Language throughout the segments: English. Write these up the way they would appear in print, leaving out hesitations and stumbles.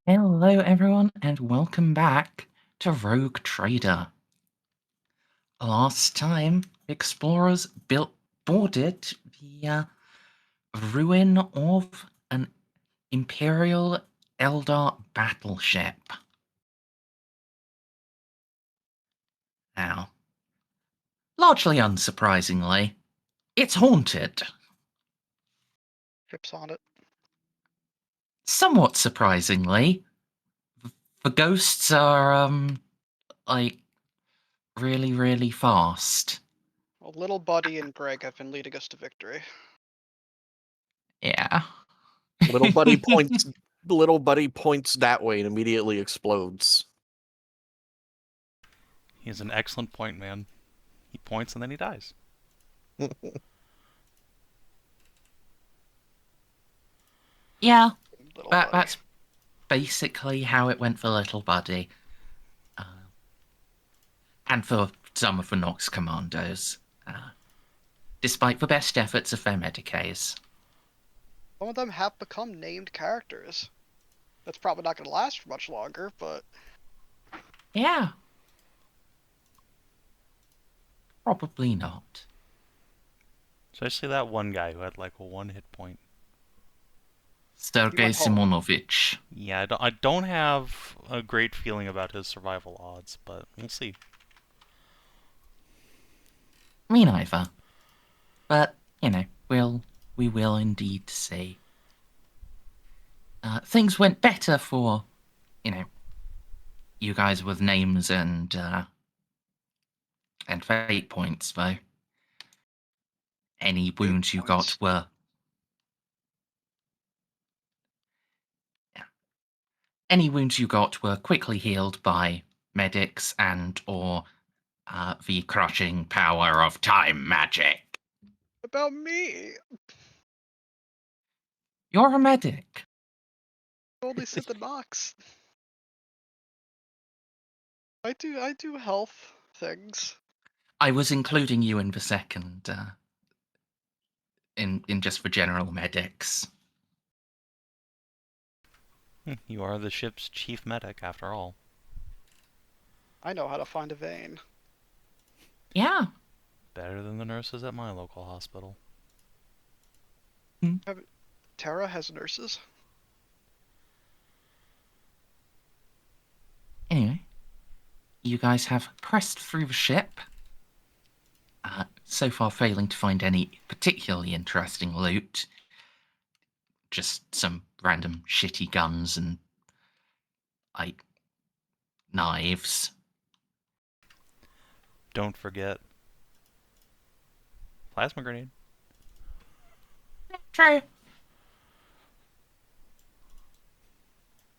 Hello, everyone, and welcome back to Rogue Trader. Last time, explorers boarded the ruin of an Imperial Eldar battleship. Now, largely unsurprisingly, it's haunted. Ships on it. Somewhat surprisingly, the ghosts are, like, really, really fast. Well, little Buddy and Greg have been leading us to victory. Yeah. Little buddy points. Little buddy points that way and immediately explodes. He's an excellent point man. He points and then he dies. Yeah, Little Buddy. that's basically how it went for Little Buddy. And for some of the Nox commandos, despite the best efforts of their medicaes. Some of them have become named characters. That's probably not going to last for much longer, but Yeah. Probably not. Especially that one guy who had like a 1 hit point. Sergei went home. Simonovich. Yeah, I don't have a great feeling about his survival odds, but we'll see. Me neither. But, you know, we will indeed see. Things went better for, you know, you guys with names and fate points, though. Any wounds you got were... Any wounds you got were quickly healed by medics and or the crushing power of time magic. about me. You're a medic. I only said the Nox. I do health things. I was including you in the second, in just for general medics. You are the ship's chief medic, after all. I know how to find a vein. Yeah. Better than the nurses at my local hospital. Terra has nurses. Anyway, you guys have pressed through the ship, so far failing to find any particularly interesting loot. Just some random shitty guns and, like, knives. Don't forget. Plasma grenade. True.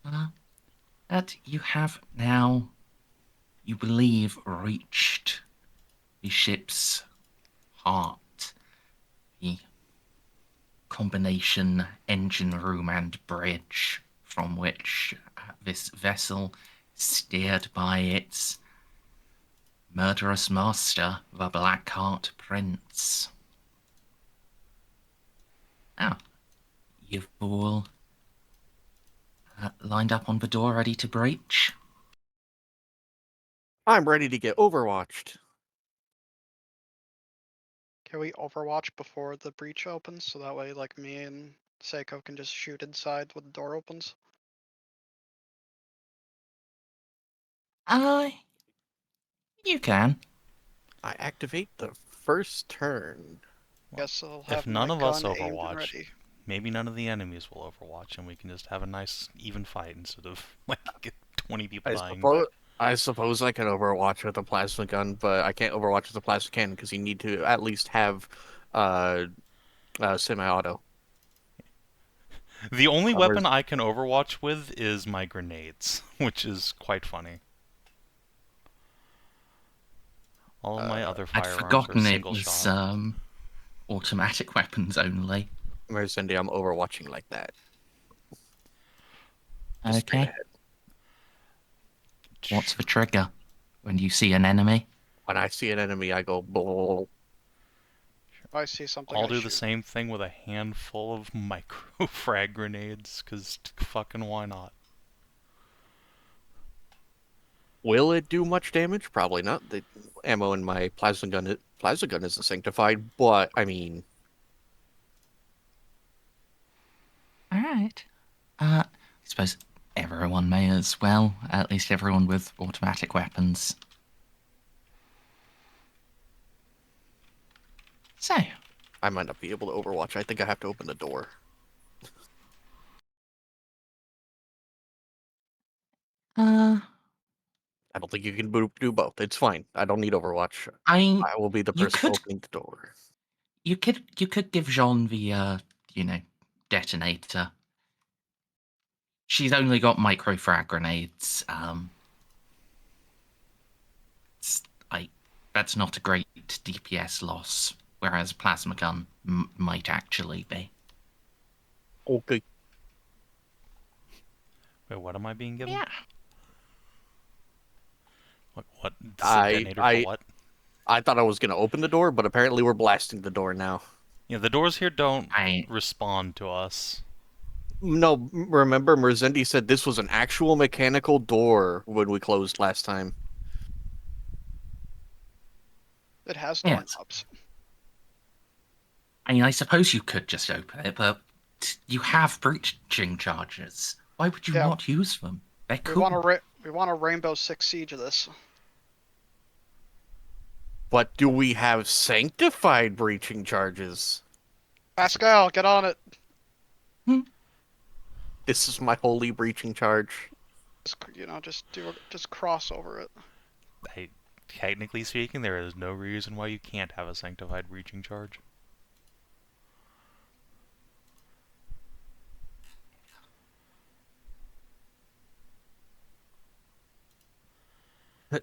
But you have now, you believe, reached the ship's heart. The combination engine room and bridge from which this vessel, steered by its murderous master, the Blackheart Prince. Now, you've all lined up on the door ready to breach. I'm ready to get overwatched. Can we overwatch before the breach opens, so that way, like, me and Ceiko can just shoot inside when the door opens? You can. I activate the first turn. Guess I'll If have none my of us gun aimed and overwatch, ready. maybe none of the enemies will overwatch, and we can just have a nice, even fight instead of, like, 20 people dying. I suppose I can overwatch with a plasma gun, but I can't overwatch with a plasma cannon because you need to at least have semi-auto. The only weapon I can overwatch with is my grenades, which is quite funny. All of my other I'd firearms forgotten are it single was shot. automatic weapons only. Merzendi, I'm overwatching like that. Just straight Okay. ahead. What's the trigger when you see an enemy? When I see an enemy, I go bull. If I see something, I'll I do shoot. the same thing with a handful of micro frag grenades, because fucking why not? Will it do much damage? Probably not. The ammo in my plasma gun isn't sanctified, but I mean, All right. I suppose everyone may as well. At least everyone with automatic weapons. So, I might not be able to overwatch. I think I have to open the door. uh, I don't think you can do both. It's fine. I don't need Overwatch. I I will be the you person could opening the door. you could give Jeanne the you know, detonator. She's only got micro frag grenades. It's, I that's not a great DPS loss, whereas plasma gun might actually be. Okay. Wait, what am I being given? Yeah. What? This is a detonator for what? I thought I was gonna open the door, but apparently we're blasting the door now. Yeah, the doors here don't I respond to us. No, remember Merzendi said this was an actual mechanical door when we closed last time. It has Yes. doorknobs. I mean, I suppose you could just open it, but you have breaching charges. Why would you Yeah. not use them? They're We cool. want a Rainbow Six Siege of this. But do we have sanctified breaching charges? Pascal, get on it. This is my holy breaching charge. Just cross over it. Technically speaking, there is no reason why you can't have a sanctified breaching charge.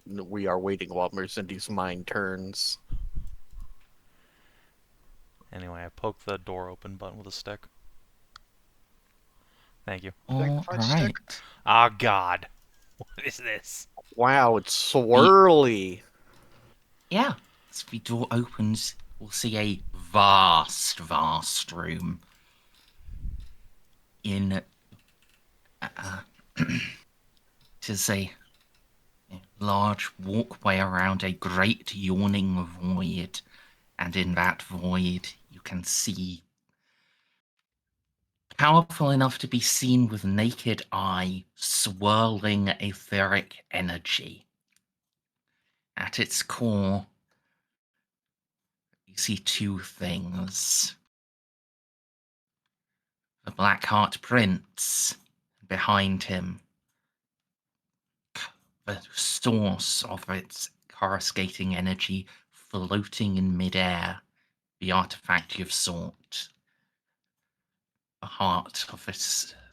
We are waiting while Merzendi's mind turns. Anyway, I poked the door open button with a stick. Thank you. All Sanctified stick. right. Ah, God. What is this? Wow, it's swirly. Yeah. As the door opens, we'll see a vast, vast room. In it is a large walkway around a great yawning void, and in that void you can see, powerful enough to be seen with naked eye, swirling etheric energy. At its core, you see two things. The Blackheart Prince, behind him, the source of its coruscating energy floating in midair, the artifact you've sought, the heart of this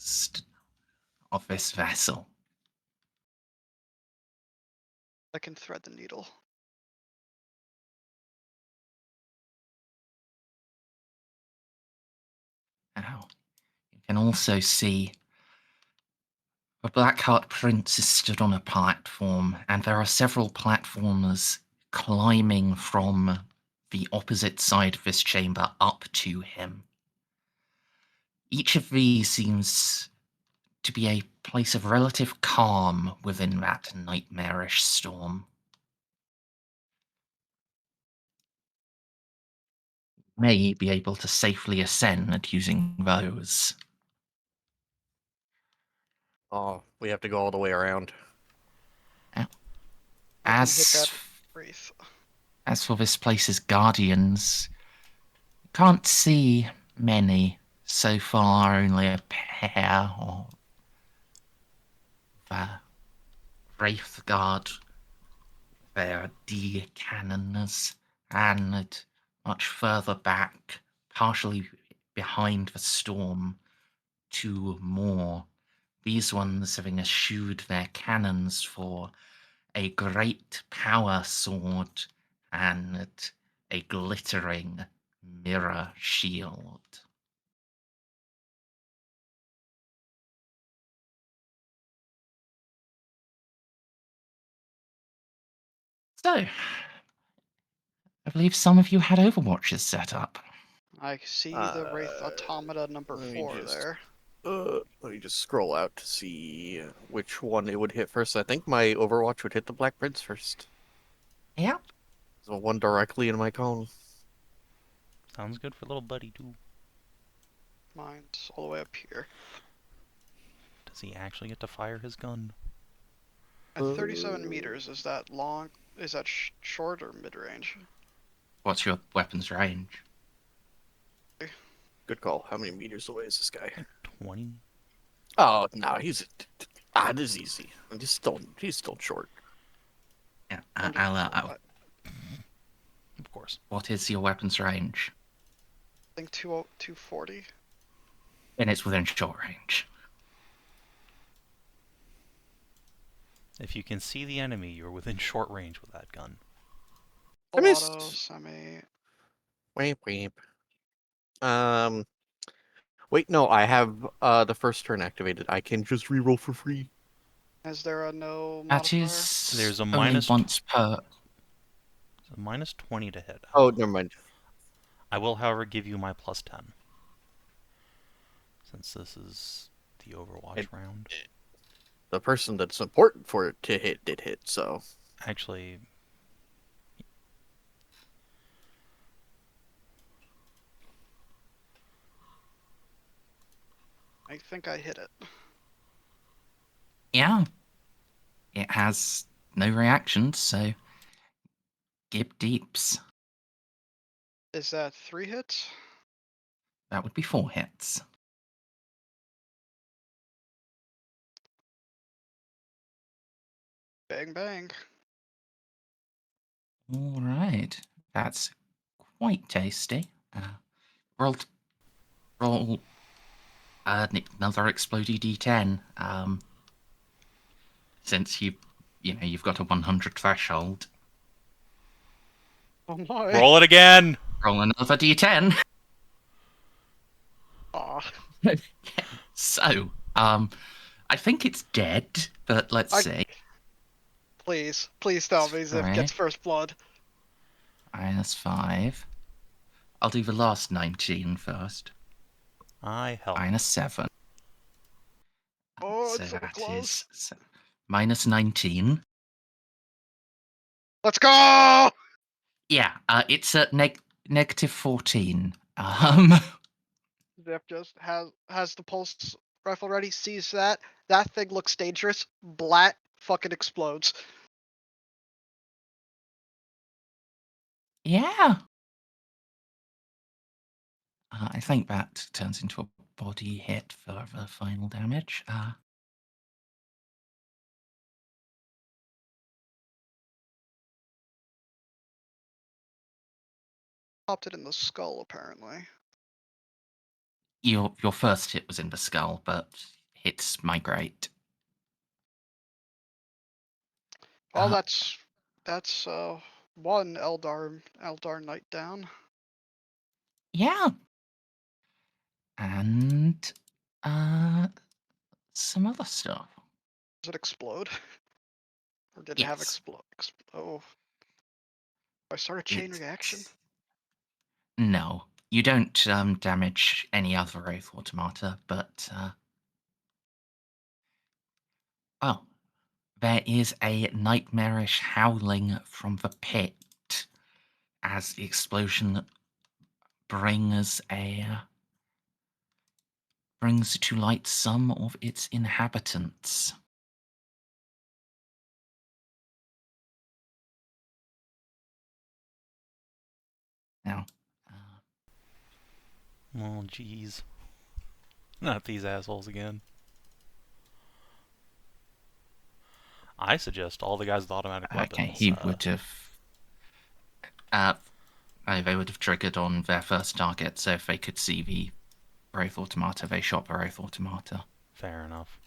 vessel. I can thread the needle. Now, you can also see the Blackheart Prince is stood on a platform, and there are several platformers climbing from the opposite side of this chamber up to him. Each of these seems to be a place of relative calm within that nightmarish storm. May be able to safely ascend using those. Oh, we have to go all the way around. I can hit As that wraith. as for this place's guardians, can't see many so far. Only a pair of wraith guard, their D cannons, and much further back, partially behind the storm, two more. These ones having eschewed their cannons for a great power sword and a glittering mirror shield. So, I believe some of you had Overwatches set up. I see the Wraith Automata number let me 4 just- there. Let me just scroll out to see which one it would hit first. I think my Overwatch would hit the Black Prince first. Yeah. So one directly in my cone. Sounds good for little buddy too. Mine's all the way up here. Does he actually get to fire his gun? At 37 meters, is that long? Is that short or mid-range? What's your weapon's range? Good call. How many meters away is this guy? 20? Oh no, this is easy. He's still short. Yeah. I Of course. What is your weapon's range? think 240. And it's within short range. If you can see the enemy, you're within short range with that gun. I missed. Auto, semi. Weep weep. Wait, no, I have the first turn activated. I can just reroll for free. Is there a no That modifier? is There's a only minus once per. So minus 20 to hit. Oh, never mind. I will, however, give you my plus 10. Since this is the Overwatch round. The person that's important for it to hit did hit, so. Actually, I think I hit it. Yeah. It has no reactions, so. Gib deeps. Is that 3 hits? That would be 4 hits. Bang bang. Alright. That's quite tasty. Roll another explodey d10. Since you've got a 100 threshold. Oh my. roll it again! Roll another d10. Aw. So, I think it's dead, but let's see. Please tell me Xiph Right. gets first blood. -5. I'll do the last 19 first. I help. -7. Oh, So it's so that close. is -19. Let's go! Yeah, it's at -14. Xiph just has the pulse rifle ready, sees that. That thing looks dangerous. Blat fucking explodes. Yeah. I think that turns into a body hit for the final damage. Popped it in the skull, apparently. Your first hit was in the skull, but hits migrate. Well, Uh, that's one Eldar Knight down. Yeah. And some other stuff. Does it explode? Or did it have Yes. Oh. I start a chain reaction? No, you don't damage any other Oath Automata, but oh, there is a nightmarish howling from the pit as the explosion brings to light some of its inhabitants. Now, Oh, jeez. Not these assholes again. I suggest all the guys with automatic weapons. okay, he would have. They would have triggered on their first target, so if they could see the Oath Automata, they shot the Oath Automata. Fair enough.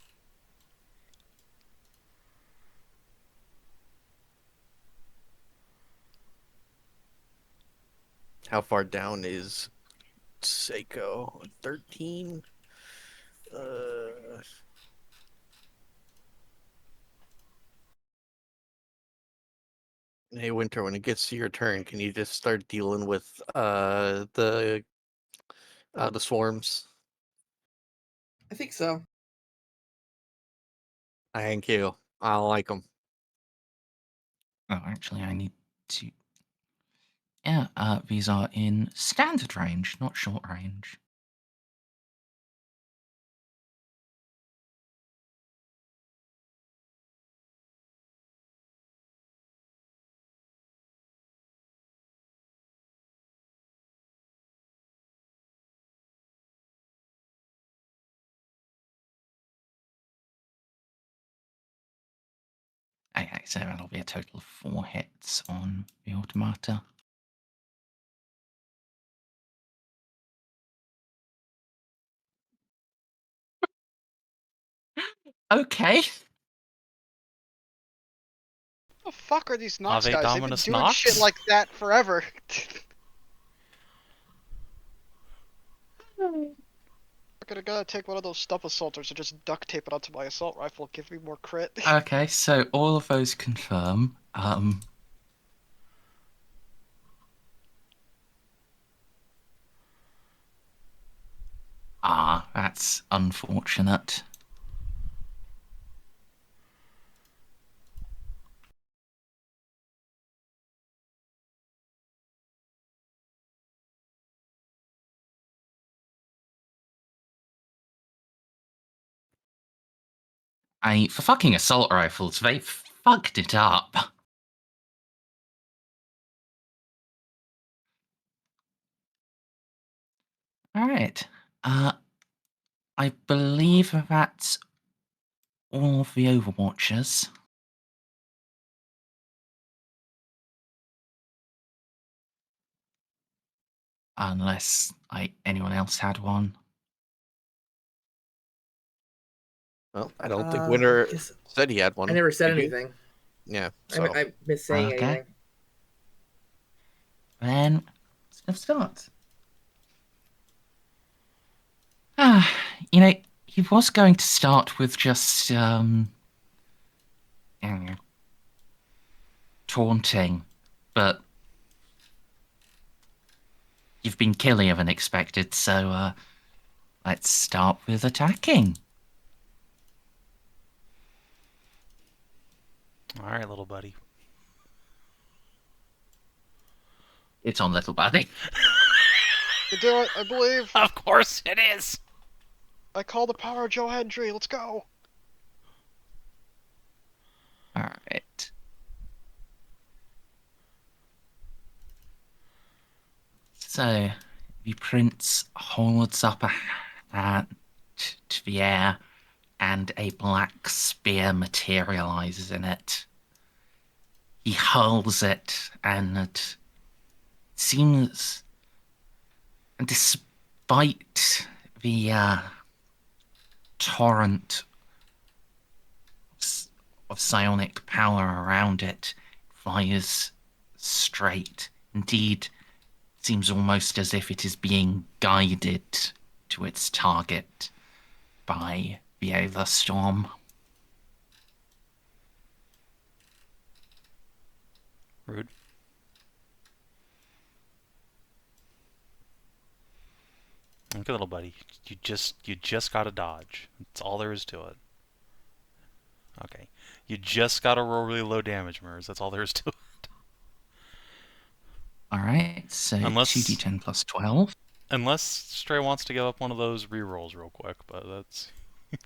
How far down is Ceiko? 13? Hey, Winter, when it gets to your turn, can you just start dealing with the swarms? I think so. Thank you. I like them. Oh, actually, I need to. Yeah, these are in standard range, not short range. Okay, so that'll be a total of 4 hits on the automata. Okay. What the fuck are these Nox Ave guys? They've been Dominus doing Nox? shit like that forever. I gotta take one of those stump assaulters and just duct tape it onto my assault rifle. Give me more crit. Okay, so all of those confirm. That's unfortunate. For fucking assault rifles, they fucked it up. Alright. I believe that's all of the Overwatchers. Unless anyone else had one. Well, I don't think Winter Guess said he had one. I never said Did you? anything. Yeah, so. I missed saying Okay. anything. Then let's start. He was going to start with just taunting, but you've been killier than expected, so let's start with attacking. All right, little buddy. It's on, little buddy. To do it, I believe. Of course it is. I call the power of Joe Hendry. Let's go. Alright. So, the prince holds up a hand to the air, and a black spear materializes in it. He hurls it, and it seems, despite the torrent of psionic power around it, fires straight. Indeed, seems almost as if it is being guided to its target by the Overstorm. Rude. Okay, little buddy. You just gotta dodge. That's all there is to it. Okay. You just gotta roll really low damage, Merz. That's all there is to it. Alright, so Unless- 2d10 plus 12. Unless Stray wants to give up one of those rerolls real quick, but that's...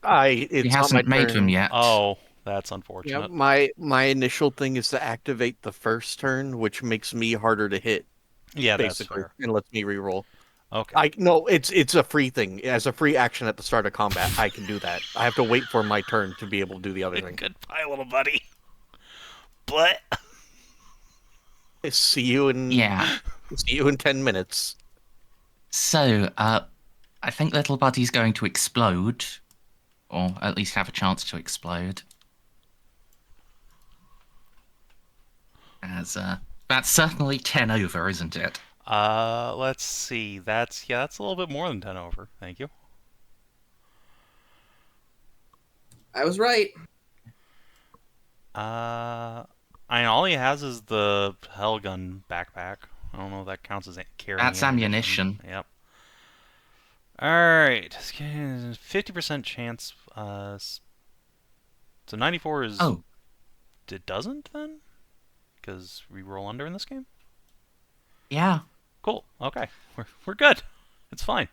It's He not hasn't my made turn. them yet. Oh, that's Yeah, unfortunate. my initial thing is to activate the first turn, which makes me harder to hit, Yeah, that's basically, fair. and lets me reroll. Okay. No, it's a free thing. As a free action at the start of combat, I can do that. I have to wait for my turn to be able to do the other thing. Goodbye, little buddy. But... See you in 10 minutes. So, I think Little Buddy's going to explode, or at least have a chance to explode. As, that's certainly 10 over, isn't it? Let's see. That's a little bit more than 10 over. Thank you. I was right. All he has is the Hellgun backpack. I don't know if that counts as carrying That's ammunition. Yep. Alright. 50% chance. So 94 is... Oh, It doesn't, then? Because we roll under in this game? yeah. Cool. Okay. We're good. It's fine.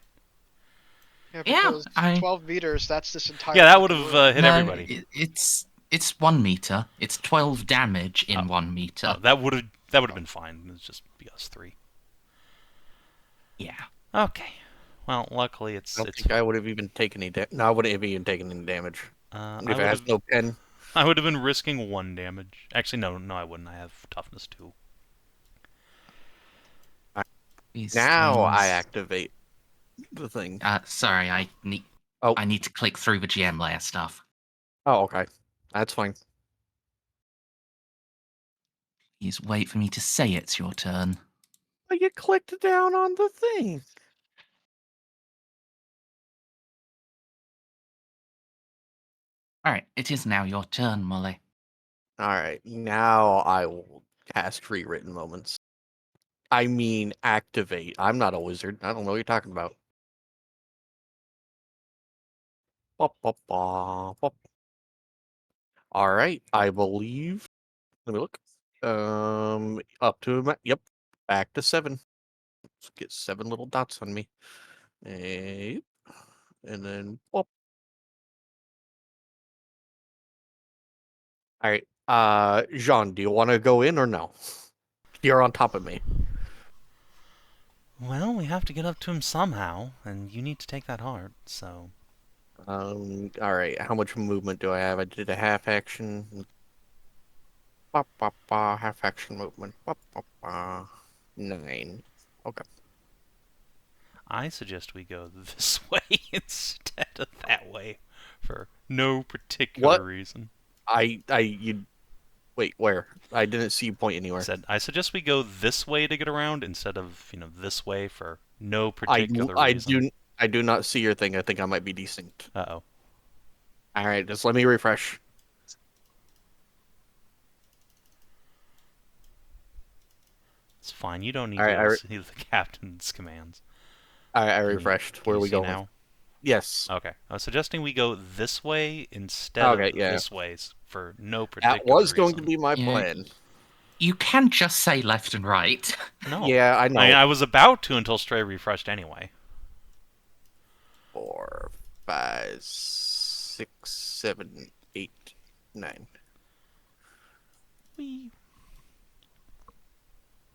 Yeah, Yeah, because I 12 meters, that's this entire Yeah, that would fucking have room. hit no, everybody. it's 1 meter. It's 12 damage in Oh. 1 meter. Oh, that would have been fine. It's just be us three. Yeah. Okay. Well, luckily I it's don't think I would have even taken any damage. No, I wouldn't have even taken any damage. I If it would has have no pen. I would have been risking 1 damage. Actually, no, I wouldn't. I have toughness 2. These Now I things- activate the thing. Sorry, I Oh. need to click through the GM layer stuff. Oh, okay. That's fine. Please wait for me to say it's your turn. But you clicked down on the thing. Alright, it is now your turn, Molly. Alright, now I will cast Rewritten Moments. I mean, activate. I'm not a wizard. I don't know what you're talking about. Alright, I believe. Let me look. Up to, yep, back to 7. Let's get 7 little dots on me. And then, whoop. Alright, Jeanne, do you want to go in or no? You're on top of me. Well, we have to get up to him somehow, and you need to take that heart, so... Alright, how much movement do I have? I did a half action. Half action movement. 9. Okay. I suggest we go this way instead of that way, for no particular What? reason. You wait, where? I didn't see you point anywhere. I suggest we go this way to get around instead of, this way for no I particular reason. do not see your thing. I think I might be desync. Uh-oh. Alright, just let me refresh. It's fine. You don't need Alright, to see the captain's commands. I refreshed. Where are we going? Now? Yes. Okay. I was suggesting we go this way instead of yeah. this way for no particular That was going reason. to be my Yeah. plan. You can just say left and right. No. Yeah, I know. I was about to until Stray refreshed anyway. 4, 5, 6, 7, 8, 9. Whee.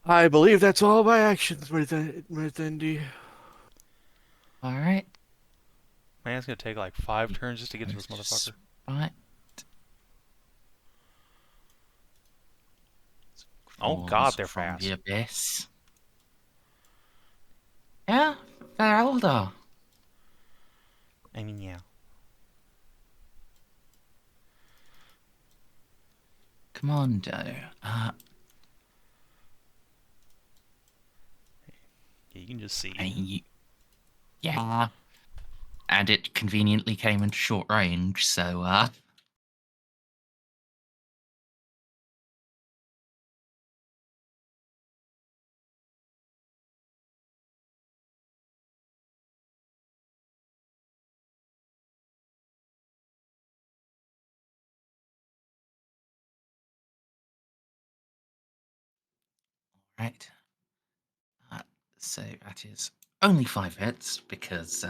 I believe that's all my actions, Merzendi. Alright. Man, it's gonna take like 5 turns just to get to this motherfucker. Right. Oh Crawls god, they're from fast. the abyss. Yeah, they're older. I mean, yeah. Commando. Yeah, you can just see. Yeah. And it conveniently came into short range, so, right. So that is only 5 hits, because,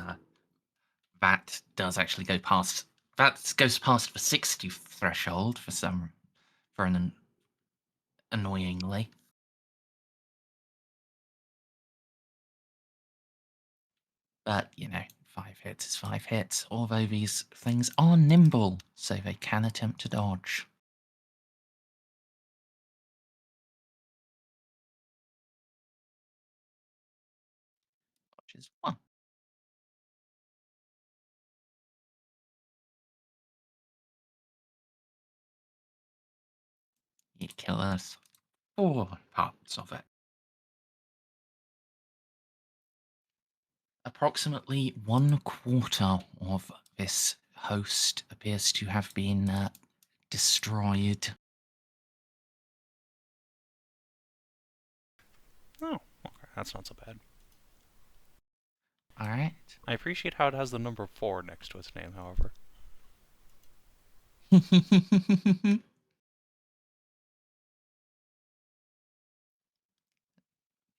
that does actually go past... That goes past the 60 threshold for an annoyingly. But, 5 hits is 5 hits, although these things are nimble, so they can attempt to dodge. Which is 1. You kill us 4 parts of it. Approximately 1/4 of this host appears to have been destroyed. Oh, okay, that's not so bad. Alright. I appreciate how it has the number 4 next to its name, however.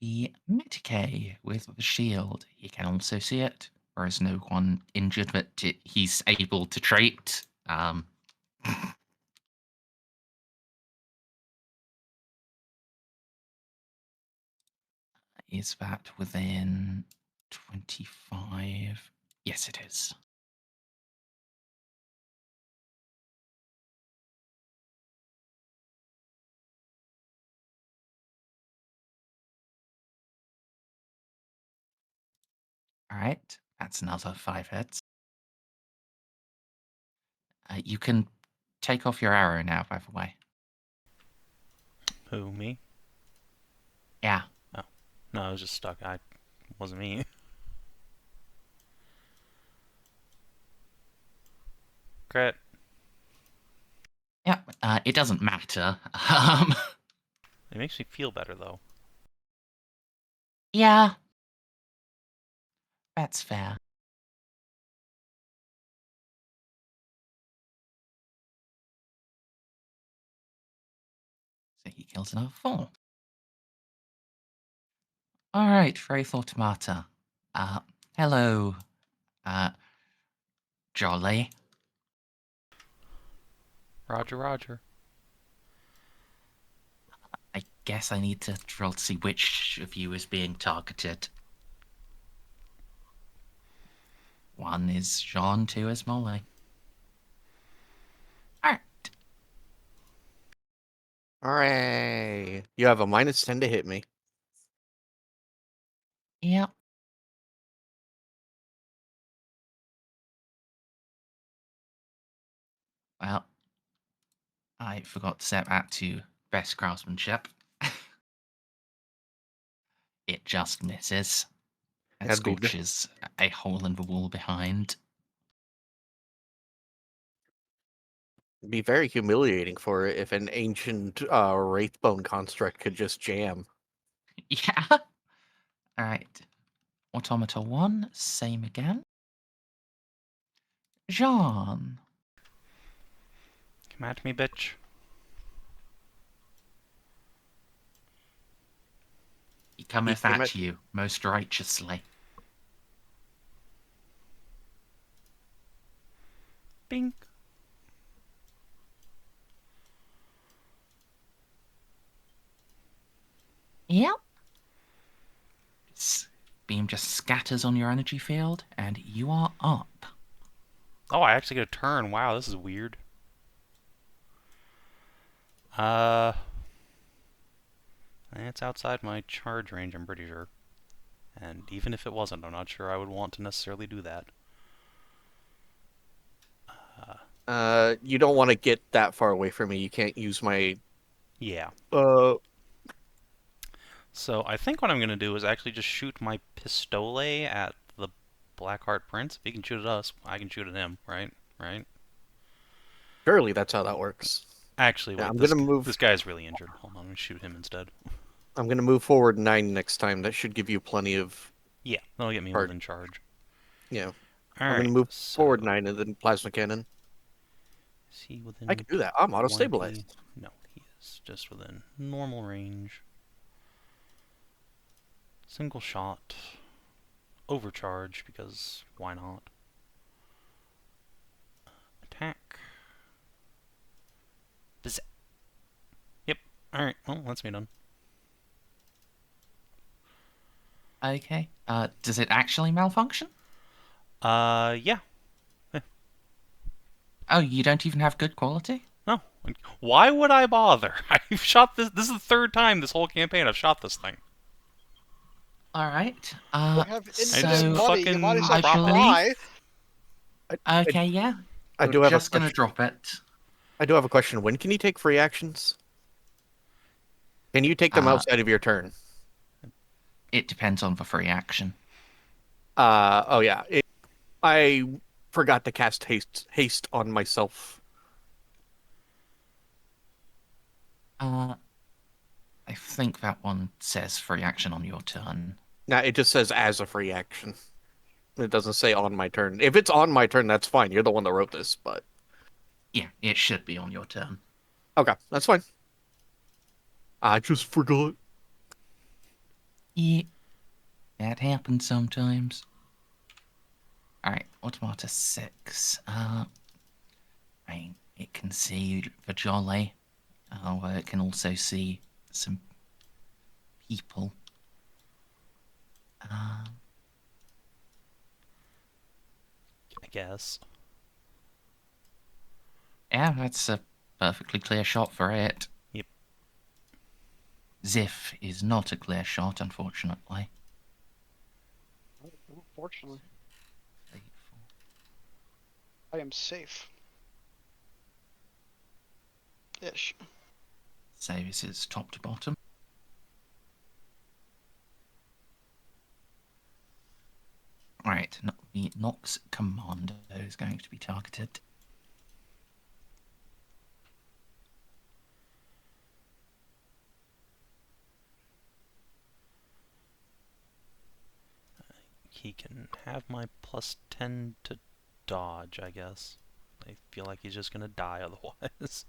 The Metike with the shield. He can also see it. There is no one injured, but he's able to trait. Is that within 25? Yes, it is. Alright, that's another 5 hits. You can take off your arrow now, by the way. Who, me? Yeah. Oh. No, I was just stuck. Wasn't me. Crit. Yeah, it doesn't matter. It makes me feel better, though. Yeah. That's fair. So he kills another 4. Alright, Wraith Automata. Hello, Jolly. Roger, roger. I guess I need to roll to see which of you is being targeted. 1 is Jeanne, 2 is Molly. Alright. Hooray! You have a -10 to hit me. Yep. Well, I forgot to set that to best craftsmanship. It just misses. And That'd be scorches a hole in the wall behind. It'd be very humiliating for it if an ancient Wraithbone construct could just jam. Yeah. Alright. Automata 1, same again. Jeanne. Come at me, bitch. He cometh came at at- you most righteously. Bink. Yep. Beam just scatters on your energy field, and you are up. Oh, I actually get a turn. Wow, this is weird. It's outside my charge range, I'm pretty sure. And even if it wasn't, I'm not sure I would want to necessarily do that. You don't want to get that far away from me. You can't use my Yeah. uh So I think what I'm going to do is actually just shoot my pistole at the Blackheart Prince. If he can shoot at us, I can shoot at him, right? Right? Surely that's how that works. Actually, Yeah, wait, I'm this, gonna move. this guy's really injured. Hold on, I'm going to shoot him instead. I'm gonna move forward 9 next time. That should give you plenty of. Yeah, that'll get me Part- within charge. Yeah. All I'm right, gonna move so forward 9 and then plasma cannon. is he within I can do that. I'm auto 20? stabilized. No, he is just within normal range. Single shot. Overcharge, because why not? Attack. Yep. Alright, well, that's me done. Okay. Does it actually malfunction? Yeah. Oh, you don't even have good quality? No. Why would I bother? I've shot this. This is the 3rd time this whole campaign I've shot this thing. Alright. You have So infinite money. You might as well I believe- try. Okay, yeah. I We're do have just a gonna question. drop it. I do have a question. When can you take free actions? Can you take them outside of your turn? It depends on the free action. Oh yeah. I forgot to cast haste on myself. I think that one says free action on your turn. Nah, it just says as a free action. It doesn't say on my turn. If it's on my turn, that's fine. You're the one that wrote this, but Yeah, it should be on your turn. okay, that's fine. I just forgot. Yeah, that happens sometimes. Alright, Automata 6. I mean, it can see the jolly. Where it can also see some people. I guess. Yeah, that's a perfectly clear shot for it. Yep. Xiph is not a clear shot, unfortunately. Unfortunately, 3, 4. I am safe. Ish. So this is top to bottom. Alright, the Nox Commando is going to be targeted. He can have my +10 to dodge, I guess. I feel like he's just gonna die otherwise.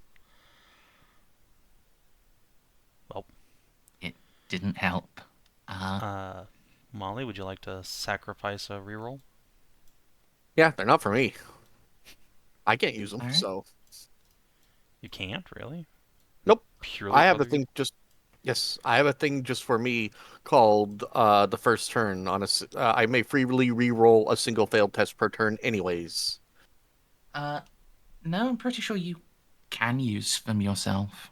Well. It didn't help. Molly, would you like to sacrifice a reroll? Yeah, they're not for me. I can't use them, Alright. so You can't, really? nope. Purely I have for a thing just. Yes, I have a thing just for me called the first turn. I may freely re-roll a single failed test per turn, anyways. No, I'm pretty sure you can use them yourself.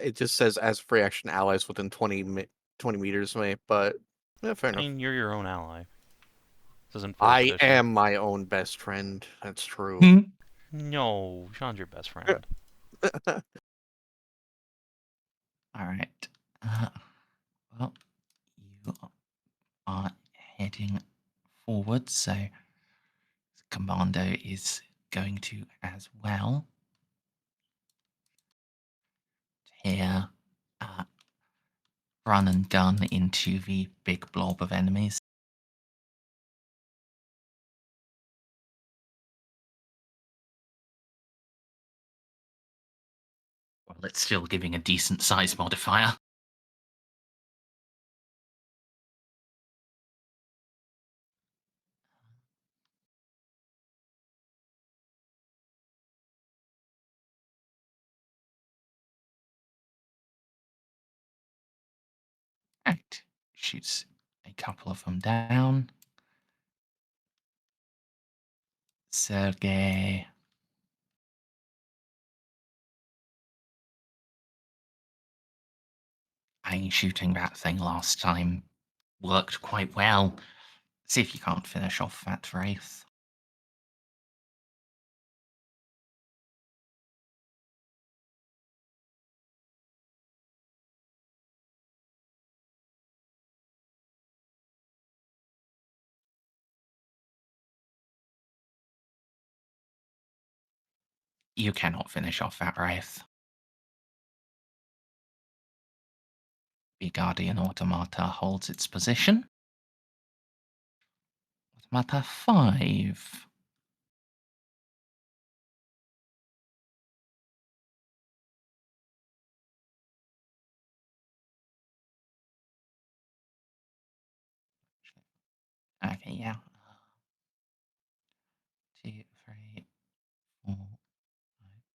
It just says as free action allies within 20 meters may, but yeah, fair I enough. mean, you're your own ally. This isn't 4th I edition. am my own best friend. That's true. No, Jeanne's your best friend. Alright. Well, you are heading forward, so Commando is going to as well. Here, run and gun into the big blob of enemies. Well, it's still giving a decent size modifier. Right. Shoots a couple of them down. Sergey. I mean, shooting that thing last time worked quite well. See if you can't finish off that wraith. You cannot finish off that wraith. The Guardian Automata holds its position. Automata 5. Okay, yeah. 2, 3, 4, 5,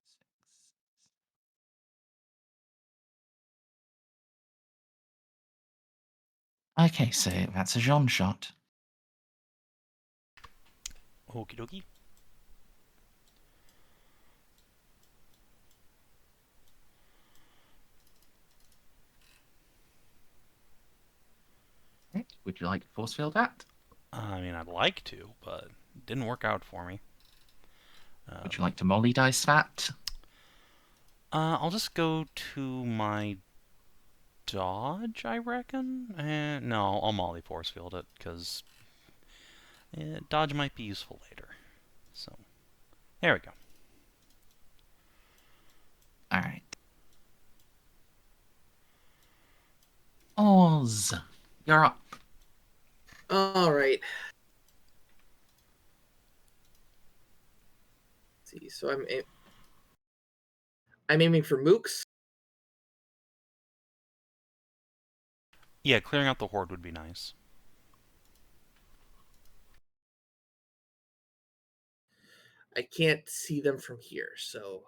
6. Okay, so that's a Jeanne shot. Okie dokie. Okay. Would you like to force field that? I mean, I'd like to, but it didn't work out for me. Would you like to molly dice that? I'll just go to my dodge, I reckon. No, I'll Molly force field it, because dodge might be useful later. So, there we go. Alright. Oz. You're up. All right. Let's see, so I'm aiming for mooks. Yeah, clearing out the horde would be nice. I can't see them from here, so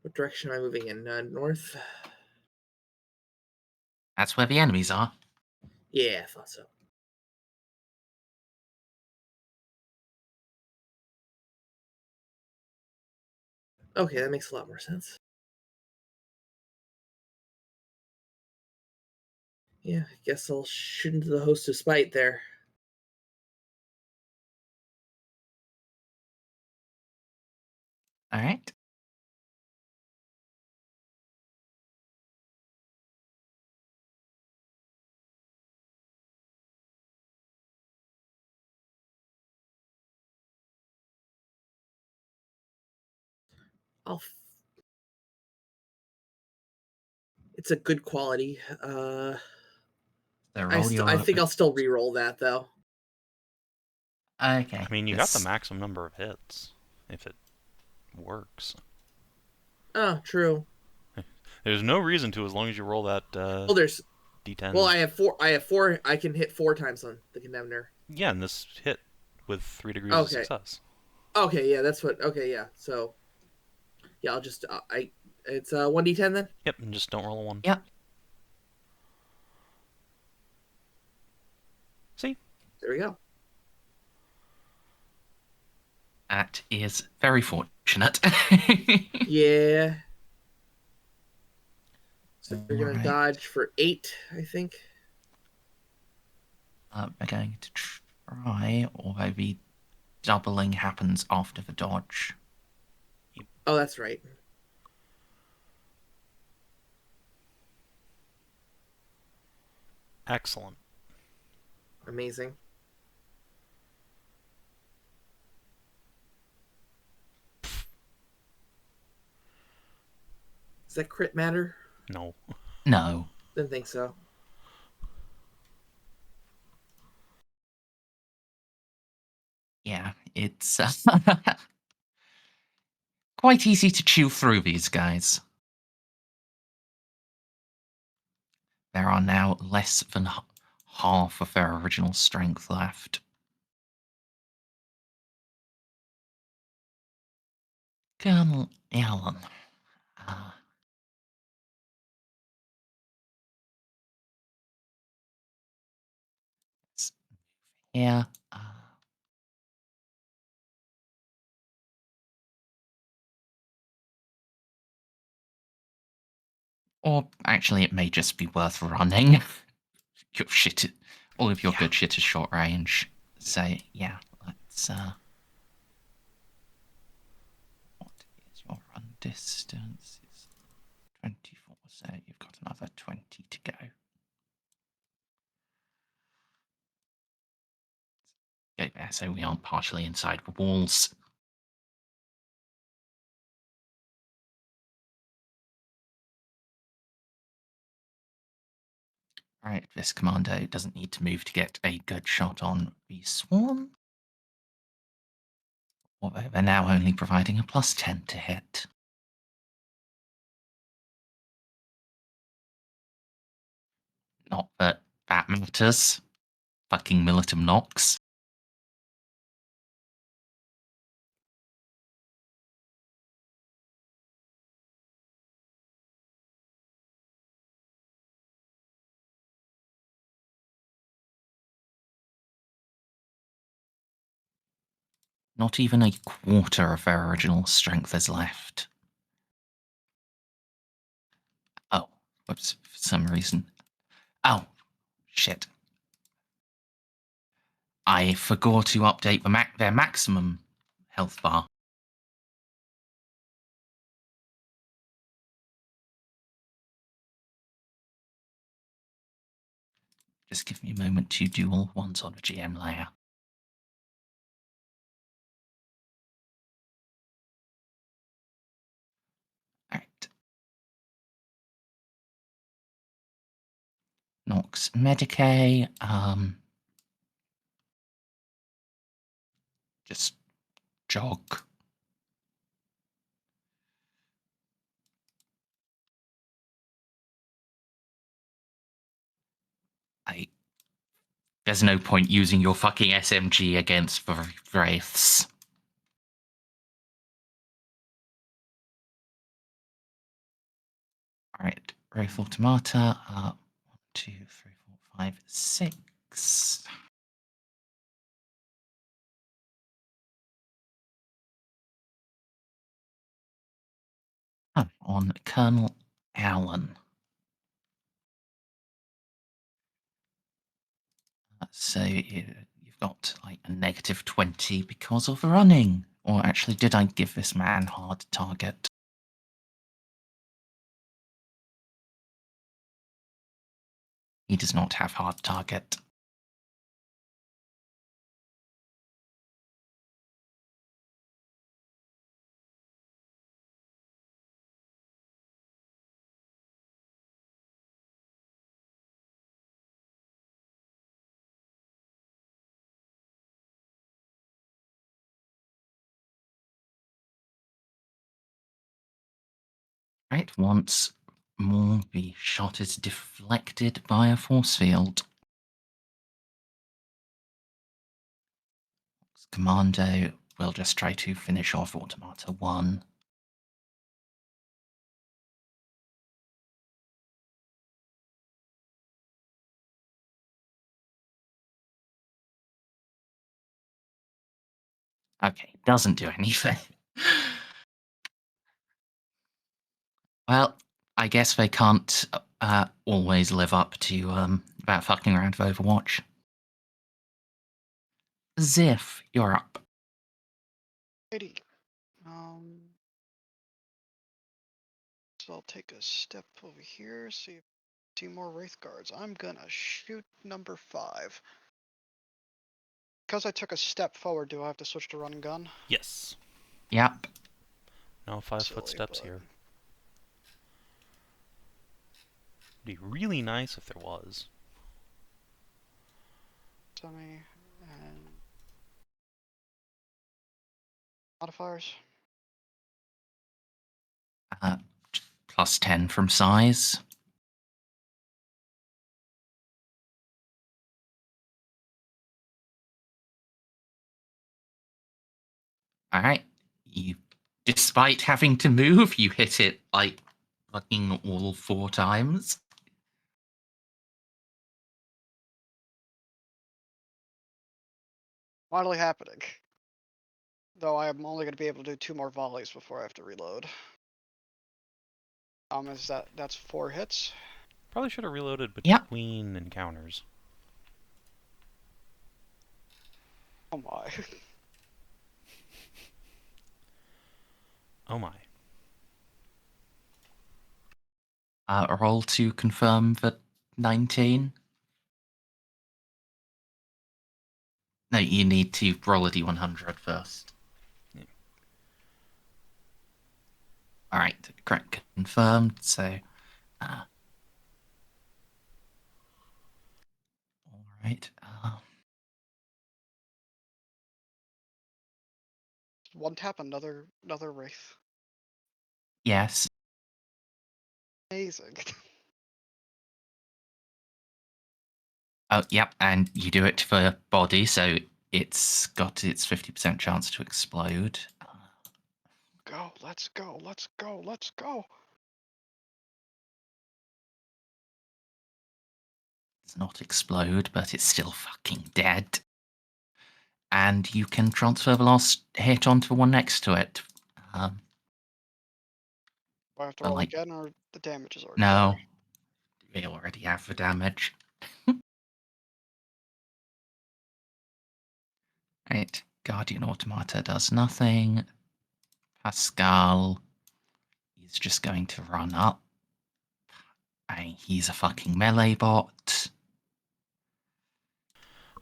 what direction am I moving in? North? That's where the enemies are. Yeah, I thought so. Okay, that makes a lot more sense. Yeah, I guess I'll shoot into the host of spite there. All right. It's a good quality. So I roll your. think I'll still re-roll that though. Okay. I mean, you got the maximum number of hits, if it works. Oh, true. There's no reason to, as long as you roll that Well, there's D10. well, I have four. I can hit 4 times on the Condemner. Yeah, and this hit with 3 degrees of Okay. success. Okay, yeah, that's what. Okay, yeah. So, yeah, I'll just it's 1d10 then. Yep, and just don't roll a 1. Yep. See? There we go. That is very fortunate. Yeah. So we're gonna Alright. dodge for 8, I think. We're going to try, although the doubling happens after the dodge. Oh, that's right. Excellent. Amazing. Does that crit matter? No. No. Didn't think so. Yeah, it's quite easy to chew through these guys. There are now less than half of their original strength left. Colonel Allen. Here. Or actually, it may just be worth running. Your shit, all of your good shit is short range. So yeah, let's. What is your run distance? It's 24, so you've got another 20 to go. Go there, so we aren't partially inside the walls. Right, this commando doesn't need to move to get a good shot on the swarm. Although they're now only providing a +10 to hit. Not that that matters. Fucking Militum Nox. Not even a quarter of their original strength is left. Oh, whoops, for some reason. Oh, shit. I forgot to update their maximum health bar. Just give me a moment to do all ones on the GM layer. Alright. Nox Medicae. Just jog. There's no point using your fucking SMG against wraiths. Alright, Wraith Automata. 1, 2, 3, 4, 5, 6. On Colonel Allen. So you've got like a -20 because of running. Or actually, did I give this man hard target? He does not have hard target. Right, once more, the shot is deflected by a force field. Commando will just try to finish off Automata 1. Okay, doesn't do anything. Well, I guess they can't always live up to that fucking around of Overwatch. Xiph, you're up. Righty. So I'll take a step over here, see if I see more Wraith Guards. I'm gonna shoot number 5. Because I took a step forward, do I have to switch to run and gun? Yes. Yep. No 5 Silly, footsteps but- here. It'd be really nice if there was. Semi and modifiers. +10 from size. Alright. You, despite having to move, you hit it like fucking all 4 times. Finally happening. Though I am only going to be able to do 2 more volleys before I have to reload. That's 4 hits? Probably should have reloaded Yep. between encounters. Oh my. Oh my. Roll to confirm the 19. No, you need to roll a d100 first. Yeah. Alright, correct, confirmed, so... Alright, One tap, another Wraith. yes. Amazing. Oh, yep, and you do it for body, so it's got its 50% chance to explode. Go, let's go, let's go, let's go. It's not explode, but it's still fucking dead. And you can transfer the last hit onto the one next to it. Do I have to But, roll like, again, or the damage is already no, there? we already have the damage. Right, Guardian Automata does nothing. Pascal is just going to run up. And he's a fucking melee bot.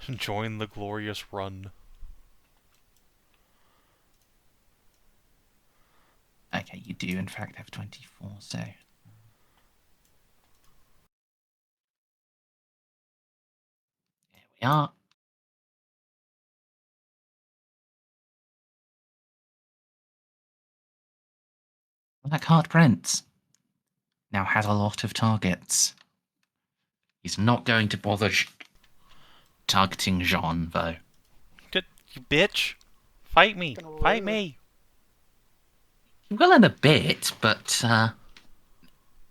Join the glorious run. Okay, you do in fact have 24, so Yeah. Blackheart Prince now has a lot of targets. He's not going to bother targeting Jeanne, though. Good, you bitch! Fight me! Fucking Fight rude. me! He will in a bit, but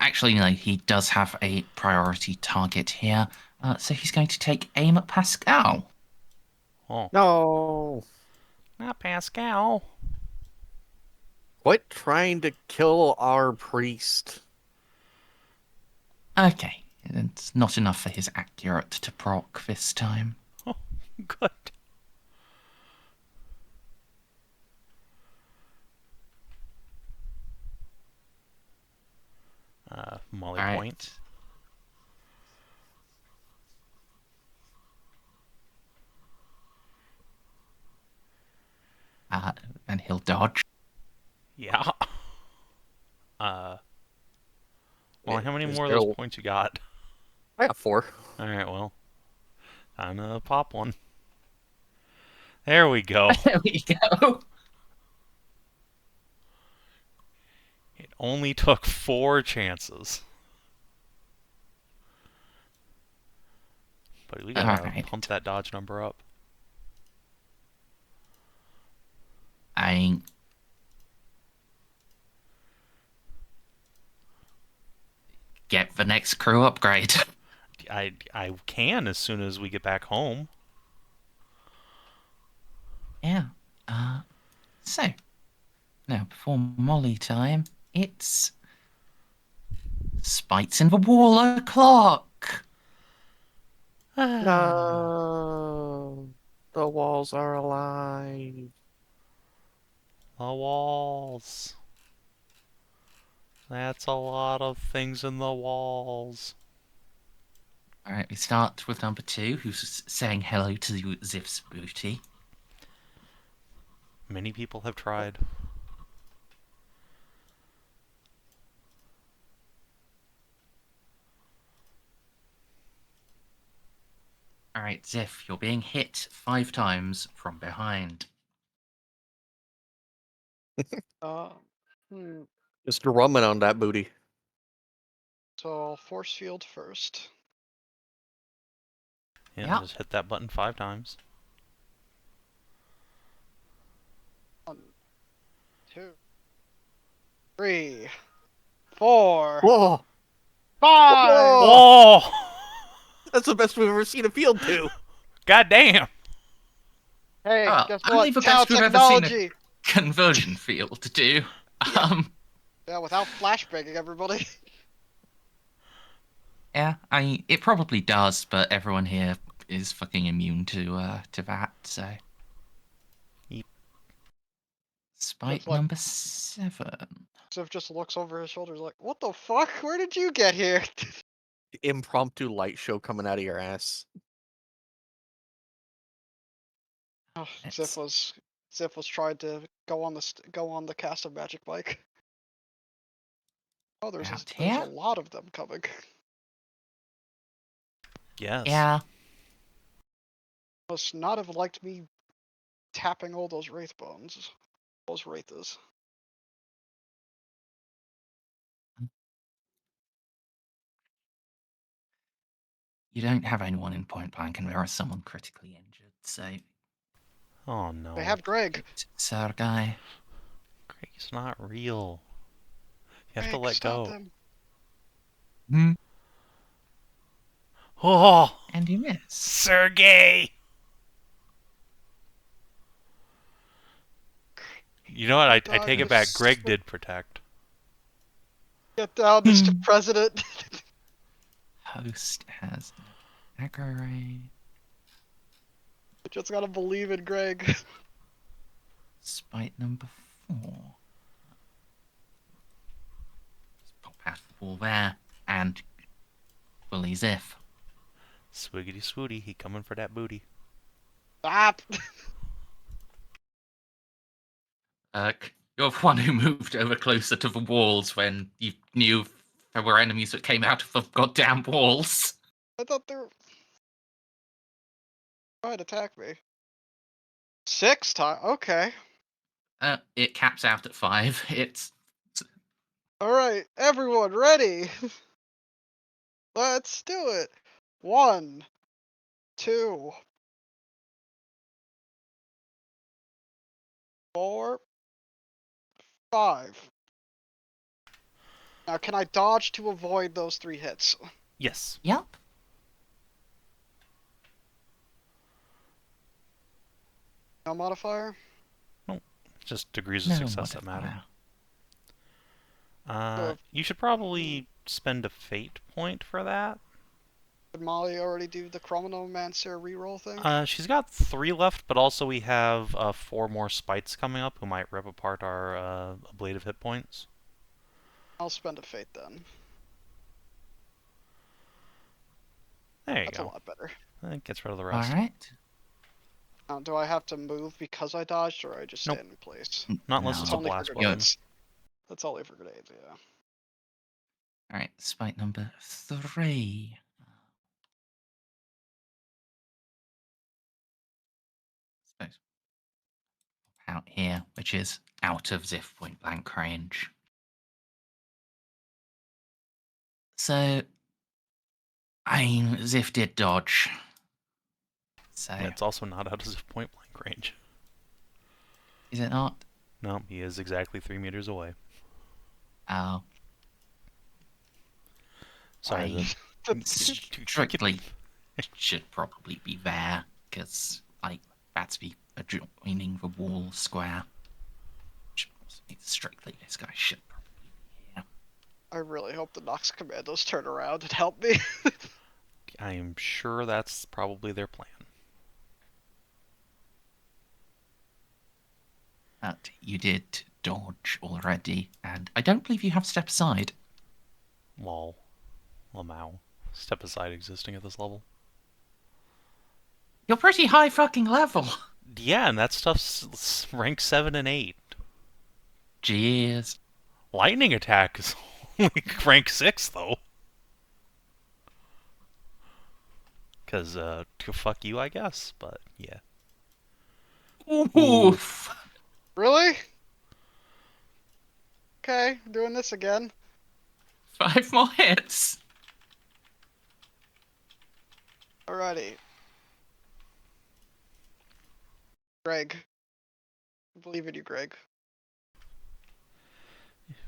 actually, no, he does have a priority target here. So he's going to take aim at Pascal. Oh, No. not Pascal. Quit trying to kill our priest. Okay, it's not enough for his accurate to proc this time. Oh, good. Molly All right. point. And he'll dodge. Yeah. Molly, how many Is more of there those a- points you got? I got 4. Alright, well. Time to pop one. There we go. There we go. It only took 4 chances. But we gotta Alright. pump that dodge number up. Get the next crew upgrade. I can as soon as we get back home. Yeah. So, now before Molly time, it's Spites in the Wall o'clock. No. The walls are alive. The walls. That's a lot of things in the walls. All right, we start with number 2, who's saying hello to Xip's booty. Many people have tried. All right, Xiph, you're being hit 5 times from behind. Uh, hmm. Just rumming on that booty. So I'll force field first. Yeah, Yeah. just hit that button 5 times. 1, 2, 3, 4, Whoa! 5. Whoa! Oh! That's the best we've ever seen a field do. God damn! Hey, Oh, guess only what? the Tau best we've ever seen technology. Conversion field to do. Yeah, without flashbanging everybody. Yeah, it probably does, but everyone here is fucking immune to that, so. Yep. Spite It's like- number 7. Xiph just looks over his shoulders like, what the fuck? Where did you get here? Impromptu light show coming out of your ass. Oh, It's- Xiph was trying to go on the cast of magic bike. Oh, there's Out a here? lot of them coming. Yes. Yeah. Must not have liked me tapping all those wraith bones. Those wraiths. You don't have anyone in point blank, and there is someone critically injured, so. Oh no. They have Greg. Sergei. Greg's not real. You have to Greg, let stop go. them. Hmm. Oh! And you miss. Sergey! You know what? I take it back. Greg did protect. Get down, Mr. President. Host has aggro ray. Just gotta believe in Greg. Spite number 4. Let's pop past the wall there, and bully Xiph. Swiggity swooty, he coming for that booty. Stop. You're the one who moved over closer to the walls when you knew there were enemies that came out of the goddamn walls. I thought they were. Go ahead, attack me. 6 times. Okay. It caps out at 5. It's All right, everyone, ready? Let's do it. 1, 2, 4, 5. Now, can I dodge to avoid those 3 hits? Yes. yep. No modifier? Just degrees of No success that matter. modifier. You should probably spend a fate point for that. Did Molly already do the Chronomancer reroll thing? She's got 3 left, but also we have 4 more spites coming up who might rip apart our ablative hit points. I'll spend a fate then. There you That's go. a lot better. That gets rid of the All rest. right. Now, do I have to move because I dodged, or I just Nope. stand in place? Not unless it's a No. only for blast grenades. button. That's only for grenades, yeah. All right, spike number 3. Suppose out here, which is out of Xiph point blank range. So, I mean, Xiph did dodge. So, And it's also not out of his point blank range. is it not? No, he is exactly 3 meters away. Oh, Sorry. strictly should probably be there because, like, that's be adjoining the wall square. Strictly, this guy should probably be here. I really hope the Nox Commandos turn around and help me. I am sure that's probably their plan. But you did dodge already, and I don't believe you have step aside. Lol. Lamau. Step aside existing at this level. You're pretty high fucking level. Yeah, and that stuff's rank 7 and 8. Jeez. Lightning attack is only rank 6, though. Because, fuck you, I guess. But, yeah. Oof. Really? Okay, doing this again. 5 more hits. Alrighty. Greg. I believe in you, Greg.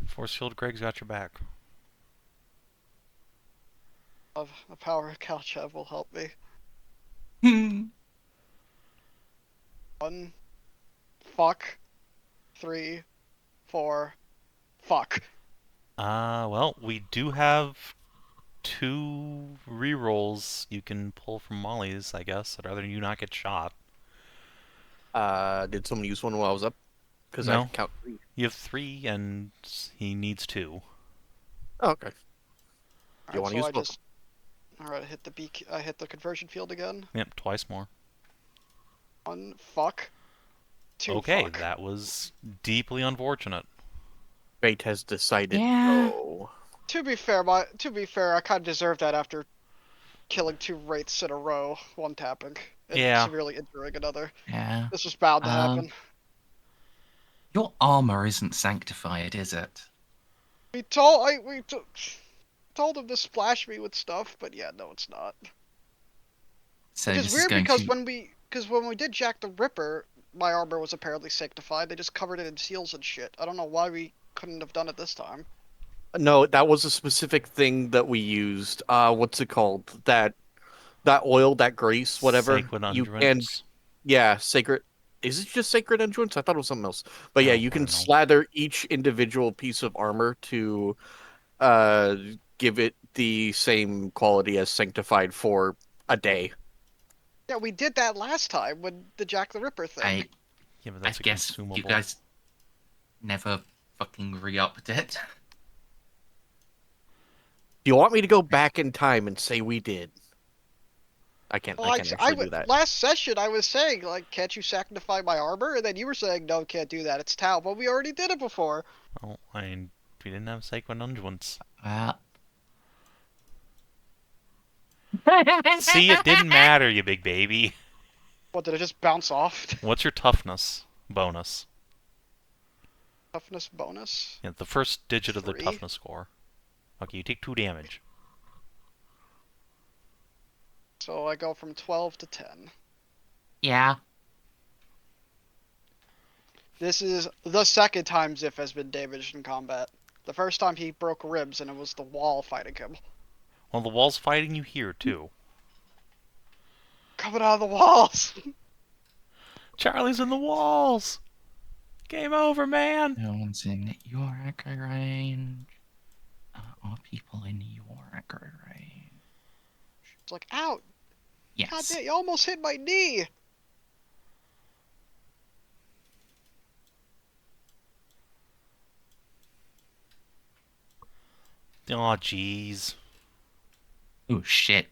Force field Greg's got your back. A power Calchev will help me. Hmm. 1, fuck. 3, 4, fuck. Well, we do have 2 rerolls you can pull from Molly's, I guess. I'd rather you not get shot. Did someone use one while I was up? Because I No. can count 3. You have 3, and he needs 2. Oh, okay. Alright, You want to so use I both? just... Alright, I hit the conversion field again. Yep, twice more. 1, fuck. 2, Okay, fuck. that was deeply unfortunate. Fate has decided Yeah. no. To be fair, I kind of deserved that after killing 2 wraiths in a row, one tapping, and Yeah. severely injuring another. Yeah. This was bound to happen. Your armor isn't sanctified, is it? We told him to splash me with stuff, but yeah, no, it's not. So Which this is is weird going because to... when we did Jack the Ripper, my armor was apparently sanctified. They just covered it in seals and shit. I don't know why we couldn't have done it this time. No, that was a specific thing that we used. What's it called? That oil, that grease, whatever. Sacred You can, unguents. yeah, sacred. Is it just sacred unguents? I thought it was something else. But yeah, Oh, you I can don't know. slather each individual piece of armor to give it the same quality as sanctified for a day. Yeah, we did that last time with the Jack the Ripper thing. Yeah, but I that's a guess consumable. you guys never fucking re-upped it. Do you want me to go back in time and say we did? I can't. Well, I can't actually do that. last session I was saying, like, can't you sanctify my armor? And then you were saying, no, can't do that, it's Tau. But we already did it before. Oh, I mean, we didn't have sacred unguents. Uh... See, it didn't matter, you big baby. What, did it just bounce off? What's your toughness bonus? Toughness bonus? Yeah, the first digit of the 3. toughness score. Okay, you take 2 damage. So I go from 12 to 10. Yeah. This is the second time Xiph has been damaged in combat. The first time he broke ribs and it was the wall fighting him. Well, the wall's fighting you here, too. Coming out of the walls! Charlie's in the walls! Game over, man! No one's in your aggro range. Are people in your aggro range? It's like, ow! God Yes. damn, you almost hit my knee! Aw, jeez. Oh shit.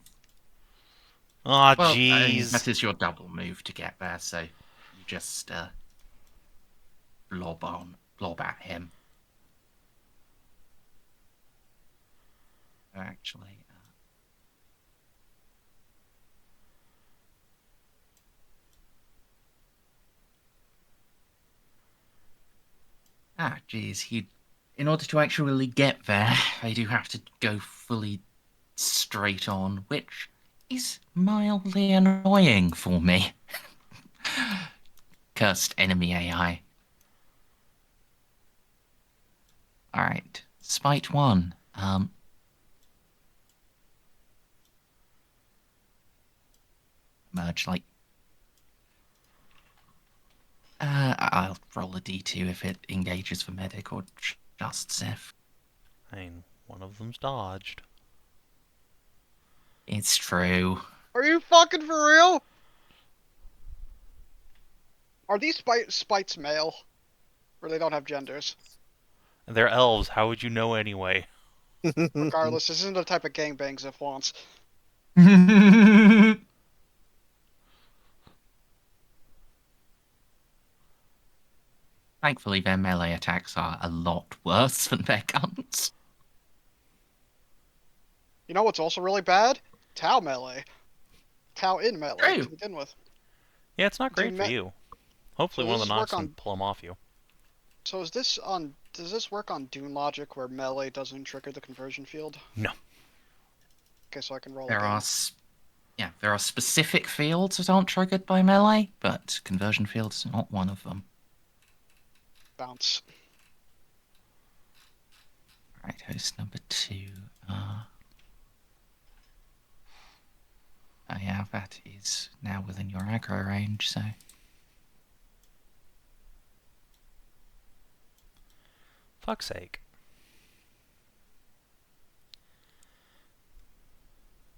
Aw, Well, jeez. that is your double move to get there, so you just blob at him. Actually, geez, in order to actually get there, I do have to go fully straight on, which is mildly annoying for me. Cursed enemy AI. Alright, Spite 1. Merge, like... I'll roll a d2 if it engages for medic or just Xiph. I mean, one of them's dodged. It's true. Are you fucking for real? Are these spites male? Or they don't have genders? They're elves, how would you know anyway? Regardless, this isn't the type of gangbang Xiph wants. Thankfully, their melee attacks are a lot worse than their guns. You know what's also really bad? Tau melee. Tau in melee True. to begin with. Yeah, it's not great Do for me- you. Hopefully So one of this the knocks work can on- pull them off you. So is this on? Does this work on Dune logic where melee doesn't trigger the conversion field? No. Okay, so I can roll There again. are specific fields that aren't triggered by melee, but conversion fields are not one of them. Bounce. Alright, host number 2. Yeah, that is now within your aggro range, so... Fuck's sake.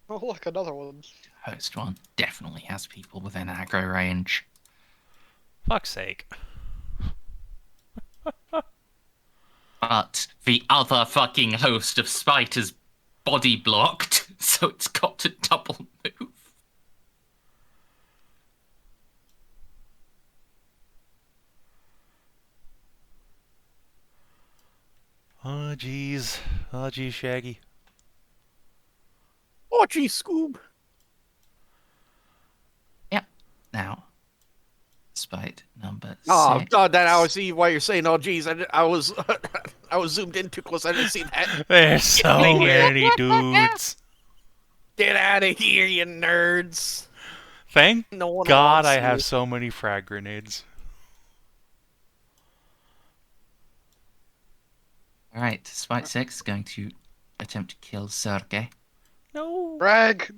Oh look, another one. Host 1 definitely has people within aggro range. Fuck's sake. But the other fucking host of Spite is body blocked, so it's got to double move. Oh, jeez. Oh, jeez, Shaggy. Oh, gee, Scoob. Yep. Now, Spite number 6. Oh, God, that I see why you're saying, oh, geez, I was I was zoomed in too close. I didn't see that. There's so many dudes. Get out of here, you nerds. Thank No one God wants I you. have so many frag grenades. Alright, Spite 6 is going to attempt to kill Sergey. No. Greg!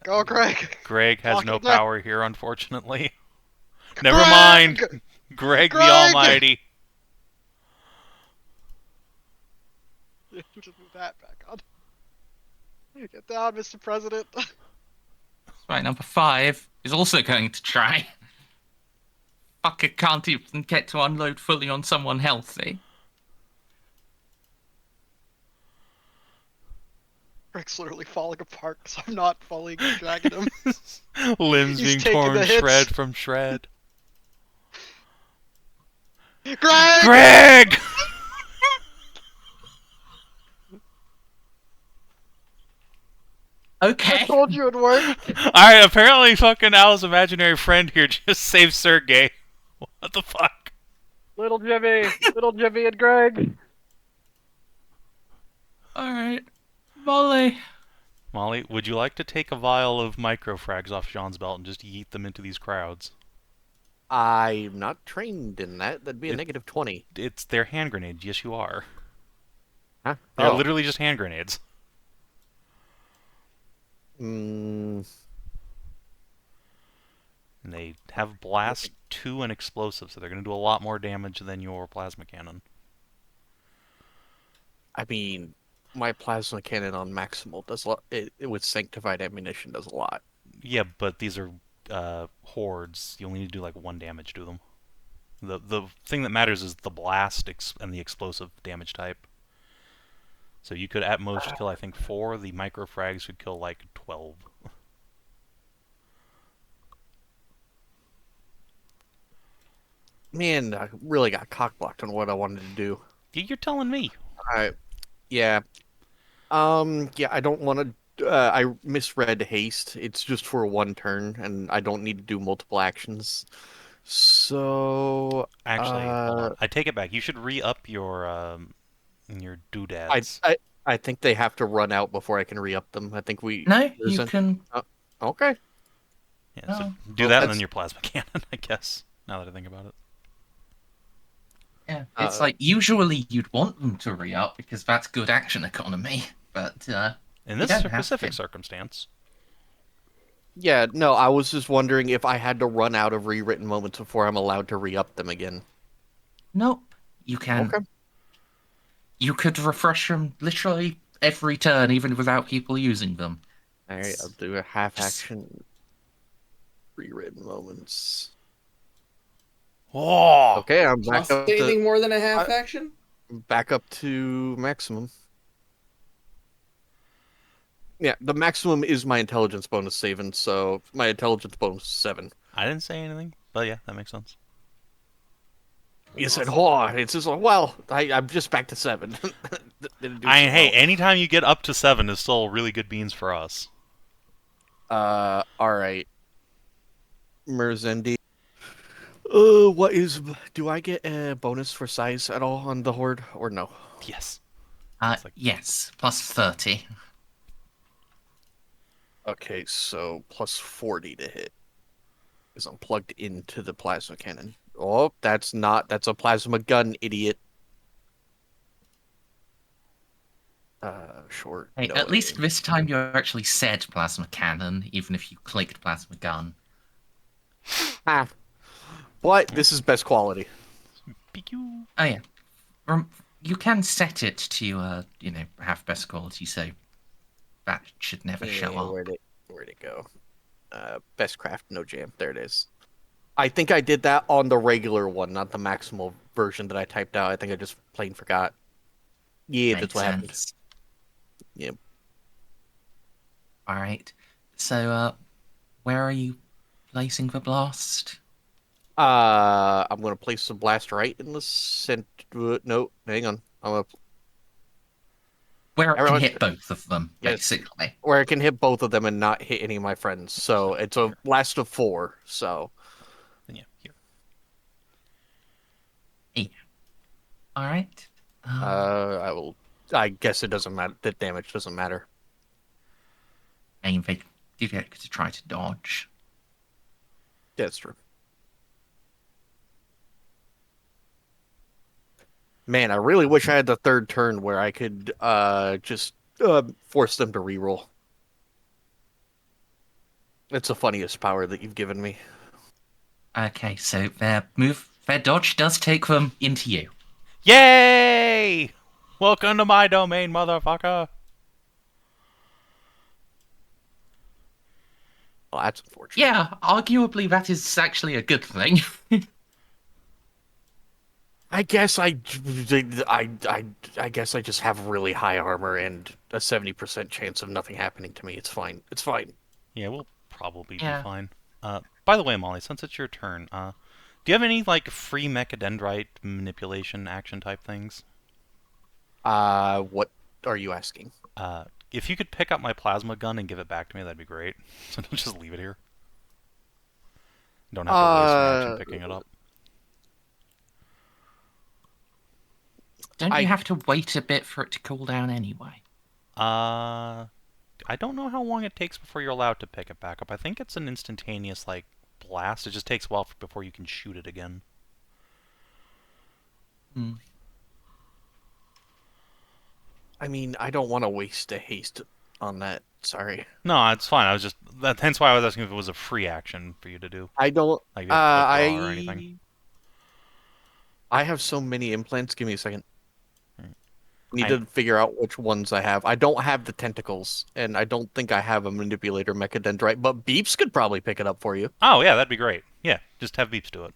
Go, Greg! Greg has Lock no him there. power here, unfortunately. Never mind. Greg the Greg! Almighty. Just move that back on. Get down, Mr. President. Spite number 5 is also going to try. Fucker can't even get to unload fully on someone healthy. Greg's literally falling apart because I'm not fully dragging him. Limbs He's being taking torn the hits. shred from shred. Greg! Greg! Okay. I told you it'd work. Alright, apparently fucking Al's imaginary friend here just saved Sergey. What the fuck? Little Jimmy and Greg. Alright. Molly. Molly, would you like to take a vial of microfrags off Jean's belt and just yeet them into these crowds? I'm not trained in that. That'd be a It- negative 20. They're hand grenades. Yes, you are. Huh? They're Oh. literally just hand grenades. Mm, And they have blast 2 and explosive, so they're going to do a lot more damage than your plasma cannon. I mean, my plasma cannon on maximal does a lot. It with sanctified ammunition does a lot. Yeah, but these are hordes. You only need to do like 1 damage to them. The thing that matters is the blast and the explosive damage type. So you could at most kill, I think, 4. The microfrags could kill like 12. Man, I really got cockblocked on what I wanted to do. You're telling me. Yeah. Yeah, I don't want to. I misread haste. It's just for 1 turn, and I don't need to do multiple actions. So Actually, hold on. I take it back. You should re-up your doodads. I think they have to run out before I can re-up them. I think we. No, you Merzen- can. Okay. Yeah, so Oh. do Well, that and then that's- your plasma cannon, I guess. Now that I think about it. Yeah, it's Uh, like usually you'd want them to re-up because that's good action economy, but In You this don't have specific to. circumstance, Yeah, no, I was just wondering if I had to run out of rewritten moments before I'm allowed to re-up them again. nope. You can. Okay. You could refresh them literally every turn, even without people using them. All right, I'll do a half Just- action rewritten moments. oh, Okay, I'm Cost anything more than a half action? back up to maximum. Yeah, the maximum is my intelligence bonus saving, so my intelligence bonus is 7. I didn't say anything, but yeah, that makes sense. You said, "Oh, it's just like, well, I'm just back to 7." Didn't do I mean, so hey, well. anytime you get up to 7 is still really good beans for us. All right, Merzendi. What is? Do I get a bonus for size at all on the horde or no? Yes. Yes, plus 30. Okay, so plus 40 to hit. Because I'm plugged into the plasma cannon. Oh, that's a plasma gun, idiot. Short. Hey, no at least aim. this time you actually said plasma cannon, even if you clicked plasma gun. Ah. But this is best quality. PQ. Oh yeah, you can set it to have best quality, so that should never show Yeah, up. where'd it go? Best craft, no jam. There it is. I think I did that on the regular one, not the maximal version that I typed out. I think I just plain forgot. Yeah, Makes that's what happened. sense. Yep. All right. So, where are you placing the blast? I'm gonna place the blast right in the center. No, hang on. Where it can Everyone- hit both of them, Yes. basically. Where I can hit both of them and not hit any of my friends. So it's a blast of 4. So Then yeah, here. All right. I guess it doesn't matter. The damage doesn't matter. Aim they give you to try to dodge. That's true. Man, I really wish I had the 3rd turn where I could just force them to reroll. It's the funniest power that you've given me. Okay, so their dodge does take them into you. Yay! Welcome to my domain, motherfucker. Well, that's unfortunate. Yeah, arguably that is actually a good thing. I guess I guess I just have really high armor and a 70% chance of nothing happening to me. It's fine. It's fine. Yeah, we'll probably Yeah. be fine. By the way, Molly, since it's your turn, do you have any like free mechadendrite manipulation action type things? What are you asking? if you could pick up my plasma gun and give it back to me, that'd be great. So don't just leave it here. Don't have to waste an action picking it up. Don't you have to wait a bit for it to cool down anyway? I don't know how long it takes before you're allowed to pick it back up. I think it's an instantaneous, like, blast. It just takes a while before you can shoot it again. Hmm. I mean, I don't want to waste a haste on that. Sorry. No, it's fine. I was just hence why I was asking if it was a free action for you to do. I don't. Like a draw or anything. I have so many implants. Give me a second. Hmm. Need to figure out which ones I have. I don't have the tentacles, and I don't think I have a manipulator mechadendrite, but Beeps could probably pick it up for you. Oh yeah, that'd be great. Yeah, just have Beeps do it.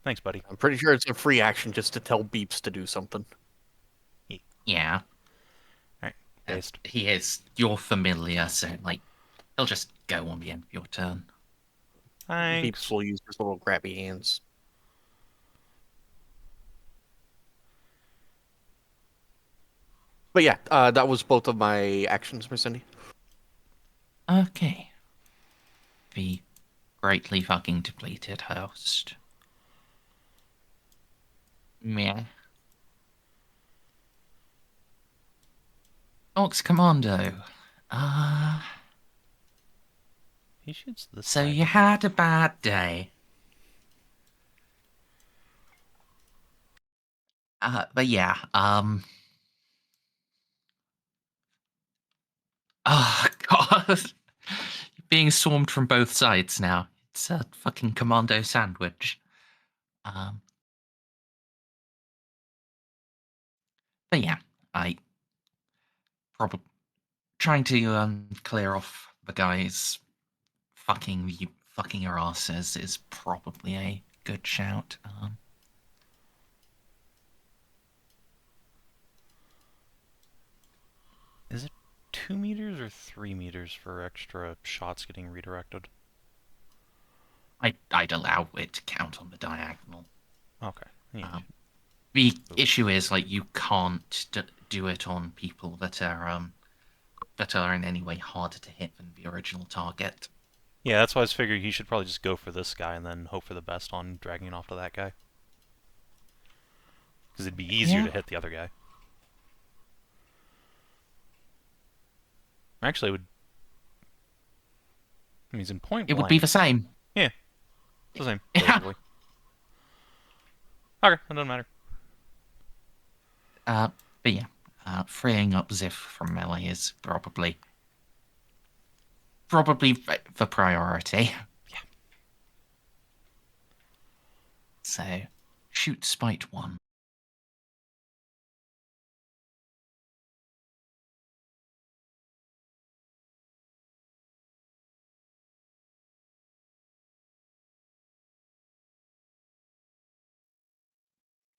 Thanks, buddy. I'm pretty sure it's a free action just to tell Beeps to do something. Yeah. Alright, based. He is your familiar, so like he'll just go on the end of your turn. Thanks. Beeps will use his little grabby hands. But yeah, that was both of my actions, Merzendi. Okay. The greatly fucking depleted host. Yeah. Ox Commando. He shoots this So side. you had a bad day. But yeah, oh god. Being swarmed from both sides now. It's a fucking commando sandwich. But yeah, I probably trying to clear off the guys fucking your asses is probably a good shout. Is it 2 meters or 3 meters for extra shots getting redirected? I'd allow it to count on the diagonal. Okay. Yeah. The issue is like you can't do it on people that are in any way harder to hit than the original target. Yeah, that's why I was figuring he should probably just go for this guy and then hope for the best on dragging it off to that guy. Because it'd be easier to hit the other guy. Actually, it would... I mean, he's in point It blank. would be the same. Yeah. It's the same, Yeah. basically. Okay, that doesn't matter. But yeah, freeing up Xiph from melee is probably the priority. Yeah. So, shoot Spite 1.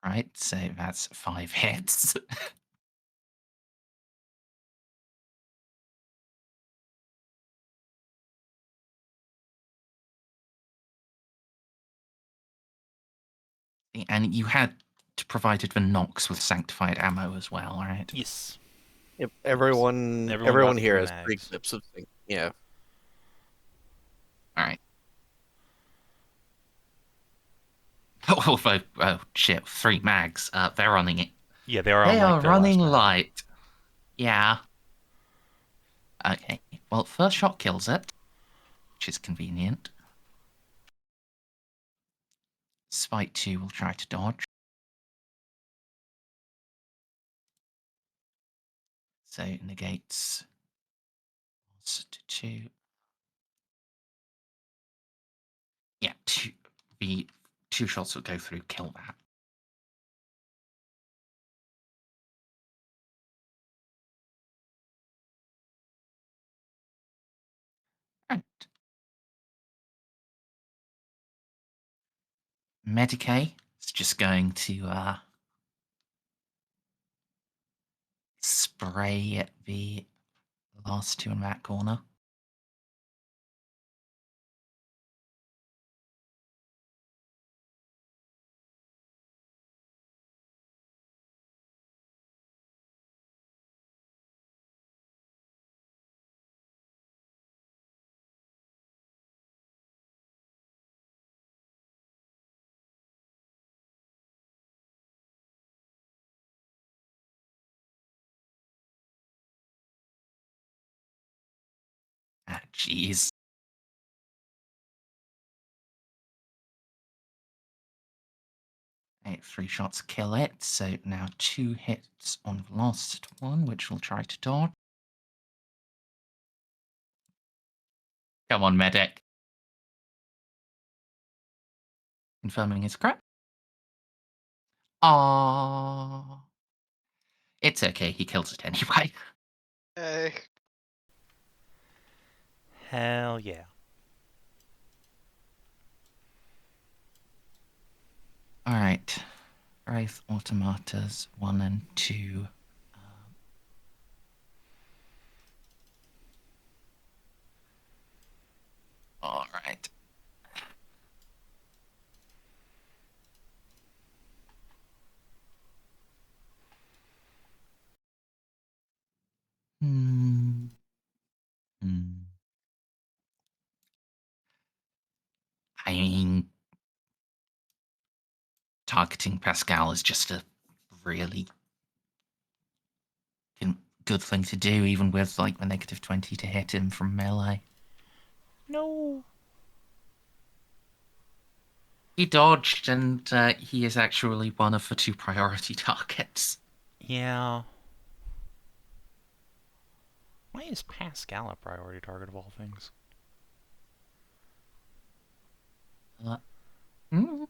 Right, so that's 5 hits. And you had provided the Nox with sanctified ammo as well, right? Yes. Yep, everyone Everyone got here 3 has mags. 3 clips of thing. Yeah. All right. Although, oh shit, 3 mags. They're running it. Yeah, they are They on, are like, their running last mag. light. Yeah. Okay. Well, first shot kills it, which is convenient. Spite 2 will try to dodge. So negates 2. Yeah, the 2 shots will go through, kill that. Right. Medicae is just going to spray at the last 2 in that corner. Jeez. Right, 3 shots kill it, so now 2 hits on the last one, which we'll try to dodge. Come on, medic. Confirming is correct. Ah, it's okay. He kills it anyway. Hey. Hell yeah. All right, Wraith Automatas 1 and 2. All right. Hmm. I mean, targeting Pascal is just a really good thing to do, even with like the -20 to hit him from melee. No. He dodged, and he is actually one of the 2 priority targets. Yeah. Why is Pascal a priority target of all things? Mm.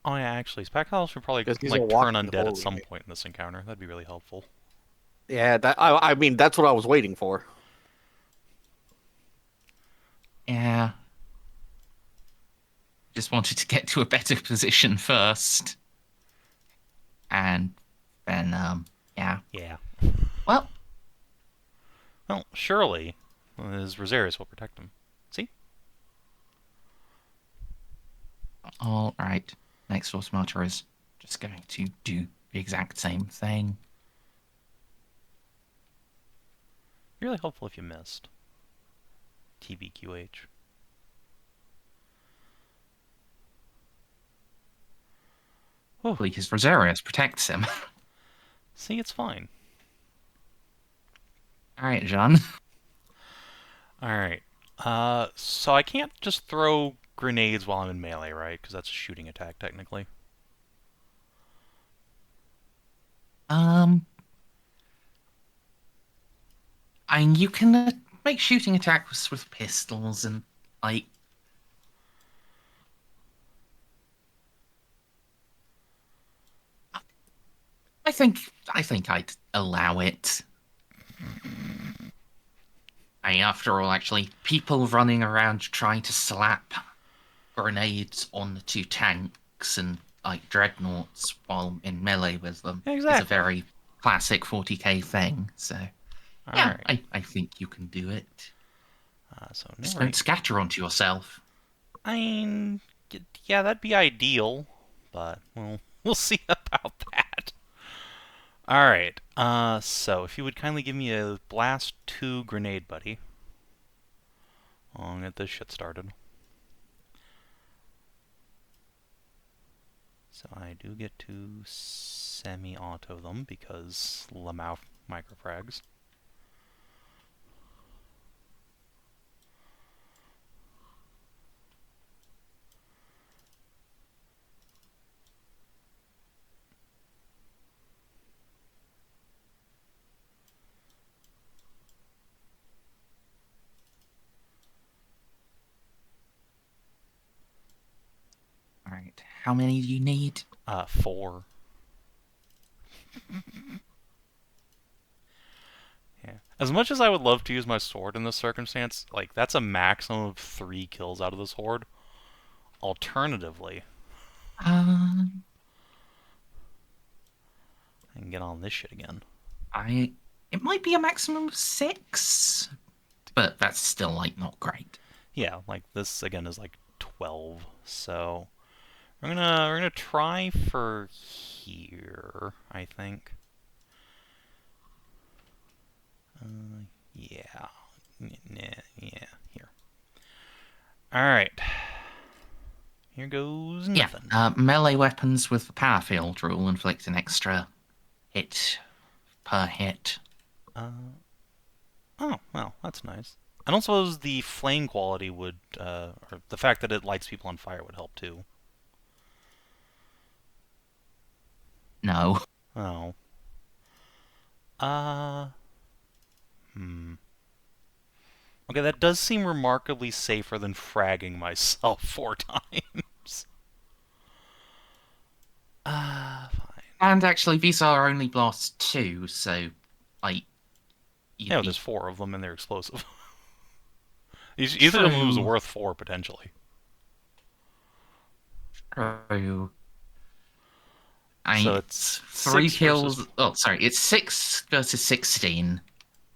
Oh yeah, actually, Pascal should probably 'Cause he's a like turn walking undead at holy some man. point in this encounter. That'd be really helpful. Yeah, I mean, that's what I was waiting for. Yeah. Just wanted to get to a better position first. And then, yeah. Yeah. Well, Well, surely his Rosarius will protect him. See? all right. Next Automata is just going to do the exact same thing. Really helpful if you missed. TBQH. Hopefully his Rosarius protects him. See, it's fine. All right, Jeanne. Alright. So I can't just throw grenades while I'm in melee, right? Because that's a shooting attack, technically. I mean, you can make shooting attacks with pistols and, like... I think I'd allow it. I mean, after all, actually, people running around trying to slap grenades on the 2 tanks and, like, dreadnoughts while in melee with them is a Exactly. very classic 40k thing, so... Yeah, Alright. I think you can do it. So Just narrate. don't scatter onto yourself. I mean, yeah, that'd be ideal, but we'll see about that. Alright, so if you would kindly give me a Blast 2 grenade, buddy. I'll get this shit started. So I do get to semi-auto them because Lamau microfrags. Alright, how many do you need? 4. Yeah. As much as I would love to use my sword in this circumstance, like, that's a maximum of 3 kills out of this horde. Alternatively, Um, I can get on this shit again. it might be a maximum of 6, but that's still, like, not great. Yeah, like, this, again, is like 12, so... We're gonna try for here, I think. Yeah. Yeah, here. Alright. Here goes nothing. Yeah, melee weapons with the power field rule inflict an extra hit per hit. Oh, well, that's nice. I don't suppose the flame quality would, or the fact that it lights people on fire would help too. No. Oh. Hmm. Okay, that does seem remarkably safer than fragging myself 4 times. Fine. And actually, these are only blast 2, so, like, you'd Yeah, be there's 4 of them and they're explosive. Each of the moves are worth 4, potentially. true. So It's it's 3 6 versus... kills. Oh, sorry, it's 6 versus 16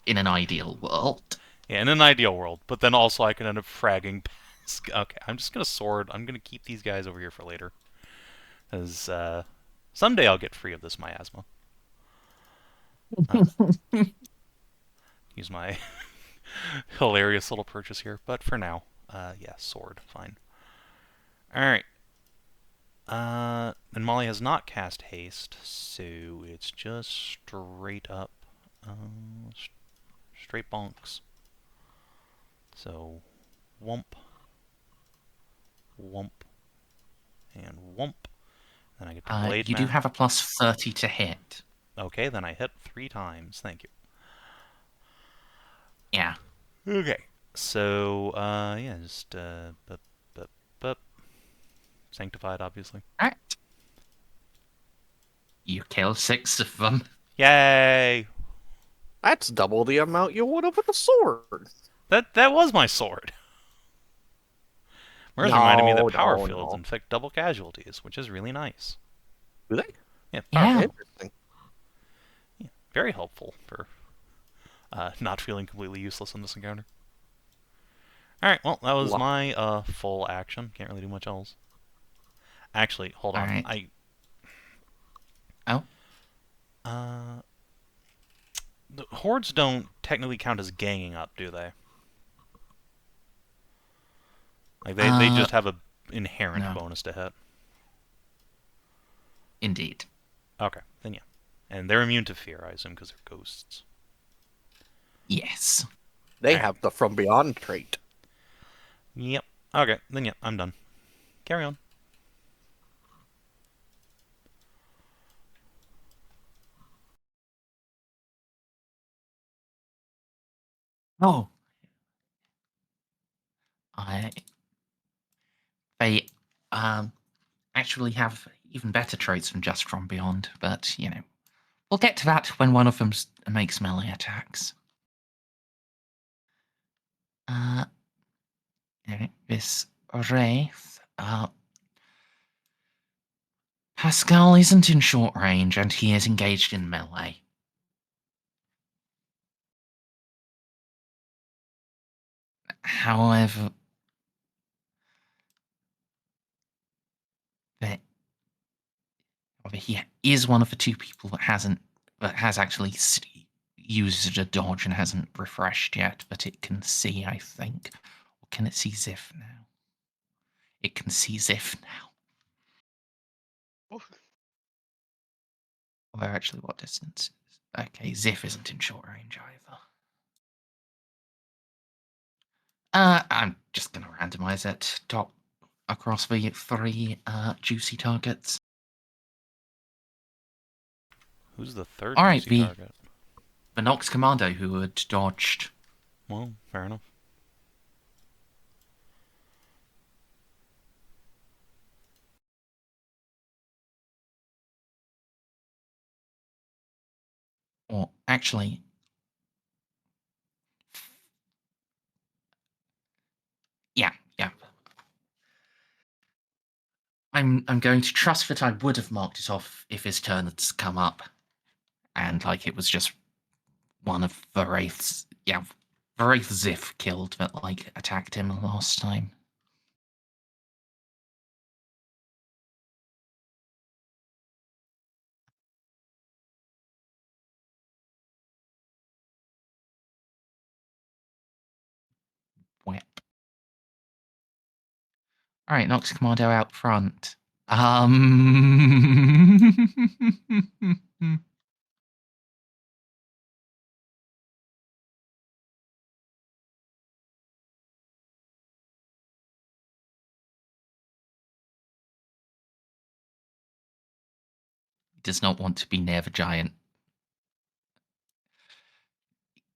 in an ideal world. Yeah, in an ideal world. But then also I can end up fragging past... Okay, I'm just going to sword. I'm going to keep these guys over here for later. Because someday I'll get free of this miasma. Use my hilarious little purchase here. But for now, yeah, sword. Fine. Alright. And Molly has not cast haste, so it's just straight up, straight bonks. So, whomp, whomp, and whomp. Then I get to blade You do have a plus 30 to hit. Okay, then I hit 3 times. Thank you. Yeah. Okay. So, yeah, just, bup, bup, bup. Sanctified, obviously. Alright. You kill 6 of them. Yay! That's double the amount you would have with a sword. That was my sword. Merz reminded me that power fields inflict double casualties, which is really nice. Do they? Yeah, Yeah. Interesting. yeah, very helpful for not feeling completely useless in this encounter. Alright, well, that was my full action. Can't really do much else. Actually, hold on. Alright. Oh? The hordes don't technically count as ganging up, do they? Like, they just have a inherent no. bonus to hit. Indeed. Okay, then yeah. And they're immune to fear, I assume, because they're ghosts. Yes. They have the From Beyond trait. Yep. Okay, then yeah, I'm done. Carry on. Oh. They actually have even better traits than just From Beyond, but, you know, we'll get to that when one of them makes melee attacks. This Wraith, Pascal isn't in short range, and he is engaged in melee. However, he is one of the 2 people that has actually used a dodge and hasn't refreshed yet, but it can see, I think. Or can it see Xiph now? It can see Xiph now. Or actually, what distance? Okay, Xiph isn't in short range either. I'm just going to randomize it across the 3 juicy targets. Who's the third Alright, juicy target? the Nox Commando who had dodged. Well, fair enough. Or actually, yeah. I'm going to trust that I would have marked it off if his turn had come up, and like it was just one of the wraiths. Yeah, the wraith Xiph killed that like attacked him last time. Whip. All right, Nox Commando out front. He does not want to be near the giant.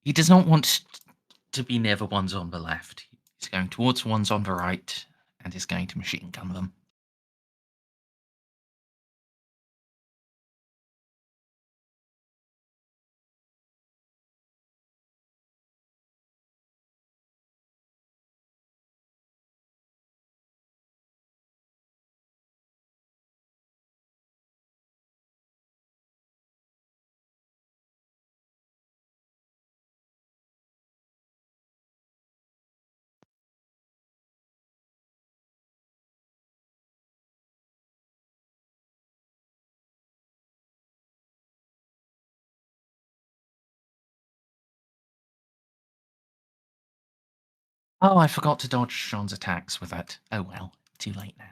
He does not want to be near the ones on the left. He's going towards the ones on the right and is going to machine gun them. Oh, I forgot to dodge Sean's attacks with that. Oh well, too late now.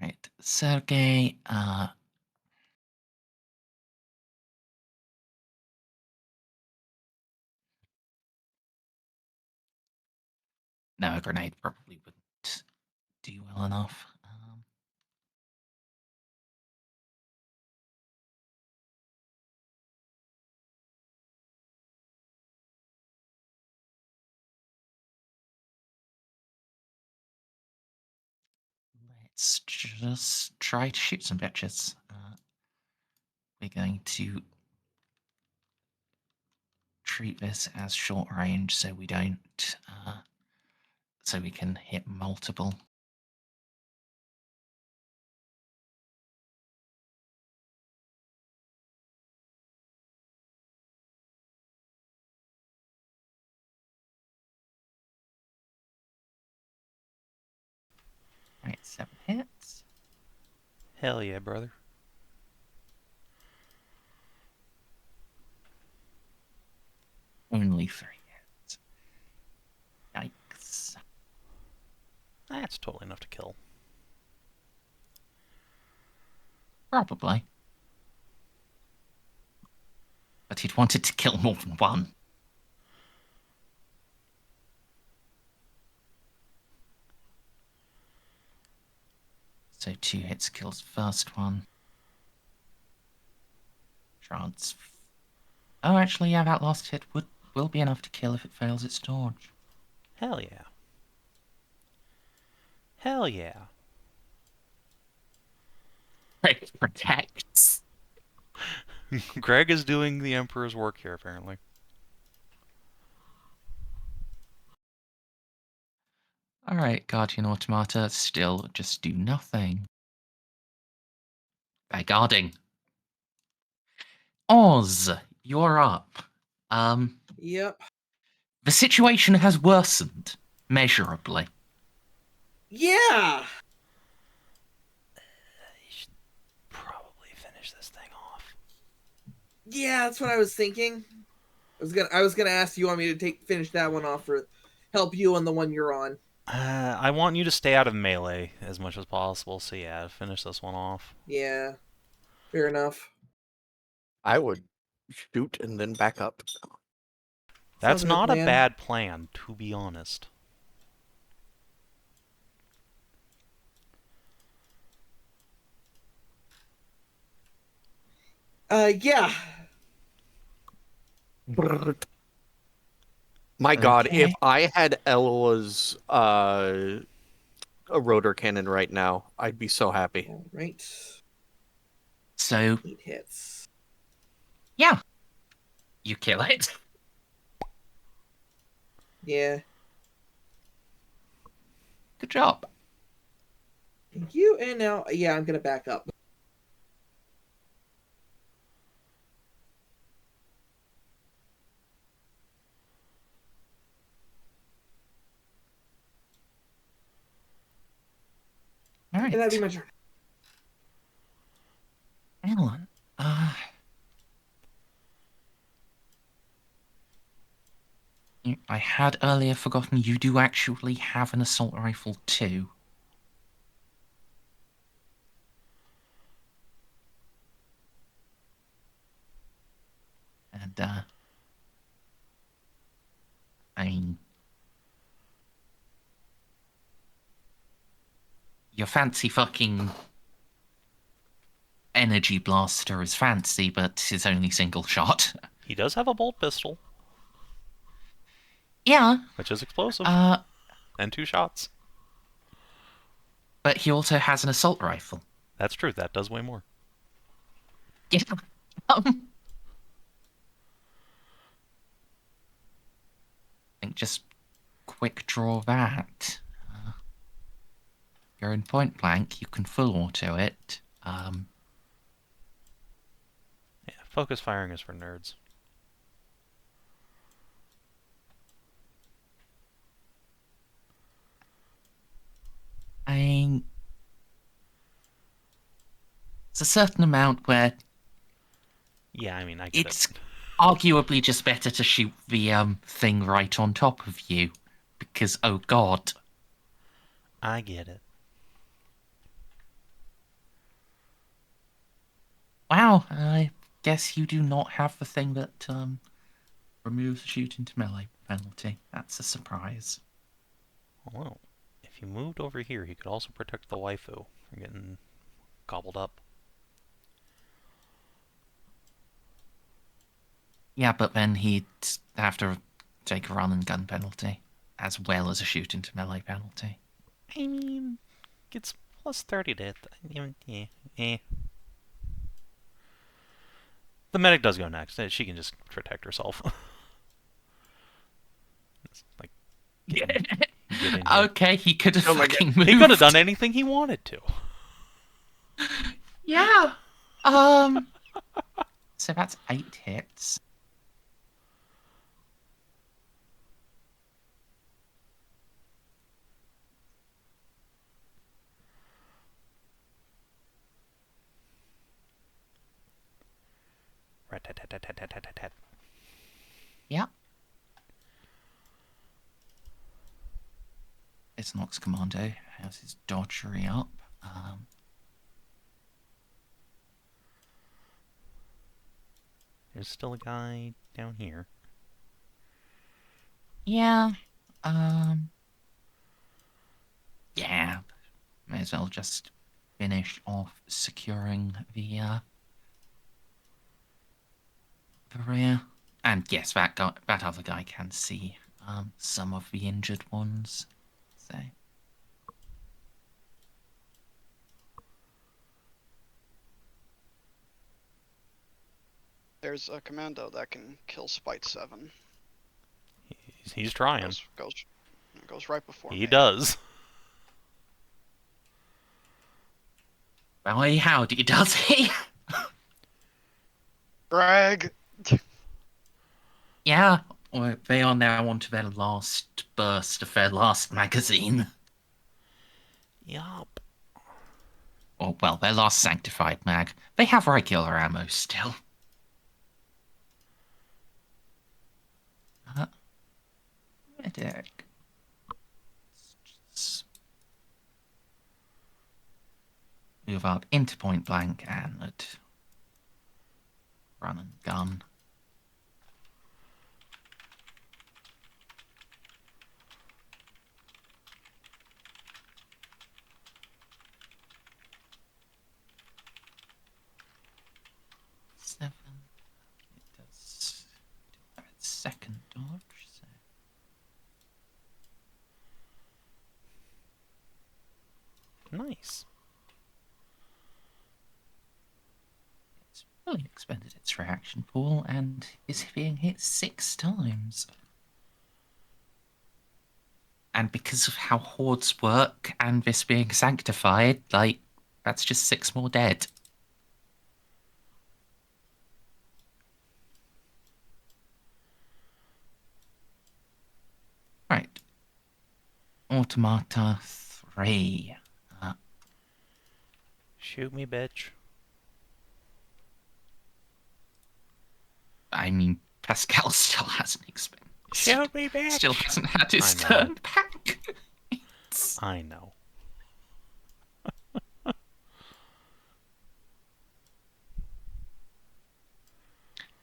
Alright, Sergey, no, a grenade probably wouldn't do well enough. Let's just try to shoot some bitches. We're going to treat this as short range so we don't, so we can hit multiple. Alright, 7 hits. Hell yeah, brother. Only 3 hits. Yikes. That's totally enough to kill. Probably. But he'd wanted to kill more than one. So 2 hits kills first one. Oh, actually, yeah, that last hit will be enough to kill if it fails its dodge. Hell yeah. Hell yeah. It protects. Greg is doing the Emperor's work here, apparently. Alright, Guardian Automata, still just do nothing. They're guarding. Oz, you're up. Yep. The situation has worsened measurably. Yeah. You should probably finish this thing off. Yeah, that's what I was thinking. I was gonna ask you want me to finish that one off or help you on the one you're on. I want you to stay out of melee as much as possible, so yeah, finish this one off. Yeah. Fair enough. I would shoot and then back up. That's Sounds like a not a plan. bad plan, to be honest. Yeah. My God, Okay. if I had Ella's a rotor cannon right now, I'd be so happy. All right. So, 8 hits. yeah. You kill it. Yeah. Good job. Thank you. And now, yeah, I'm gonna back up. Alright. And that'd be my turn. Alan, I had earlier forgotten you do actually have an assault rifle too. And, I mean, your fancy fucking energy blaster is fancy, but it's only single shot. He does have a bolt pistol, Yeah, which is explosive, and 2 shots. but he also has an assault rifle. That's true. That does way more. Yeah. I think just quick draw that. You're in point blank, you can full auto it. Yeah, focus firing is for nerds. I mean, it's a certain amount where Yeah, I mean, I get it's it. arguably just better to shoot the thing right on top of you, because oh god. I get it. Wow, I guess you do not have the thing that removes the shooting to melee penalty. That's a surprise. Well, if he moved over here, he could also protect the waifu from getting gobbled up. Yeah, but then he'd have to take a run and gun penalty, as well as a shooting to melee penalty. I mean, gets plus 30 to hit. The medic does go next. She can just protect herself. It's like, get in here. Okay, he could have Oh my fucking moved. He could have done anything he wanted to. Yeah. So that's 8 hits. Rat-tat-tat-tat-tat-tat-tat. Yep. It's Nox Commando has his dodgery up. There's still a guy down here. Yeah. Yeah. May as well just finish off securing the rear. And yes, that other guy can see some of the injured ones. So There's a commando that can kill Spite 7. He's trying. Goes right before He me. does. well, hey, howdy, does he? Greg! Yeah, well, they are now onto their last burst of their last magazine. Yup. Or, well, their last sanctified mag. They have regular ammo still. Medic. Let's move up into point blank and run and gun. Seven. It does have its second dodge. So. Nice. It's fully expended its reaction pool and is being hit 6 times. And because of how hordes work and this being sanctified, like, that's just 6 more dead. Right. Automata 3. Shoot me, bitch. I mean, Pascal still hasn't expended. Shoot me, bitch! Still hasn't had his I know. turn back. I know.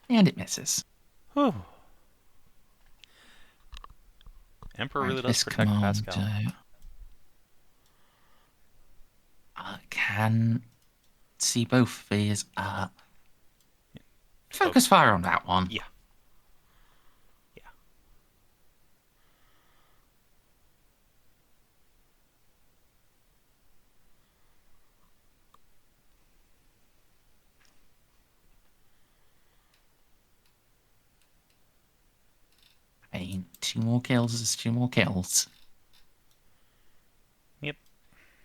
And it misses. Whew. Emperor Right, really does this protect command Pascal. can see both of these. Focus fire on that one. Yeah. Yeah. I mean, 2 more kills is 2 more kills. Yep.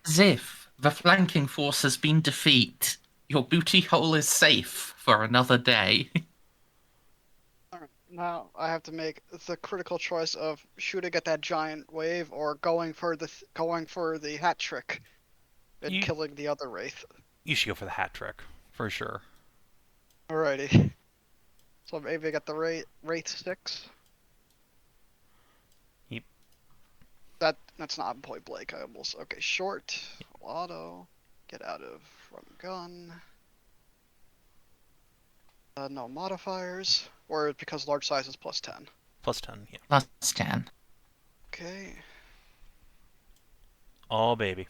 Xiph, the flanking force has been defeated. Your booty hole is safe for another day. Alright, now I have to make the critical choice of shooting at that giant wave or going for the hat trick and killing the other wraith. You should go for the hat trick, for sure. Alrighty. So I'm aiming at the wraith sticks. Yep. That's not point blank. I almost short auto. Get out of from gun. No modifiers, or because large size is +10. +10, yeah. +10. Okay. Oh, baby.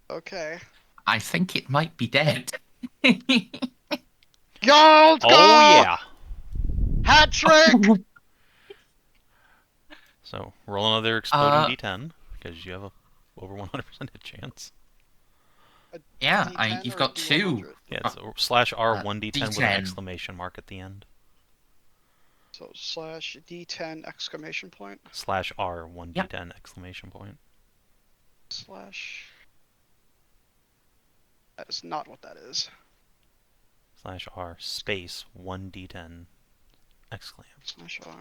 Okay. I think it might be dead. Yo, let's go! Oh, yeah. Hat trick! So, roll another exploding d10, because you have a over 100% hit chance. Yeah, D10 you've or got D100? 2. Yeah, it's /R 1d10 with an D10. exclamation mark at the end. So /D10 exclamation point. /R 1d10 exclamation point. Slash. That is not what that is. /R space 1d10 exclam. /R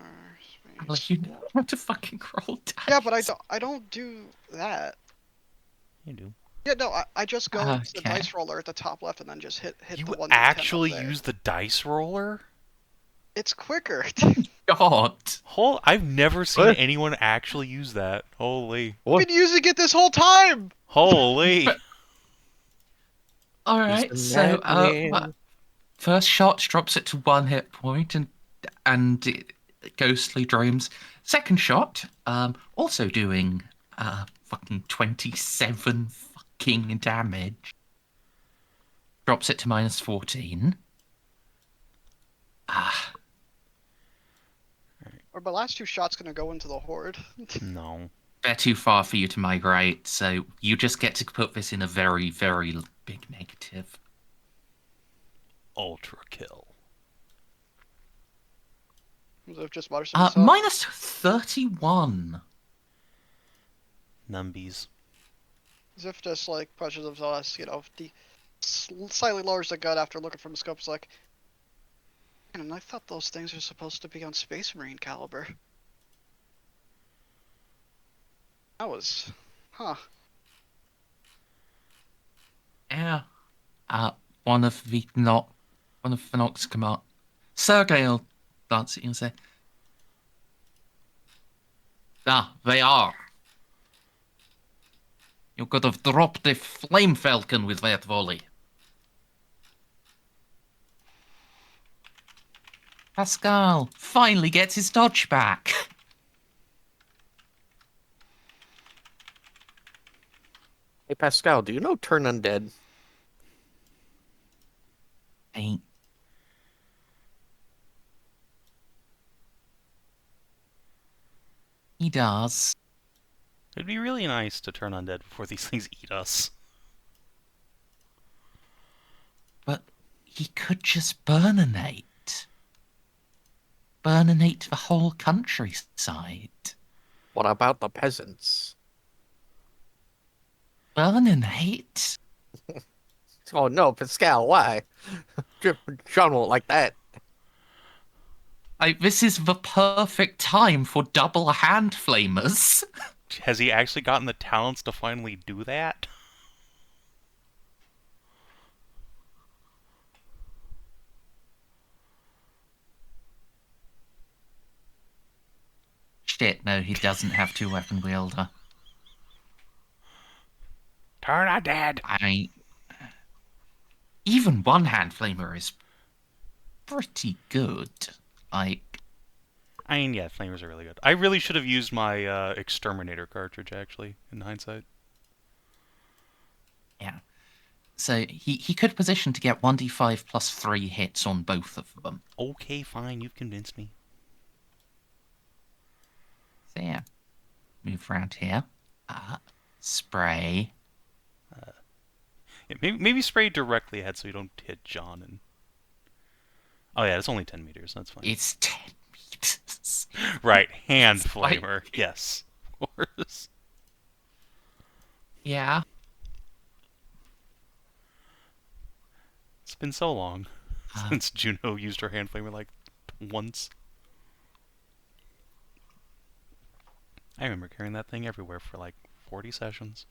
Well, space. you know how to fucking roll dice. Yeah, but I don't do that. You do. Yeah, no, I just go to the Okay. dice roller at the top left and then just hit You the 1d10 actually up there. use the dice roller? It's quicker. God. I've never seen What? anyone actually use that. Holy. I've been using it this whole time. Holy. Alright, He's the so madman. first shot drops it to 1 hit point and it ghostly dreams. Second shot, also doing fucking 27 fucking damage. Drops it to -14. Are my last 2 shots gonna go into the horde? No. They're too far for you to migrate, so you just get to put this in a very, very big negative. Ultra kill. I've just muttered to myself. -31. Numbies. Xiph just like pushes himself, slightly lowers the gun after looking from the scope. It's like, man, I thought those things are supposed to be on Space Marine caliber. That was, Yeah. One of the Nox come up. Sergei will glance at you and say, they are. You could have dropped a flame falcon with that volley. Pascal finally gets his dodge back. Hey, Pascal, do you know Turn Undead? Ain't. He does. It'd be really nice to turn undead before these things eat us. But he could just burninate. Burninate the whole countryside. What about the peasants? Burninate? Oh no, Pascal, why? Jeanne won't like that. This is the perfect time for double hand flamers. Has he actually gotten the talents to finally do that? shit, no, he doesn't have two-weapon wielder. Turn her dead. Even one-hand flamer is pretty good. Like, I mean, yeah, flamers are really good. I really should have used my Exterminator cartridge, actually, in hindsight. yeah. So he could position to get 1d5 plus 3 hits on both of them. Okay, fine, you've convinced me. So yeah, move around here. Spray. Yeah, maybe spray directly ahead so you don't hit Jeanne. And oh yeah, it's only 10 meters. That's fine. It's 10 meters. Right, hand It's like- flamer. Yes, of course. Yeah. It's been so long since Juno used her hand flamer like once. I remember carrying that thing everywhere for like 40 sessions.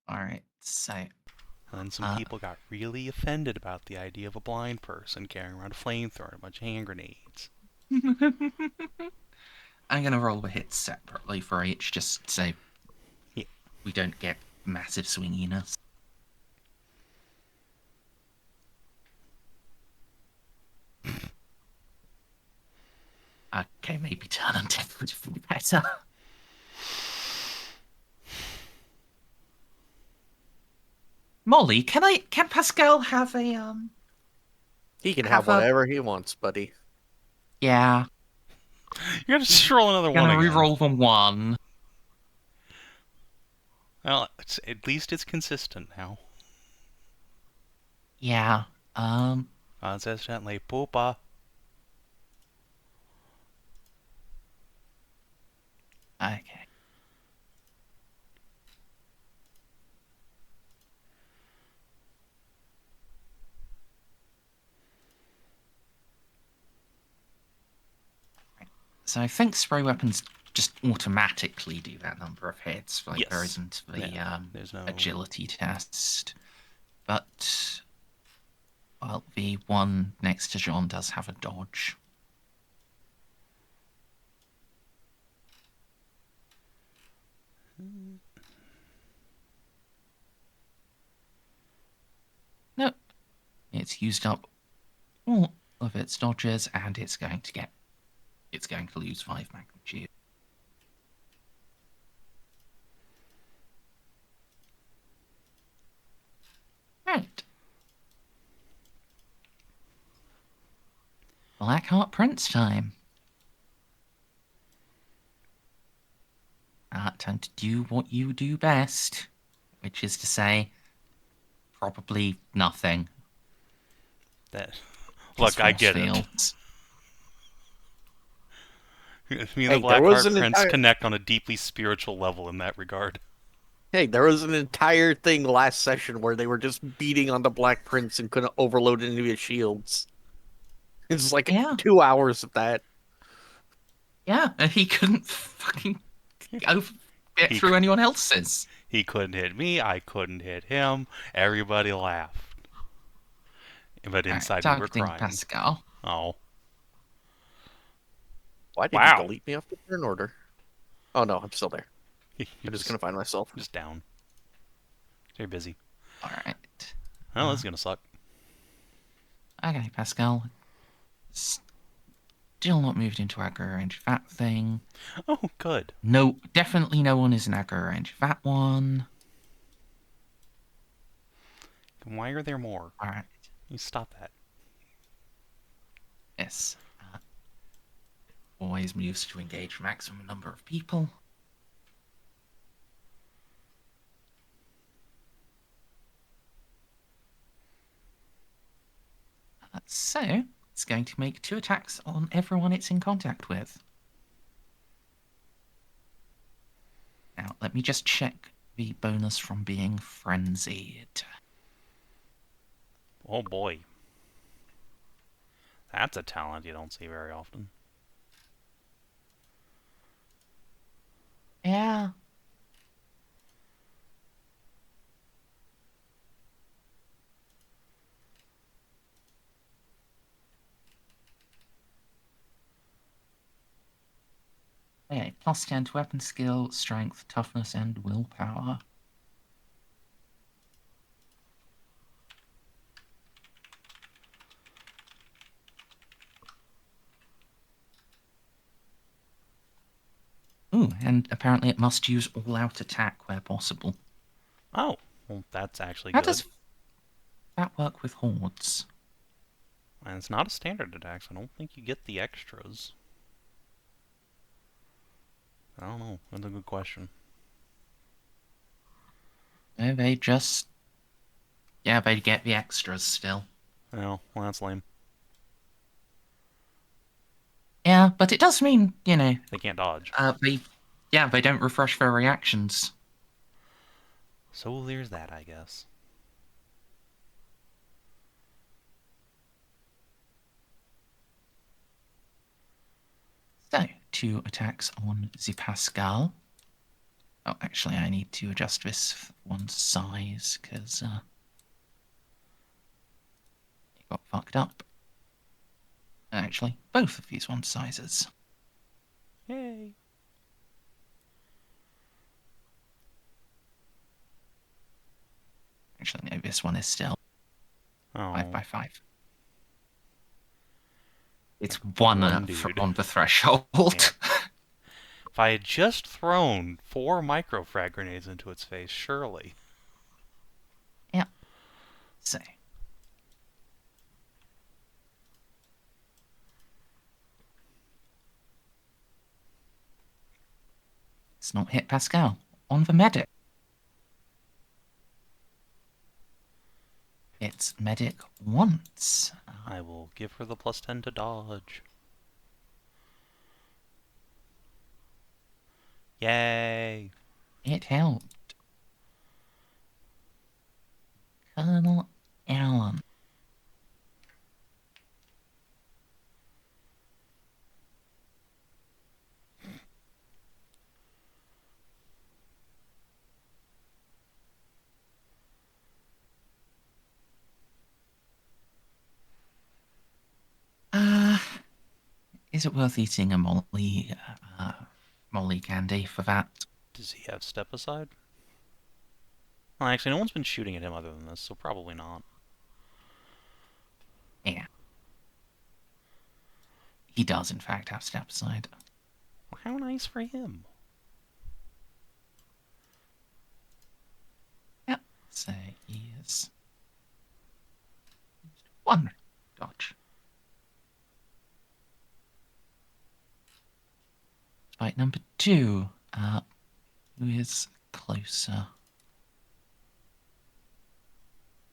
Alright, so And then some people got really offended about the idea of a blind person carrying around a flamethrower and a bunch of hand grenades. I'm going to roll the hits separately for each, just so Yeah. we don't get massive swinginess. Okay, maybe turn on 10 would be better. Molly, can Pascal have a He can Have have a- whatever he wants, buddy. Yeah, You gotta just roll another I'm one gonna again. reroll the 1. Well, at least it's consistent now. Yeah. It says gently, poopa. Okay. So I think spray weapons just automatically do that number of hits. Like there Yes. isn't the Yeah, there's no agility test. But well, the one next to Jeanne does have a dodge. Nope. It's used up all of its dodges and it's going to lose 5 magnitude. Right. Blackheart Prince time. Time to do what you do best, which is to say, probably nothing. that. Just Look, I force get fields. it. Me and Hey, the there was Blackheart an Prince entire- connect on a deeply spiritual level in that regard. Hey, there was an entire thing last session where they were just beating on the Black Prince and couldn't overload any of his shields. It's like Yeah. 2 hours of that. Yeah, and he couldn't fucking get He through anyone else's. He couldn't hit me, I couldn't hit him. Everybody laughed. But inside we were Targeting crying. Pascal. Oh. Why did Wow. you delete me off the turn order? Oh no, I'm still there. I'm just gonna find myself. Just down. Very busy. Alright. Oh, this is gonna suck. Okay, Pascal. Still not moved into aggro range of that thing. Oh, good. No, definitely no one is in aggro range of that one. Why are there more? Alright, You stop that. yes. Always moves to engage maximum number of people. So, it's going to make 2 attacks on everyone it's in contact with. Now, let me just check the bonus from being frenzied. Oh boy. That's a talent you don't see very often. Yeah. Okay, +10 to weapon skill, strength, toughness, and willpower. Ooh, and apparently it must use all-out attack where possible. Oh, well, that's actually How good. does that work with hordes? And it's not a standard attack, so I don't think you get the extras. I don't know. That's a good question. No, they just... Yeah, they get the extras still. Oh, well, that's lame. Yeah, but it does mean, you know... They can't dodge. they don't refresh their reactions. So there's that, I guess. So, 2 attacks on Xiph. Oh, actually, I need to adjust this one size, because it got fucked up. Actually, both of these one sizes. Yay! Actually, no, this one is still Oh. 5x5. It's one dude. on the threshold. Yeah. If I had just thrown 4 microfrag grenades into its face, surely. Yeah. So. It's not hit Pascal. On the medic. It's medic once. I will give her the +10 to dodge. Yay! It helped. Colonel Allen. Is it worth eating a Molly candy for that? Does he have step aside? Well, actually, no one's been shooting at him other than this, so probably not. Yeah. He does, in fact, have step aside. Well, how nice for him. Yep. So he is 1 dodge. Fight number 2. Who is closer?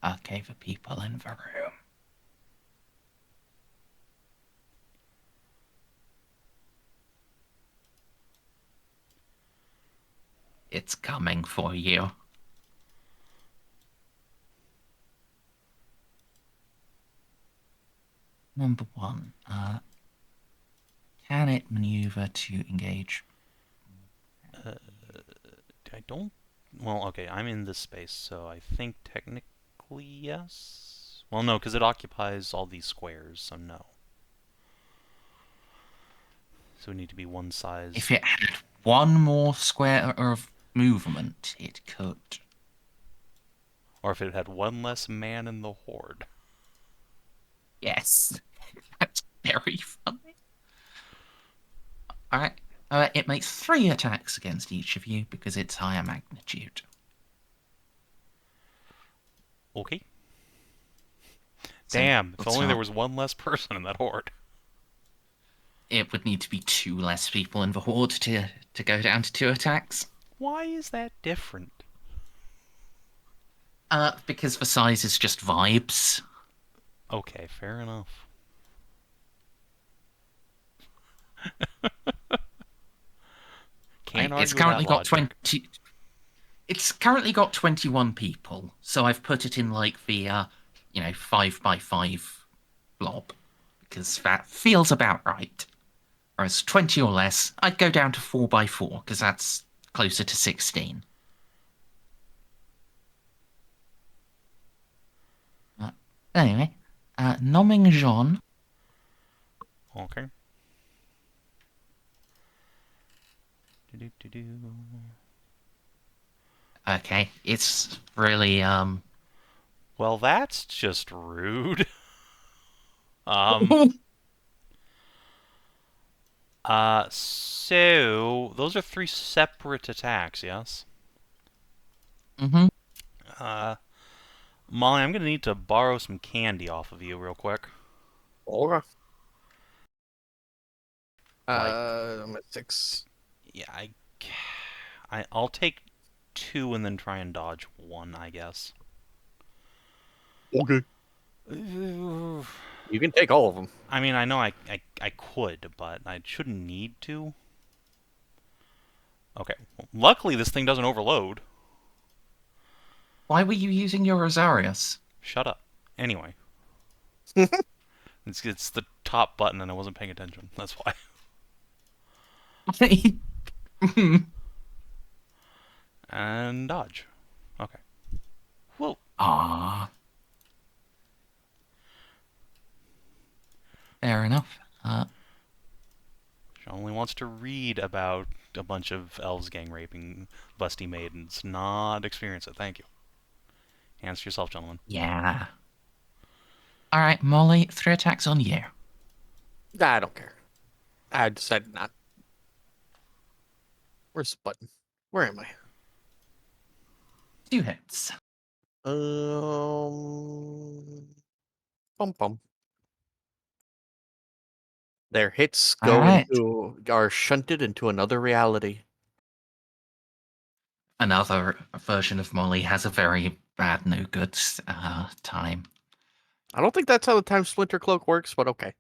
Okay, the people in the room. It's coming for you. Number 1. Can it maneuver to engage? I don't... Well, okay, I'm in this space, so I think technically yes? Well, no, because it occupies all these squares, so no. So we need to be one size. If it had 1 more square of movement, it could. Or if it had 1 less man in the horde. Yes. That's very funny. Alright. It makes 3 attacks against each of you because it's higher magnitude. Okay. So Damn, if let's only there start. was 1 less person in that horde. It would need to be 2 less people in the horde to go down to 2 attacks. Why is that different? Because the size is just vibes. Okay, fair enough. Can't It's argue currently that got logic. 20. It's currently got 21 people, so I've put it in like the 5x5 blob because that feels about right. Whereas 20 or less, I'd go down to 4x4 because that's closer to 16. Anyway, nomming Jeanne. Okay. Do-do-do-do. Okay, it's really Well, that's just rude. Um. So those are 3 separate attacks, yes? mm-hmm. Molly, I'm gonna need to borrow some candy off of you real quick. Okay. Like, I'm at 6. yeah, I'll take 2 and then try and dodge 1, I guess. Okay. I You can take all of them. mean, I know I could, but I shouldn't need to. Okay. Well, luckily, this thing doesn't overload. Why were you using your Rosarius? Shut up. Anyway. It's the top button and I wasn't paying attention. That's why. And dodge. Okay. Whoa. Ah, fair enough. She only wants to read about a bunch of elves gang raping busty maidens, not experience it. Thank you. Hands to yourself, gentlemen. Yeah. All right, Molly, 3 attacks on you. I don't care. I decided not. Where's the button? Where am I? 2 hits. Bum bum. Their hits All right. are shunted into another reality. Another version of Molly has a very bad no good time. I don't think that's how the Time Splinter Cloak works, but okay.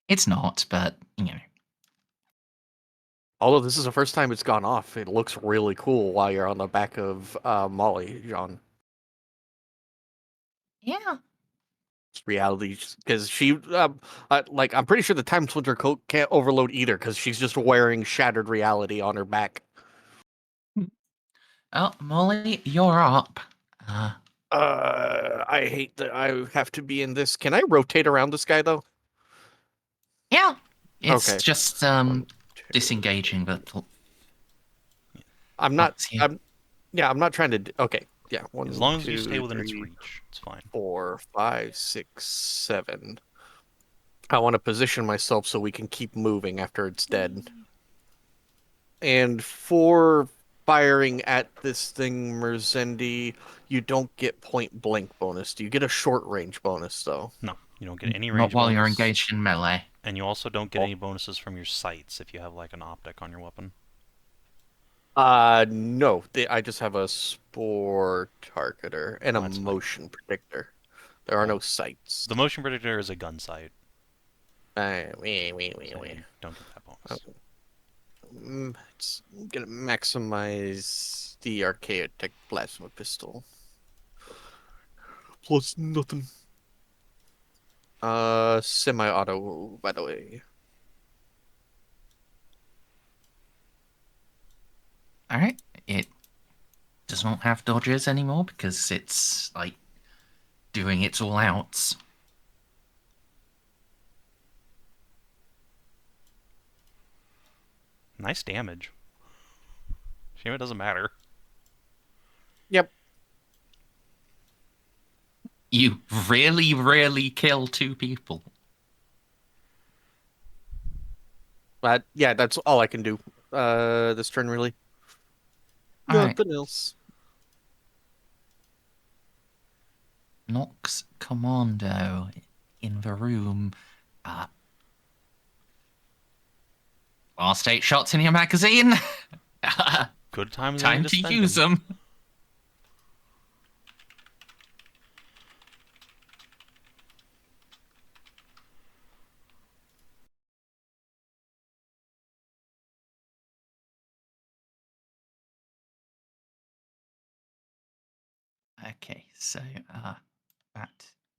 It's not, but you know. Although this is the first time it's gone off, it looks really cool while you're on the back of Molly, Jeanne. Yeah. It's reality, because I'm pretty sure the Time Splinter Cloak can't overload either, because she's just wearing shattered reality on her back. Oh, Molly, you're up. I hate that I have to be in this. Can I rotate around this guy though? Yeah. It's Okay. just 1, 2, disengaging, 3. but I'm not. I'm not trying to. Okay. Yeah. As 1, long as you 2, stay within its 3, reach, it's fine. 4, 5, 6, 7. I want to position myself so we can keep moving after it's dead. And for firing at this thing, Merzendi, you don't get point blank bonus. Do you get a short range bonus though? No, you don't get any not range while bonus. you're engaged in melee. And you also don't get any bonuses from your sights if you have like an optic on your weapon. No. I just have a spore targeter and a That's fine. motion predictor. There are no sights. The motion predictor is a gun sight. So you don't get that bonus. It's gonna maximize the Archaeotech plasma pistol. Plus nothing. Semi-auto, by the way. All right. It does not have dodges anymore because it's like doing its all outs. Nice damage. Shame it doesn't matter. Yep. You really, really kill 2 people. Yeah, that's all I can do. This turn really. All right. Nothing else. Nox Commando in the room. Last 8 shots in your magazine. Good time Time to use them. Okay, so that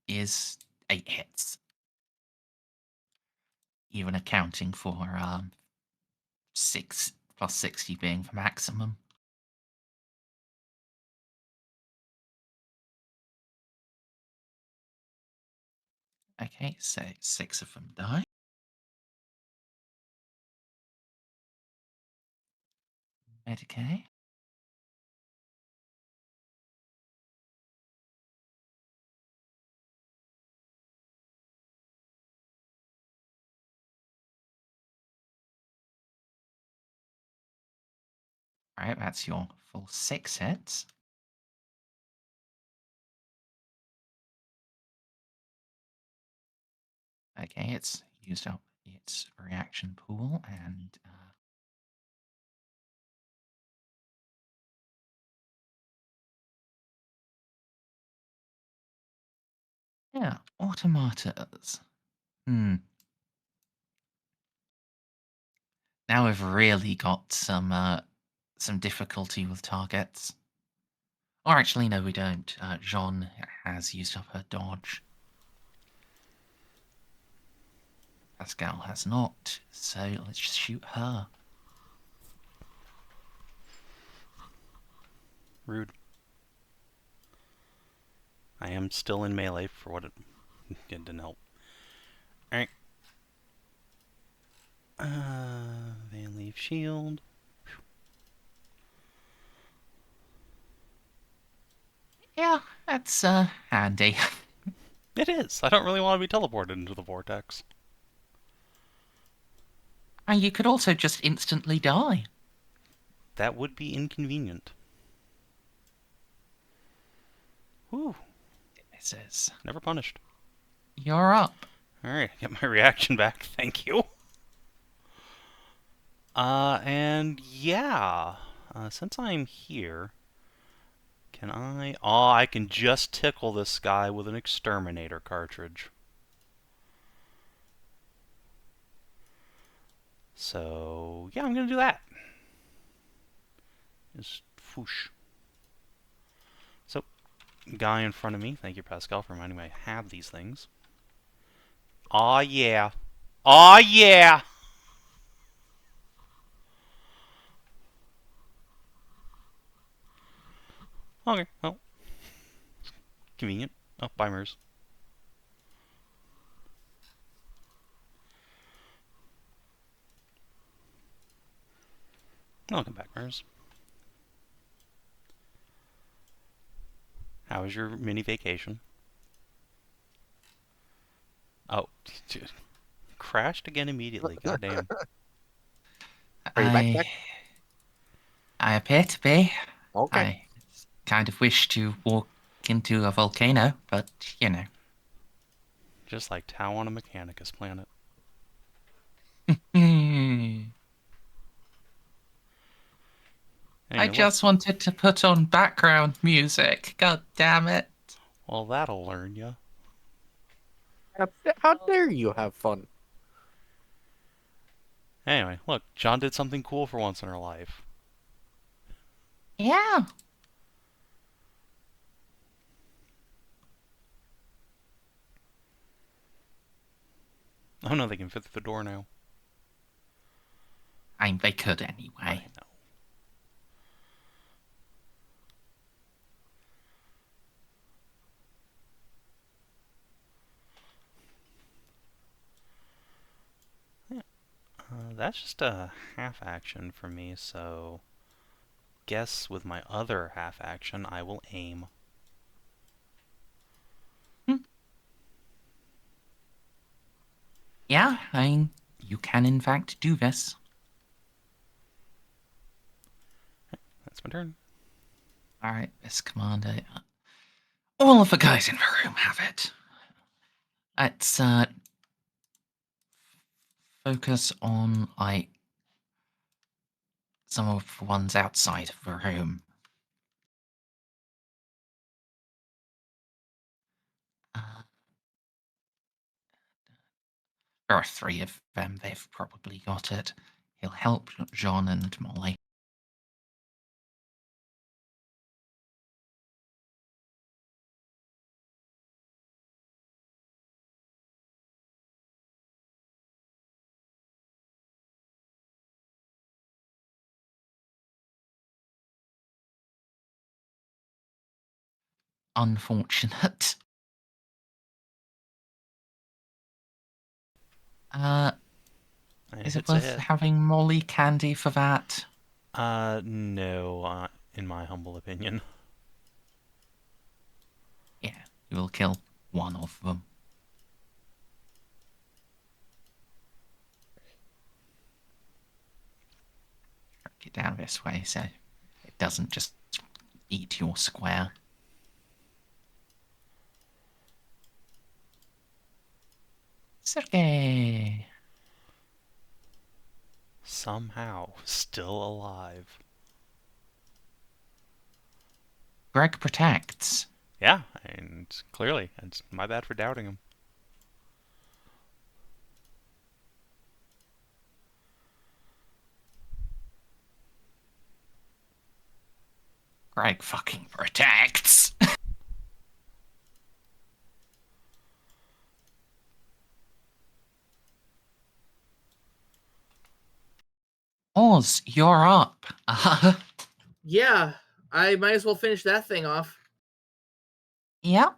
is 8 hits. Even accounting for 6 plus 60 being the maximum. Okay, so 6 of them die. Medicare. Alright, that's your full 6 hits. Okay, it's used up its reaction pool and yeah, automatas. Now we've really got some difficulty with targets. Or actually, no, we don't. Jeanne has used up her dodge. Pascal has not, so let's shoot her. Rude. I am still in melee for what it didn't help. Alright. Van Leaf Shield. Yeah, that's handy. It is. I don't really want to be teleported into the vortex. And you could also just instantly die. That would be inconvenient. Whew. Misses. Never punished. You're up. Alright, get my reaction back. Thank you. And yeah. Since I'm here, can I... Oh, I can just tickle this guy with an Exterminator cartridge. So, yeah, I'm gonna do that. Just whoosh. So, guy in front of me. Thank you, Pascal, for reminding me I have these things. Aw, yeah. Aw, yeah! Okay, well. Convenient. Oh, bye, Merz. Welcome back, Merz. How was your mini vacation? Oh, crashed again immediately. Goddamn. Are you back? I appear to be. Okay. I kind of wish to walk into a volcano, but you know. Just like Tau on a Mechanicus planet. I Anyway, just wanted to put on background music. God damn it. well, that'll learn ya. How dare you have fun? Anyway, look, Jeanne did something cool for once in her life. Yeah. Oh no, they can fit through the door now. I mean, they could I anyway. know. Yeah. That's just a half action for me, so guess with my other half action I will aim. Yeah, I mean, you can in fact do this. That's my turn. Alright, this commander. All of the guys in the room have it. Let's focus on like some of the ones outside of the room. There are 3 of them. They've probably got it. He'll help Jeanne and Molly. Unfortunate. Is it It's a worth hit. having Molly candy for that? No, in my humble opinion. Yeah, you will kill one of them. Get down this way so it doesn't just eat your square. Sergey! Somehow still alive. Greg protects. Yeah, and clearly, it's my bad for doubting him. Greg fucking protects. Oz, you're up. Yeah, I might as well finish that thing off. Yep.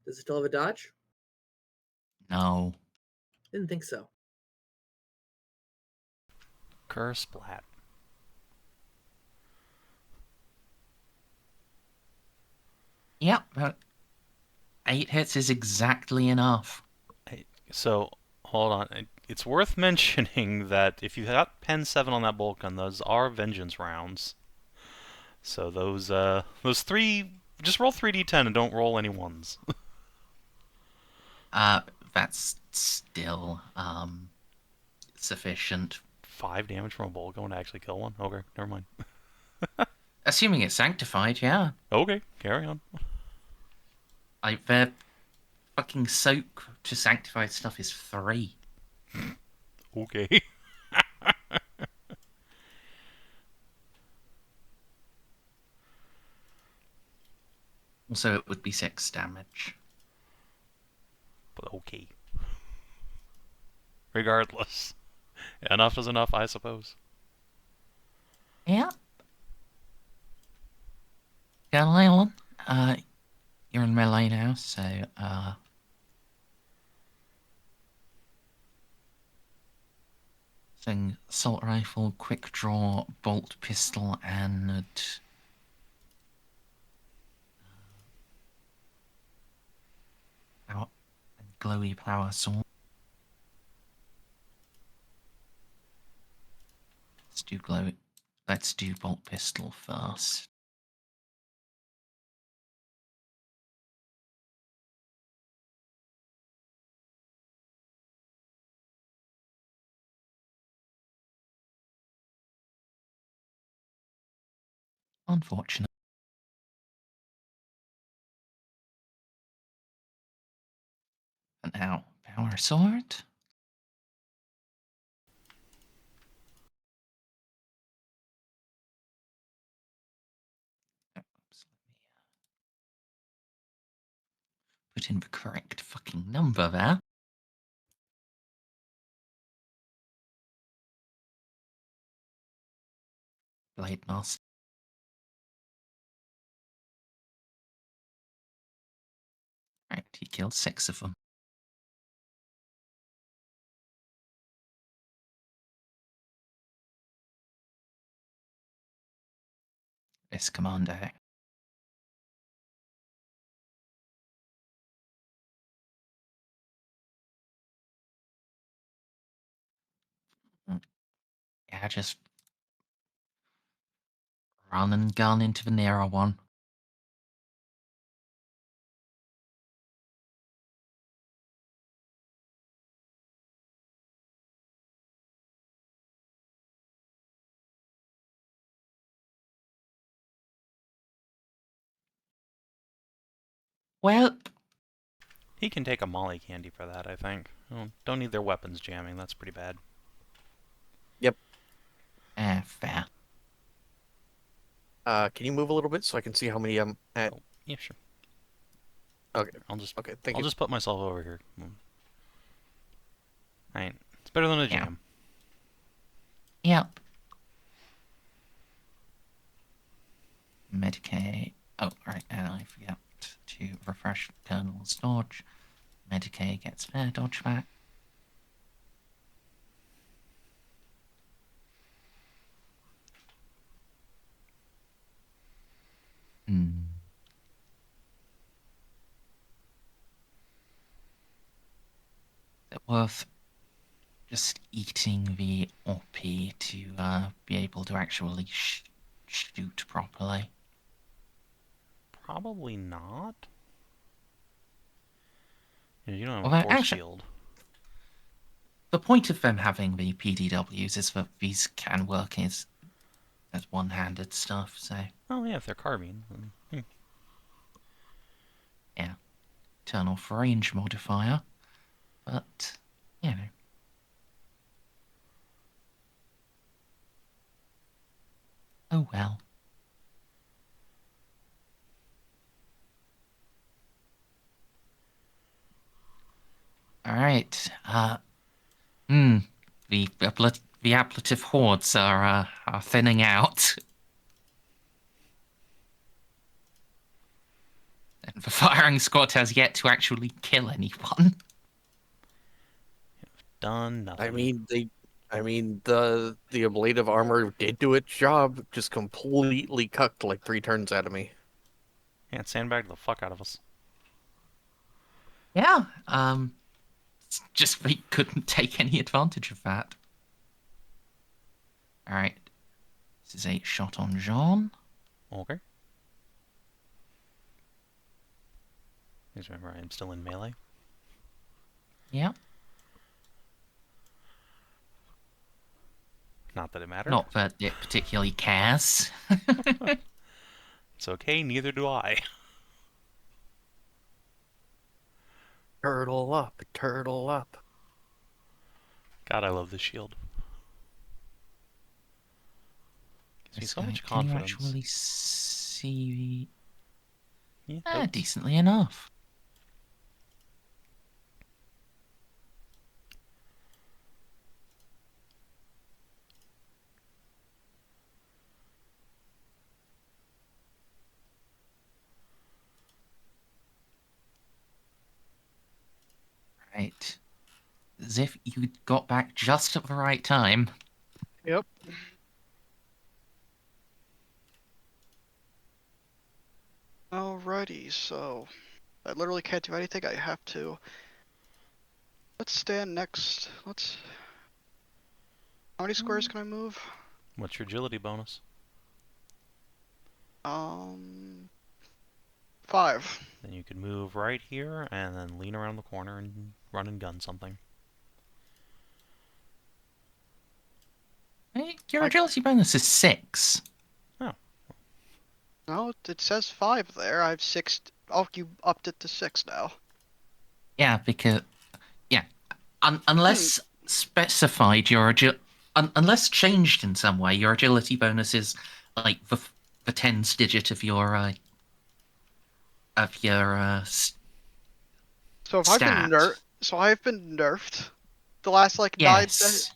Does it still have a dodge? No. Didn't think so. Curse splat. Yep, but 8 hits is exactly enough. So, hold on. It's worth mentioning that if you got Pen 7 on that bolt gun, those are vengeance rounds. So those 3, just roll 3d10 and don't roll any ones. That's still, sufficient. 5 damage from a bolt gun to actually kill one? Okay, never mind. Assuming it's sanctified, yeah. Okay, carry on. Their fucking soak to sanctified stuff is 3. Okay. Also, it would be 6 damage. But okay. Regardless. Enough is enough, I suppose. Yeah. Go, Leon. You're in melee now, so, saying assault rifle, quick draw, bolt pistol, and glowy power sword. Let's do bolt pistol first. Unfortunate. And now, power sword. Oops, put in the correct fucking number there. Blade Master. Right, he killed 6 of them. This commando. Yeah, just run and gun into the nearer one. Well, He can take a molly candy for that, I think. Oh, don't need their weapons jamming, that's pretty bad. Yep. Fair. Can you move a little bit so I can see how many I'm at? Oh, yeah, sure. Okay. Okay, Thank I'll you. just put myself over here. Alright. It's better than a Yeah. jam. Yep. Medicaid. Oh, right, and I forget to refresh Colonel's dodge. Medicaid gets their dodge back. Is it worth just eating the OP to be able to actually shoot properly? Probably not. You don't have Well, a force actually, field. the point of them having the PDWs is that these can work as one-handed stuff, so Oh yeah, if they're carbine. Then, yeah. Turn off range modifier, but, you know. Oh well. Alright, the ablative hordes are thinning out. And the firing squad has yet to actually kill anyone. done nothing. I mean, the ablative armor did do its job, just completely cucked like 3 turns out of me. Yeah, it sandbagged the fuck out of us. Yeah, it's just they couldn't take any advantage of that. Alright, this is a shot on Jeanne. Okay. Please remember, I am still in melee. Yeah. Not that it mattered. Not that it particularly cares. It's okay, neither do I. Turtle up, turtle up. God, I love this shield. Gives me so much Can you confidence. actually see? Yeah, nope. Decently enough. Right. Xiph, you got back just at the right time. Yep. Alrighty, so I literally can't do anything. I have to. Let's stand next. How many squares can I move? What's your agility bonus? 5. Then you could move right here and then lean around the corner and run and gun something. Your agility bonus is 6. Oh. No, it says 5 there. I have 6. Oh, you upped it to 6 now. Yeah, because unless specified, unless changed in some way, your agility bonus is like the tens digit of your So if I've been stat. I've been nerfed the last like 9 sessions. Yes.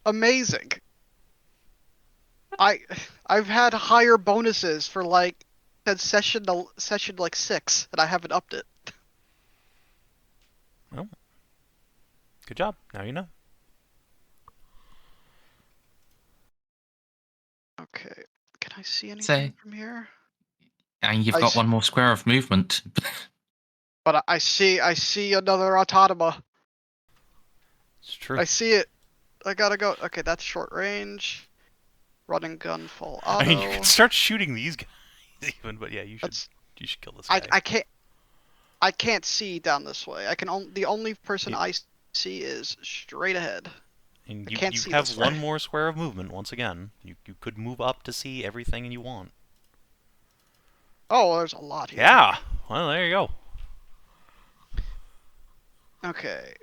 Amazing. I've had higher bonuses for like session like 6, and I haven't upped it. Well, good job. Now you know. Okay. Can I see anything from here? And you've got one more square of movement. But I see another Autotoma. It's true. I see it. I gotta go. Okay, that's short range. Running gun full auto. I mean, you could start shooting these guys even, but yeah, you should kill this guy. I can't see down this way. The only person I see is straight ahead. And I you can't see have this one way. more square of movement once again. You could move up to see everything you want. Oh, there's a lot here. Yeah. Well, there you go. Okay.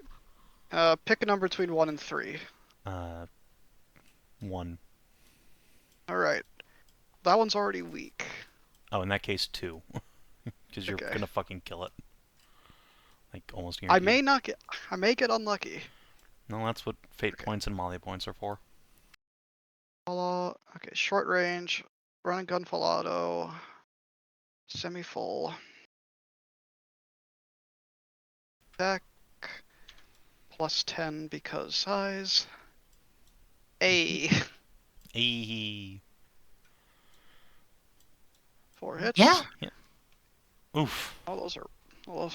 Pick a number between 1 and 3. 1. Alright. That one's already weak. Oh, in that case, 2. Because you're Okay. gonna fucking kill it. Like, almost I guaranteed. may get unlucky. No, that's what fate points and molly points are for. Okay, short range, running gun full auto, Semi-full. Deck. +10 because size. A. Ayy. 4 hits. Yeah. Oof. Oh, those are. Well,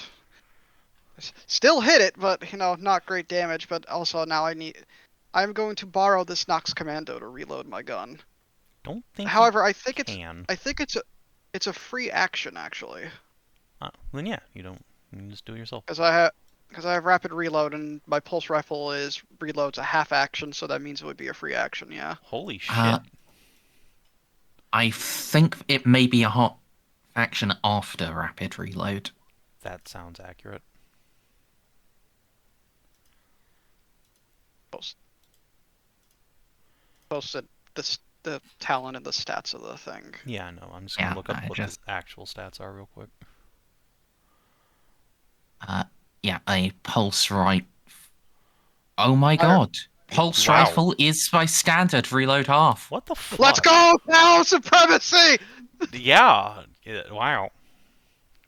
still hit it, but not great damage. But also now I'm going to borrow this Nox Commando to reload my gun. Don't think. However, I you think can. it's a free action actually. Then yeah, you don't. You can just do it yourself. Because I have rapid reload and my pulse rifle reloads a half action, so that means it would be a free action. Yeah. Holy shit. I think it may be a hot action after rapid reload. That sounds accurate. Posted the talent and the stats of the thing. Yeah, I know. I'm just gonna Yeah, look up I what just- the actual stats are real quick. Yeah, a pulse rifle. Oh my Fire. god. Pulse Wow. rifle is by standard reload half. What the fuck? Let's go! Tau supremacy! Yeah. Wow.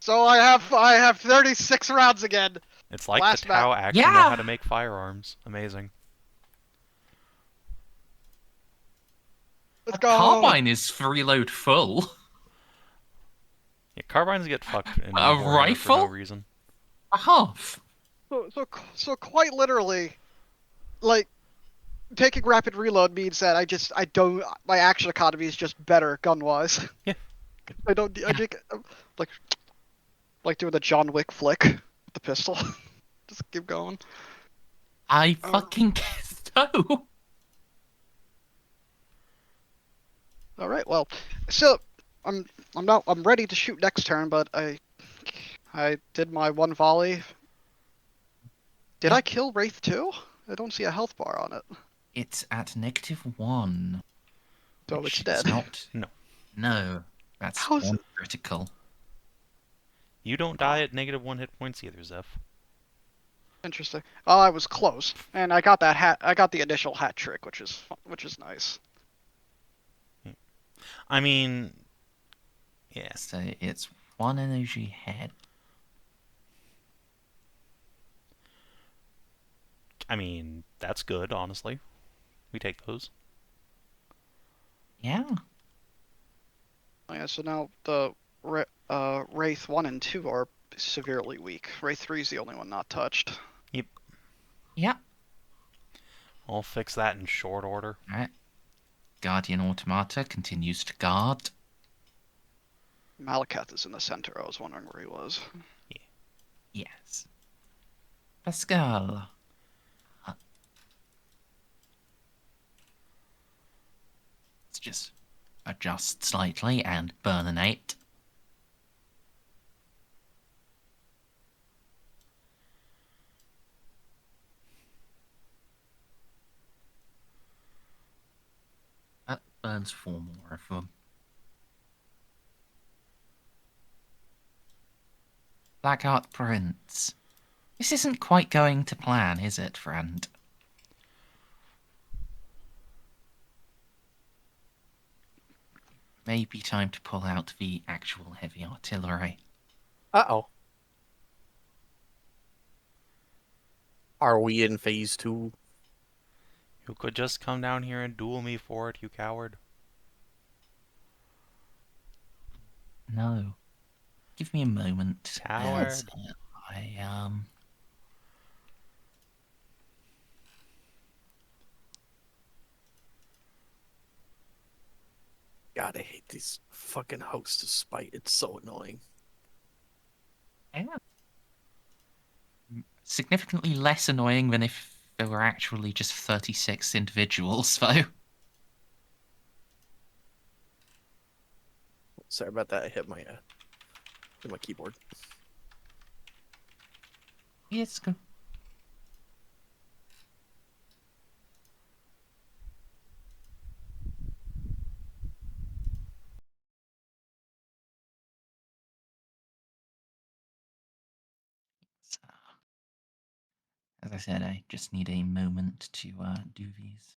So I have 36 rounds again. It's like Last the Tau map. actually know Yeah. how to make firearms. Amazing. Let's A go! carbine is for reload full. Yeah, carbines get fucked in A Warhammer for no rifle? reason. A half. So quite literally, like, taking rapid reload means that my action economy is just better gun-wise. Yeah. I just, like doing the John Wick flick with the pistol. Just keep going. I fucking guess so. All right, well, so I'm ready to shoot next turn, but I did my one volley. Did I kill Wraith 2? I don't see a health bar on it. It's at -1. So which it's is dead. Not. No. No. That's How's one it- critical. You don't die at -1 hit points either, Xiph. Interesting. Oh, I was close, and I got that hat. I got the initial hat trick, which is nice. I mean, yeah. So it's 1 energy head. I mean, that's good, honestly. We take those. Yeah. Oh, yeah. So now the Wraith 1 and 2 are severely weak. Wraith 3 is the only one not touched. Yeah. I'll fix that in short order. Alright. Guardian Automata continues to guard. Malakath is in the center. I was wondering where he was. Yes. Pascal. Let's just adjust slightly and burn an 8. That burns 4 more of them. Blackheart Prince. This isn't quite going to plan, is it, friend? Maybe time to pull out the actual heavy artillery. Uh-oh. Are we in phase 2? You could just come down here and duel me for it, you coward. No. Give me a moment. Coward. as, God, I hate these fucking hosts of spite. It's so annoying. Significantly less annoying than if there were actually just 36 individuals, though. Sorry about that. I hit my keyboard. Yes, go. So, as I said, I just need a moment to do these.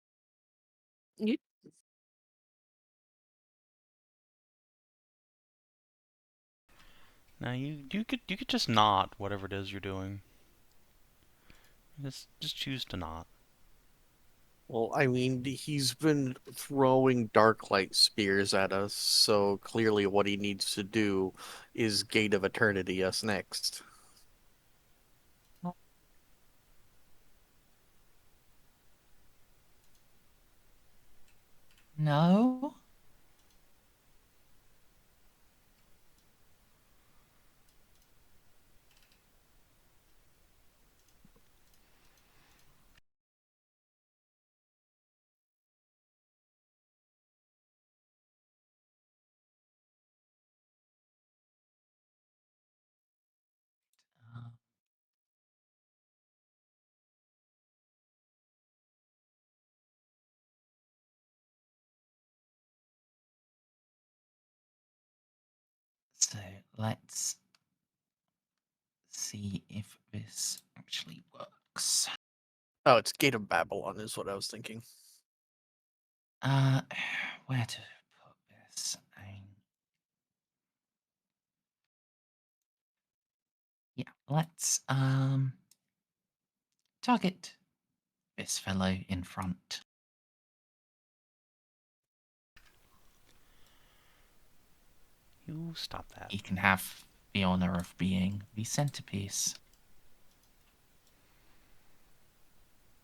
Now you could just not whatever it is you're doing. Just choose to not. Well, I mean, he's been throwing dark light spears at us, so clearly what he needs to do is Gate of Eternity us next. No? So let's see if this actually works. Oh, it's Gate of Babylon is what I was thinking. Where to put this? Yeah, let's target this fellow in front. You stop that. He can have the honor of being the centerpiece.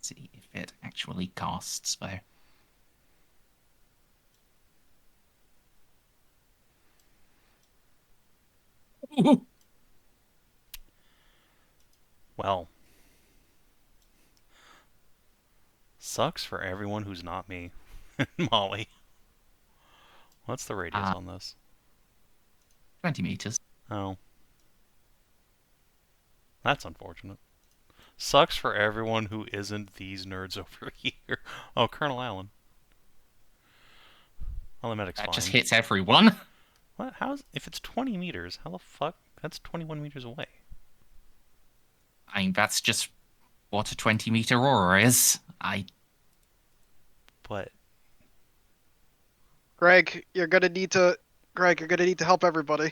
See if it actually casts though. Well, sucks for everyone who's not me. Molly. What's the radius on this? 20 meters. Oh. That's unfortunate. Sucks for everyone who isn't these nerds over here. Oh, Colonel Allen. Well, the medic's That fine. just hits everyone. What? If it's 20 meters, how the fuck? That's 21 meters away. I mean, that's just what a 20-meter aura is. But Greg, you're gonna need to help everybody.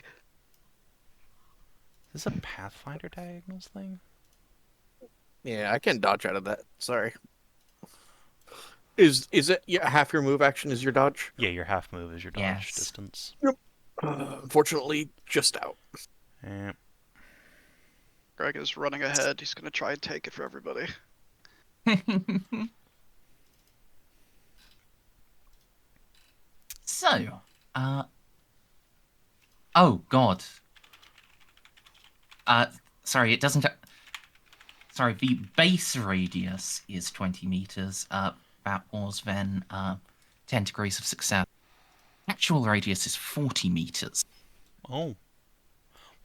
is this a Pathfinder diagonals thing? Yeah, I can dodge out of that. Sorry. Is it half your move action is your dodge? Yeah, your half move is your dodge Yes. distance. Unfortunately, just out. Eh. Greg is running ahead. He's gonna try and take it for everybody. So, oh god. Sorry, it doesn't. Sorry, the base radius is 20 meters. That was then 10 degrees of success. Actual radius is 40 meters. Oh.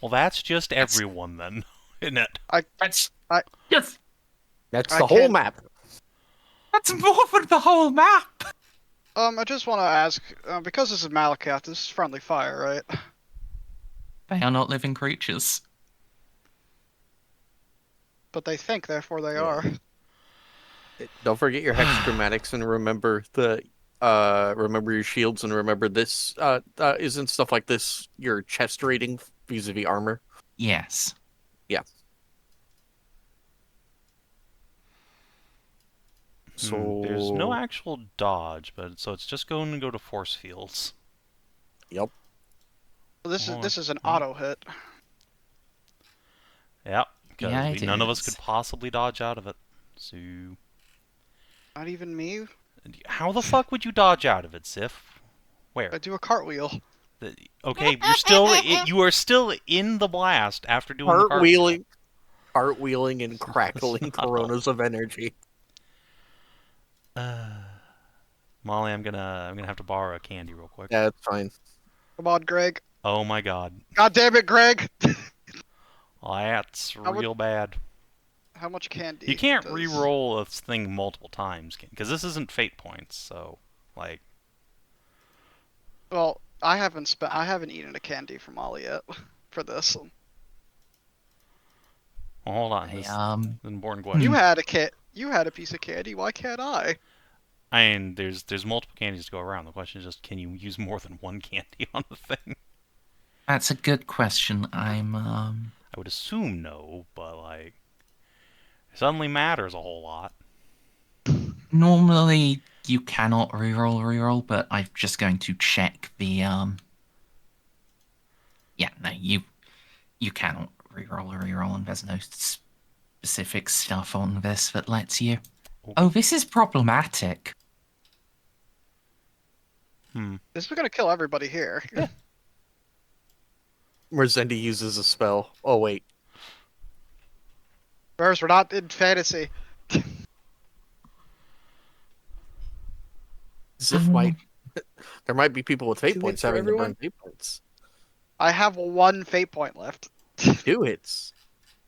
Well, that's just everyone then, isn't it? That's I yes. That's I the whole can't- map. That's more than the whole map. I just want to ask, because this is Malacath, this is friendly fire, right? They are not living creatures. But they think, therefore they Yeah. are. Don't forget your hex chromatics and remember remember your shields and remember this isn't stuff like this your chest rating vis-a-vis armor. Yes. Yeah. So There's no actual dodge, but so it's just going to go to force fields. Yep. This Oh, is an oh. auto hit. Yep. Because Yeah, it none of us is. could possibly dodge out of it. So Not even me. how the fuck would you dodge out of it, Xiph? Where? I do a cartwheel. Okay, you are still in the blast after doing the cartwheel. Cartwheeling and crackling Stop. coronas of energy. Molly, I'm gonna have to borrow a candy real quick. Yeah, it's fine. Come on, Greg. Oh my god. God damn it, Greg! That's would- real bad. How much candy? You can't does- re-roll a thing multiple times, because this isn't fate points, so, like... Well, I haven't eaten a candy from Molly yet for this. Well, hold on, this is an important question. You had a piece of candy. Why can't I? I mean, there's multiple candies to go around. The question is just, can you use more than one candy on the thing? That's a good question. I'm I would assume no, but like, it suddenly matters a whole lot. normally you cannot reroll, but I'm just going to check the Yeah, no, you cannot reroll, and there's no specific stuff on this that lets you. Oh, this is problematic. This is gonna kill everybody here. Merzendi uses a spell. Oh wait, Whereas we're not in fantasy. Xiph might. There might be people with fate 2 hits points for having to everyone? burn fate points. I have 1 fate point left. 2 hits.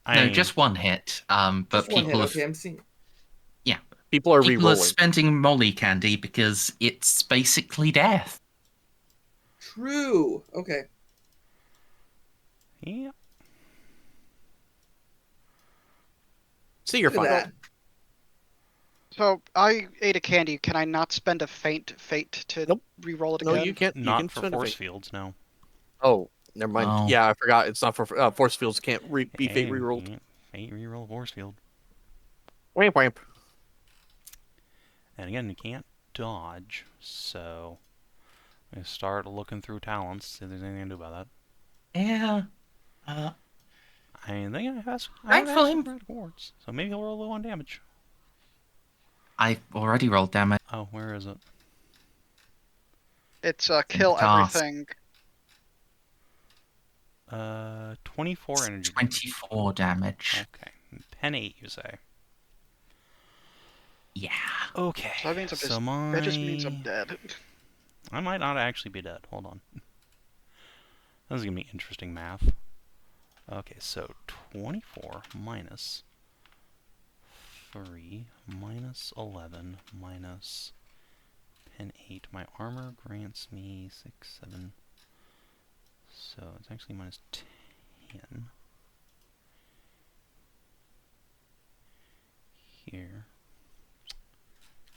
No, just one hit. But Just one hit. people have Okay, I'm seeing. People are people are rerolling. spending molly candy because it's basically death. True. Okay. Yeah. See, you're Look at fine. that. So I ate a candy. Can I not spend a fate to Nope. re-roll it No, again? you can't. You Not can for spend a force fate. fields, no. Oh, never mind. Oh. Yeah, I forgot. It's not for force fields. Can't be fate rerolled. Yeah, fate reroll force field. Wamp wamp. And again, you can't dodge, so I start looking through talents, see if there's anything I can do about that. Yeah. I mean, I have Thankfully- some red wards, so maybe he'll roll low on damage. I've already rolled damage. Oh, where is it? It's kill Task. everything. 24 energy damage. 24 damage. Okay. Pen 8, you say? Yeah. Okay. So that means I'm so just, that just means I'm dead. I might not actually be dead. Hold on. This is going to be interesting math. Okay, so 24 minus 3 minus 11 minus pen 8. My armor grants me 6, 7. So it's actually minus 10. Here.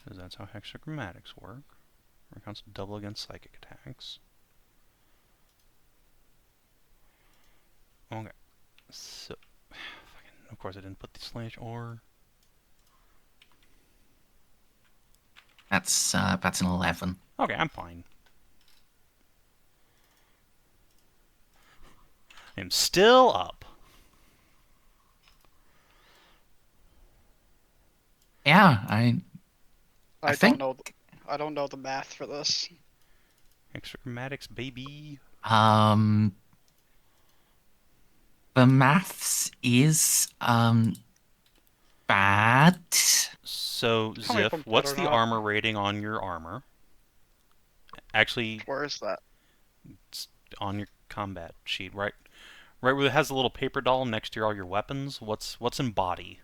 Because that's how hexagrammatics work. Or counts double against psychic attacks. Okay. So, of course I didn't put the slash or. That's an 11. Okay, I'm fine. I'm still up. Yeah, I think- I don't know the math for this. Hexagrammatics, baby. The maths is bad. So, Tell me if I'm Xiph, dead what's or the not. armor rating on your armor? Actually, Where is that? it's on your combat sheet, right where it has a little paper doll next to all your weapons. What's in body?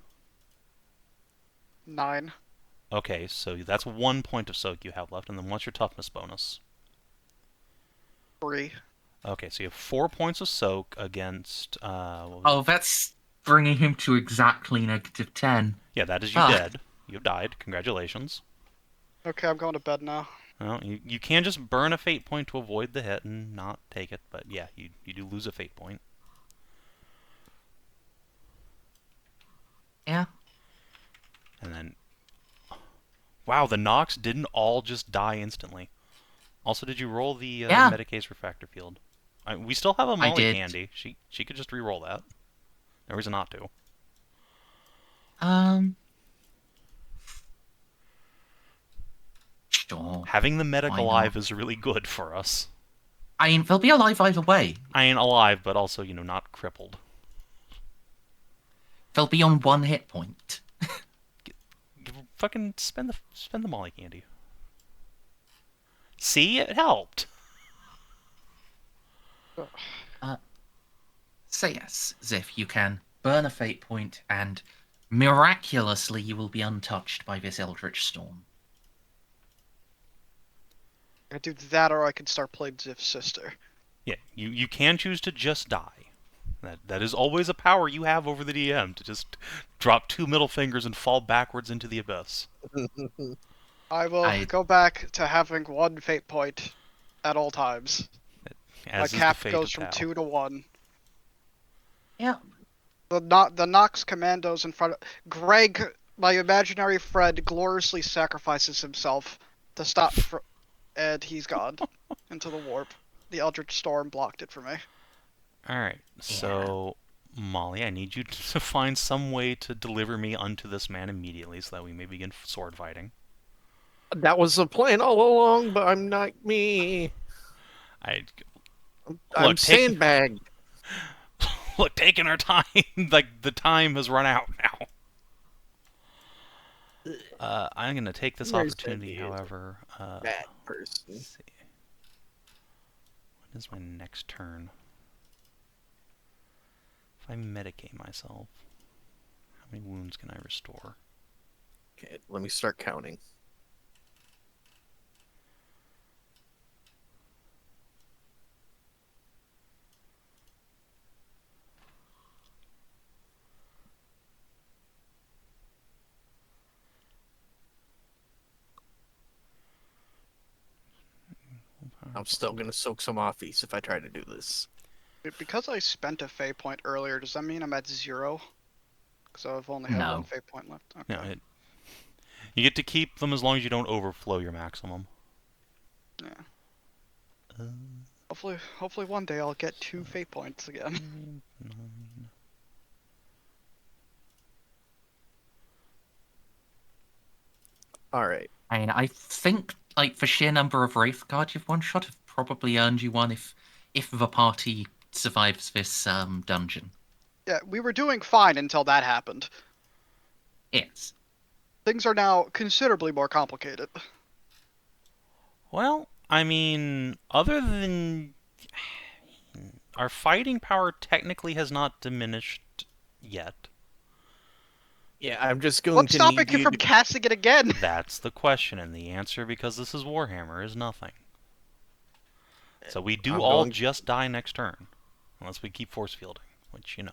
9. Okay, so that's 1 point of soak you have left, and then what's your toughness bonus? 3. Okay, so you have 4 points of soak against. Oh, that's bringing him to exactly -10. Yeah, that is you Ah. dead. You've died. Congratulations. Okay, I'm going to bed now. Well, you can just burn a fate point to avoid the hit and not take it, but yeah, you do lose a fate point. Yeah. And then, wow, the Nox didn't all just die instantly. Also, did you roll the Yeah. Metacase Refractor Field? We still have a I Molly did. Candy. She could just re-roll that. No reason not to. Sure. Having the medic Why alive not? is really good for us. I mean, they'll be alive either way. I ain't alive, but also, not crippled. They'll be on 1 hit point. Fucking spend the Molly Candy. See, it helped. So yes, Xiph, you can burn a fate point, and miraculously you will be untouched by this eldritch storm. I do that, or I can start playing Xip's sister. Yeah, you can choose to just die. That is always a power you have over the DM, to just drop 2 middle fingers and fall backwards into the abyss. I will I- go back to having 1 fate point at all times. My As is the cap fate goes of from Tau. 2 to 1. Yeah. The Nox commandos in front of Greg, my imaginary friend, gloriously sacrifices himself to stop, and he's gone into the warp. The Eldritch Storm blocked it for me. Alright, so Molly, I need you to find some way to deliver me unto this man immediately so that we may begin sword fighting. That was the plan all along, but I'm not me. I'm I'm sandbagged. Look, taking our time. Like, the time has run out now. I'm going to take this opportunity, however. Bad person. Let's see. When is my next turn? If I medicate myself, how many wounds can I restore? Okay, let me start counting. I'm still gonna soak some offies if I try to do this. Because I spent a fate point earlier, does that mean I'm at 0? Because I've only had No. 1 fate point left. Okay. No, you get to keep them as long as you don't overflow your maximum. Yeah. Hopefully one day I'll get 2 fate points again. 9. All right. I mean, I think, like, for sheer number of Wraith Guard you've one-shot have probably earned you one if the party survives this dungeon. Yeah, we were doing fine until that happened. Yes. Things are now considerably more complicated. Well, I mean, other than... Our fighting power technically has not diminished yet. Yeah, I'm just going What's to stopping need you from casting it again? That's the question, and the answer, because this is Warhammer, is nothing. So we do all just die next turn. Unless we keep force fielding, which, you know.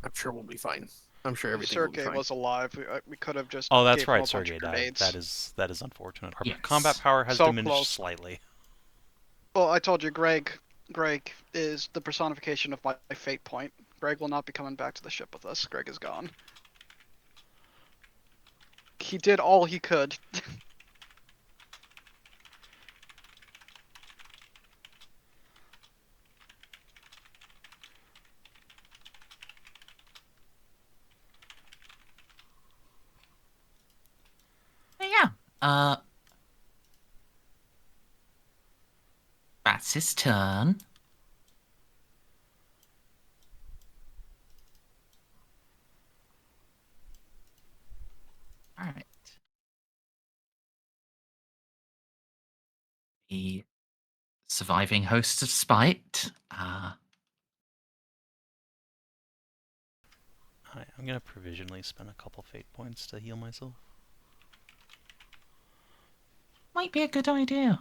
I'm sure we'll be fine. I'm sure everything will be Sergei fine. was alive. We could have just. Oh, that's gave him right, a bunch Sergei of died. grenades. That is unfortunate. Our Yes. combat power has So diminished close. slightly. Well, I told you, Greg is the personification of my fate point. Greg will not be coming back to the ship with us. Greg is gone. He did all he could. Yeah. That's his turn. All right. The surviving host of spite. I'm going to provisionally spend a couple fate points to heal myself. Might be a good idea.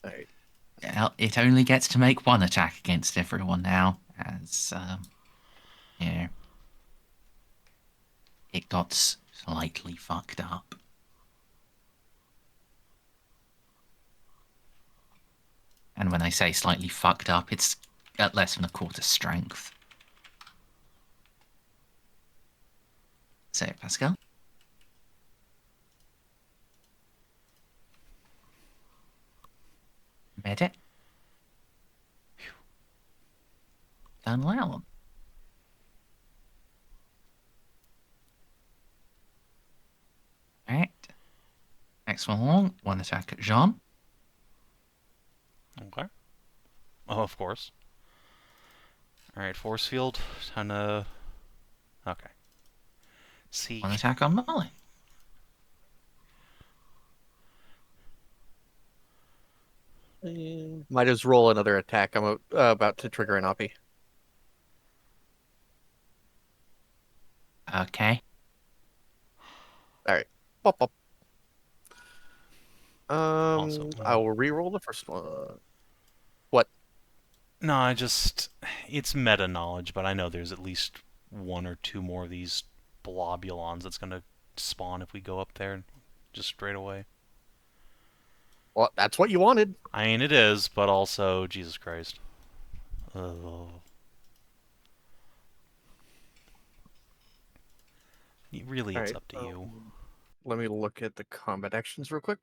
All right. Well, it only gets to make one attack against everyone now, as yeah, it got slightly fucked up. And when I say slightly fucked up, it's at less than a quarter strength. So, Pascal? Medic? Done well. Alright. Next one, one attack at Jeanne. Okay. Oh, of course. Alright, force field. Time to... Okay. See. One attack on Molly. Might as roll another attack. I'm about to trigger an oppie. Okay. All right. Pop, pop. Also, I will re-roll the first one. What? No, it's meta knowledge, but I know there's at least 1 or 2 more of these blobulons that's going to spawn if we go up there. just straight away. Well, that's what you wanted. I mean, it is, but also, Jesus Christ. Oh. Really, All it's right. up to you. Let me look at the combat actions real quick.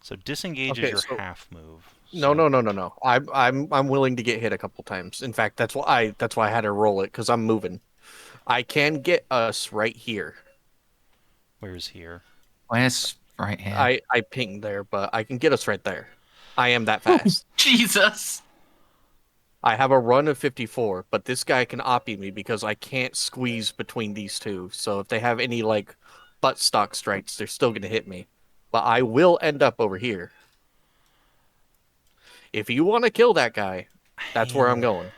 So disengage is Okay, your so- half move. No, so- no. I'm willing to get hit a couple times. In fact, that's why I had to roll it because I'm moving. I can get us right here. Where's here? Where's right here? I pinged there, but I can get us right there. I am that Oh, fast. Jesus! I have a run of 54, but this guy can oppie me because I can't squeeze between these two. So if they have any like buttstock strikes, they're still gonna hit me. But I will end up over here. If you want to kill that guy, that's where I'm going.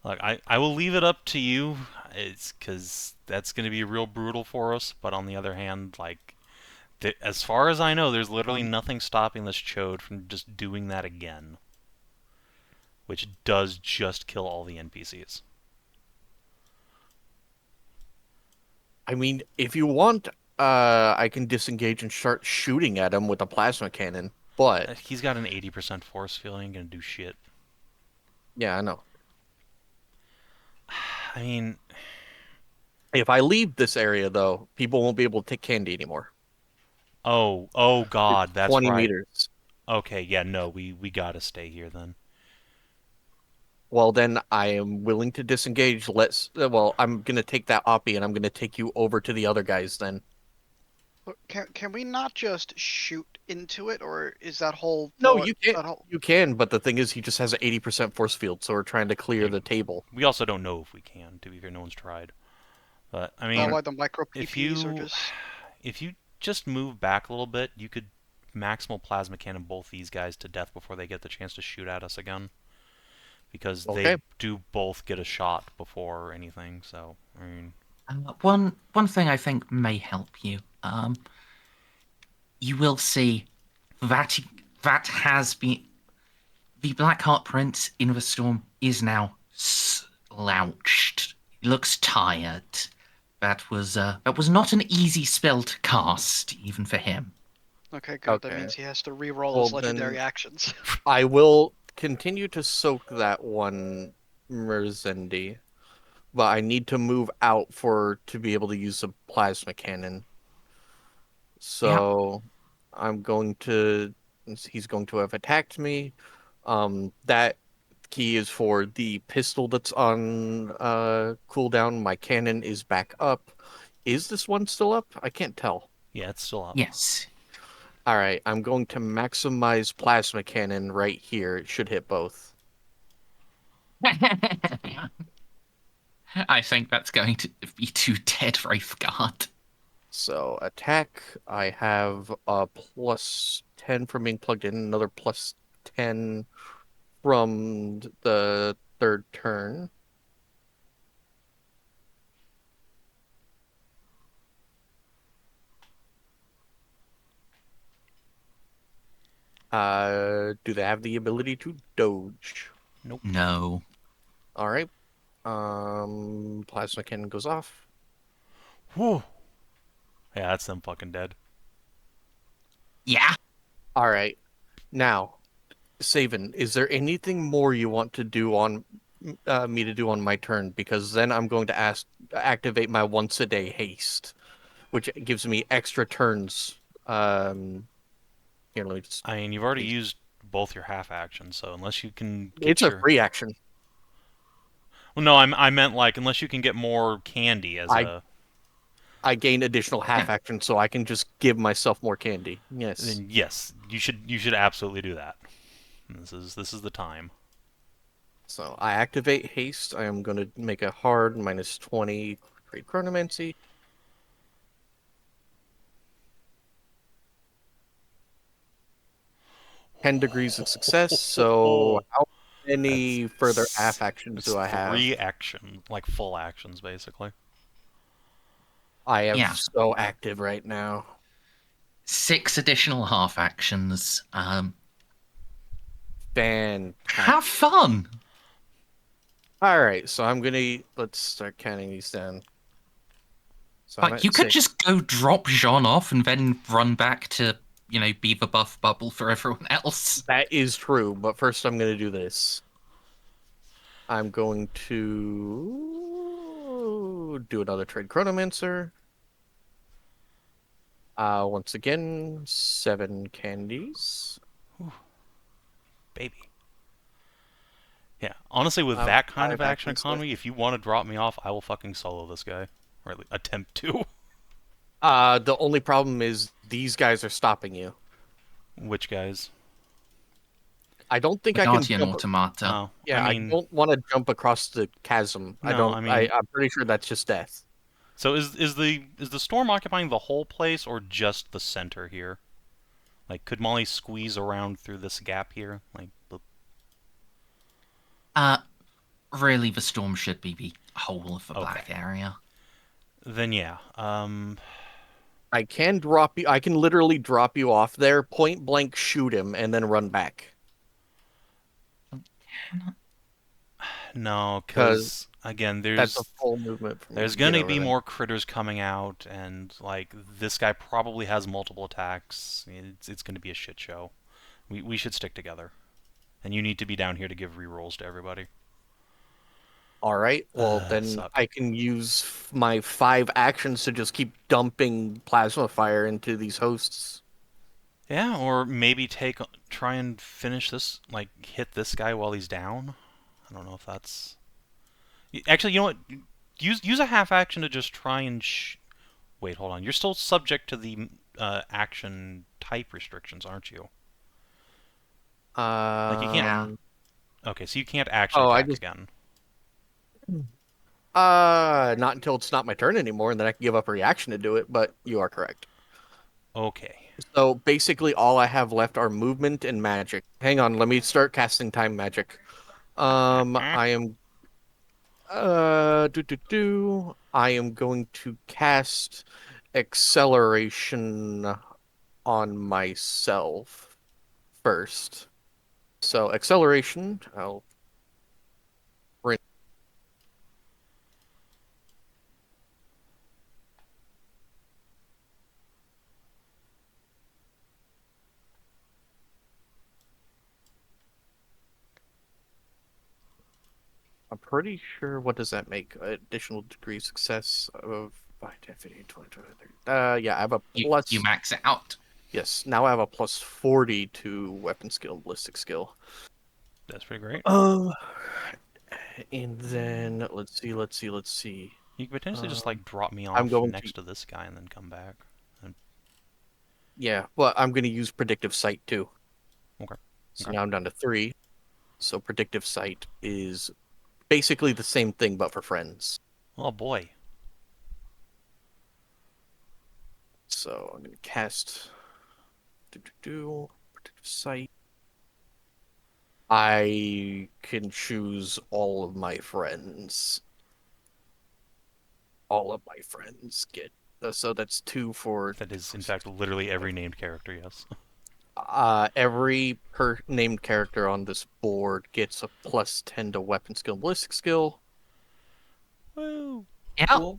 Look, I will leave it up to you. It's because that's going to be real brutal for us. But on the other hand, like, as far as I know, there's literally nothing stopping this chode from just doing that again. Which does just kill all the NPCs. I mean, if you want, I can disengage and start shooting at him with a plasma cannon. But He's got an 80% force field, ain't gonna do shit. yeah, I know. I mean, If I leave this area, though, people won't be able to take candy anymore. oh God, It's that's 20 right. meters. Okay, yeah, no, we gotta stay here then. Well, then I am willing to disengage. I'm gonna take that oppie and I'm gonna take you over to the other guys then. But can we not just shoot into it, or is that whole No, floor, you can't. that whole... You can, but the thing is, he just has an 80% force field, so we're trying to clear Yeah. the table. We also don't know if we can, to be fair, no one's tried. But, I Not mean, why the micro if PPs are you just... if you just move back a little bit, you could maximal plasma cannon both these guys to death before they get the chance to shoot at us again. Because Okay. they do both get a shot before anything, so, I mean... One thing I think may help you. You will see that has been the Blackheart Prince in the storm is now slouched. He looks tired. That was not an easy spell to cast, even for him. Okay, good. That Okay. means he has to re-roll Well, his legendary then- actions. I will continue to soak that one Merzendi, but I need to move out to be able to use the plasma cannon. So I'm going to. He's going to have attacked me. That key is for the pistol that's on cooldown. My cannon is back up. Is this one still up? I can't tell. Yeah, it's still up. Yes. All right, I'm going to maximize plasma cannon right here. It should hit both. I think that's going to be too dead, Wraithguard. So attack, I have a plus 10 from being plugged in, another plus 10 from the third turn. Do they have the ability to dodge? Nope. No. All right. Plasma cannon goes off. Whew. Yeah, that's them fucking dead. Yeah. All right. Now, Savin, is there anything more you want to do on me to do on my turn? Because then I'm going to activate my once a day haste, which gives me extra turns. Here, let me just. I mean, you've already used both your half actions, so unless you can get It's a free action. Well, no, I meant like unless you can get more candy as a. I gain additional half action, so I can just give myself more candy. Yes. Then yes, you should absolutely do that. This is the time. So I activate haste. I am going to make a hard minus 20 great chronomancy. $10 of success. So how many further half actions do I have? 3 actions, like full actions, basically. I am Yeah. so active right now. 6 additional half actions. Fantastic. Have fun. All right, so let's start counting these down. So I'm Like, at you could 6. just go drop Jeanne off and then run back to, be the buff bubble for everyone else. That is true, but first I'm going to do this. I'm going to do another trade Chronomancer. Once again, 7 candies. Baby. Yeah, honestly, with that kind of 5 action actions economy, if you want to drop me off, I will fucking solo this guy. Or at least attempt to. The only problem is these guys are stopping you. Which guys? I don't think The I can Guardian jump. Automata. Oh, Yeah, I I mean, don't want to jump across the chasm. I No, don't. I mean- I'm pretty sure that's just death. so is the storm occupying the whole place or just the center here? Like, could Molly squeeze around through this gap here? Like, Uh, really, the storm should be the whole of the black Okay. area. then yeah. I can drop you. I can literally drop you off there, point blank, shoot him, and then run back. No, 'Cause because again, That's a full movement for me there's to get gonna over be there. more critters coming out, and like this guy probably has multiple attacks. It's gonna be a shit show. We should stick together, and you need to be down here to give rerolls to everybody. All right. Well, then Suck. I can use my 5 actions to just keep dumping plasma fire into these hosts. Yeah, or maybe try and finish this, like hit this guy while he's down. I don't know if that's actually, you know what? Use a half action to just try and wait. Hold on. You're still subject to the action type restrictions, aren't you? Like you can't. Yeah. Okay, so you can't actually Oh, attack again. Not until it's not my turn anymore, and then I can give up a reaction to do it. But you are correct. Okay. So basically, all I have left are movement and magic. Hang on, let me start casting time magic. I am I am going to cast acceleration on myself first. So acceleration, I'll bring. I'm pretty sure. What does that make? Additional degree of success of 5, 10, 15, 20, 20, 30. Yeah, I have a plus. You max it out. Yes, now I have a plus 40 to weapon skill and ballistic skill. That's pretty great. And then let's see. You could potentially just like drop me I'm off going next to this guy and then come back. Yeah, well, I'm going to use predictive sight too. Okay. So Okay. now I'm down to 3. So predictive sight is basically the same thing, but for friends. Oh boy. So I'm going to cast predictive sight. I can choose all of my friends. All of my friends get. So that's 2 for. That is, in fact, literally every named character. Yes. Every named character on this board gets a plus 10 to weapon skill and ballistic skill. Woo. Yeah. Cool.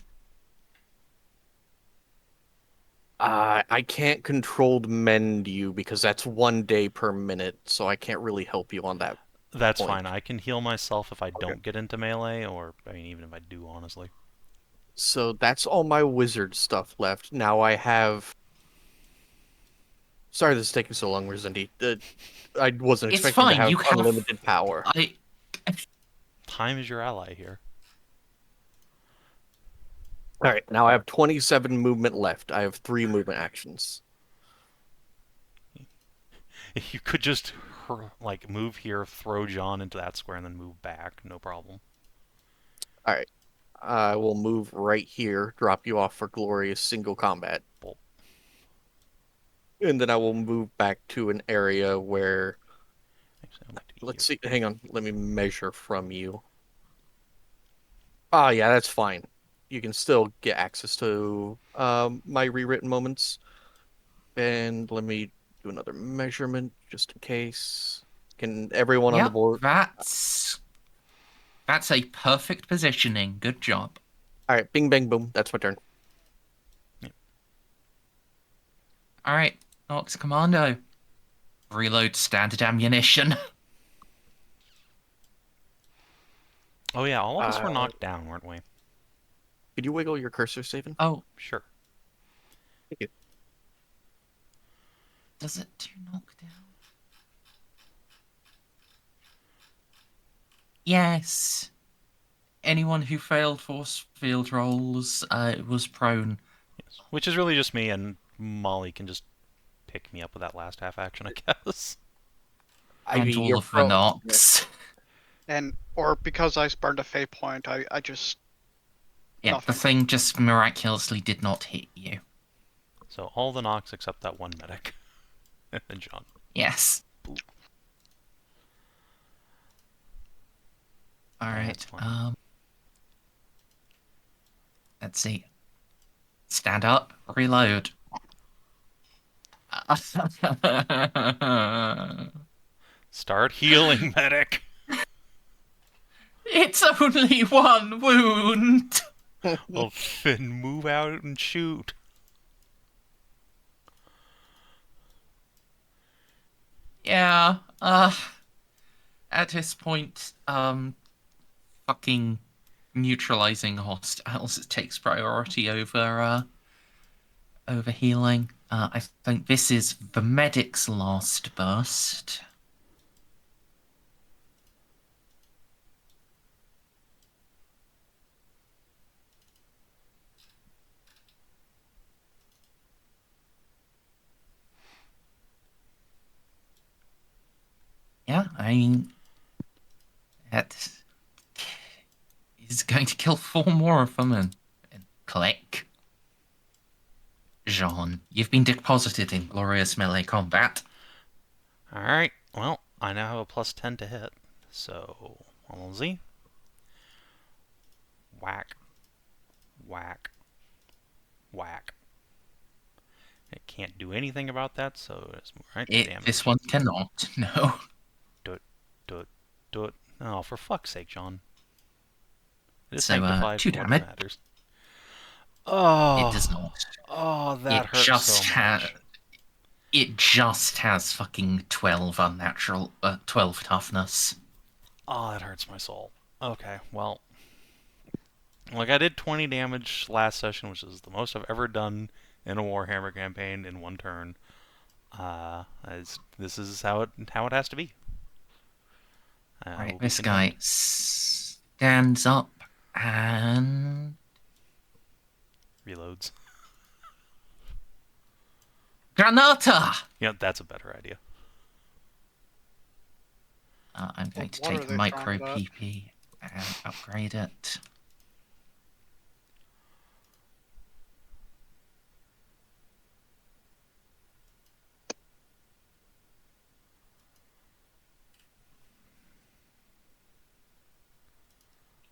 I can't controlled mend you because that's 1 day per minute, so I can't really help you on that. That's Point. fine. I can heal myself if I don't get into melee, or I mean, even if I do, honestly. So that's all my wizard stuff left. Now I have. Sorry this is taking so long, Merzendi. I wasn't It's expecting to fine, have you have- unlimited power. Time is your ally here. All right, now I have 27 movement left. I have 3 movement actions. You could just like move here, throw Jeanne into that square, and then move back. No problem. All right. I will move right here, drop you off for glorious single combat. Bolt. And then I will move back to an area where. Actually, I'd like to Let's heal. see. Hang on. Let me measure from you. Ah, yeah, that's fine. You can still get access to my rewritten moments. And let me do another measurement just in case. Can everyone on the Yep, board? that's a perfect positioning. Good job. All right, bing, bang, boom. That's my turn. Alright, Nox Commando. Reload standard ammunition. Oh yeah, all of us were knocked down, weren't we? Could you wiggle your cursor, Savin? Oh, Sure. Thank you. does it do knockdown? Yes. Anyone who failed force field rolls was prone. Yes. Which is really just me, and Molly can just pick me up with that last half action, I guess. I And mean, all you're of the prone. Nox. Or because I burned a fate point, I just Yeah, nothing. the thing just miraculously did not hit you. So all the knocks except that one medic. And then Jeanne. Yes. Boop. Alright, fine. let's see. Stand up, reload. Start healing, medic! It's only one wound. Well, then move out and shoot. Yeah, at this point, fucking neutralizing hostiles takes priority over healing. I think this is the medic's last burst. Yeah, I mean, that is going to kill 4 more of them and click. Jeanne, you've been deposited in glorious melee combat. Alright, well, I now have a plus 10 to hit. So, allons-y. Whack. Whack. Whack. It can't do anything about that, so it's right damage. This one cannot, no. Doot, doot, doot. Oh, for fuck's sake, Jeanne. It is So, sanctified 2 for what damage. matters. Oh, It does not. Oh, that It hurts just so much. It just has fucking 12 unnatural, 12 toughness. Oh, that hurts my soul. Okay, well. Like, I did 20 damage last session, which is the most I've ever done in a Warhammer campaign in one turn. This is how it has to be. Right, this guy stands up and reloads. Granata! Yeah, that's a better idea. I'm going to What are take they micro throwing at? PP and upgrade it.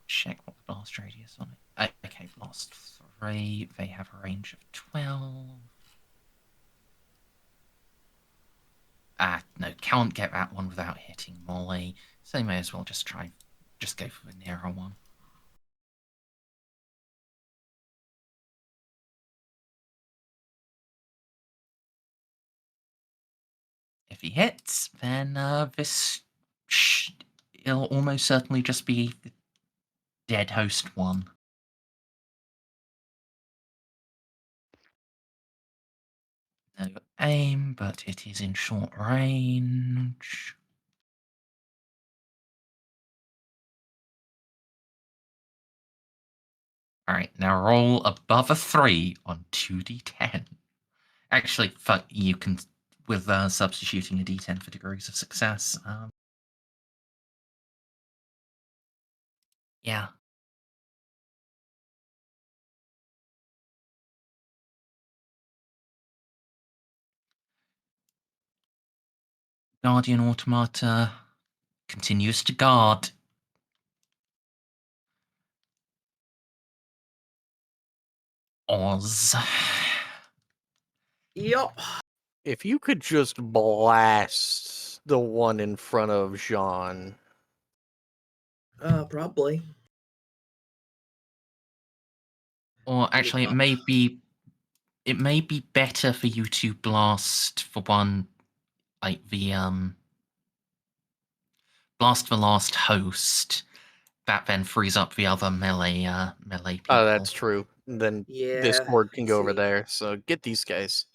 Check what the blast radius on it. Okay, blast 3. They have a range of 12. No, can't get that one without hitting Molly. So may as well just go for the nearer one. If he hits, then it'll almost certainly just be the dead host one. No aim, but it is in short range. Alright, now roll above a 3 on 2d10. Actually, you can, with substituting a d10 for degrees of success. Yeah. Guardian Automata continues to guard. Oz. Yup. If you could just blast the one in front of Jeanne. Probably. Or actually, it may be it may be better for you to blast for one, like blast the last host. That then frees up the other melee people. Oh, that's true. And then Yeah. this horde can go over see. there. So get these guys.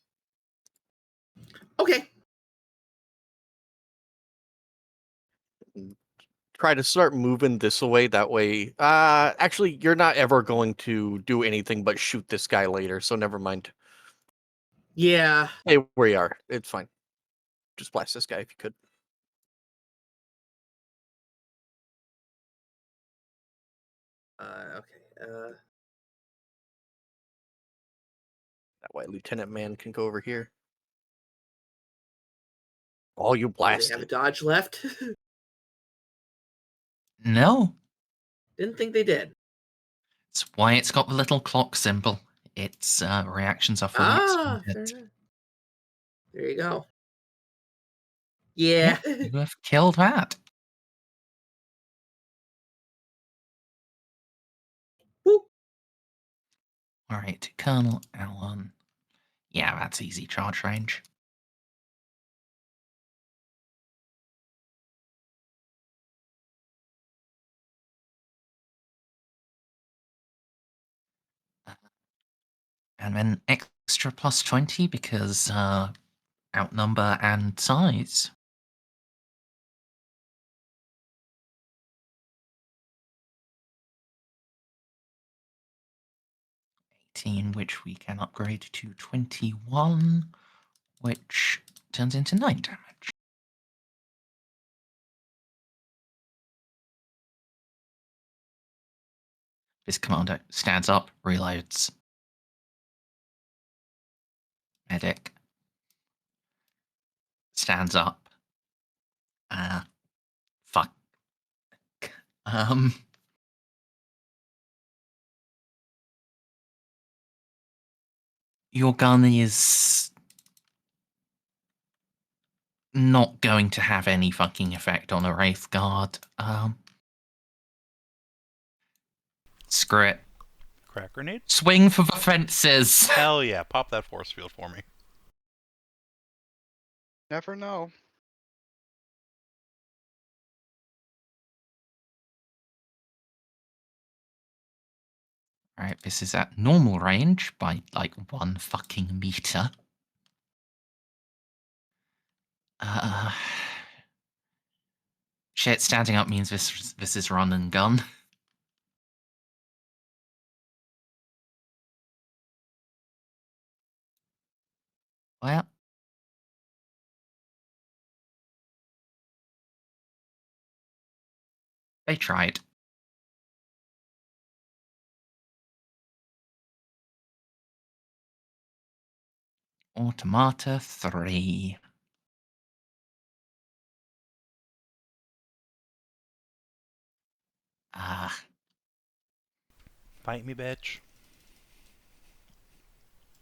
Okay. Try to start moving this way. That way, actually, you're not ever going to do anything but shoot this guy later. So never mind. Yeah. Hey, where you are. It's fine. Just blast this guy if you could. Okay. That way, Lieutenant Man can go over here. Oh, you Do they blast have a it. dodge left? No, Didn't think they did. it's why it's got the little clock symbol. Its reactions are fully Ah, fair extended. enough. There you go. Yeah. You have killed that. Woo. All right, Colonel Allen. Yeah, that's easy charge range. And then extra plus 20 because outnumber and size. 18, which we can upgrade to 21, which turns into 9 damage. This commander stands up, reloads. Medic stands up. Fuck. Your gun is not going to have any fucking effect on a Wraith Guard. Screw it. Crack grenade? Swing for the fences. Hell yeah, pop that force field for me. Never know. Alright, this is at normal range by like 1 fucking meter. Shit, standing up means this is run and gun. Well, they tried. Automata 3. Fight me, bitch.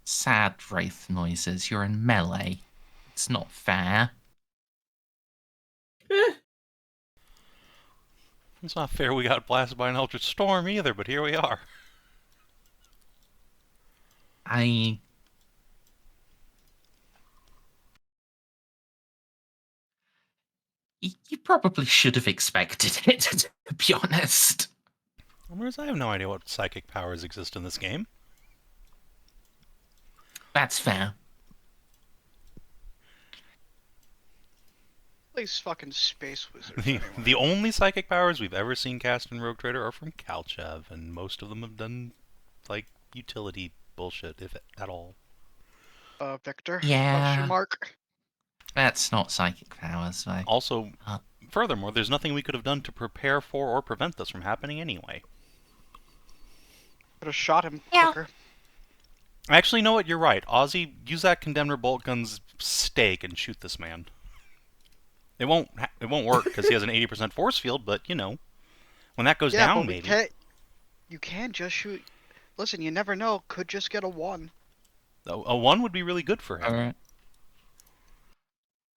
Sad wraith noises. You're in melee. It's not fair. Eh. It's not fair we got blasted by an Eldritch Storm either, but here we are. You probably should have expected it, to be honest. Whereas I have no idea what psychic powers exist in this game. That's fair. These fucking space wizards. The, anyway. the only psychic powers we've ever seen cast in Rogue Trader are from Kalchev, and most of them have done, like, utility bullshit, if at all. Victor? Yeah. Question mark? That's not psychic powers, though. Also, furthermore, there's nothing we could have done to prepare for or prevent this from happening anyway. Could have shot him Yeah. quicker. Actually, you know what? You're right. Ozzy, use that Condemner bolt gun's stake and shoot this man. It won't work because he has an 80% force field, but, you know, when that goes down, but maybe. You can just shoot. Listen, you never know. Could just get a 1. A 1 would be really good for him. Alright.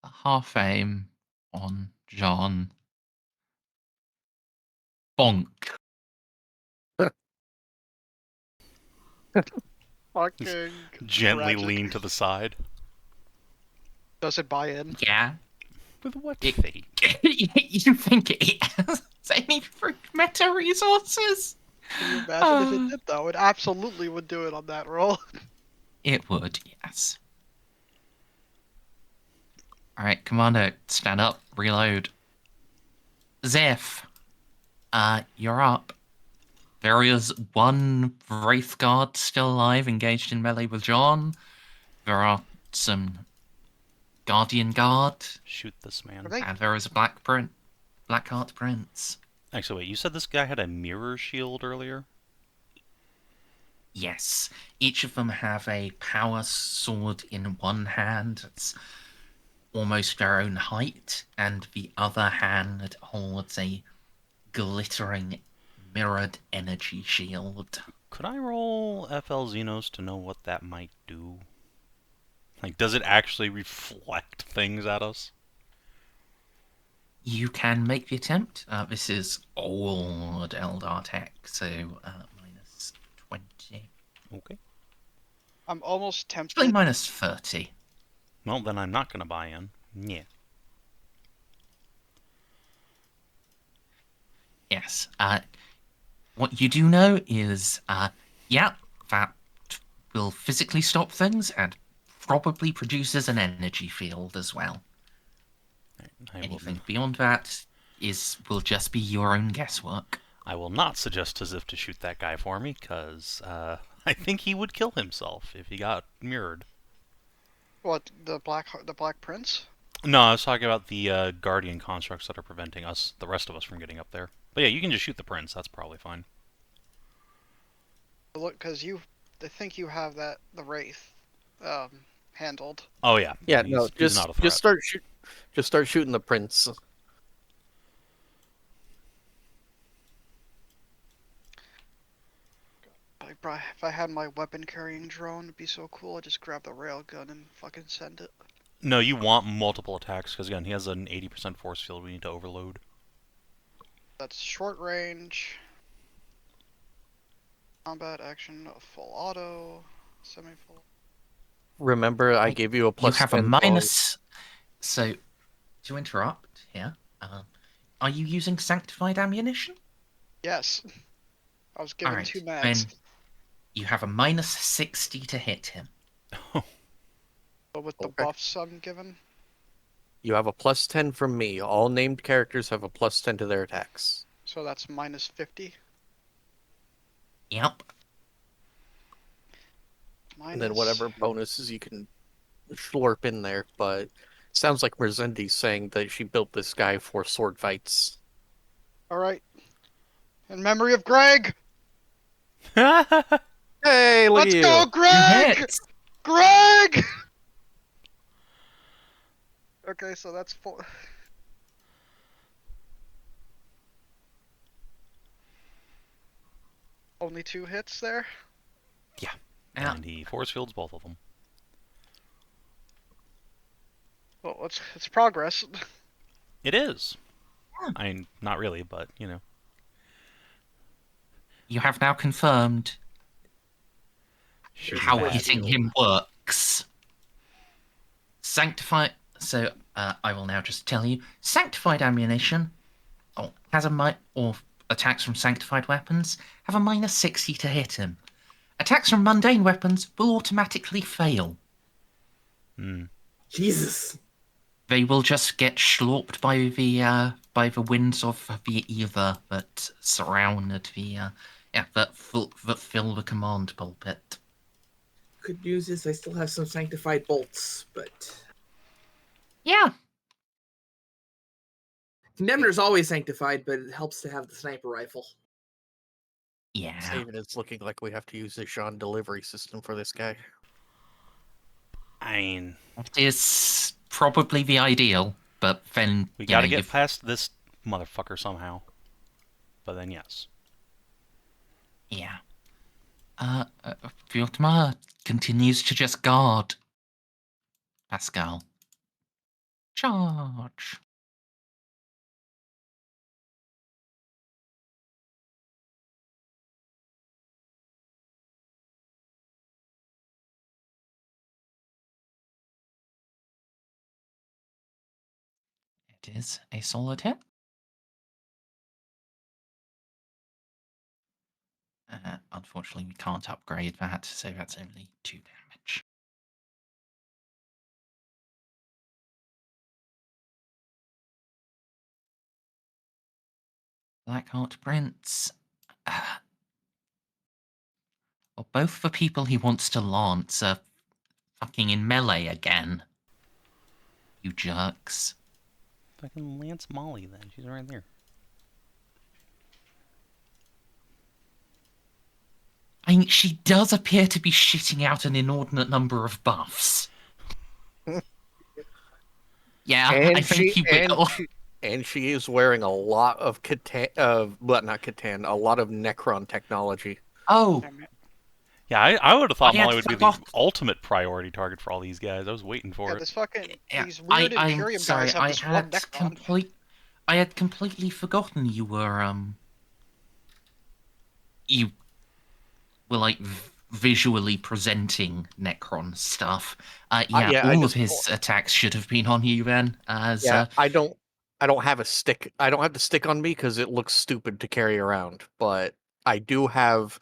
A half aim on Jeanne. Bonk. Fucking Gently tragic. lean to the side. Does it buy in? Yeah. With what It- fate? You think it has any fruit meta resources? Can you imagine if it did though? It absolutely would do it on that roll. It would, yes. Alright, Commando, stand up, reload. Xiph, you're up. There is one Wraith Guard still alive, engaged in melee with Jeanne. There are some Guardian Guard, Shoot this man. Are they? and there is a Blackheart Prince. Actually, wait, you said this guy had a mirror shield earlier? Yes, each of them have a power sword in one hand. It's almost their own height, and the other hand holds a glittering mirrored energy shield. Could I roll FL Xenos to know what that might do? Like, does it actually reflect things at us? You can make the attempt. This is old Eldar tech, so minus 20. I'm Okay. almost Actually, tempted. minus 30. Well, then I'm not gonna buy in. Yeah. Yes. What you do know is, yeah, that will physically stop things and probably produces an energy field as well. I will, Anything beyond that will just be your own guesswork. I will not suggest to Xiph to shoot that guy for me, because I think he would kill himself if he got mirrored. What, the Black Prince? No, I was talking about the Guardian constructs that are preventing us, the rest of us, from getting up there. But yeah, you can just shoot the Prince. That's probably fine. Look, because I think you have the Wraith, handled. Oh yeah. Yeah, he's, no, he's just not a threat. start shooting the prince. If I had my weapon carrying drone, it'd be so cool. I'd just grab the railgun and fucking send it. No, you want multiple attacks, because again, he has an 80% force field we need to overload. That's short range. Combat action, full auto, semi-full. Remember, I gave you a plus You have 10 a bonus. minus. So, to interrupt here, are you using sanctified ammunition? Yes. I was given Alright, 2 mags. then you have a minus 60 to hit him. But with the Okay. buffs I'm given, You have a plus 10 from me. All named characters have a plus 10 to their attacks. so that's minus 50. Yep. Minus... And then whatever bonuses you can slurp in there. But sounds like Merzendi's saying that she built this guy for sword fights. Alright. In memory of Greg! Hey, look Let's at go, you! Greg! Hit! Greg! Okay, so that's 4. Only 2 hits there? Yeah. And he force fields both of them. Well, it's progress. It is. Yeah. I mean, not really, but, you know. You have now confirmed Shooting how bad. hitting him works. Sanctified. So, I will now just tell you: sanctified ammunition, or attacks from sanctified weapons have a minus 60 to hit him. Attacks from mundane weapons will automatically fail. Hmm. Jesus. They will just get slurped by the winds of the ether that surround that fill the command pulpit. Good news is I still have some sanctified bolts, but Yeah. Condemner's always sanctified, but it helps to have the sniper rifle. Yeah. Savin, it's looking like we have to use the Jeanne delivery system for this guy. I mean, It is probably the ideal, but then we you gotta know, get you've- past this motherfucker somehow. But then, yes. Yeah. Fyotma continues to just guard. Pascal. Charge. It is a solid hit. Unfortunately, we can't upgrade that, so that's only 2 damage. Blackheart Prince. Well, both the people he wants to lance are fucking in melee again. You jerks. Fucking lance Molly then. She's right there. I mean, she does appear to be shitting out an inordinate number of buffs. Yeah, And I think he will. And she is wearing a lot of not Catan, a lot of Necron technology. Oh, Damn it. Yeah, I would have thought I had Molly would be the forgot- ultimate priority target for all these guys. I was waiting for Yeah, it. this fucking yeah, these weird I'm Imperium sorry, guys have this one Necron. I had completely forgotten you were you were like visually presenting Necron stuff. Yeah, yeah, I all of just- his attacks should have been on you then. As Yeah, I don't have a stick. I don't have the stick on me because it looks stupid to carry around. But I do have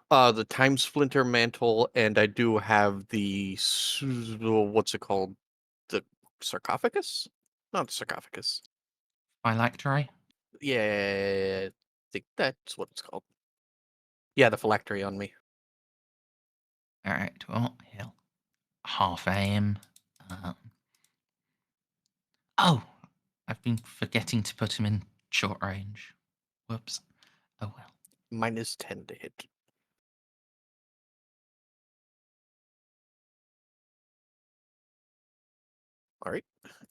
the Time Splinter mantle, and I do have the what's it called? The sarcophagus? Not the sarcophagus. phylactery. Yeah, I think that's what it's called. Yeah, the phylactery on me. All right, well, he'll half aim. Oh, I've been forgetting to put him in short range. Whoops. Oh well. -10 to hit. All right,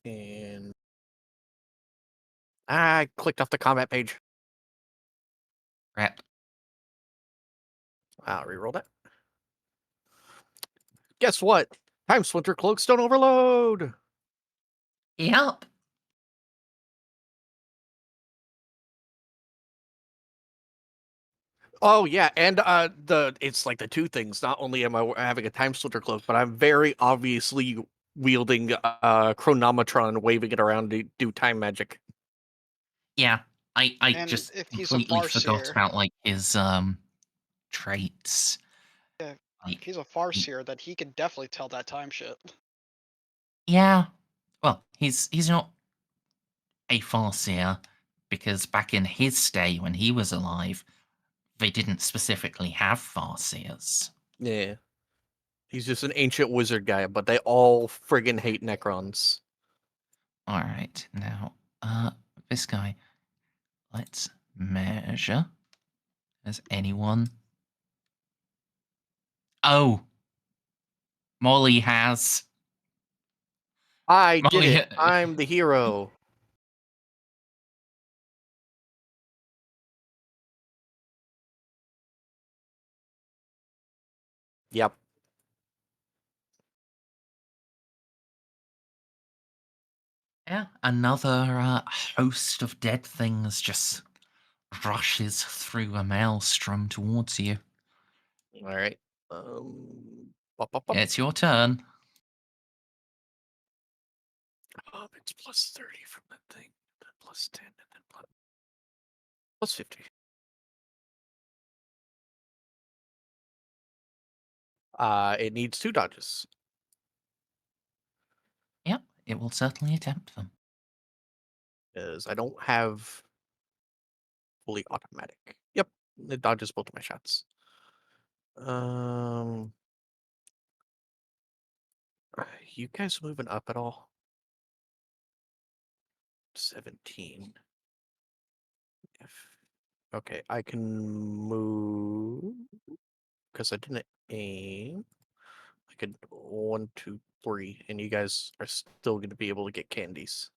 and I clicked off the combat page. Crap. I'll reroll that. Guess what? Time Splinter Cloaks don't overload. Yep. Oh yeah, and it's like the two things. Not only am I having a Time Splitter Cloak, but I'm very obviously wielding chronometron, waving it around to do time magic. Yeah. I And just if he's a completely forgot Farseer, about like his traits. yeah, Like if he's a Farseer, then he can definitely tell that time shit. yeah. Well, he's not a Farseer because back in his day when he was alive, they didn't specifically have Farseers. Yeah, he's just an ancient wizard guy, but they all friggin' hate Necrons. All right, now this guy. Let's measure. Has anyone? Oh, Molly has. I did Molly, it. I'm the hero. Yep. yeah, another host of dead things just rushes through a maelstrom towards you. All right. Bop, bop, bop. It's your turn. It's +30 from that thing, then +10, and then +50. It needs 2 dodges. Yep, it will certainly attempt them. Because I don't have fully automatic. Yep, it dodges both of my shots. You guys moving up at all? 17. Okay, I can move because I didn't aim. I could 1, 2, 3, and you guys are still going to be able to get candies.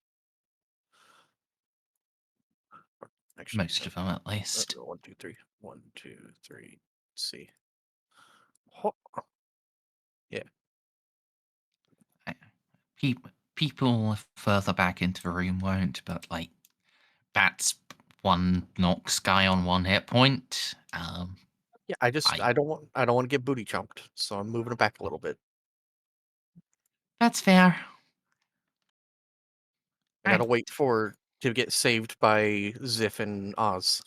Actually, Most of them, at least. 1, 2, 3. 1, 2, 3. Let's see. Yeah. People further back into the room won't, but like that's one knocks guy on 1 hit point. Yeah, I don't want to get booty chomped, so I'm moving it back a little bit. That's fair. I gotta Right. wait to get saved by Xiph and Oz.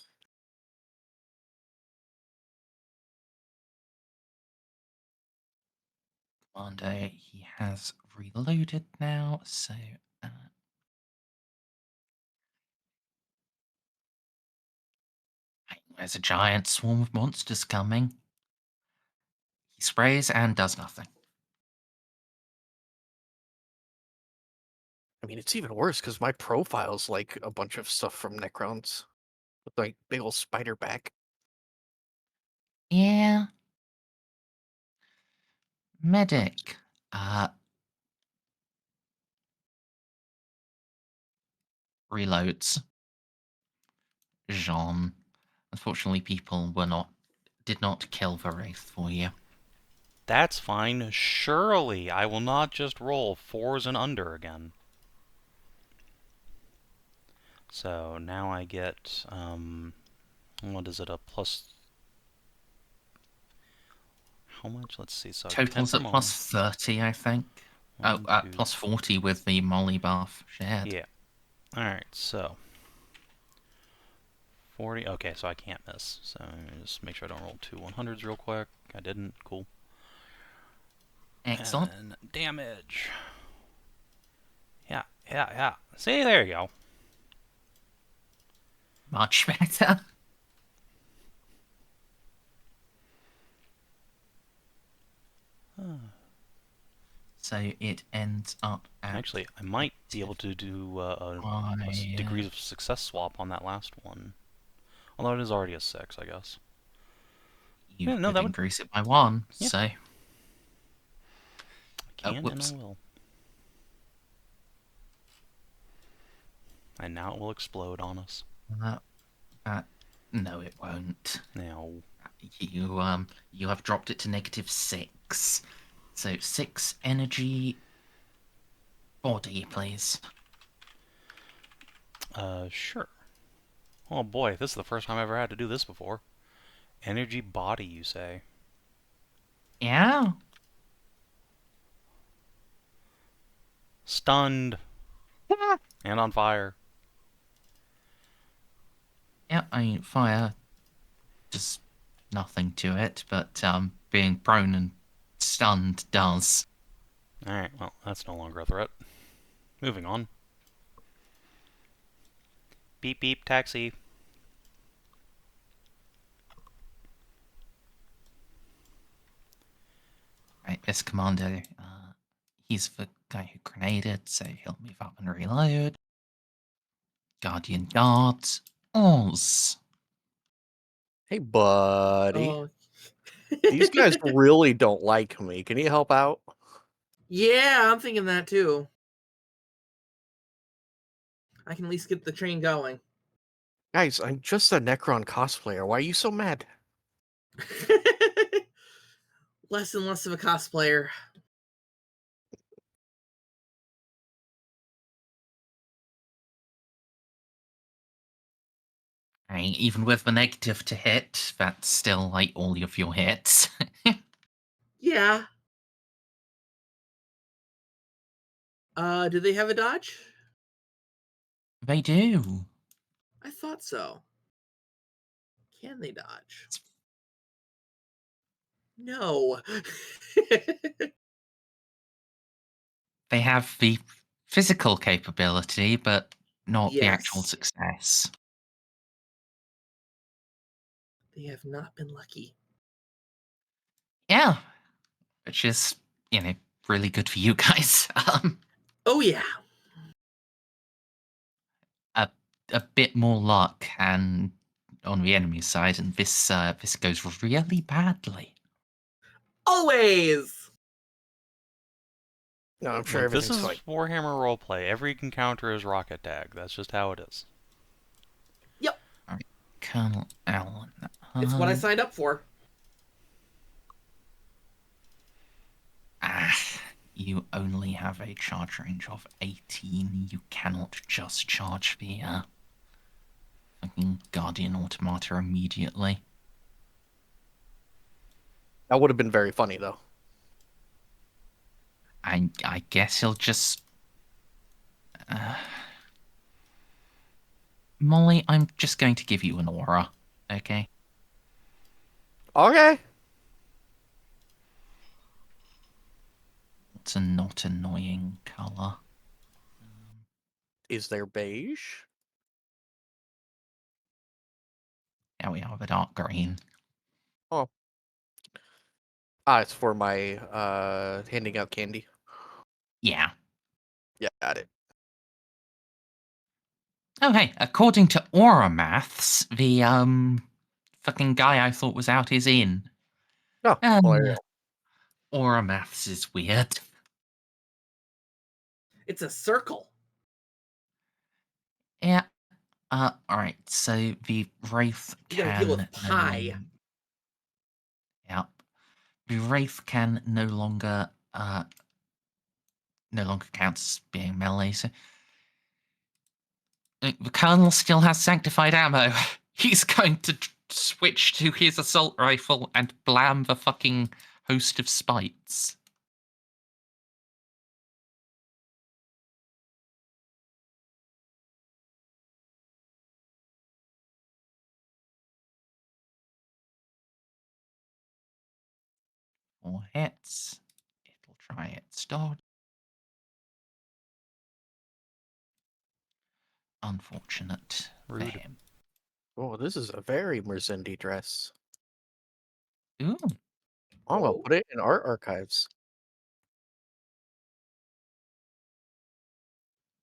Commander, he has reloaded now, so there's a giant swarm of monsters coming. He sprays and does nothing. I mean, it's even worse because my profile's like a bunch of stuff from Necrons. With like big old spider back. Yeah. Medic. Reloads. Jeanne. Unfortunately, people did not kill the Wraith for you. That's fine. Surely I will not just roll 4s and under again. So now I get, what is it, a plus... How much? Let's see, so 10 Total's for at Molly. plus 30, I think. One, Oh, two, plus 40 with the Molly buff shared. Yeah. Alright, so... 40, okay, so I can't miss. So just make sure I don't roll 2 100s real quick. I didn't, cool. Excellent. And damage. Yeah. See, there you go. Much better. So it ends up at... Actually, I might be able to do a degrees of success swap on that last one. Although it is already a 6, I guess. You Yeah, no, could that would... increase it by 1, Yeah. so... I can and I whoops. will. And now it will explode on us. No, it won't. Now, You have dropped it to -6. So 6 energy body, please. sure. Oh boy, this is the first time I've ever had to do this before. Energy body, you say? Yeah. Stunned. And on fire. Yeah, I mean, fire does nothing to it, but being prone and stunned does. Alright, well, that's no longer a threat. Moving on. Beep beep, taxi. Right, this commander, he's the guy who grenaded, so he'll move up and reload. Guardian guards. Oz. Hey, buddy. Oh. These guys really don't like me. Can you help out? Yeah, I'm thinking that too. I can at least get the train going. Guys, I'm just a Necron cosplayer. Why are you so mad? Less and less of a cosplayer. I mean, even with the negative to hit, that's still like all of your hits. Yeah. Do they have a dodge? They do. I thought so. Can they dodge? No. They have the physical capability, but not the actual Yes. success. They have not been lucky. Yeah, which is, really good for you guys. Oh yeah. A bit more luck and on the enemy side, and this goes really badly. Always. No, I'm sure Look, this everything's is fine. Warhammer roleplay. Every encounter is rocket tag. That's just how it is. Yep. All right, Colonel Allen. It's what I signed up for. You only have a charge range of 18. You cannot just charge the fucking Guardian Automata immediately. That would have been very funny, though. I guess he'll just... Molly, I'm just going to give you an aura. Okay. Okay. It's a not annoying color. Is there beige? Yeah, we have a dark green. Oh. It's for my handing out candy. Yeah. Yeah, got it. Oh, hey, according to Aura Maths, the, fucking guy I thought was out is in. Oh, well, there you go. Aura Maths is weird. It's a circle. Yeah. Alright, so the Wraith You gotta deal with can pi. Yep. The Wraith can no longer counts as being melee, so the Colonel still has sanctified ammo. He's going to switch to his assault rifle and blam the fucking host of spites. Four hits. It'll try its dodge. Unfortunate for Rude. him. Oh, this is a very Merzendi dress. Ooh. I'm gonna Oh. put it in art archives.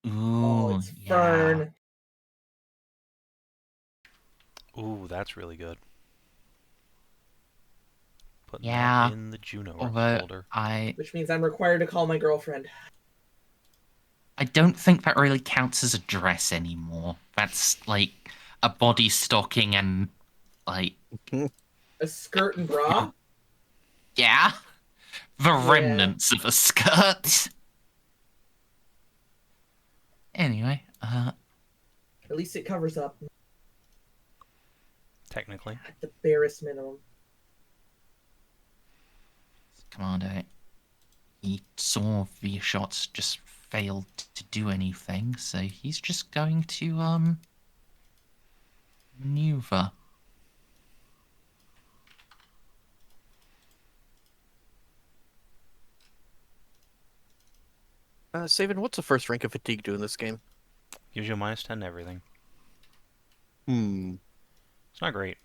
Oh, Ooh, it's yeah. Fern. Ooh, that's really good. Putting Yeah. that in the Juno Although folder. Which means I'm required to call my girlfriend. I don't think that really counts as a dress anymore. That's like a body stocking and like A skirt and bra? yeah, the Yeah. remnants of a skirt. Anyway, At least it covers up. Technically. At the barest minimum. Commander, he saw the shots just failed to do anything, so he's just going to maneuver. Savin, what's the first rank of fatigue do in this game? Gives you a -10 to everything. It's not great.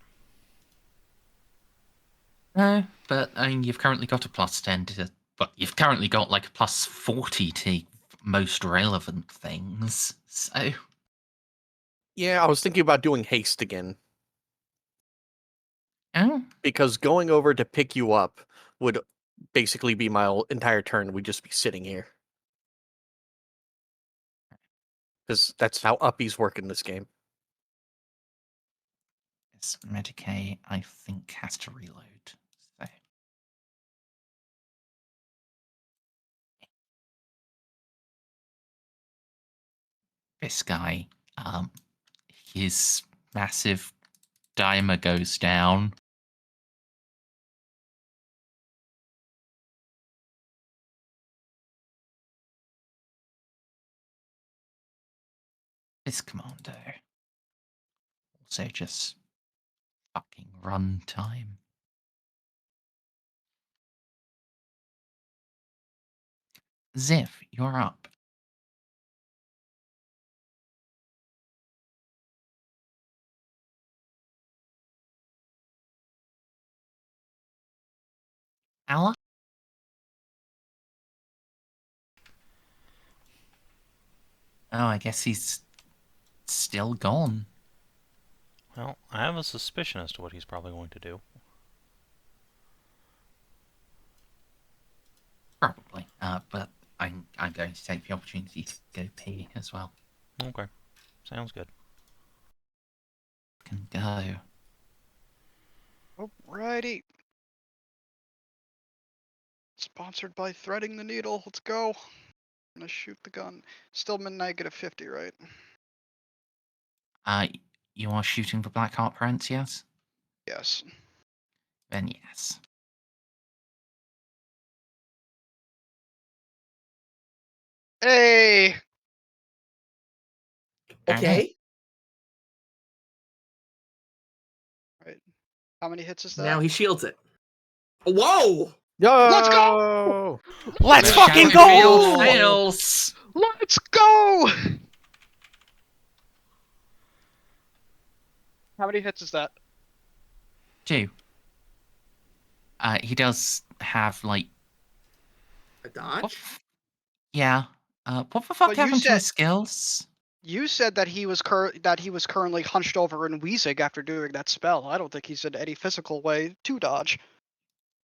No, but I mean, you've currently got a +10 to, but you've currently got like a +40 to most relevant things. So Yeah, I was thinking about doing haste again. oh, Because going over to pick you up would basically be my entire turn. We'd just be sitting here. Because that's how uppies work in this game. this Medicaid, I think, has to reload. So this guy, his massive dimer goes down. This commando also just fucking run time. Xiph, you're up. Alla? Oh, I guess he's still gone. Well, I have a suspicion as to what he's probably going to do. Probably. But I'm going to take the opportunity to go pee as well. Okay. Sounds good. Can go. Alrighty. Sponsored by Threading the Needle. Let's go. I'm gonna shoot the gun. Still -50, right? You are shooting for Black Heart Prince, yes? Yes. Then yes. Hey! Okay. How many hits is that? Now he shields it. Whoa! Yo! Let's go! Let's The fucking Shadowfield go! fails. Let's go! How many hits is that? 2. He does have like A dodge? yeah. What the fuck But you happened to said- his skills? You said that he was currently hunched over and wheezing after doing that spell. I don't think he's in any physical way to dodge.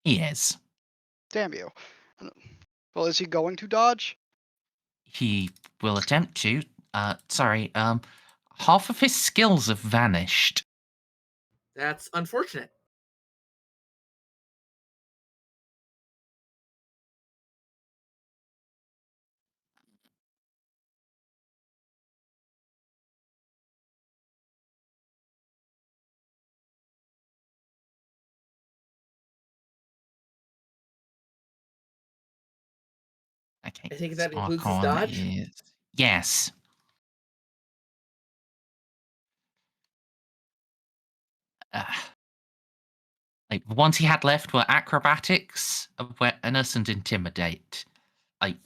He is. Damn you. Well, is he going to dodge? He will attempt to. Sorry. Half of his skills have vanished. That's unfortunate. Okay. I think his that includes his Archon dodge? Yes. Uh, like the ones he had left were acrobatics, awareness, and intimidate. Like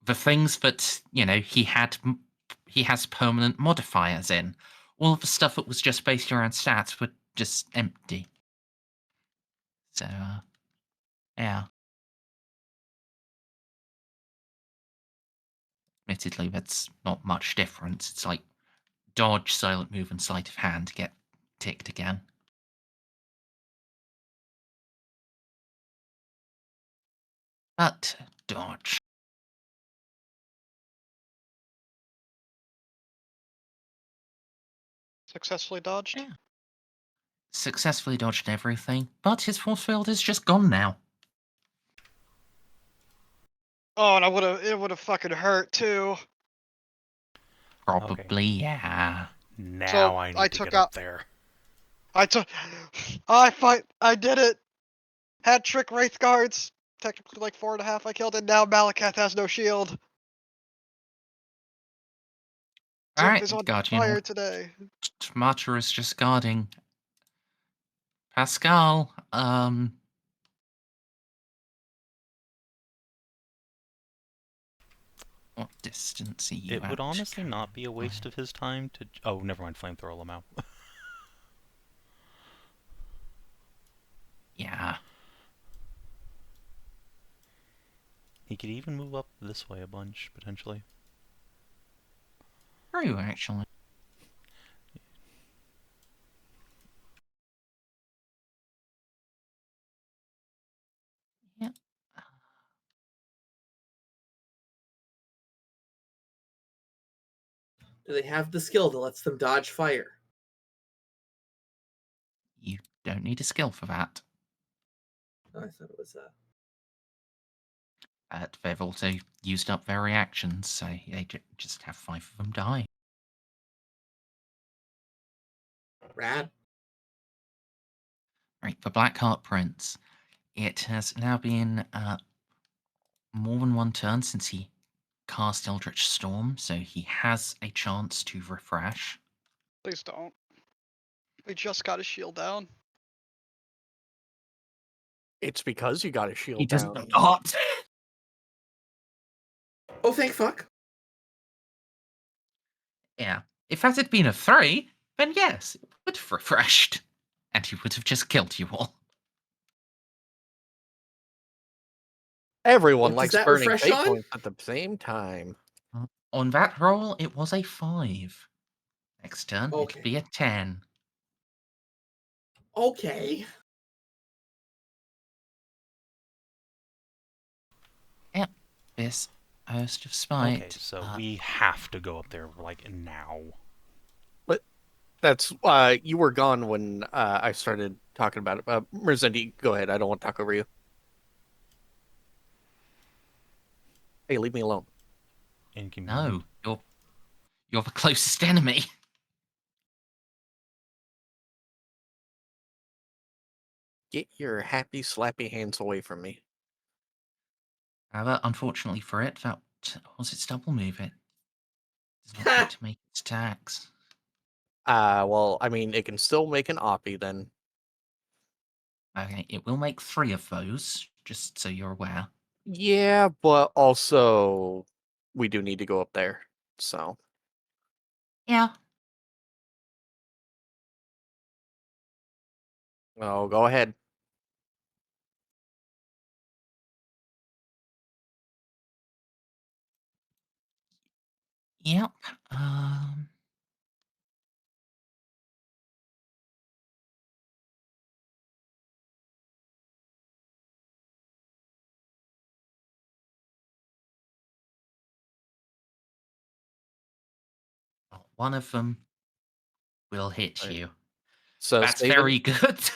the things that he has permanent modifiers in. All of the stuff that was just based around stats were just empty. So, yeah. Admittedly, that's not much difference. It's like dodge, silent move, and sleight of hand get ticked again. But dodge. Successfully dodged? Yeah. Successfully dodged everything, but his force field is just gone now. Oh, and it would have fucking hurt too. Probably, yeah. Now So, I need I to took get up out- there. I did it! Hat trick Wraith Guards. Technically like 4.5 I killed, and now Malakath has no shield. Alright, Xiph is on Guardian fire today. Martyr is just guarding. Pascal, what distance are you It at? would honestly not be a waste of his time to... Oh, never mind, flamethrower him out. Yeah. He could even move up this way a bunch, potentially. True, actually. Yeah. Do they have the skill that lets them dodge fire? You don't need a skill for that. Oh, I thought it was They've also used up their reactions, so they just have 5 of them die. rad. Right, the Blackheart Prince. It has now been more than one turn since he cast Eldritch Storm, so he has a chance to refresh. Please don't. We just got his shield down. It's because you got a shield He does down. not. Oh, thank fuck. Yeah. If that had been a 3, then yes, it would have refreshed. And he would have just killed you all. Everyone What does likes that burning refresh fate on? points at the same time. On that roll, it was a 5. Next turn, Okay. it'll be a 10. Okay. Yep. This Host of Spite. Okay, so we have to go up there, like, now. That's you were gone when I started talking about it. Merzendi, go ahead. I don't want to talk over you. Hey, leave me alone. Inconvenient. No, you're the closest enemy. Get your happy, slappy hands away from me. However, unfortunately for it, that was its double move. It does not get to make its attacks. Well, I mean, it can still make an oppie then. Okay, it will make 3 of those, just so you're aware. Yeah, but also we do need to go up there. So Yeah. oh, go ahead. Yep. One of them will hit Right. you. So That's Savin, very good.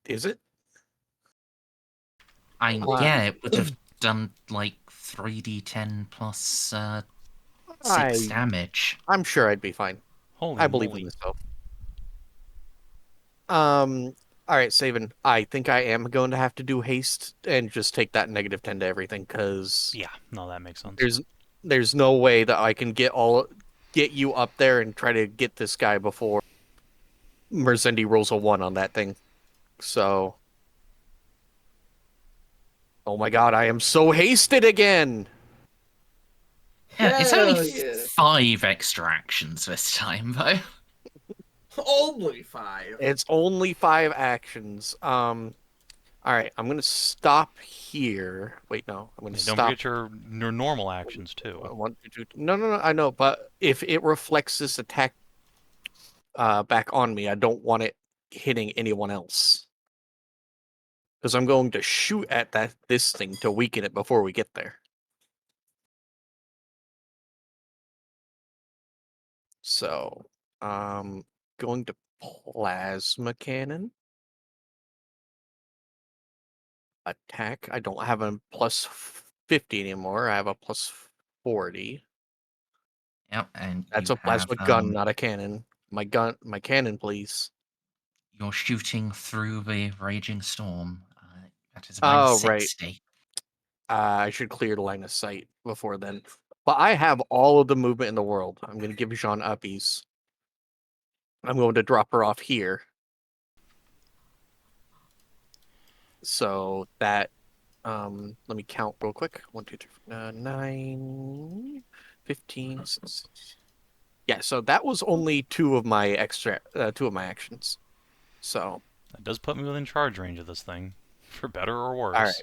is it? Yeah, it would have done like 3d10 plus 6 damage. I'm sure I'd be fine. Holy I believe in moly. myself. All right, Savin. I think I am going to have to do haste and just take that -10 to everything because Yeah, no, that makes sense. there's no way that I can get you up there and try to get this guy before Merzendi rolls a 1 on that thing. So, oh my god, I am so hasted again. Yeah, it's only Hell yeah. 5 extra actions this time, though. Only 5. It's only 5 actions. All right, I'm gonna stop here. Wait, no, I'm gonna Yeah, don't stop. forget your normal actions too. One, two, no, no, no. I know, but if it reflects this attack back on me, I don't want it hitting anyone else because I'm going to shoot at this thing to weaken it before we get there. So, going to plasma cannon attack. I don't have a plus 50 anymore. I have a plus 40. Yep, and That's you a have plasma gun, not a cannon. My cannon, please. you're shooting through the raging storm. That is Oh, minus right. 60. I should clear the line of sight before then. But I have all of the movement in the world. I'm going to give Jeanne uppies. I'm going to drop her off here. So that, let me count real quick. 1, 2, 3, 9, 15. Yeah, so that was only 2 of my actions. So, That does put me within charge range of this thing, for better or worse. all right.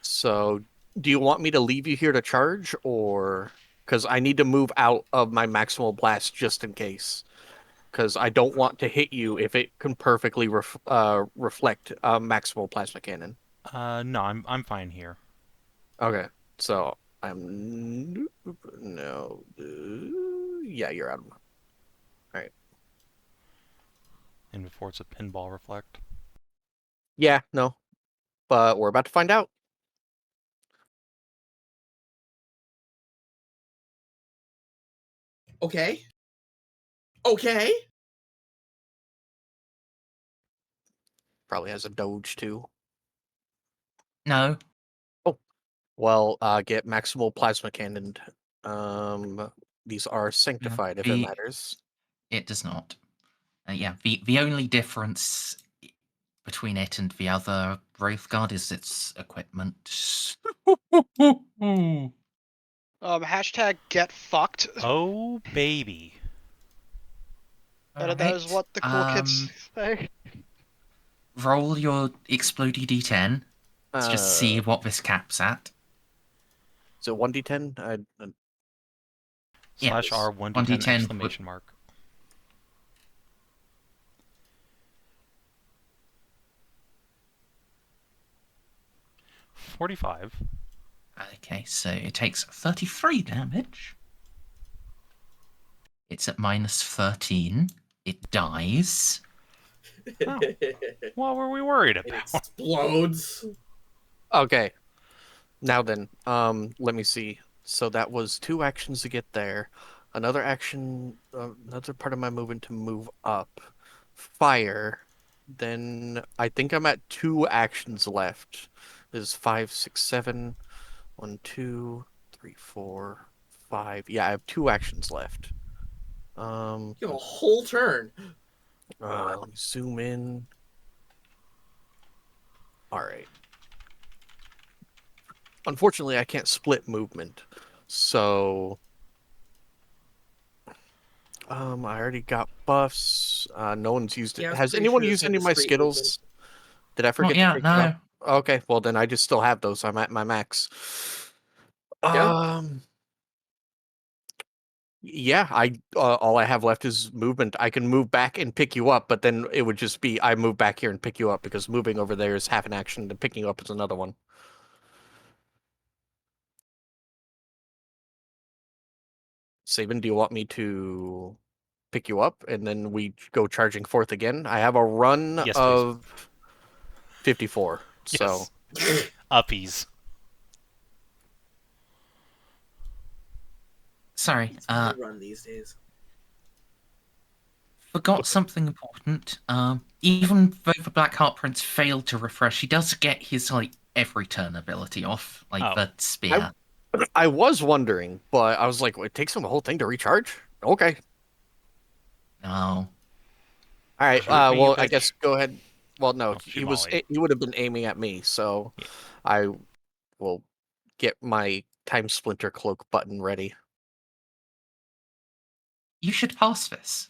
So, do you want me to leave you here to charge, or because I need to move out of my maximal blast just in case? Because I don't want to hit you if it can perfectly reflect a maximal plasma cannon. No, I'm fine here. Okay, so I'm no, yeah, you're out of. All right, And before it's a pinball reflect. yeah, no, but we're about to find out. Okay. Okay. Probably has a doge too. No. Oh, well, get maximal plasma cannoned. These are sanctified if it matters. It does not. Yeah, the only difference between it and the other Wraith Guard is its equipment. Hashtag get fucked. Oh, baby. That is what the cool kids say. Roll your explodey d10. Let's just see what this caps at. So 1d10. Yeah, / R 1d10 1d10 exclamation mark. $45. Okay, so it takes 33 damage. It's at minus 13. It dies. Oh. What were we worried It about? explodes. Okay. Now then, let me see. So that was 2 actions to get there. Another action, another part of my movement to move up. Fire. Then I think I'm at 2 actions left. There's 5, 6, 7. 1, 2, 3, 4, 5. Yeah, I have 2 actions left. You have a whole turn. Let me zoom in. All right. Unfortunately, I can't split movement, so I already got buffs. No one's used it. Yeah, I was Has pretty anyone sure it used said any of my discrete movement. Skittles? Did I Not forget to yet, pick it no. up? Okay, well then I just still have those. So I'm at my max. Yeah. Yeah, all I have left is movement. I can move back and pick you up, but then it would just be I move back here and pick you up because moving over there is half an action, and picking you up is another one. Savin, do you want me to pick you up and then we go charging forth again? I have a run Yes, please. of 54, so Yes. Uppies. Sorry, It's my run these days. forgot something important. Even though the Blackheart Prince failed to refresh, he does get his like every turn ability off, like Oh. the spear. I was wondering, but I was like, it takes him the whole thing to recharge? Okay. No. All right. Shoot me, you Well, I bitch. guess go ahead. Well, no, Oh, shoot Molly. he would have been aiming at me, so Yeah. I will get my Time Splinter cloak button ready. You should pass this.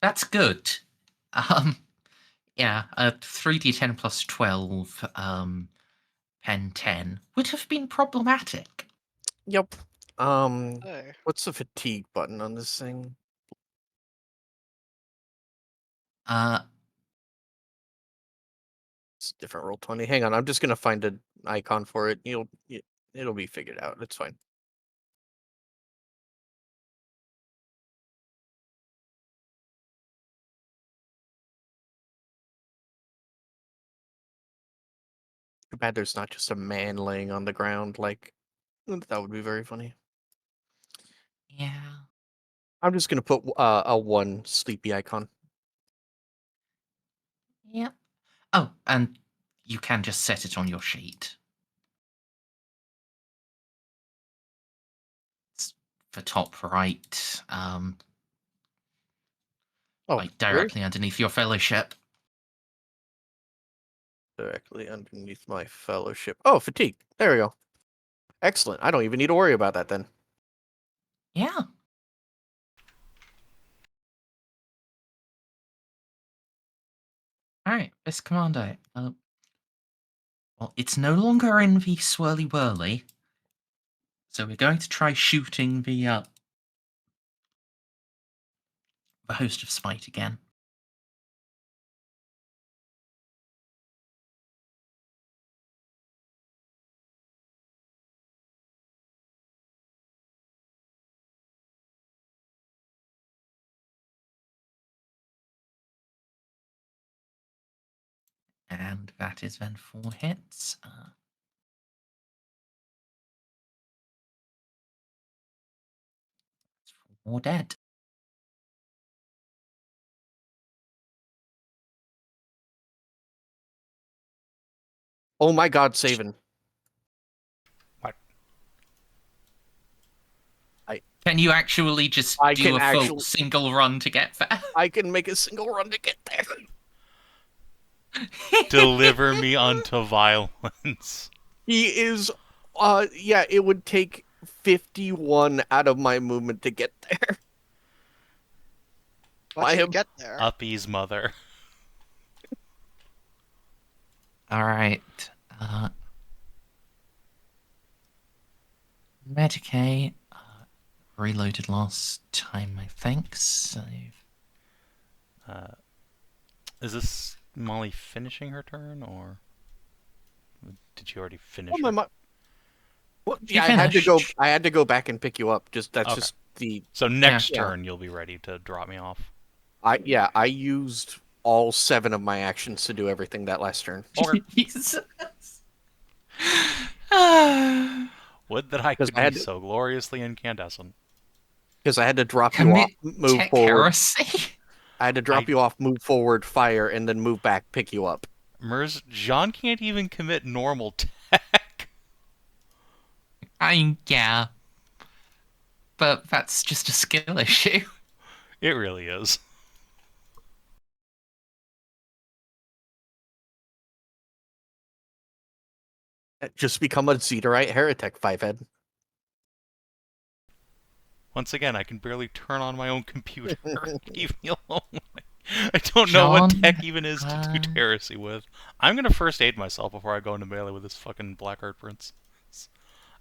That's good. Yeah, a 3d10 plus 12, pen 10 would have been problematic. Yep. Hey. What's the fatigue button on this thing? Uh, It's a different roll 20. Hang on, I'm just gonna find an icon for it. It'll be figured out. It's fine. Too bad there's not just a man laying on the ground. Like that would be very funny. yeah. I'm just gonna put a 1 sleepy icon. Yep. Oh, and you can just set it on your sheet. It's the top right, Oh, like directly underneath your fellowship. directly underneath my fellowship. Oh, fatigue. There we go. Excellent. I don't even need to worry about that then. Yeah. Alright, this commando. Well, it's no longer in the swirly whirly. So we're going to try shooting the host of spite again. And that is then 4 hits. 4 dead. Oh my god, Savin. What? Can you actually just I do can a full actually- single run to get there? I can make a single run to get there. Deliver me unto violence. He is yeah, it would take 51 out of my movement to get there. But I you am- get there. Uppy's mother. Alright. Medicaid. Reloaded last time, I think, so... Is this Molly finishing her turn, or did she already finish? Oh, her? Well, You yeah, finished. I had to go back and pick you up. Just that's Okay. just the So next Yeah. turn you'll be ready to drop me off. I used all 7 of my actions to do everything that last turn. Jesus. Would that I 'Cause could I had be to- so gloriously incandescent. Because I had to drop you off, Commit move tech forward. heresy. I had to drop you off, move forward, fire, and then move back, pick you up. Jeanne can't even commit normal tech. Yeah. But that's just a skill issue. It really is. Just become a Zeterite heretic, Fivehead. Once again, I can barely turn on my own computer. Leave me alone. I don't know what Jeanne, tech even is to do heresy with. I'm gonna first aid myself before I go into melee with this fucking Black Art Prince.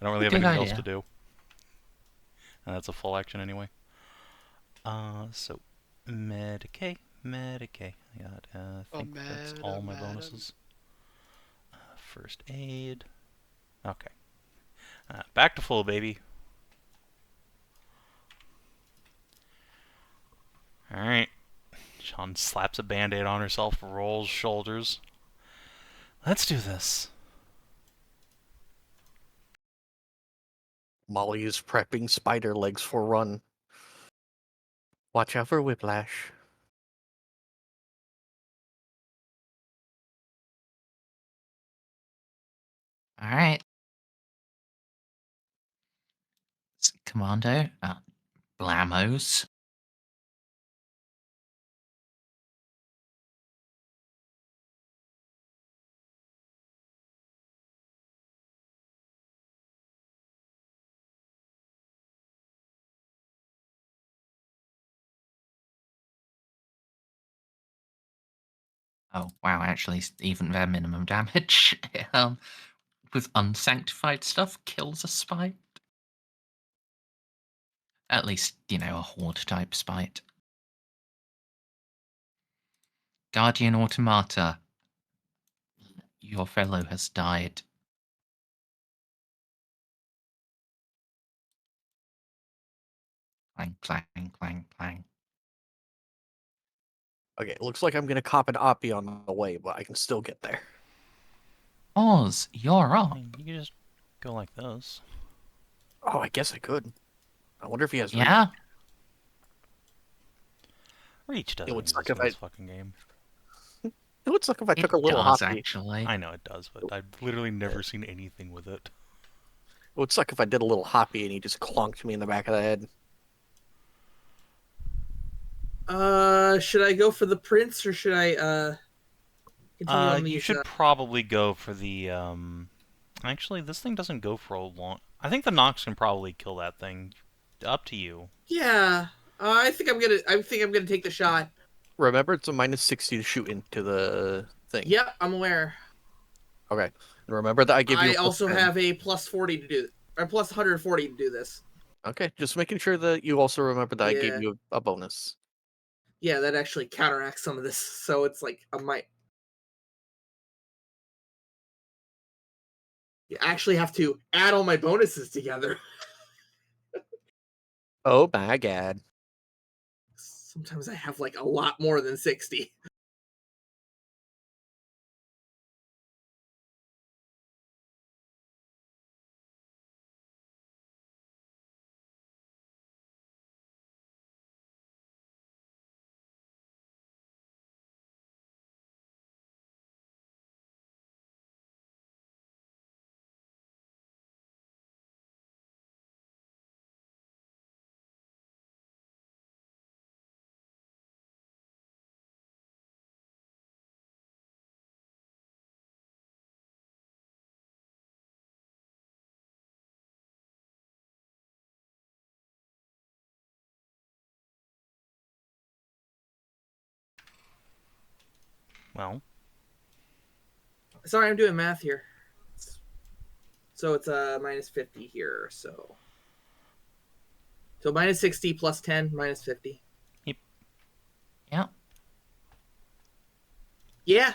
I don't really have Good anything else idea. to do. And that's a full action anyway. So Medicae. I got, I think that's all my bonuses. First aid. Okay. Back to full, baby. Alright. Jeanne slaps a band-aid on herself, rolls shoulders. Let's do this. Molly is prepping spider legs for run. Watch out for whiplash. All right. Commando. Blamos. Oh, wow, actually, even their minimum damage with unsanctified stuff kills a spite. At least, a horde-type spite. Guardian Automata. Your fellow has died. Clang, clang, clang, clang. Okay, it looks like I'm gonna cop an Oppie on the way, but I can still get there. Oz, you're I up. mean, you can just go like this. Oh, I guess I could. I wonder if he has reach. Yeah? Reach doesn't would suck exist if in I- this fucking game. It would suck if I It took a little does, hoppy. actually. I know it does, but I've literally never seen anything with it. It would suck if I did a little hoppy and he just clonked me in the back of the head. Should I go for the prince or should I continue on these? You should probably go for the, Actually, this thing doesn't go for a long... I think the Nox can probably kill that thing. Up to you. Yeah. I think I'm gonna take the shot. Remember, it's a -60 to shoot into the thing. Yep, I'm aware. Okay. And remember that I give you. I a also +10. have a +40 to do, or +140 to do this. Okay, just making sure that you also remember that I gave Yeah. you a bonus. Yeah, that actually counteracts some of this, so it's like I might. You actually have to add all my bonuses together. Oh my god. Sometimes I have like a lot more than 60. Well, Sorry, I'm doing math here. So it's -50 here. So -60 plus 10 -50. Yeah. Yeah.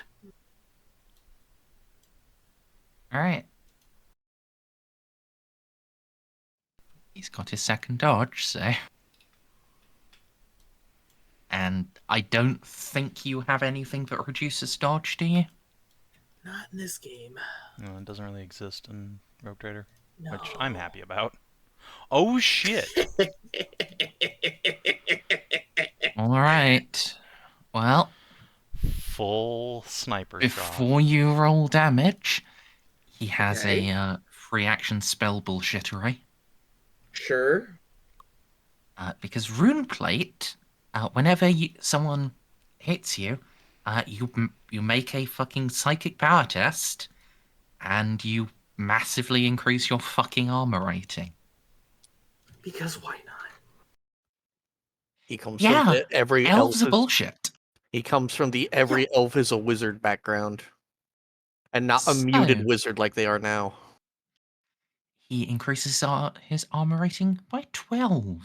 All right. He's got his second dodge, so. And I don't think you have anything that reduces dodge, do you? Not in this game. no, it doesn't really exist in Rogue Trader, No. which I'm happy about. Oh shit! All right. Well, Full sniper shot. before you roll damage, he has Okay. a free action spell bullshittery. Sure. Because Rune Plate Whenever someone hits you, you make a fucking psychic power test, and you massively increase your fucking armor rating. Because why not? He comes Yeah, from every elf. elves are bullshit. He comes from the every elf is a wizard background, and not a So, muted wizard like they are now. he increases his armor rating by 12. What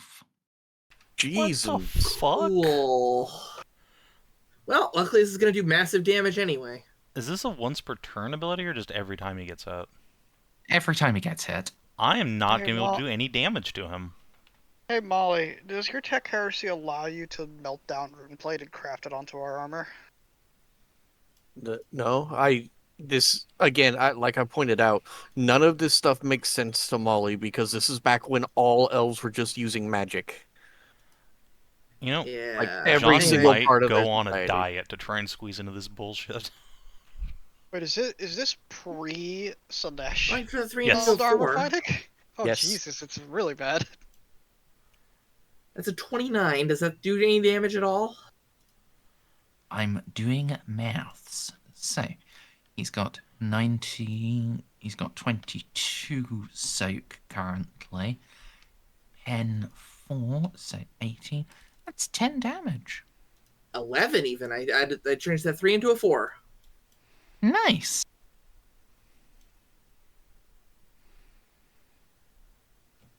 the Jesus. fuck? Cool. Well, luckily this is going to do massive damage anyway. Is this a once per turn ability or just every time he gets hit? Every time he gets hit. I am not Hey, going to be able to Mo- do any damage to him. Hey Molly, does your tech heresy allow you to melt down rune plate and craft it onto our armor? No, like I pointed out, none of this stuff makes sense to Molly because this is back when all elves were just using magic. You know, Yeah. Like, every John single might part of their go on a society. diet to try and squeeze into this bullshit. Wait, is this pre-Sanesh Going for the 3 Yes. and build armor 4. fighting? Oh Yes. Jesus, it's really bad. That's a 29. Does that do any damage at all? I'm doing maths. So, he's got 19. He's got 22 soak currently. 10, 4, so 18. That's 10 damage. 11 even. I changed that 3 into a 4. Nice.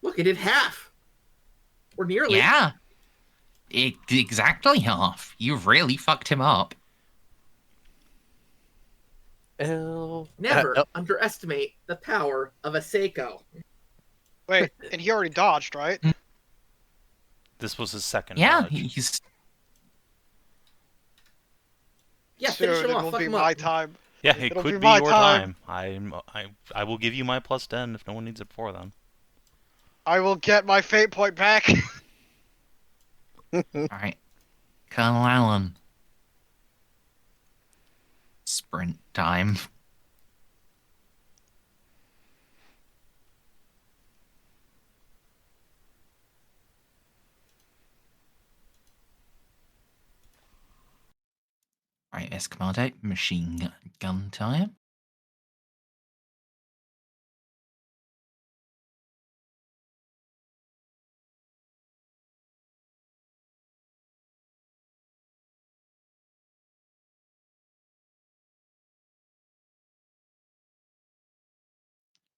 Look, I did half. Or nearly. Yeah. Exactly half. You really fucked him up. Never underestimate the power of a Ceiko. Wait, and he already dodged, right? This was his second Yeah, dodge. he's. Yeah, finish Dude, him off. it'll Fuck be him my up. time. Yeah, it It'll could be be my your time. time. I will give you my plus 10 if no one needs it before then. I will get my fate point back. Alright. Colonel Allen. Sprint time. Right, Escamado, machine gun time.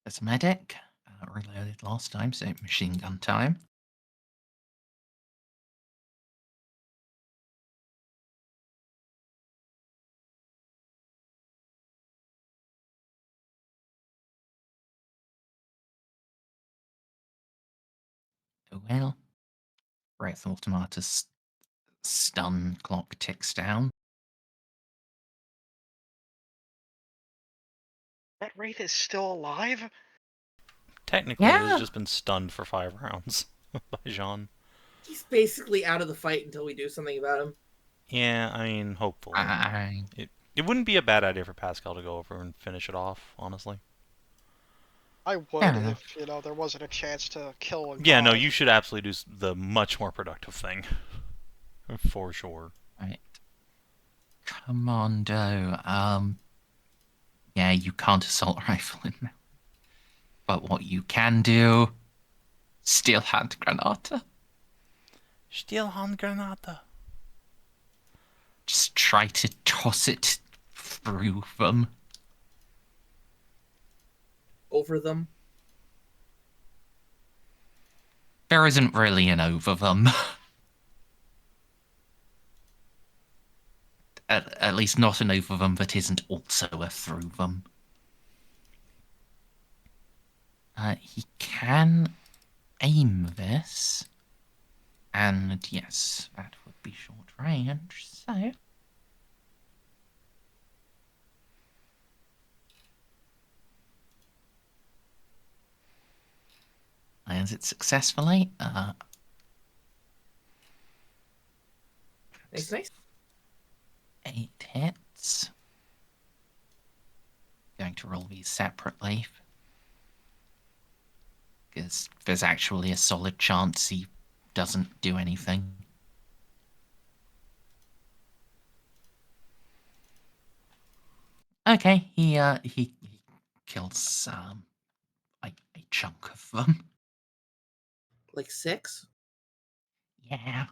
As a medic, reloaded last time, so machine gun time. Oh well. Breath automatus stun clock ticks down. That Wraith is still alive? Technically, Yeah. he's just been stunned for 5 rounds by Jeanne. He's basically out of the fight until we do something about him. Yeah, I mean, hopefully. It wouldn't be a bad idea for Pascal to go over and finish it off, honestly. I would Fair enough. if, there wasn't a chance to kill a Yeah, no, god. you should absolutely do the much more productive thing. For sure. Right. Commando, yeah, you can't assault rifle him. But what you can do, steel hand granata. Steel hand granata. Just try to toss it through them. Over them. There isn't really an over them. At least not an over them that isn't also a through them. He can aim this. And yes, that would be short range, so... lands it successfully. Nice. 8 hits. Going to roll these separately. Because there's actually a solid chance he doesn't do anything. Okay, he kills a chunk of them. Like 6? Yeah.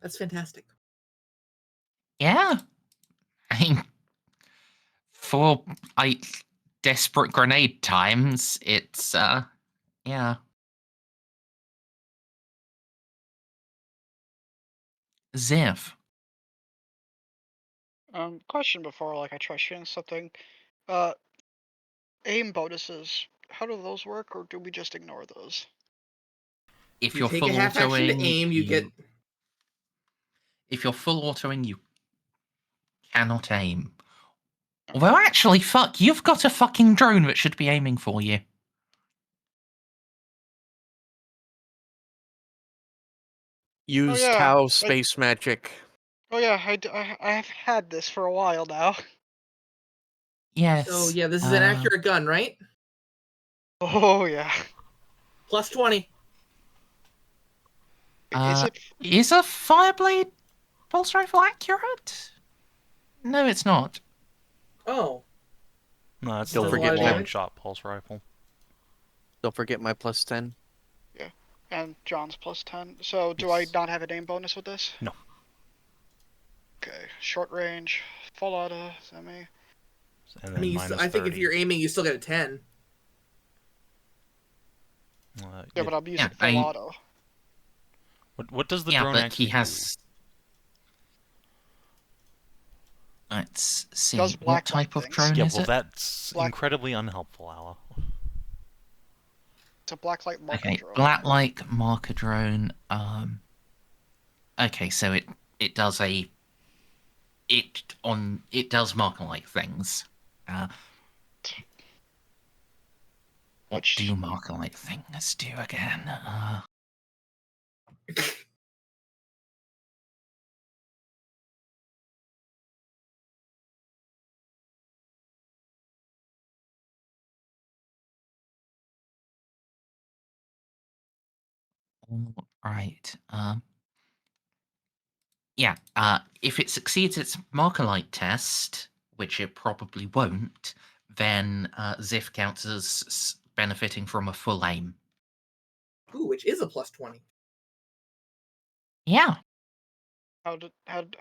That's fantastic. Yeah. I mean, for desperate grenade times, it's yeah. Xiph. Question before like I try shooting something. Aim bonuses. How do those work, or do we just ignore those? If You you're take a full half action to autoing, aim, you get. If you're full autoing, you cannot aim. Although actually, fuck, you've got a fucking drone that should be aiming for you. Use yeah, Tau space magic. Oh yeah, I have had this for a while now. Yes. So yeah, this is an accurate gun, right? Oh yeah. Plus 20. Is it? Is a Fireblade pulse rifle accurate? No, it's not. Oh. No, it's Don't the forget my- long shot pulse rifle. Don't forget my plus 10. Yeah. And John's plus 10. So do I Yes. not have an aim bonus with this? No. Okay. Short range, full auto, semi. And I then mean, minus I think 30. if you're aiming, you still get a 10. Yeah, but I'm using full auto. What does the Yeah, drone but actually he has. Let's see. Does What black type light of things. drone do? Yeah, is well, it? that's Black- incredibly unhelpful, Ala. It's a blacklight marker Okay, drone. black-like marker drone. Okay, so it does it does marker-like things. What Which- do marker-like things do again? All right. Yeah. If it succeeds its marker-light test, which it probably won't, then Xiph counts as benefiting from a full aim. Ooh, which is a plus 20. Yeah.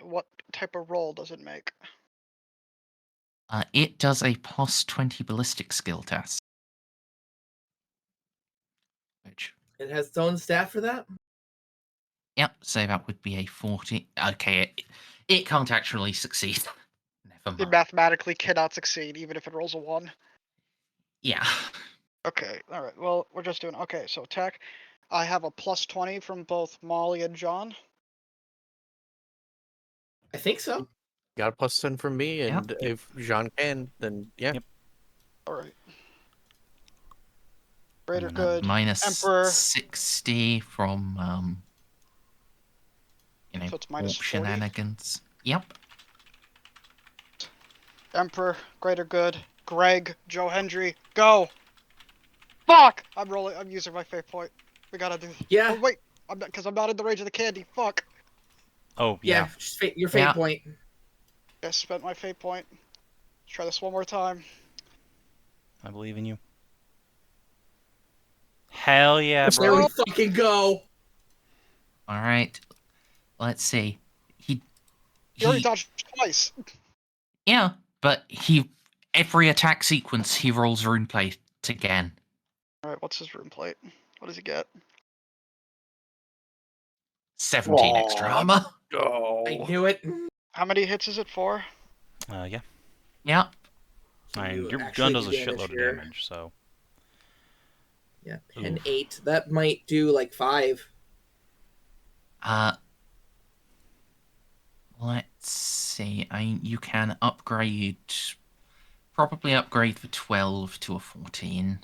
What type of roll does it make? It does a plus 20 ballistic skill test. Which, It has its own stat for that? yep, so that would be a 40. Okay, it can't actually succeed. Never It mind. mathematically cannot succeed, even if it rolls a 1. Yeah. Okay, alright, well, we're just doing... Okay, so attack. I have a plus 20 from both Molly and John. I think so. Got a plus 10 from me, and if Jeanne can, then yeah. Yep. Alright. Greater And, good. minus Emperor. 60 from, So it's minus warp 40? shenanigans. Yep. Emperor, greater good. Greg, Joe Hendry, go! Fuck! I'm using my fate point. We gotta do... Yeah. Oh, wait! Because I'm not in the range of the candy. Fuck! Oh, Yeah, yeah. just your fate Yeah. point. I spent my fate point. Let's try this one more time. I believe in you. Hell yeah, There bro. we fucking go. All right. Let's see. He already dodged twice. Yeah, but every attack sequence he rolls rune plate again. Alright, what's his room plate? What does he get? 17 extra armor. I knew it. How many hits is it for? Yeah. Yep. I mean, You your actually gun does a do damage shitload here. of damage, so. Yeah, and Oof. 8. That might do like 5. Let's see. You can upgrade, probably upgrade the 12 to a 14.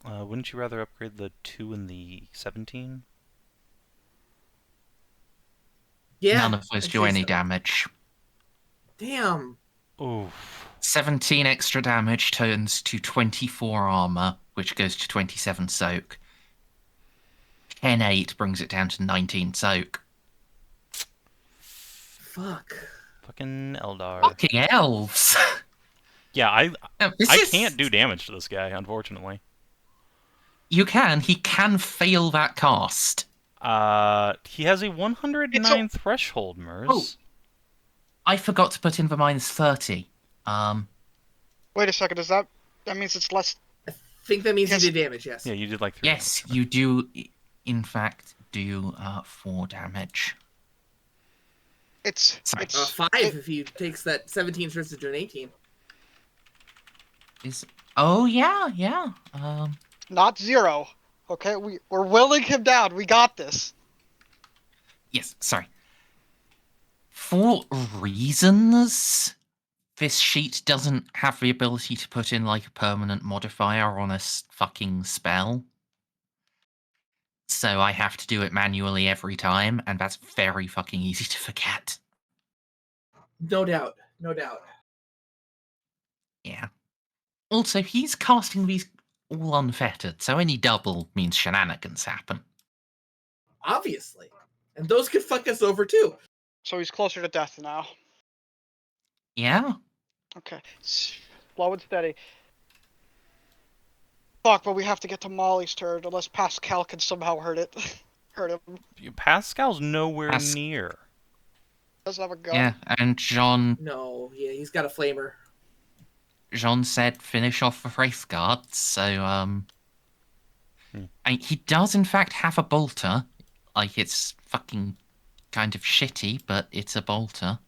Wouldn't you rather upgrade the 2 and the 17? Yeah. None of those I'd do say any so. damage. Damn. Oof. 17 extra damage turns to 24 armor, which goes to 27 soak. 10-8 brings it down to 19 soak. Fuck. Fucking Eldar. Fucking elves. Yeah, I This is- can't do damage to this guy, unfortunately. You can. He can fail that cast. He has a 109 threshold, Merz. Oh. I forgot to put in the -30. Wait a second. Does that means it's less? I think that means Yes. you did damage. Yes. Yeah, you did like 3 Yes, damage. you do, in fact, do 4 damage. It's Sorry. it's 5 it- if he takes that 17 turns into an 18. Oh yeah. not 0. Okay, we're willing him down. We got this. Yes, sorry. For reasons, this sheet doesn't have the ability to put in like a permanent modifier on a fucking spell. So I have to do it manually every time, and that's very fucking easy to forget. No doubt. No doubt. Yeah. Also, he's casting these all unfettered, so any double means shenanigans happen. Obviously. And those could fuck us over too. So he's closer to death now. Yeah. Okay, slow and steady. Fuck, but we have to get to Molly's turn unless Pascal can somehow hurt him. Pascal's nowhere near. Doesn't have a gun. Yeah, and Jeanne No, yeah, he's got a flamer. said finish off the Wraith Guard, so he does in fact have a bolter. Like, it's fucking kind of shitty, but it's a bolter.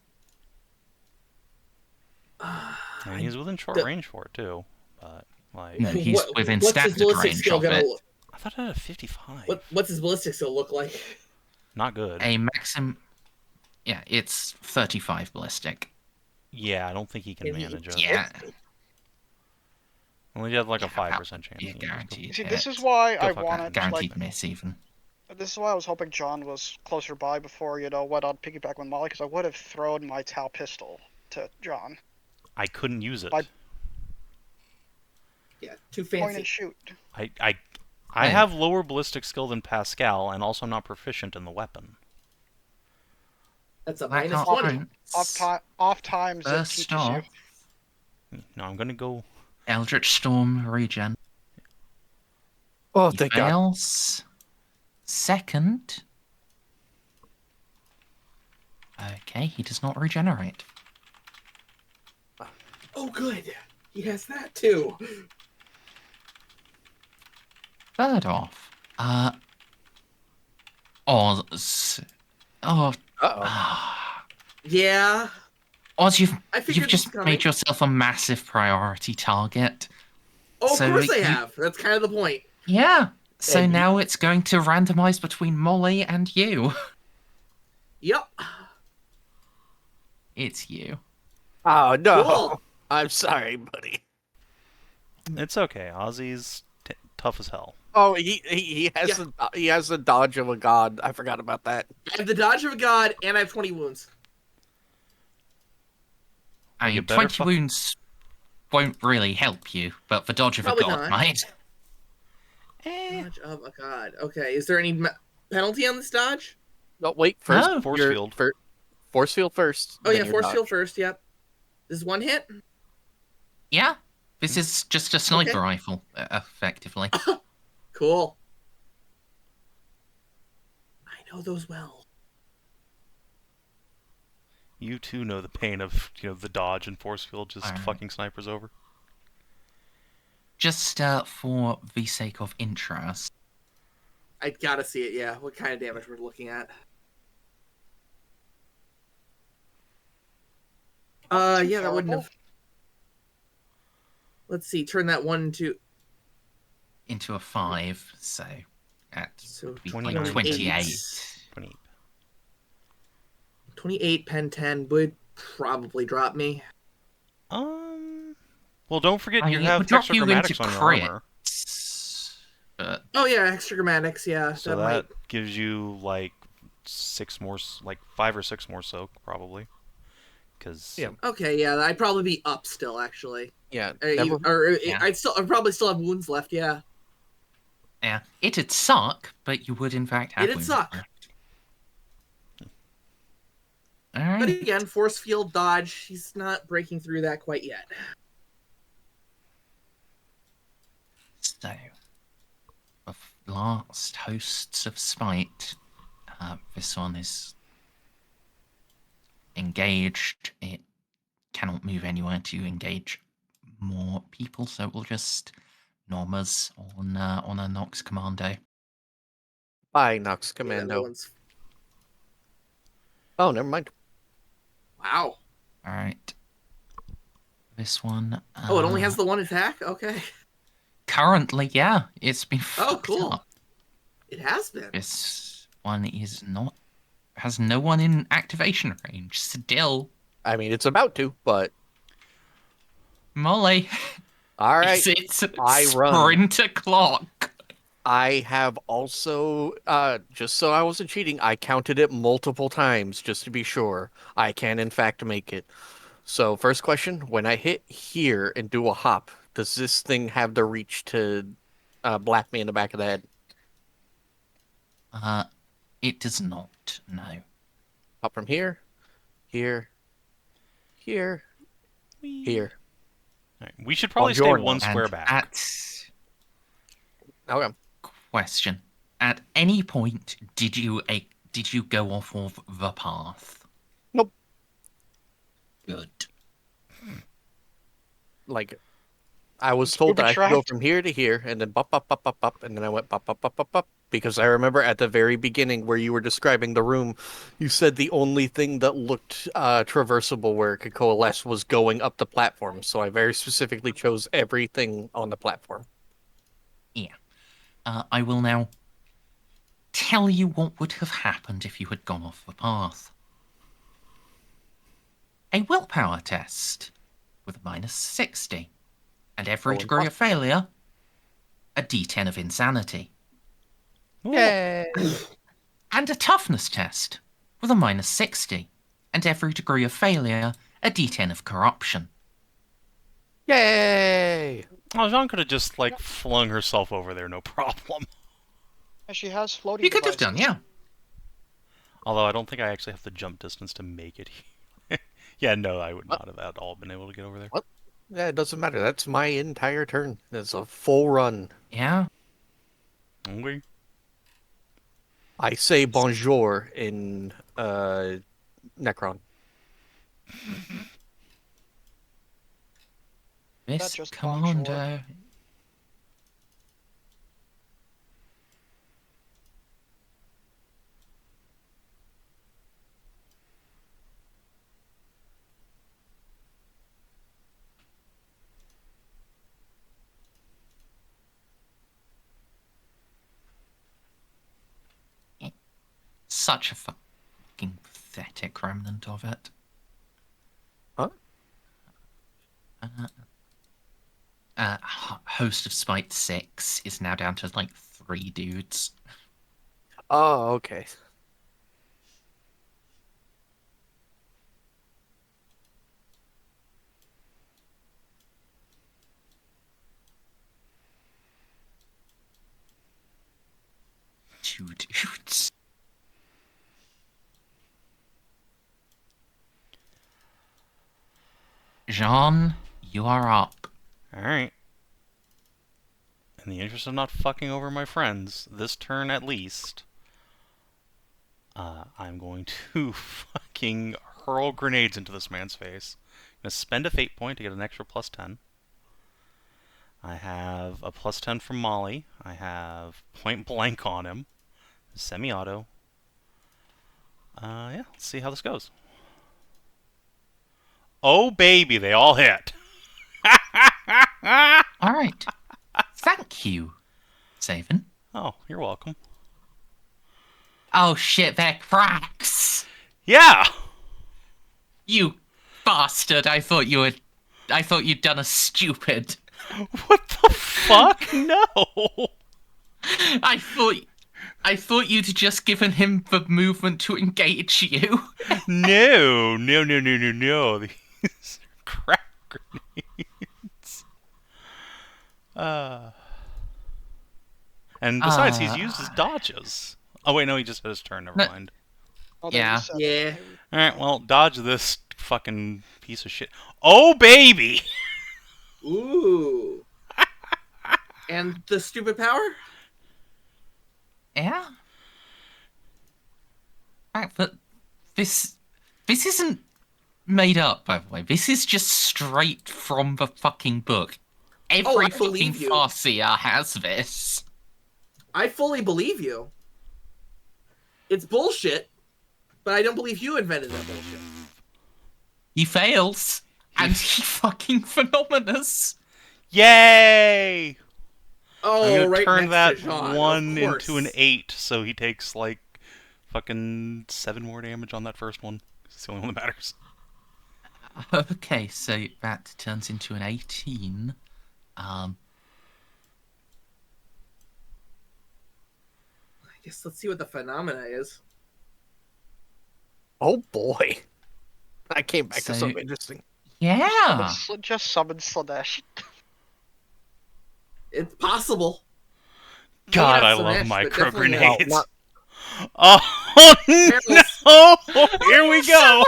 And he's within short range for it too, but like No, he's within what's his standard ballistic range skill of gonna it. look? I thought it had a 55. What's his ballistic skill look like? Not good. A maximum... Yeah, it's 35 ballistic. Yeah, I don't think he can And he- manage it. Yeah. Only have like a Yeah, 5% chance. Yeah, he guaranteed See, hit. this is why Go I fuck wanted Guaranteed like miss, even. this is why I was hoping John was closer by before went on piggyback with Molly, because I would have thrown my Tau pistol to John. I couldn't use it. By- Yeah, too Point fancy. and shoot. I have lower ballistic skill than Pascal, and also not proficient in the weapon. That's a Black minus Heart 20. Prince. Off times it First teaches off, you. No, I'm gonna go. Eldritch Storm regen. Oh, He thank God. fails. Second. Okay, he does not regenerate. Oh, good. He has that too. Third off. Oz. Oh, Uh-oh. Yeah. Oz, I you've figured this just was coming. made yourself a massive priority target. Oh, of So course I you- have. That's kind of the point. Yeah. So And- now it's going to randomize between Molly and you. Yep. It's you. Oh, no. Cool. I'm sorry, buddy. It's okay. Ozzy's tough as hell. Oh, he has the dodge of a god. I forgot about that. I have the dodge of a god, and I have 20 wounds. I You mean, better 20 wounds won't really help you, but the dodge of a Probably god not. might. Dodge of a god. Okay, is there any penalty on this dodge? No, wait. First, No. Force your field. Force field first. Oh then yeah, your force dodge. field first. Yep. This is one hit. Yeah. This is just a sniper Okay. rifle, effectively. Cool. I know those well. You too know the pain of the dodge and force field just Alright. fucking snipers over. Just for the sake of interest, I gotta see it. Yeah, what kind of damage we're looking at? Not too Yeah, that wouldn't terrible. have. Let's see. Turn that one to into a 5, so that so would be 28. like 28. 28. 28 pen 10 would probably drop me. Well, don't forget I you mean, it have would drop extra you into chromatics on your armor, But Oh yeah, extra grammatics. Yeah, so that might. that gives you like 5 or 6 more soak probably. Because Yeah. Okay, yeah, I'd probably be up still actually. Yeah. Yeah. I'd probably still have wounds left. Yeah. yeah, it'd suck, but you would in fact have It'd wounds suck. left. All But right. again, force field dodge, he's not breaking through that quite yet. So, of last hosts of spite, this one is engaged. It cannot move anywhere to engage more people, so we'll just norm us on a Nox Commando. Bye, Nox Yeah, that Commando. one's... Oh, never mind. Wow. All right. This one. Oh, it only has the one attack? Okay. Currently, yeah, it's been Oh, fucked cool. up. It has been. This one has no one in activation range. Still, I mean, it's about to, but Molly. all right. It's I run. sprint o'clock. I have also, just so I wasn't cheating, I counted it multiple times just to be sure. I can, in fact, make it. So, first question, when I hit here and do a hop, does this thing have the reach to black me in the back of the head? It does not. No. Hop from here, here, here, Whee. here. All right. We should probably stay Buongiorno. one square And back. Okay. Question: at any point did you go off of the path? Nope. Good. Like, I was told that I Scuba should go trapped. from here to here, and then bop, bop, bop, bop, bop, and then I went bop, bop, bop, bop, bop, because I remember at the very beginning where you were describing the room, you said the only thing that looked traversable where it could coalesce was going up the platform, so I very specifically chose everything on the platform. Yeah. I will now tell you what would have happened if you had gone off the path. A willpower test with a -60, and every Oh, degree of failure, a D10 of insanity. Yay! And a toughness test with a -60, and every degree of failure, a D10 of corruption. Yay! Oh, Jeanne could have just, like, flung herself over there, no problem. And she has floating You could have done, devices. yeah. Although I don't think I actually have the jump distance to make it here. Yeah, no, I would not have at all been able to get over there. What? Yeah, it doesn't matter. That's my entire turn. It's a full run. Yeah. Okay. I say bonjour in Necron. This just commando. Such a fucking pathetic remnant of it. Huh? Host of Spite 6 is now down to like 3 dudes. Oh, okay. Two dudes. Jeanne, you are up. Alright. In the interest of not fucking over my friends, this turn at least, I'm going to fucking hurl grenades into this man's face. I'm going to spend a fate point to get an extra +10. I have a +10 from Molly. I have point blank on him. Semi-auto. Yeah, let's see how this goes. Oh, baby, they all hit. All right. Thank you, Savin. Oh, you're welcome. Oh shit, they're cracks. Yeah! You bastard! I thought you'd done a stupid. What the fuck? No! I thought you'd just given him the movement to engage you. No. These are crack grenades. And besides, he's used his dodges. Oh, wait, no, he just had his turn. Never No. mind. Oh, there Yeah. was 7. Yeah. Alright, well, dodge this fucking piece of shit. Oh, baby! Ooh. And the stupid power? Yeah. Fact that this isn't made up, by the way. This is just straight from the fucking book. Every I fucking believe you. Farseer has this. I fully believe you. It's bullshit, but I don't believe you invented that bullshit. He fails, and he fucking phenomenous. Yay! Oh, I'm gonna right turn next that to Jeanne, 1 of course. into an 8, so he takes, like, fucking 7 more damage on that first one. It's the only one that matters. Okay, so that turns into an 18. I guess let's see what the phenomena is. Oh boy. I came back to So- something interesting. Yeah. Just summon Slanesh. It's possible. God, not I so love much, micro but definitely grenades. not- Oh no! Here we go!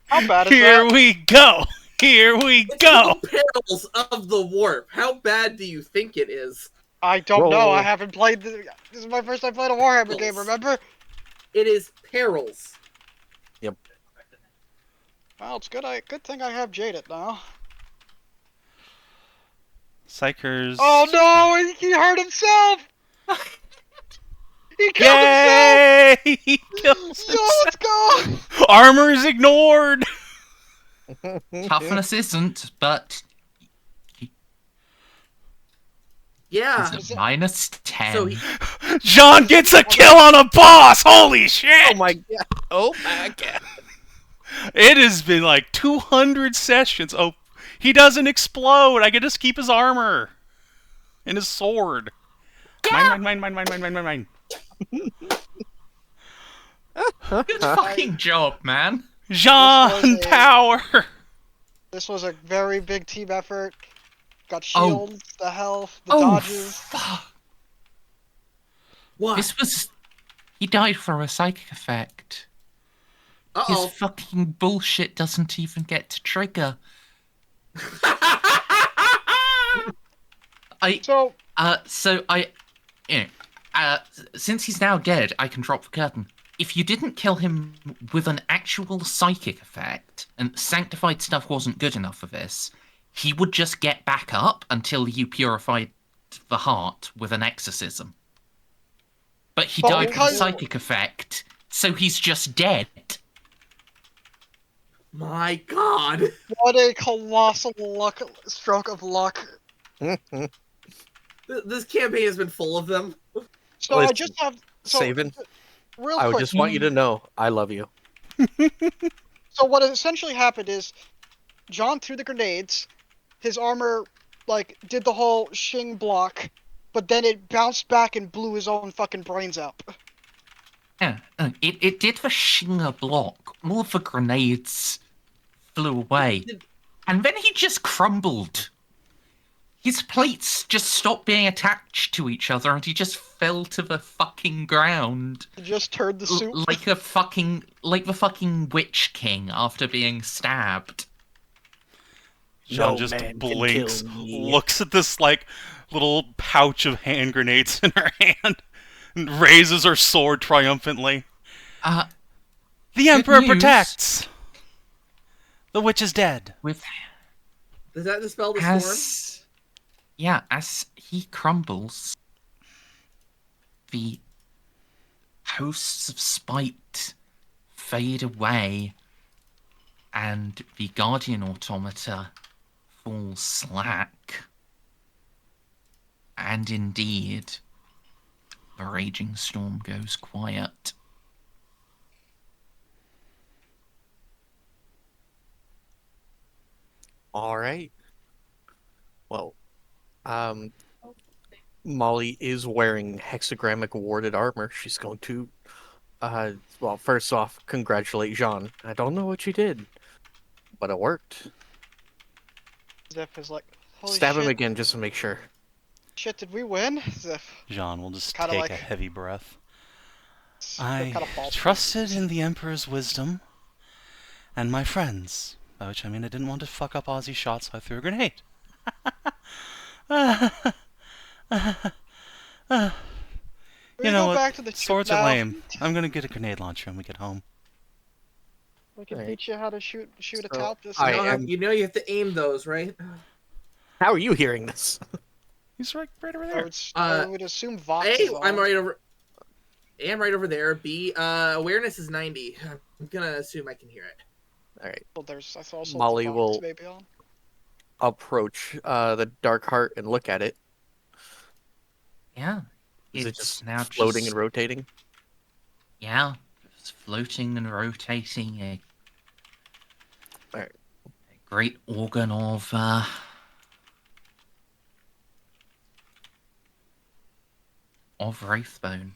How bad is Here that? we go! Here we It's go! the perils of the warp. How bad do you think it is? I don't know. I Roll. haven't played. This is my first time playing a Warhammer game. Remember? It is perils. Well, it's good. Good thing I have Jaded now. Psychers. Oh no! He hurt himself. He killed Yay! He kills himself. Yo, let's go. Armor is ignored! Toughness isn't, but Yeah. he's a minus 10. So he, Jeanne gets a kill on a boss! Holy shit! Oh my god. Oh my god. It has been like 200 sessions. Oh, he doesn't explode. I can just keep his armor and his sword. Mine. Good fucking job, man. Jeanne power. This was a very big team effort. Got Oh. shields, the health, the Oh, dodges. fuck. what? This was... He died from a psychic effect. His Uh-oh. fucking bullshit doesn't even get to trigger. So Since he's now dead, I can drop the curtain. If you didn't kill him with an actual psychic effect, and sanctified stuff wasn't good enough for this, he would just get back up until you purified the heart with an exorcism. But he But died with a because- psychic effect, so he's just dead. My god. what a colossal stroke of luck. This campaign has been full of them. So I Listen, just have Savin, real I quick. just want you to know I love you. So what essentially happened is, Jeanne threw the grenades. His armor did the whole shing block, but then it bounced back and blew his own fucking brains out. Yeah, it did the Shinger block. All of the grenades flew away. And then he just crumbled. His plates just stopped being attached to each other and he just fell to the fucking ground. He just turned the soup. Like the fucking Witch King after being stabbed. Jeanne No just man can blinks, kill me. looks at this little pouch of hand grenades in her hand, and raises her sword triumphantly. The Emperor news. protects. The witch is dead. With Does that dispel the storm? as he crumbles, the hosts of spite fade away, and the Guardian Automata falls slack. And indeed, the raging storm goes quiet. All right. Well, Molly is wearing hexagrammic warded armor. She's going to, well, first off, congratulate Jeanne. I don't know what she did, but it worked. Xiph is like, holy Stab shit, him again just to make sure. shit, did we win? Xiph. Jeanne will just Kinda take like- a heavy breath. They're I kind of false trusted premises. in the Emperor's wisdom and my friends, by which I mean I didn't want to fuck up Ozzy's shot, so I threw a grenade. We You know go what? back to the ship Swords are now. lame. I'm gonna get a grenade launcher when we get home. We can Right. teach you how to shoot a So, Talpus. I You, am- you have to aim those, right? How are you hearing this? He's right over I there. would assume Vox A, is on. I'm right over. A, I'm right over there. B, awareness is 90. I'm gonna assume I can hear it. All right. Well, I saw also Molly Vox will- maybe on. Approach the dark heart and look at it. Yeah. Is it It's just now floating just- and rotating? Yeah. It's floating and rotating. A Alright. great organ of Wraithbone.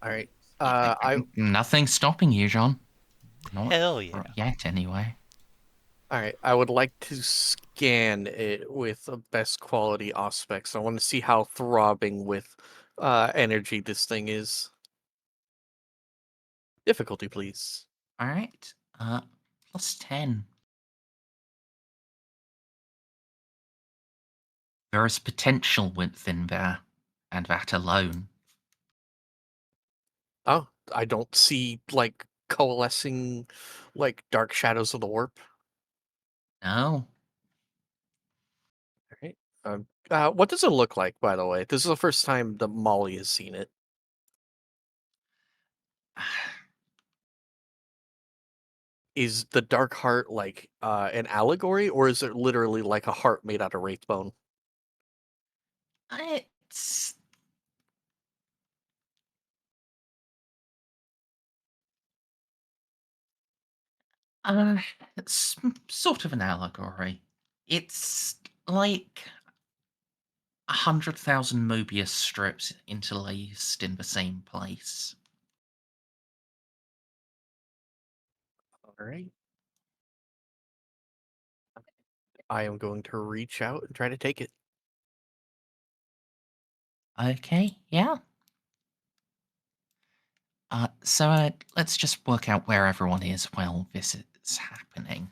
All right. I Nothing's stopping you, John. Not Hell yeah. yet, anyway. All right. I would like to scan it with the best quality aspects. I want to see how throbbing with energy this thing is. Difficulty, please. All right. Plus 10. There is potential within there, and that alone. Oh, I don't see like coalescing, like dark shadows of the warp. No. All right. What does it look like, by the way? This is the first time that Molly has seen it. Is the dark heart like an allegory, or is it literally like a heart made out of wraith bone? It's it's sort of an allegory. It's like 100,000 Mobius strips interlaced in the same place. All right. I am going to reach out and try to take it. Okay, yeah. So let's just work out where everyone is while this is happening.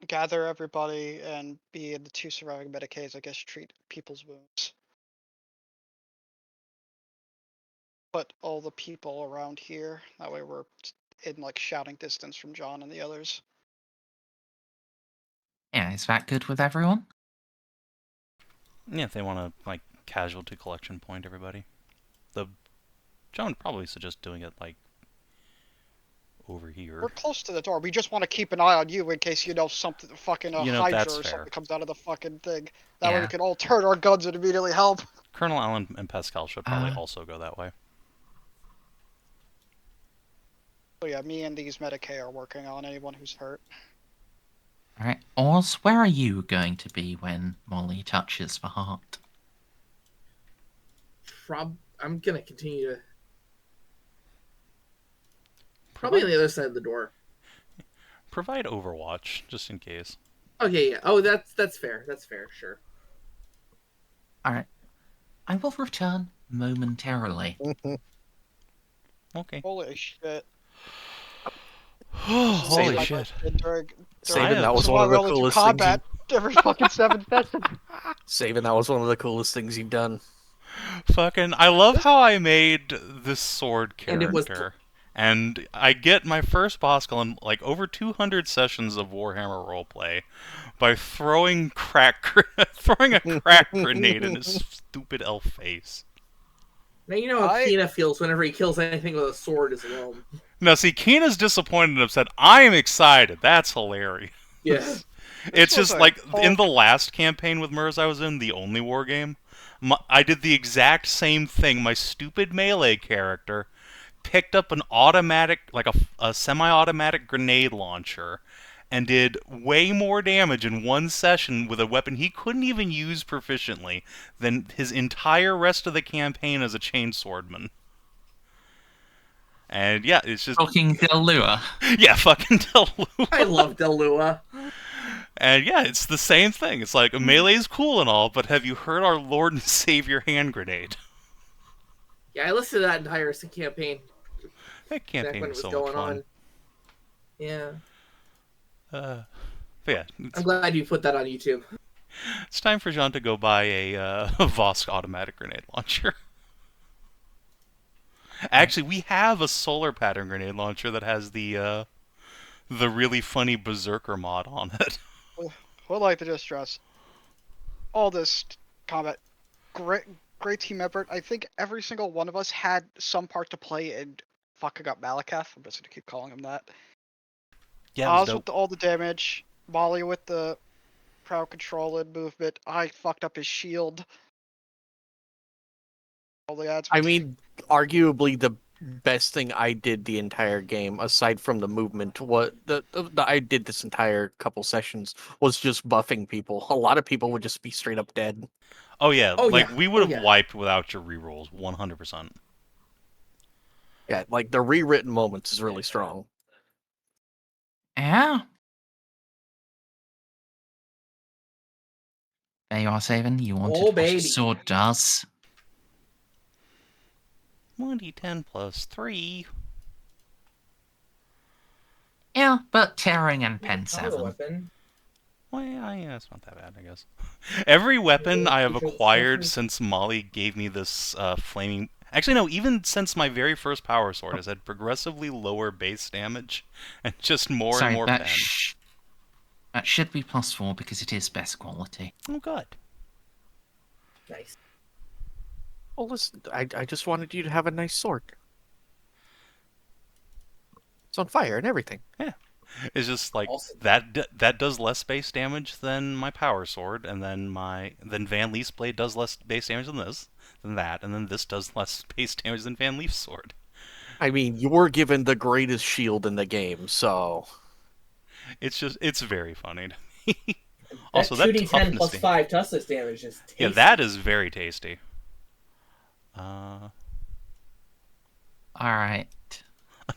Gather everybody and be in the 2 surviving Medicaid, I guess, treat people's wounds. Put all the people around here. That way we're in like shouting distance from John and the others. Yeah, is that good with everyone? Yeah, if they want to, like, casualty collection point everybody. John would probably suggest doing it, like, over here. We're close to the door. We just want to keep an eye on you in case something fucking You know, Hydra that's or fair. something comes out of the fucking thing. That way Yeah. we can all turn our guns and immediately help. Colonel Allen and Pascal should probably Uh. also go that way. So yeah, me and these Medicaid are working on anyone who's hurt. All right, Oz, where are you going to be when Molly touches the heart? I'm gonna continue to. Probably on the other side of the door. Provide Overwatch, just in case. Okay, yeah. Oh, that's fair. That's fair. Sure. All right, I will return momentarily. Okay. Holy shit. Holy Like, shit. During, Savin, I that have- was so one why of we the only do coolest things. combat every fucking 7 sessions. Savin, that was one of the coolest things you've done. Fucking, I love how I made this sword And it was character. And I get my first boss kill in like over 200 sessions of Warhammer roleplay by throwing throwing a crack grenade in his stupid elf face. Now you know how I- Kina feels whenever he kills anything with a sword as well. Now, see, Keena's disappointed and upset. I am excited. That's hilarious. Yeah. It's was just a like whole- in the last campaign with Merz I was in, the only war game, I did the exact same thing. My stupid melee character picked up an automatic, like a semi-automatic grenade launcher, and did way more damage in one session with a weapon he couldn't even use proficiently than his entire rest of the campaign as a chainswordman. And yeah, it's just Talking Del Lua. yeah, fucking Delua. I love Delua. And yeah, it's the same thing. It's like, melee's cool and all, but have you heard our Lord and Savior hand grenade? Yeah, I listened to that entire campaign That back campaign when it was was so much going fun. on. Yeah. But yeah, I'm glad you put that on YouTube. it's time for Jeanne to go buy a Vosk automatic grenade launcher. Actually, we have a solar pattern grenade launcher that has the really funny Berserker mod on it. Would like to just stress all this combat, great team effort. I think every single one of us had some part to play in fucking up Malakath. I'm just gonna keep calling him that. Yeah, it was Oz dope. with all the damage, Molly with the crowd control and movement. I fucked up his shield. All the ads. I mean, arguably the best thing I did the entire game, aside from the movement, what I did this entire couple sessions was just buffing people. A lot of people would just be straight up dead. Oh yeah, Oh, like yeah. we would Oh, have yeah. wiped without your rerolls, 100%. Yeah, like the rewritten moments is really strong. Yeah. There you are, Savin. You wanted Oh, what a baby. sword does. 1d10 plus 3. Yeah, but tearing and pen Power 7. weapon. Well, yeah, it's not that bad, I guess. Every weapon I have Because acquired it's since Molly gave me this flaming... Actually, no, even since my very first power sword has had progressively lower base damage and just more and Sorry, more that, pen. that should be +4 because it is best quality. Oh, God. nice. Well, listen, I just wanted you to have a nice sword. It's on fire and everything. Yeah. It's just like, Awesome. that does less base damage than my power sword, and then Van Leaf's blade does less base damage than that, and then this does less base damage than Van Leaf's sword. I mean, you were given the greatest shield in the game, so... It's very funny to me. That Also, that 2d10 toughness plus damage. 5 toughness damage is tasty. Yeah, that is very tasty. Alright.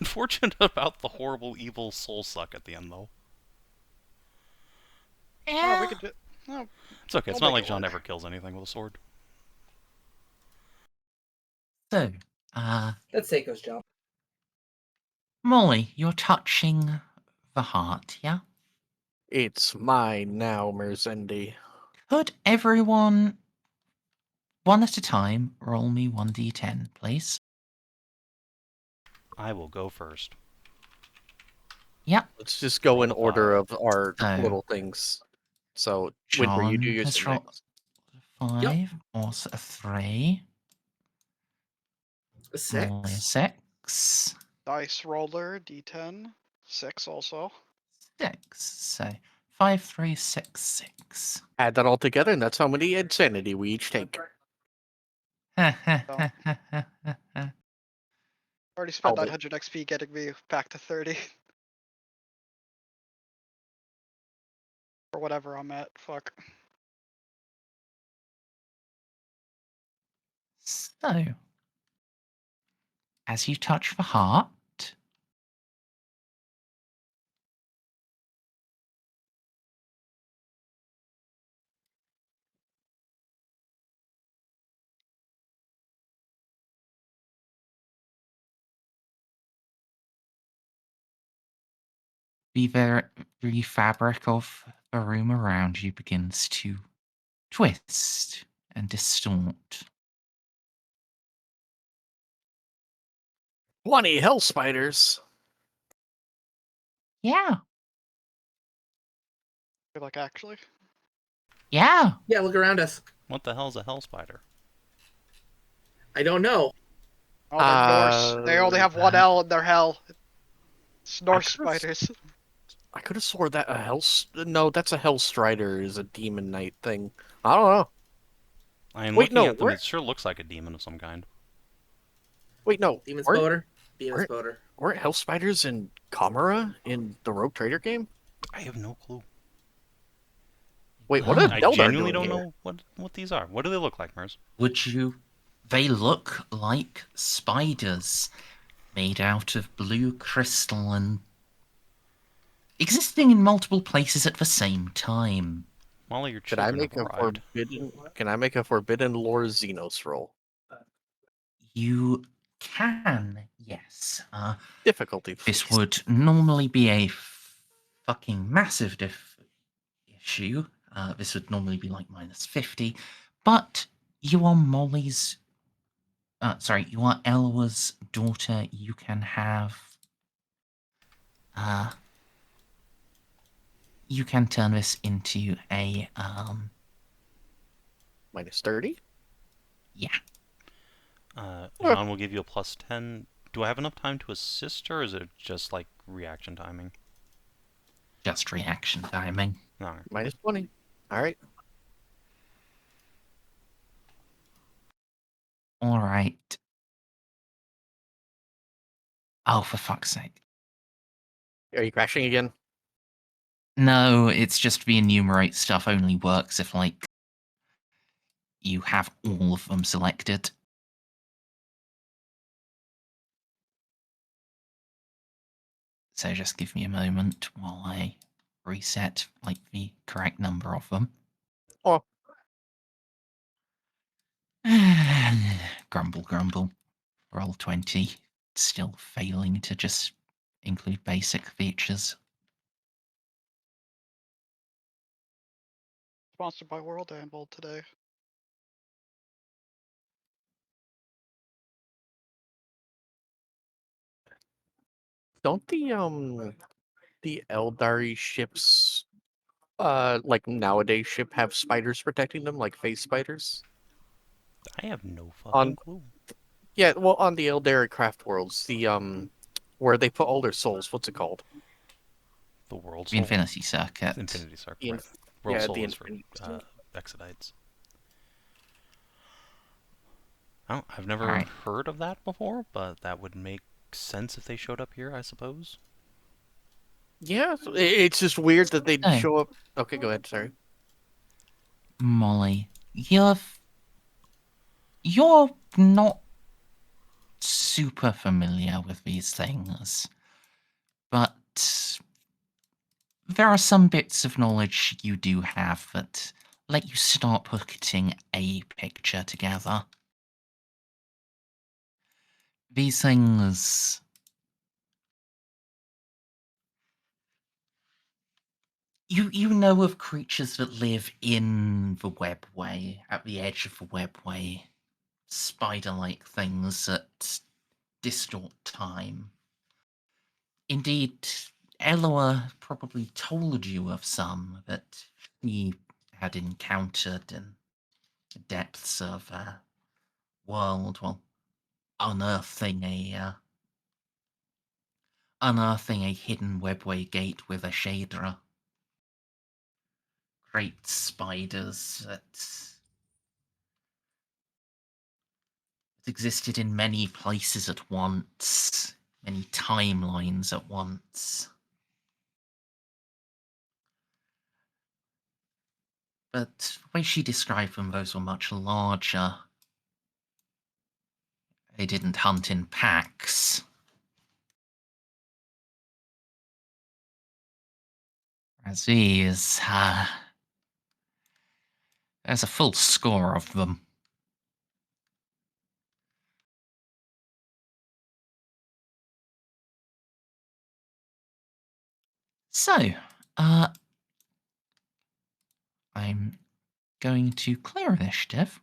Unfortunate about the horrible evil soul suck at the end, though. Oh, Yeah. we could do. No, It's okay. It's I'll not make like it Jeanne work. ever kills anything with a sword. So, That's Seiko's job. Molly, you're touching the heart, yeah? It's mine now, Merzendi. Could everyone, one at a time, roll me 1d10, please? I will go first. Yep. Let's just go in Roll order 5. of our So, little things. So, Winter, you do John yours has rolled next. 5, also a 3, A Molly a 6. 6, dice roller, d10, 6 also. 6. So, 5, 3, 6, 6. Add that all together, and that's how many insanity we each take. Already spent Oh, 900 XP getting me back to 30. Or whatever I'm at. Fuck. So, as you touch the heart, the very fabric of the room around you begins to twist and distort. 20 hell spiders. Yeah, Like, actually. yeah. Yeah, look around us. What the hell's a hell spider? I don't know. Oh, they're Norse. They only have one L in their hell. It's Norse could've- spiders. I could have swore that a hell... No, that's a hell strider is a demon knight thing. I don't know. I am Wait, looking no, at them. where- It sure looks like a demon of some kind. Wait, no. Demon Weren't, Spoder. Demon weren't- Spoder. weren't hell spiders in Kamara in the Rogue Trader game? I have no clue. Wait, what Oh. are I Eldar genuinely doing don't here? know what these are. What do they look like, Merz? Would you? They look like spiders made out of blue crystal and existing in multiple places at the same time. Molly, your Could I children have make a arrived. forbidden? Can I make a forbidden lore Xenos roll? You can, yes. Difficulty, This please. would normally be a fucking massive issue. This would normally be like -50, but you are Molly's. Sorry, you are Elwa's daughter. You can have. You can turn this into a -30. Yeah. Jeanne will give you a +10. Do I have enough time to assist her, or is it just like reaction timing? Just reaction timing. All right. -20. All right. All right. Oh, for fuck's sake. Are you crashing again? No, it's just the enumerate stuff only works if, like, you have all of them selected. So just give me a moment while I reset, like, the correct number of them. Oh. Grumble, grumble. Roll 20. Still failing to just include basic features. Sponsored by World Handball today. Don't the Eldari ships like nowadays ship have spiders protecting them, like face spiders? I have no fucking clue. Yeah, well, on the Eldari craft worlds, the where they put all their souls, what's it called? The World The Soul. Infinity Circuit. Infinity Circle. The Right. World yeah, Soul the is for Infinity Exodites. I've never Alright. heard of that before, but that would make sense if they showed up here, I suppose. Yeah, it's just weird that they'd Oh. show up. Okay, go ahead. Sorry. Molly, you're not super familiar with these things, but there are some bits of knowledge you do have that let you start putting a picture together. These things... You know of creatures that live in the webway, at the edge of the webway, spider-like things that distort time. Indeed, Eloa probably told you of some that he had encountered in the depths of a world, well, unearthing a hidden webway gate with a shader. Great spiders that existed in many places at once, many timelines at once. But the way she described them, those were much larger. They didn't hunt in packs. As these, there's a full score of them. So, I'm going to clear initiative,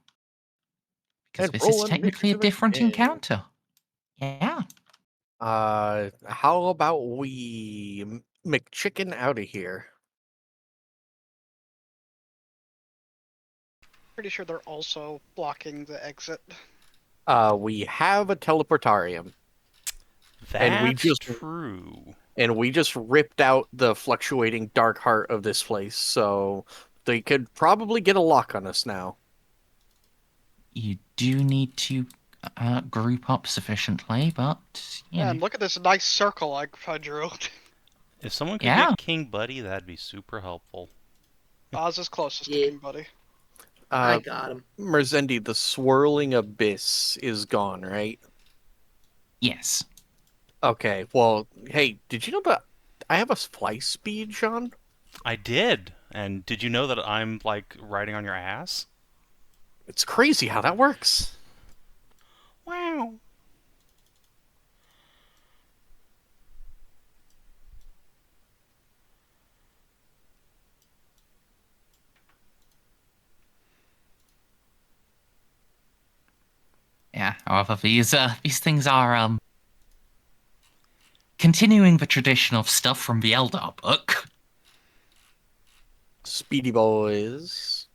because And this is roll technically a initiative different again. encounter. Yeah. How about we McChicken out of here? Pretty sure they're also blocking the exit. We have a teleportarium, That's true. and we just ripped out the fluctuating dark heart of this place, so they could probably get a lock on us now. You do need to group up sufficiently, but, you know. And look at this nice circle I drew. If someone could Yeah. get King Buddy, that'd be super helpful. Oz is closest Yeah. to King Buddy. I got him. Merzendi, the swirling abyss is gone, right? Yes. Okay, well, hey, did you know that I have a fly speed, Jeanne. I did. And did you know that I'm, like, riding on your ass? It's crazy how that works. Wow. Yeah, however, these things are continuing the tradition of stuff from the Eldar book. Speedy boys.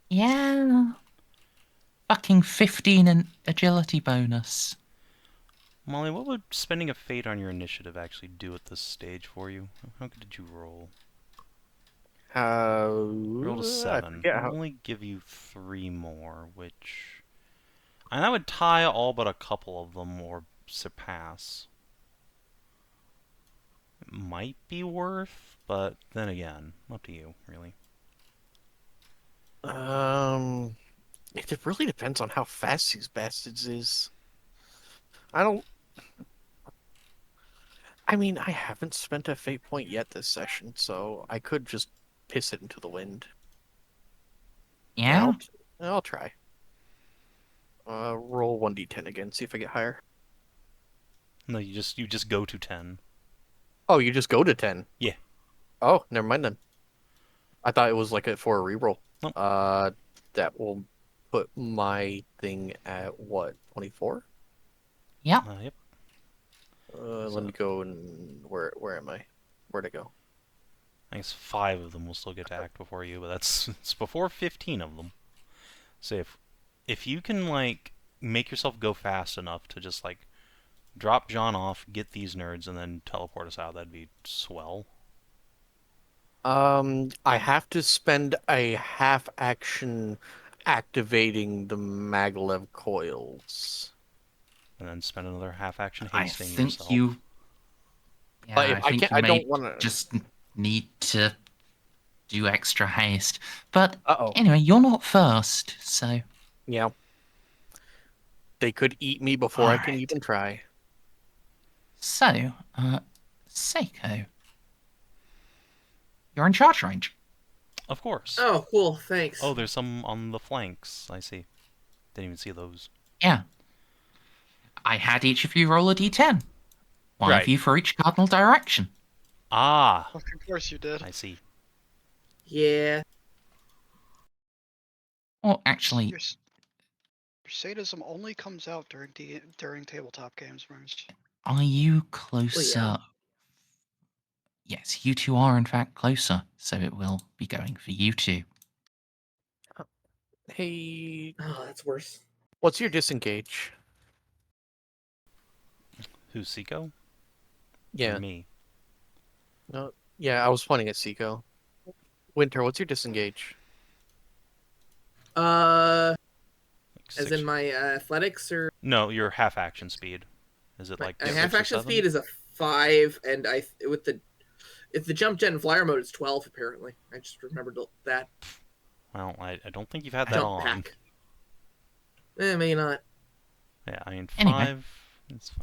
Yeah. Fucking 15 and agility bonus. Molly, what would spending a fate on your initiative actually do at this stage for you? How good did you roll? You rolled a I 7. forget I'll how. only give you 3 more, which... And that would tie all but a couple of them or surpass. It might be worth, but then again, up to you, really. It really depends on how fast these bastards is. I don't. I mean, I haven't spent a fate point yet this session, so I could just piss it into the wind. Yeah? I'll try. Roll 1d10 again, see if I get higher. No, you just go to 10. Oh, you just go to 10? Yeah. Oh, never mind then. I thought it was like for a reroll. Nope. That will put my thing at what, 24? Yep. Yep. Let me go and where am I? Where'd I go? I guess 5 of them will still get to act before you, but it's before 15 of them. So if you can, like, make yourself go fast enough to just, like, drop Jeanne off, get these nerds, and then teleport us out, that'd be swell. I have to spend a half action activating the maglev coils. And then spend another half action I hasting think yourself. you... Yeah, But if I I think can't, you I may don't want to. just need to do extra haste. But Uh-oh. anyway, you're not first, so... Yeah. They could eat me before I can Alright. even try. So, Ceiko. You're in charge range. Of course. Oh, cool. Thanks. Oh, there's some on the flanks. I see. Didn't even see those. Yeah. I had each of you roll a d10. One of Right. you for each cardinal direction. Ah, Of course you did. I see. Yeah. Or actually, Your sadism only comes out during tabletop games, Merz. are you closer? yeah. Yes, you two are in fact closer, so it will be going for you two. Hey, Oh, that's worse. what's your disengage? Who's Ceiko? Or Yeah. me. No. Yeah, I was pointing at Ceiko. Winter, what's your disengage? As Like in my athletics, or No, your half action speed. Is it like my 6 half or action 7? speed is a 5, and if the jump jet and flyer mode is 12 apparently. I just remembered that. Well, I don't think you've had that Jump on. pack. Maybe not. Yeah, I mean 5. Anyway. It's fine.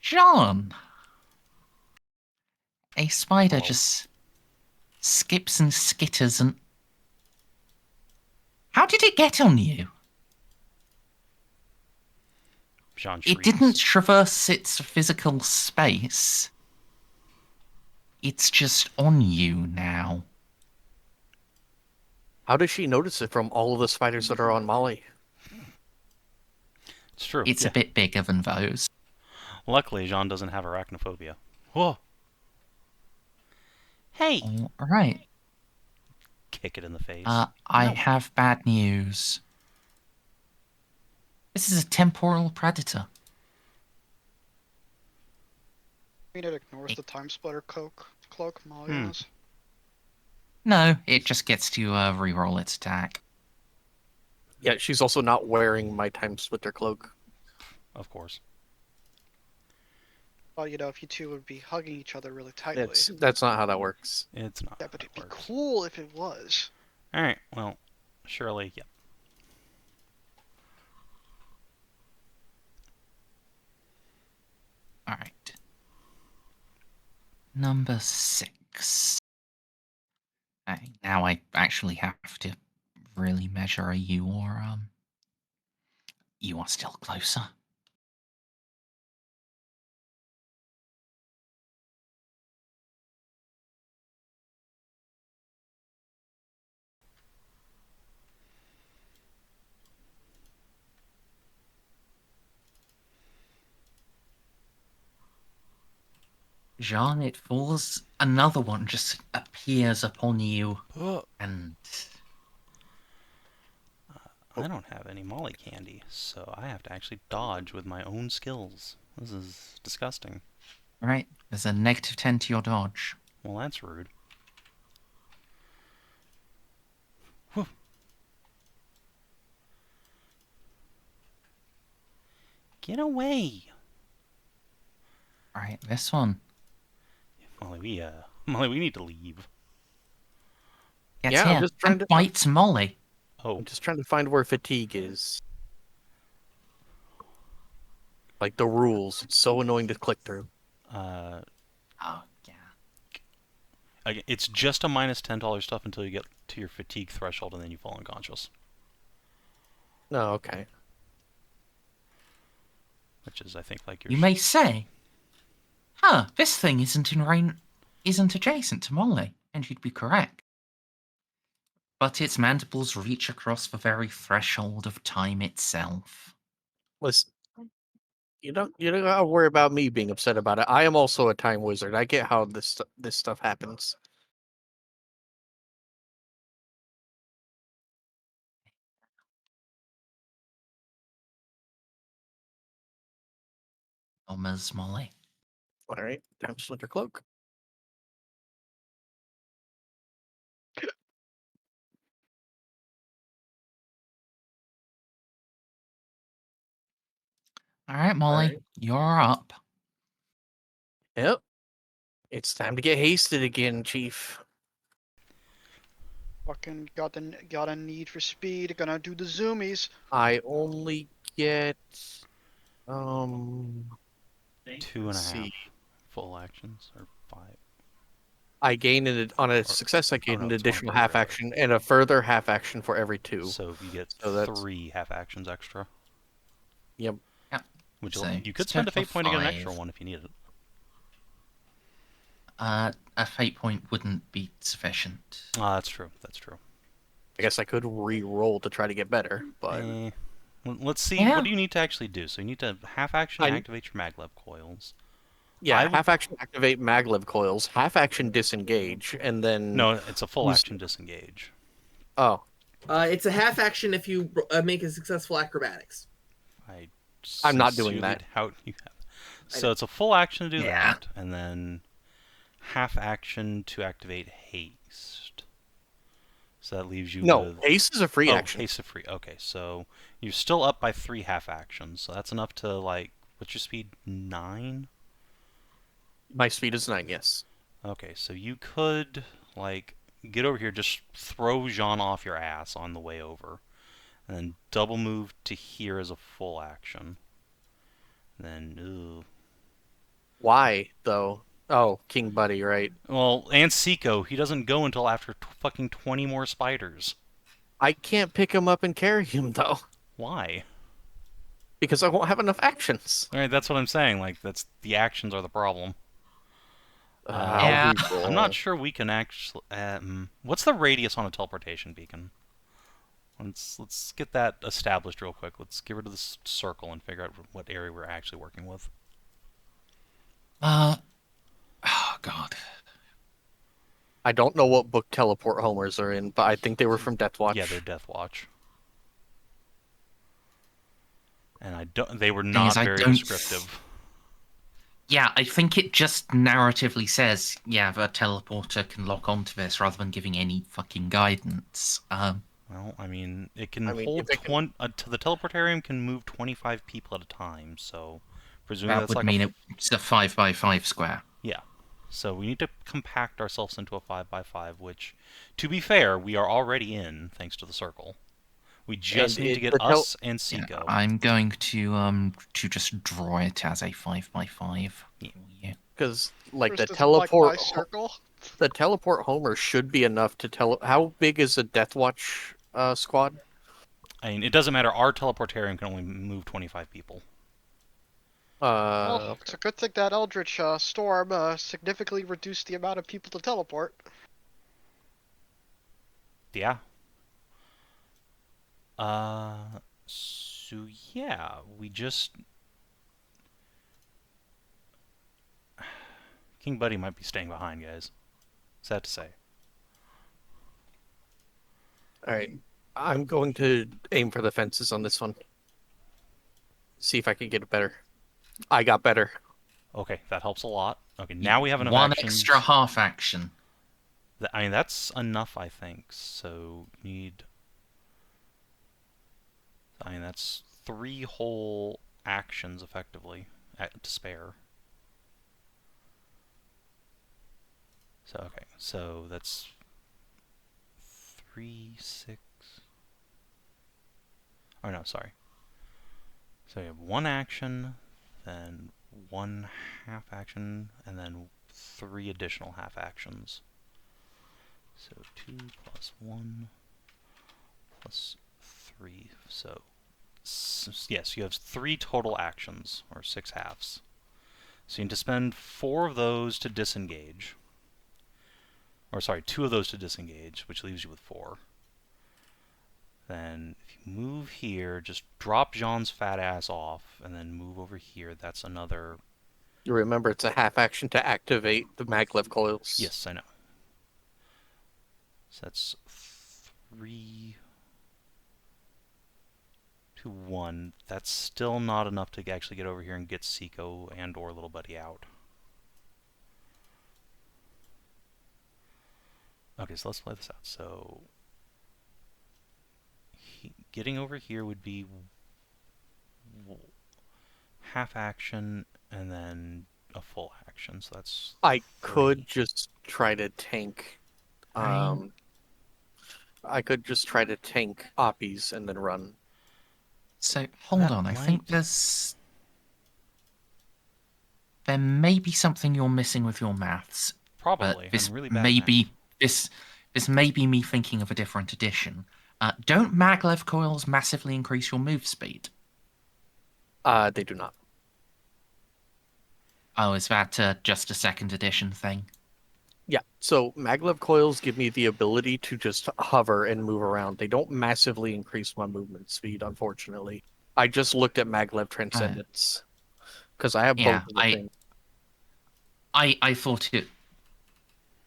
Jeanne! A spider Oh. just skips and skitters and... How did it get on you? Jeanne It shrieks. didn't traverse its physical space. It's just on you now. How does she notice it from all of the spiders that are on Molly? It's true. It's yeah. a bit bigger than those. Luckily, Jeanne doesn't have arachnophobia. Whoa! Hey! Alright. Kick it in the face. I No. have bad news. This is a temporal predator. I mean, it ignores the time splitter cloak Molly has. No, it just gets to reroll its attack. Yeah, she's also not wearing my time splitter cloak. Of course. Well, you know, if you two would be hugging each other really tightly. That's not how that works. It's not. Yeah, but how it'd be it works. cool if it was. Alright, well, surely, yeah. Number 6. Now I actually have to really measure you, or you are still closer. Jeanne, it falls. Another one just appears upon you, and I don't have any molly candy, so I have to actually dodge with my own skills. This is disgusting. right, there's a -10 to your dodge. Well, that's rude. Whew. Get away! Right, this one Molly, we need to leave. gets Yeah, I'm here just trying and to- bites Molly. Oh, I'm just trying to find where fatigue is. Like the rules. It's so annoying to click through. Oh, yeah. It's just a -$10 stuff until you get to your fatigue threshold, and then you fall unconscious. No, okay. Which is, I think, like your... You may say, this thing isn't adjacent to Molly, and you'd be correct. But its mandibles reach across the very threshold of time itself. Listen, you don't gotta worry about me being upset about it. I am also a time wizard. I get how this stuff happens. Ms. Molly. All right, time to Splinter Cloak. All right, Molly, Alright. you're up. Yep. It's time to get hasted again, Chief. Fucking got a need for speed. Gonna do the zoomies. I only get 2.5 let's see. full actions, or 5. I gain on a success. I gain no, an it's additional 1 per half area. action and a further half action for every 2. So you get So that's- 3 half actions extra. Yep. Which So you could it's spend a total fate point to get an extra 5. one if you needed it. A fate point wouldn't be sufficient. That's true. That's true. I guess I could re-roll to try to get better, but Let's see. Yeah. What do you need to actually do? So you need to half action I- activate your maglev coils. yeah, I would- half action activate maglev coils, half action disengage, and then No, it's a full use- action disengage. Oh, It's a half action if you make a successful acrobatics. I'm not doing sincerely that. doubt you have. So it's a full action to do Yeah. that, and then half action to activate haste. So that leaves you no, with... haste is a free action. Haste is free. Okay, so you're still up by 3 half actions. So that's enough to, like, what's your speed? 9? My speed is 9. Yes. Okay, so you could, like, get over here, just throw Jeanne off your ass on the way over, and then double move to here as a full action. And then, Why though? Oh, King Buddy, right? well, and Ceiko, he doesn't go until after fucking 20 more spiders. I can't pick him up and carry him though, Why? because I won't have enough actions. Alright, that's what I'm saying. Like, the actions are the problem. Yeah. I'll re-roll. I'm not sure we can actually. What's the radius on a teleportation beacon? Let's get that established real quick. Let's get rid of this circle and figure out what area we're actually working with. Oh God. I don't know what book teleport homers are in, but I think they were from Death Watch. Yeah, they're Death Watch. And they were Thing not is, I very don't- descriptive. Yeah, I think it just narratively says, yeah, the teleporter can lock onto this rather than giving any fucking guidance. Well, I mean, it can I mean, hold if it can- to the teleportarium can move 25 people at a time. So, presumably that that's would like mean it's a 5x5 square. Yeah. So we need to compact ourselves into a 5x5, which, to be fair, we are already in, thanks to the circle. We just And need to it- get the us and Yeah, Ceiko. I'm going to just draw it as a 5x5. Yeah. for you. Because like Chris the doesn't like my teleport, circle. the teleport Homer should be enough to tell. How big is a Death Watch squad? I mean, it doesn't matter. Our teleportarium can only move 25 people. Well, Okay. it's a good thing that Eldritch Storm significantly reduced the amount of people to teleport. Yeah. So yeah, we just... King Buddy might be staying behind, guys. Sad to say. All right. I'm going to aim for the fences on this one. See if I can get it better. I got better. Okay, that helps a lot. Okay, now we have enough One actions. extra half action. I mean, that's enough, I think. So, need... I mean, that's 3 whole actions, effectively, to spare. So, okay, so that's 3, 6... Oh, no, sorry. So you have 1 action, then 1 half action, and then 3 additional half actions. So 2 plus 1 plus 3. So, yes, you have 3 total actions, or 6 halves. So you need to spend 4 of those to disengage. Or, sorry, 2 of those to disengage, which leaves you with 4. Then, if you move here, just drop Jeanne's fat ass off, and then move over here. That's another... You remember it's a half action to activate the maglev coils. Yes, I know. So that's 3 to 1. That's still not enough to actually get over here and get Ceiko and or Little Buddy out. Okay, so let's play this out. So, getting over here would be half action and then a full action. So that's I 3. could just try to tank. I could just try to tank Oppies and then run. So hold That on, I might- think there may be something you're missing with your maths. Probably. But this I'm really bad may at be this may be me thinking of a different edition. Don't maglev coils massively increase your move speed? They do not. Oh, is that just a second edition thing? Yeah, so maglev coils give me the ability to just hover and move around. They don't massively increase my movement speed, unfortunately. I just looked at maglev transcendence because I have Yeah, both of the things. I thought it.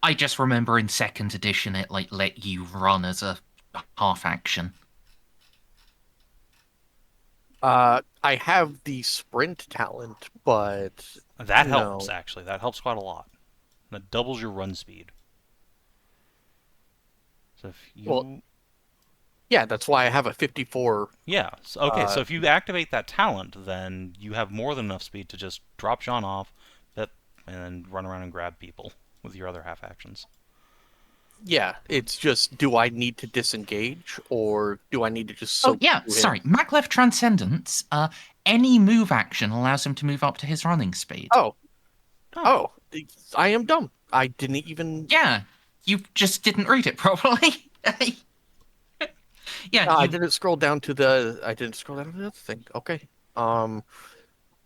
I just remember in second edition it like let you run as a half action. I have the sprint talent, but That no. helps, actually. That helps quite a lot. That doubles your run speed. So if you... Well, yeah, that's why I have a 54. Yeah. So, okay, so if you activate that talent, then you have more than enough speed to just drop Jeanne off, and then run around and grab people with your other half actions. Yeah, it's just, do I need to disengage, or do I need to just Oh soak yeah, through sorry. him? Maglev Transcendence. Any move action allows him to move up to his running speed. Oh, I am dumb. I didn't even... Yeah, you just didn't read it properly. Yeah, I didn't scroll down to the... I didn't scroll down to the other thing. Okay.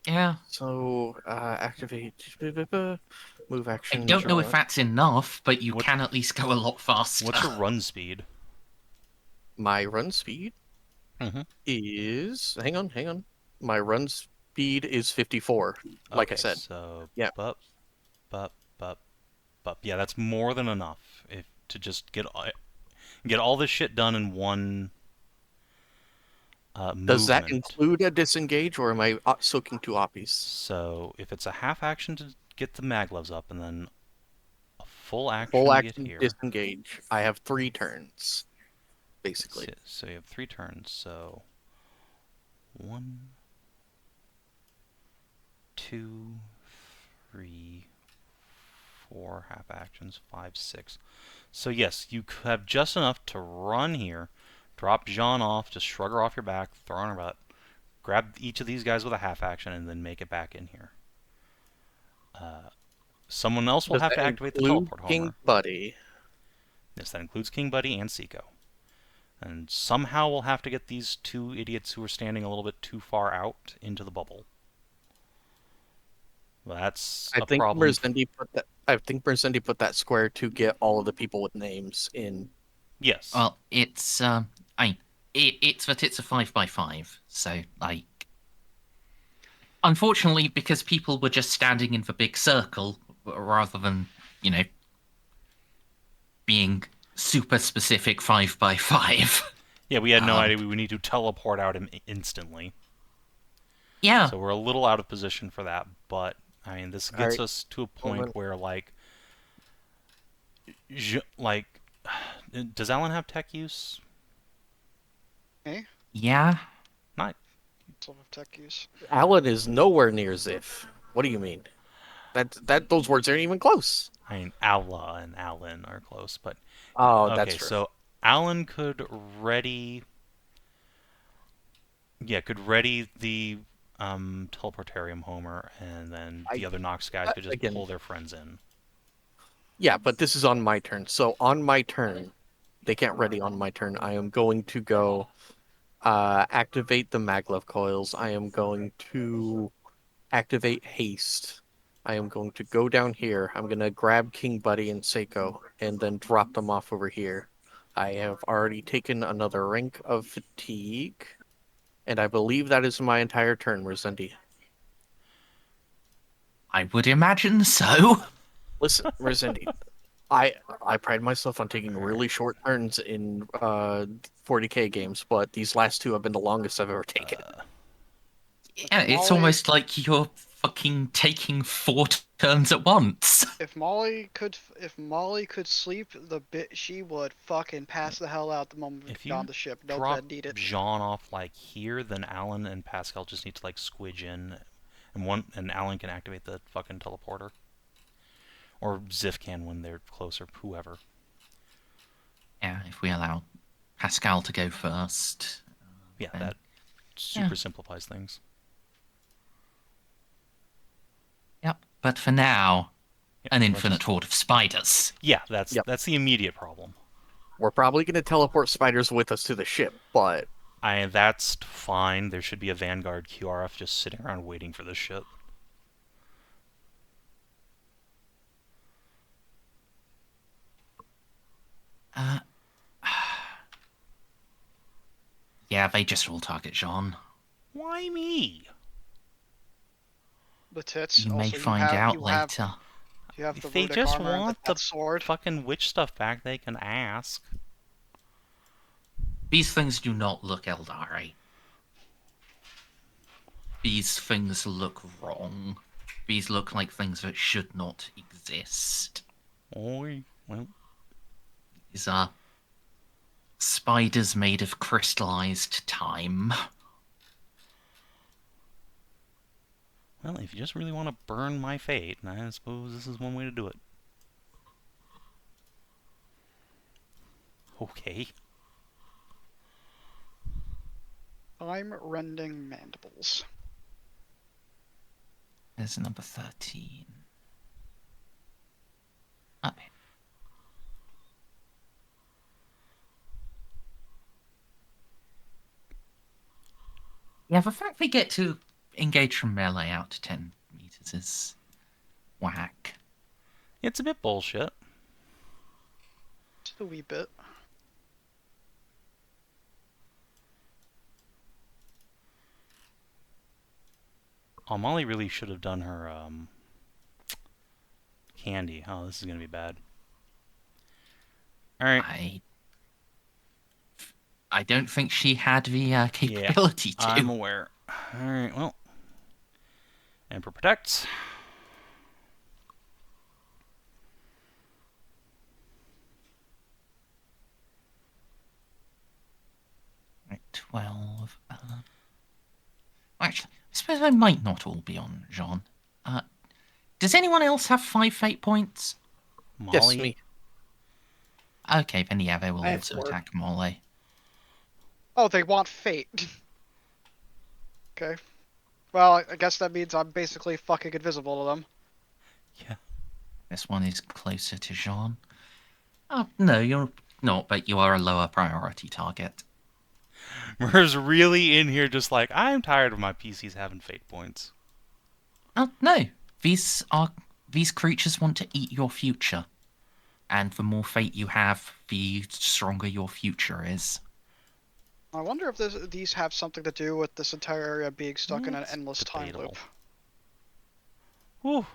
yeah. So, activate... Move I action... don't know if draw. that's enough, but you can at least go a lot faster. What's your run speed? My run speed is... Hang on. My run speed is 54, like I said. So, Yeah. bup. Yeah, that's more than enough to just get all this shit done in one Does that movement. include a disengage, or am I soaking 2 oppies? So, if it's a half action to get the maglevs up, and then a full action Full to action get here. disengage. I have 3 turns, basically. So you have 3 turns. So 1, 2, 3, 4 half actions, 5, 6. So yes, you have just enough to run here, drop Jeanne off, just shrug her off your back, throw her on her butt, grab each of these guys with a half action, and then make it back in here. someone else will Does have that to activate the include teleport King Homer. Buddy? Yes, that includes King Buddy and Ceiko. And somehow we'll have to get these two idiots who are standing a little bit too far out into the bubble. That's I a think problem. Merzendi put that. I think Merzendi put that square to get all of the people with names in. Yes. Well, it's it's that it's a 5x5, so like, unfortunately, because people were just standing in the big circle rather than being super specific 5x5. Yeah, we had no Um, idea we would need to teleport out instantly. Yeah, So we're a little out of position for that, but I mean, this gets Alright, us to a hold point on. where does Alan have tech use? yeah. Not. Some of tech use. Alan is nowhere near Xiph. What do you mean? That those words aren't even close. I mean, Allah and Alan are close, but Oh, okay. that's true. So Alan could ready. Yeah, could ready the teleportarium Homer, and then the other Nox guys could just again- pull their friends in. Yeah, but this is on my turn. So on my turn, they can't ready on my turn. I am going to go activate the maglev coils. I am going to activate haste. I am going to go down here. I'm going to grab King Buddy and Ceiko and then drop them off over here. I have already taken another rank of fatigue, and I believe that is my entire turn, Merzendi. I would imagine so. Listen, Merzendi, I pride myself on taking really short turns in 40k games, but these last two have been the longest I've ever taken. Yeah, it's Molly- almost like you're fucking taking 4 turns at once. If Molly could sleep, the bit she would fucking pass the hell out the moment we If get you on the ship. No drop bed needed. Jeanne off like here, then Alan and Pascal just need to like squidge in, and Alan can activate the fucking teleporter, or Xiph can when they're closer. Whoever. Yeah, if we allow Pascal to go first. Yeah, then- that super simplifies things. Yep. But for now, Yeah, an let's infinite just- horde of spiders. Yeah, that's Yep. the immediate problem. We're probably going to teleport spiders with us to the ship, but That's fine. There should be a Vanguard QRF just sitting around waiting for this shit. Yeah, they just all target Jeanne. Why me? The tits. You may Also, find out later. You have the If they runic just armor and want the the sword. fucking witch stuff back, they can ask. These things do not look Eldari. These things look wrong. These look like things that should not exist. Well, These are spiders made of crystallized time. well, if you just really want to burn my fate, I suppose this is one way to do it. Okay. I'm rending mandibles. There's number 13. Okay. Yeah, the fact they get to engage from melee out to 10 meters is whack. It's a bit bullshit. Just a wee bit. Oh, Molly really should have done her candy. Oh, this is gonna be bad. All right. I don't think she had the capability to. I'm aware. All right. Well, Emperor protects. Right, 12. Actually, I suppose they might not all be on Jeanne. Does anyone else have 5 fate points? Molly. yes, me. Okay, then yeah, they will I have also 4. attack Molly. Oh, they want fate. Okay. Well, I guess that means I'm basically fucking invisible to them. Yeah. This one is closer to Jeanne. Oh, no, you're not, but you are a lower priority target. Mer's really in here just like, I'm tired of my PCs having fate points. Oh, no. These creatures want to eat your future. And the more fate you have, the stronger your future is. I wonder if these have something to do with this entire area being stuck in an It's endless time debatable. loop. Whew.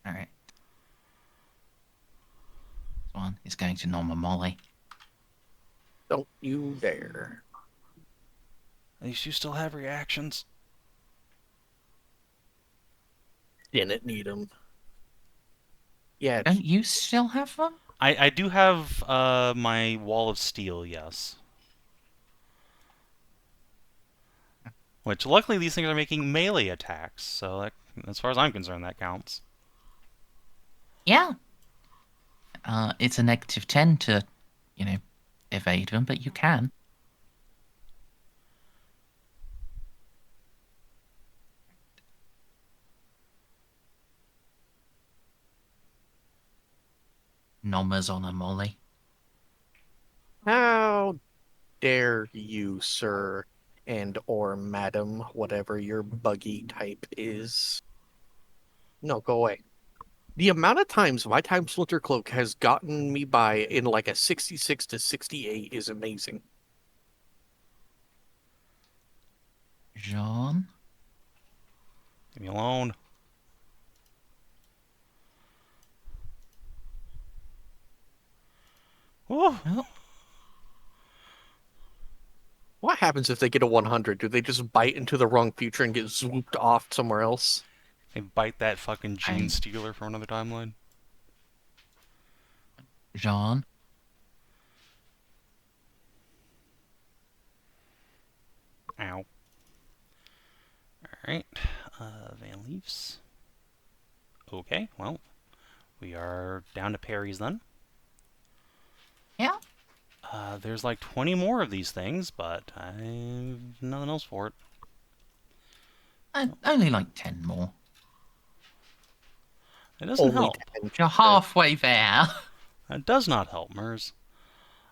Alright. This one is going to Norma Molly. Don't you dare. At least you still have reactions. Didn't need them. Yeah, Don't you still have them? I do have my wall of steel, yes. Which, luckily, these things are making melee attacks, so that, as far as I'm concerned, that counts. Yeah. It's a -10 to, evade them, but you can. Nomma's on a Molly. how dare you, sir, and or madam, whatever your buggy type is. No, go away. The amount of times my time splinter cloak has gotten me by in like a 66 to 68 is amazing. Jeanne? Leave me alone. Whew. Well, What happens if they get a 100? Do they just bite into the wrong future and get swooped off somewhere else? They bite that fucking Jeanne I- Stealer from another timeline. Jeanne? Ow. Alright. Van Leafs. Okay, well, we are down to parries then. Yeah? There's like 20 more of these things, but I've nothing else for it. Only like 10 more. It doesn't Only help. 10. You're halfway there. It does not help, Mers.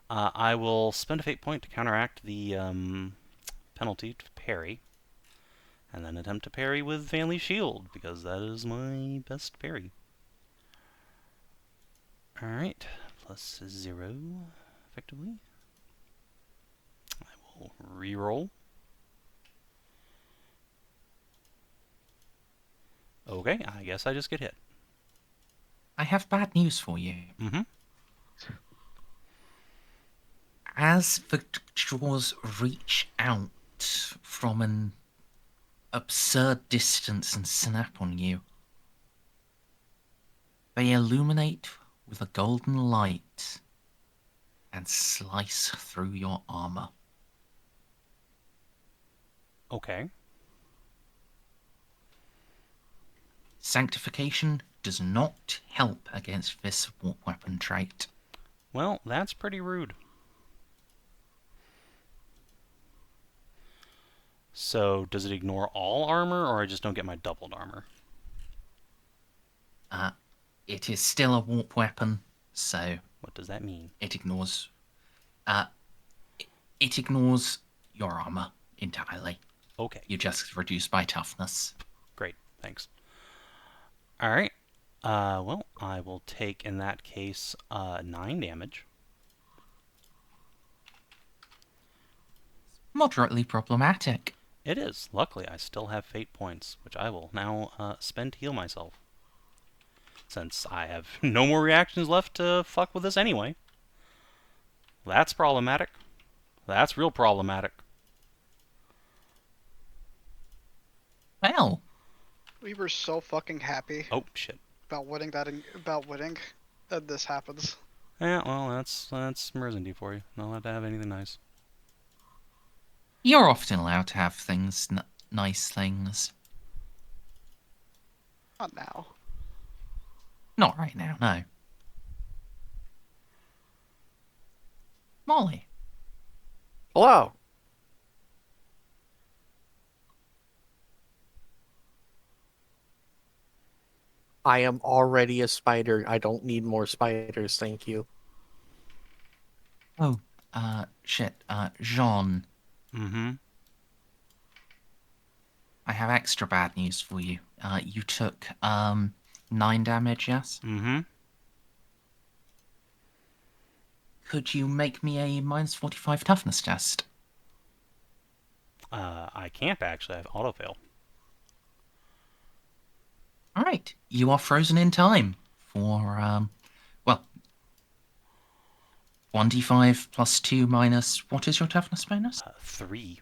I will spend a fate point to counteract the penalty to parry, and then attempt to parry with Van Leaf Shield, because that is my best parry. Alright, plus 0, effectively. I will re-roll. Okay, I guess I just get hit. I have bad news for you. Mm-hmm. As the jaws reach out from an absurd distance and snap on you, they illuminate with a golden light and slice through your armor. Okay. Sanctification does not help against this warp weapon trait. Well, that's pretty rude. So, does it ignore all armor, or I just don't get my doubled armor? It is still a warp weapon, so What does that mean? it ignores. It ignores your armor entirely. Okay, You just reduce by toughness. great, thanks. Alright, well, I will take, in that case, 9 damage. Moderately problematic. It is. Luckily, I still have fate points, which I will now spend to heal myself. Since I have no more reactions left to fuck with this anyway. That's problematic. That's real problematic. Well, We were so fucking happy Oh, shit. about winning that this happens. Yeah, well, that's Merzendi for you. Not allowed to have anything nice. you're often allowed to have things, nice things. Not now. Not right now, no. Molly. Hello. I am already a spider. I don't need more spiders, thank you. Oh, shit. Jeanne, Mm-hmm. I have extra bad news for you. You took, 9 damage, yes? Mm-hmm. Could you make me a -45 toughness test? I can't actually. I have autofail. Alright, you are frozen in time for, well, 1d5 plus 2 minus... What is your toughness bonus? 3.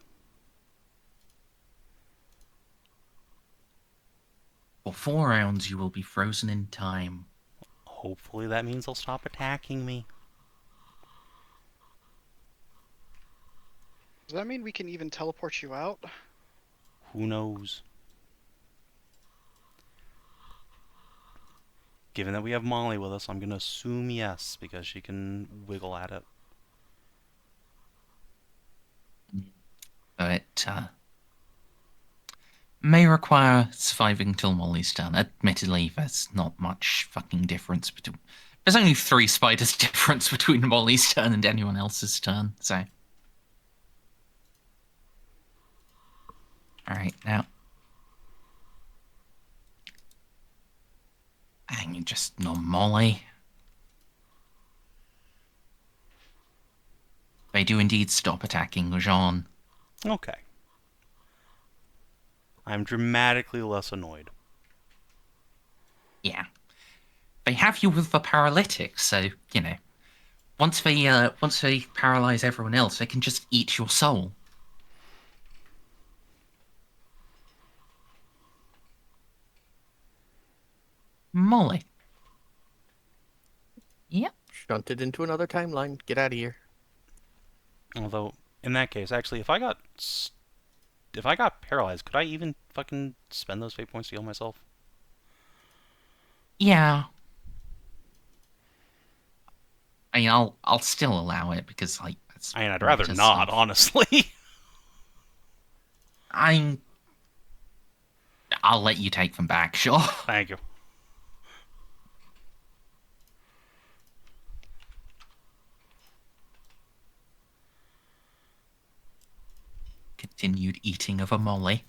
For 4 rounds, you will be frozen in time. Hopefully that means they'll stop attacking me. Does that mean we can even teleport you out? Who knows? Given that we have Molly with us, I'm going to assume yes, because she can wiggle at it. It, may require surviving till Molly's turn. Admittedly, there's not much fucking difference between... There's only 3 spiders difference between Molly's turn and anyone else's turn, so... Alright, now... And you just non-Molly. They do indeed stop attacking Jeanne. Okay. I'm dramatically less annoyed. Yeah. They have you with the paralytic, so, you know... Once they paralyze everyone else, they can just eat your soul. Molly. Yep. Shunted into another timeline. Get out of here. Although, in that case, actually, if I got paralyzed, could I even fucking spend those fate points to heal myself? Yeah. I mean, I'll still allow it because, like, that's... I mean, I'd rather not, honestly. I'll let you take them back, sure. Thank you. Continued eating of a Molly.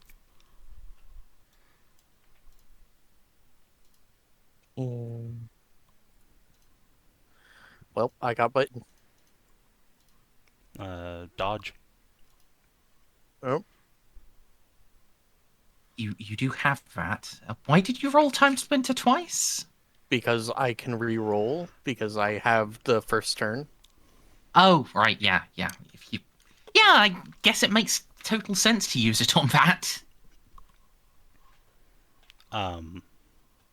Well, I got bitten. Dodge. Oh, You do have that. Why did you roll Time Splinter twice? because I can re-roll because I have the first turn. Oh, right, yeah. Yeah, I guess it makes total sense to use it on that.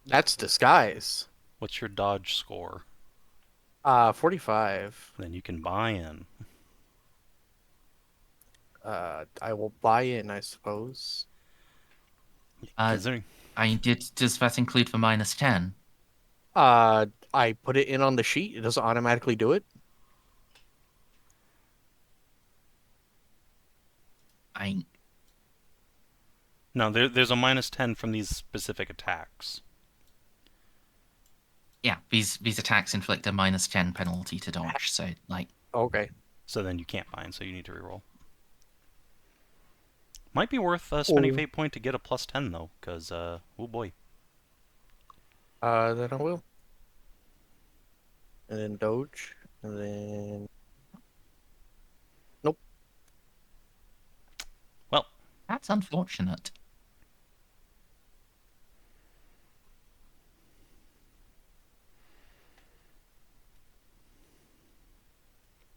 That's disguise. What's your dodge score? 45. Then you can buy in. I will buy in, I suppose. Considering Does that include the -10? I put it in on the sheet. It doesn't automatically do it. no, there's a -10 from these specific attacks. Yeah, these attacks inflict a -10 penalty to dodge, so, like... Okay. So then you can't buy in, so you need to reroll. Might be worth spending a fate point to get a +10 though, because oh boy. Then I will. And then dodge, and then nope. Well, That's unfortunate.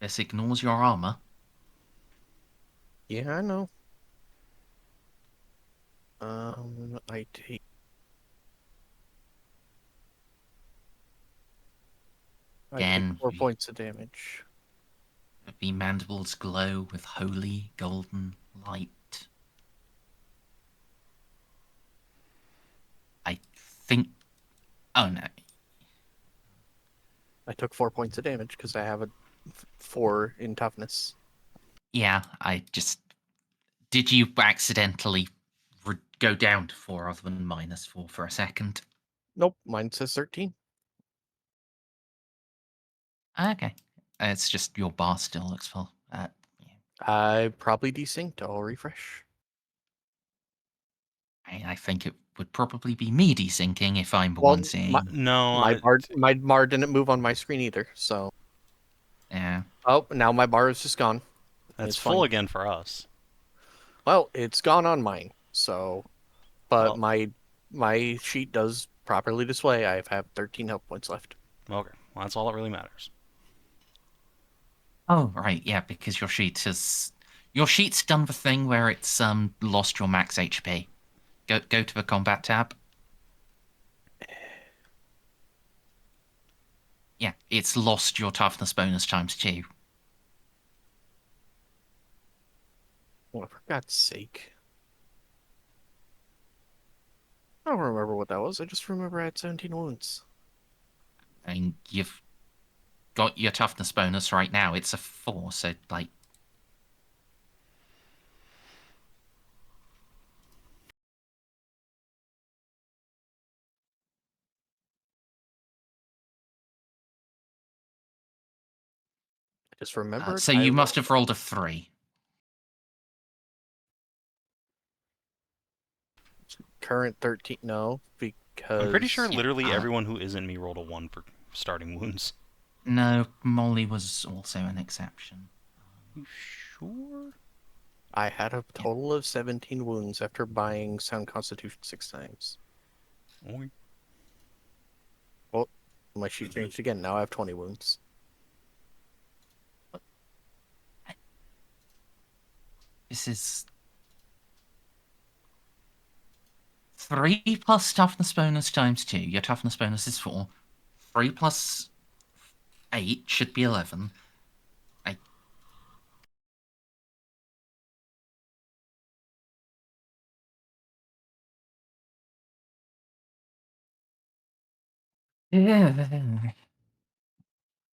This ignores your armor. Yeah, I know. I take. I Again, take 4 points of damage. the mandibles glow with holy golden light. I think... Oh, no. I took 4 points of damage because I have a 4 in toughness. Yeah, I just... Did you accidentally go down to 4 rather than -4 for a second? Nope, mine says 13. Okay. It's just your bar still looks full. Yeah. I probably desynced. I'll refresh. I think it would probably be me desyncing if I'm the Well, one seeing. No, my bar didn't move on my screen either, so. Yeah. Oh, now my bar is just gone. that's It's full fine. again for us. Well, it's gone on mine, so. But Well- my sheet does properly display. I have 13 health points left. Okay, well, that's all that really matters. Oh, right, yeah, because your sheet's done the thing where it's lost your max HP. Go to the combat tab. Yeah, it's lost your toughness bonus ×2. Oh, for God's sake. I don't remember what that was. I just remember I had 17 wounds. I mean, you've got your toughness bonus right now. It's a 4, so, like... I just remembered. so you must have rolled a 3. Current 13. No, because. I'm pretty sure Yeah, literally everyone who isn't me rolled a 1 for starting wounds. No, Molly was also an exception. You sure? I had a total of 17 wounds after buying Sound Constitution 6 times. Okay. Well, my sheet changed again. Now I have 20 wounds. This is 3 plus toughness bonus ×2. Your toughness bonus is 4. 3 plus 8 should be 11.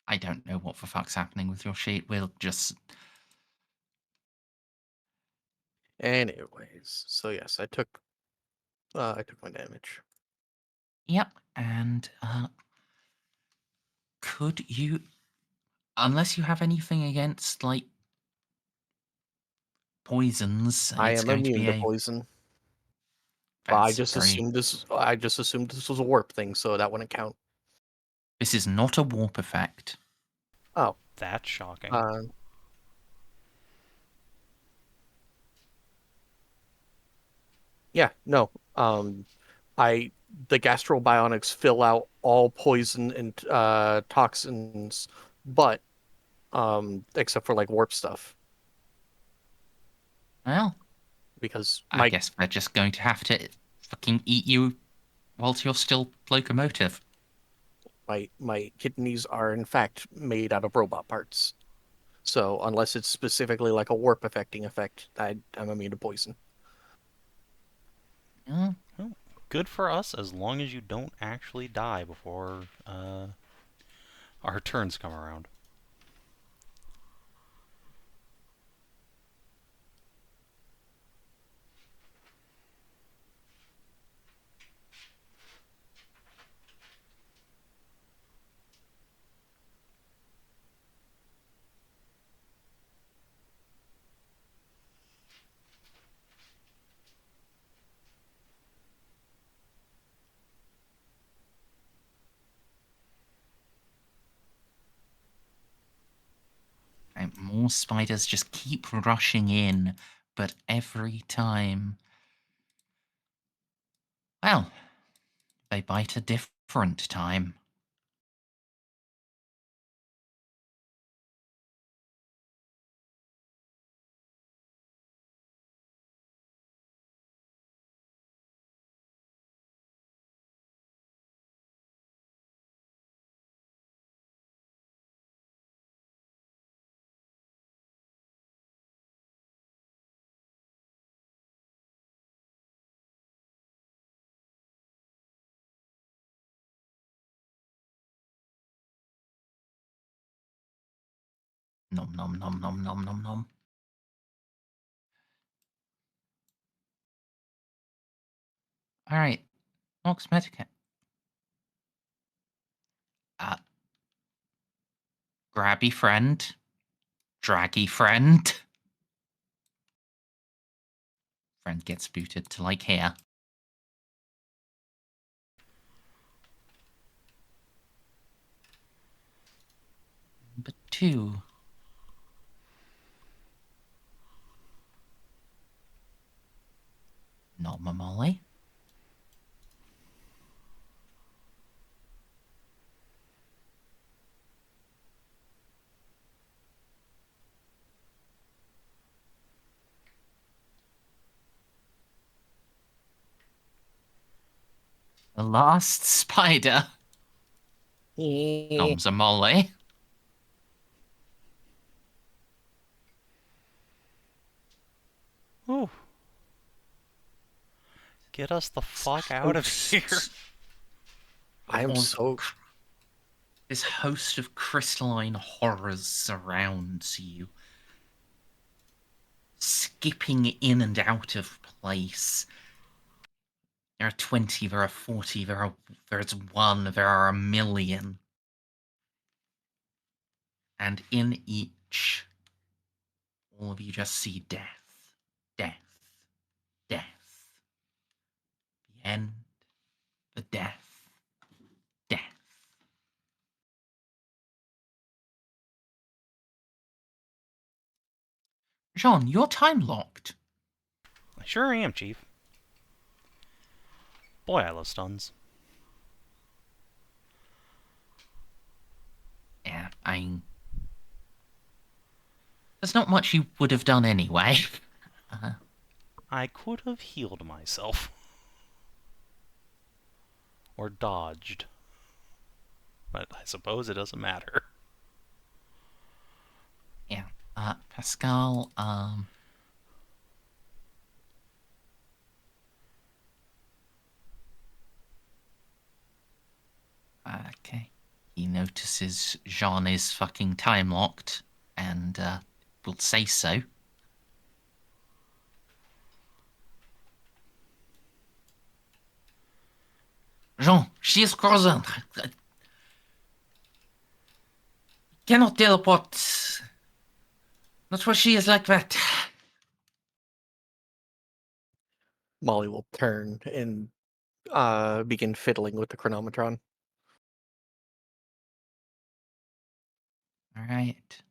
I don't know what the fuck's happening with your sheet. We'll just... Anyways, so yes, I took my damage. Yep, and could you... Unless you have anything against, like, poisons, I it's am going to immune be to a... poison. But That's very... I just assumed this was a warp thing, so that wouldn't count. This is not a warp effect. Oh, That's shocking. Yeah, no. The gastrobionics fill out all poison and toxins, but except for like warp stuff, Well, because I guess they're just going to have to fucking eat you whilst you're still locomotive. my kidneys are in fact made out of robot parts. So unless it's specifically like a warp affecting effect, I'm immune to poison. Yeah. Well, good for us as long as you don't actually die before our turns come around. And more spiders just keep rushing in, but every time... Well, they bite a different time. Nom nom nom nom nom nom nom. Alright, Nox Medicate. Uh, grabby friend. Draggy friend. Friend gets booted to like here. Number 2. Not Molly. The last spider. Comes a Molly. Ooh. Get us the fuck out of here. I'm so... This host of crystalline horrors surrounds you, skipping in and out of place. There are 20, there are 40, there's 1, there are 1,000,000. And in each, all of you just see death, death, death. The end, the death, death. Jeanne, you're time locked. I sure am, Chief. Boy, I love stuns. Yeah, there's not much you would have done anyway. I could have healed myself. Or dodged. But I suppose it doesn't matter. Yeah. Pascal, okay. He notices Jeanne is fucking time locked and will say so. Jeanne, she is frozen. Cannot teleport. Not why she is like that. Molly will turn and begin fiddling with the chronometron. Alright.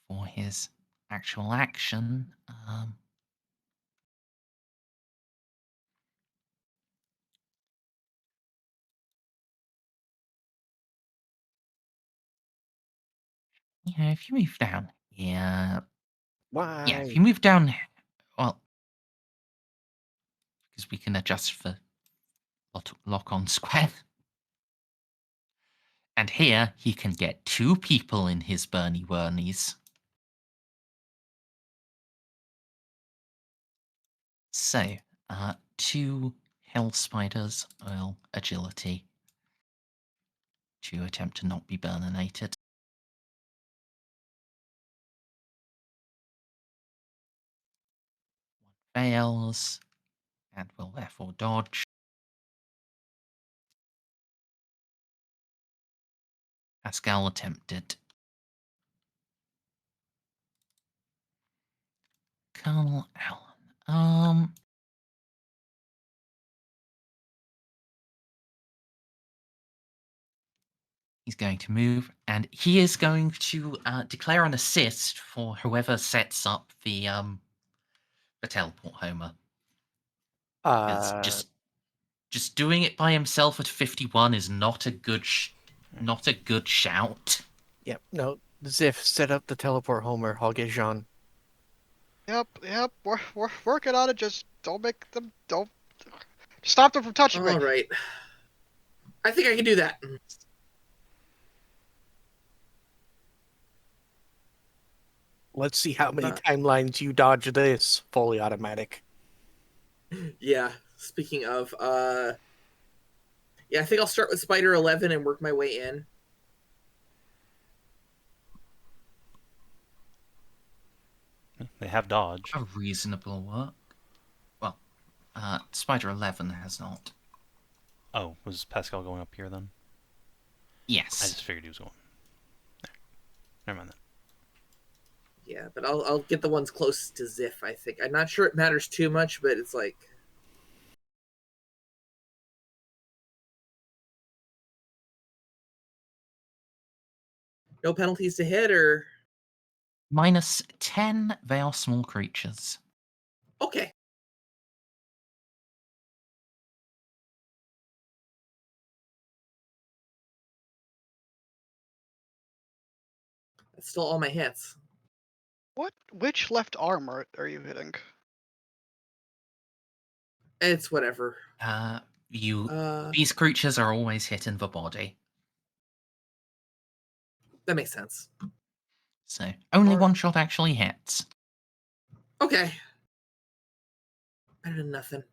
For his actual action, if you move down here, Why? yeah, if you move down, well, because we can adjust for lock on square. And here he can get 2 people in his Bernie Wernies. So, 2 Hell Spiders, well, agility, to attempt to not be burninated. One fails, and will therefore dodge. Pascal attempted. Colonel Allen. He's going to move, and he is going to declare an assist for whoever sets up the teleport homer. It's just doing it by himself at 51 is not a good shout. Yep, no. Xiph, set up the teleport homer. I'll get Jeanne. Yep. We're working on it. Just don't stop them from touching me. All right. I think I can do that. Let's see how many timelines you dodge this fully automatic. Yeah. Speaking of, yeah, I think I'll start with Spider 11 and work my way in. They have dodge. A reasonable work. Well, Spider 11 has not. Oh, was Pascal going up here then? Yes. I just figured he was going. Never mind that. Yeah, but I'll get the ones close to Xiph, I think. I'm not sure it matters too much, but it's like... No penalties to hit, or... -10, they are small creatures. Okay. That's still all my hits. Which left arm are you hitting? It's whatever. These creatures are always hit in the body. That makes sense. So, only Or- one shot actually hits. Okay. Better than nothing.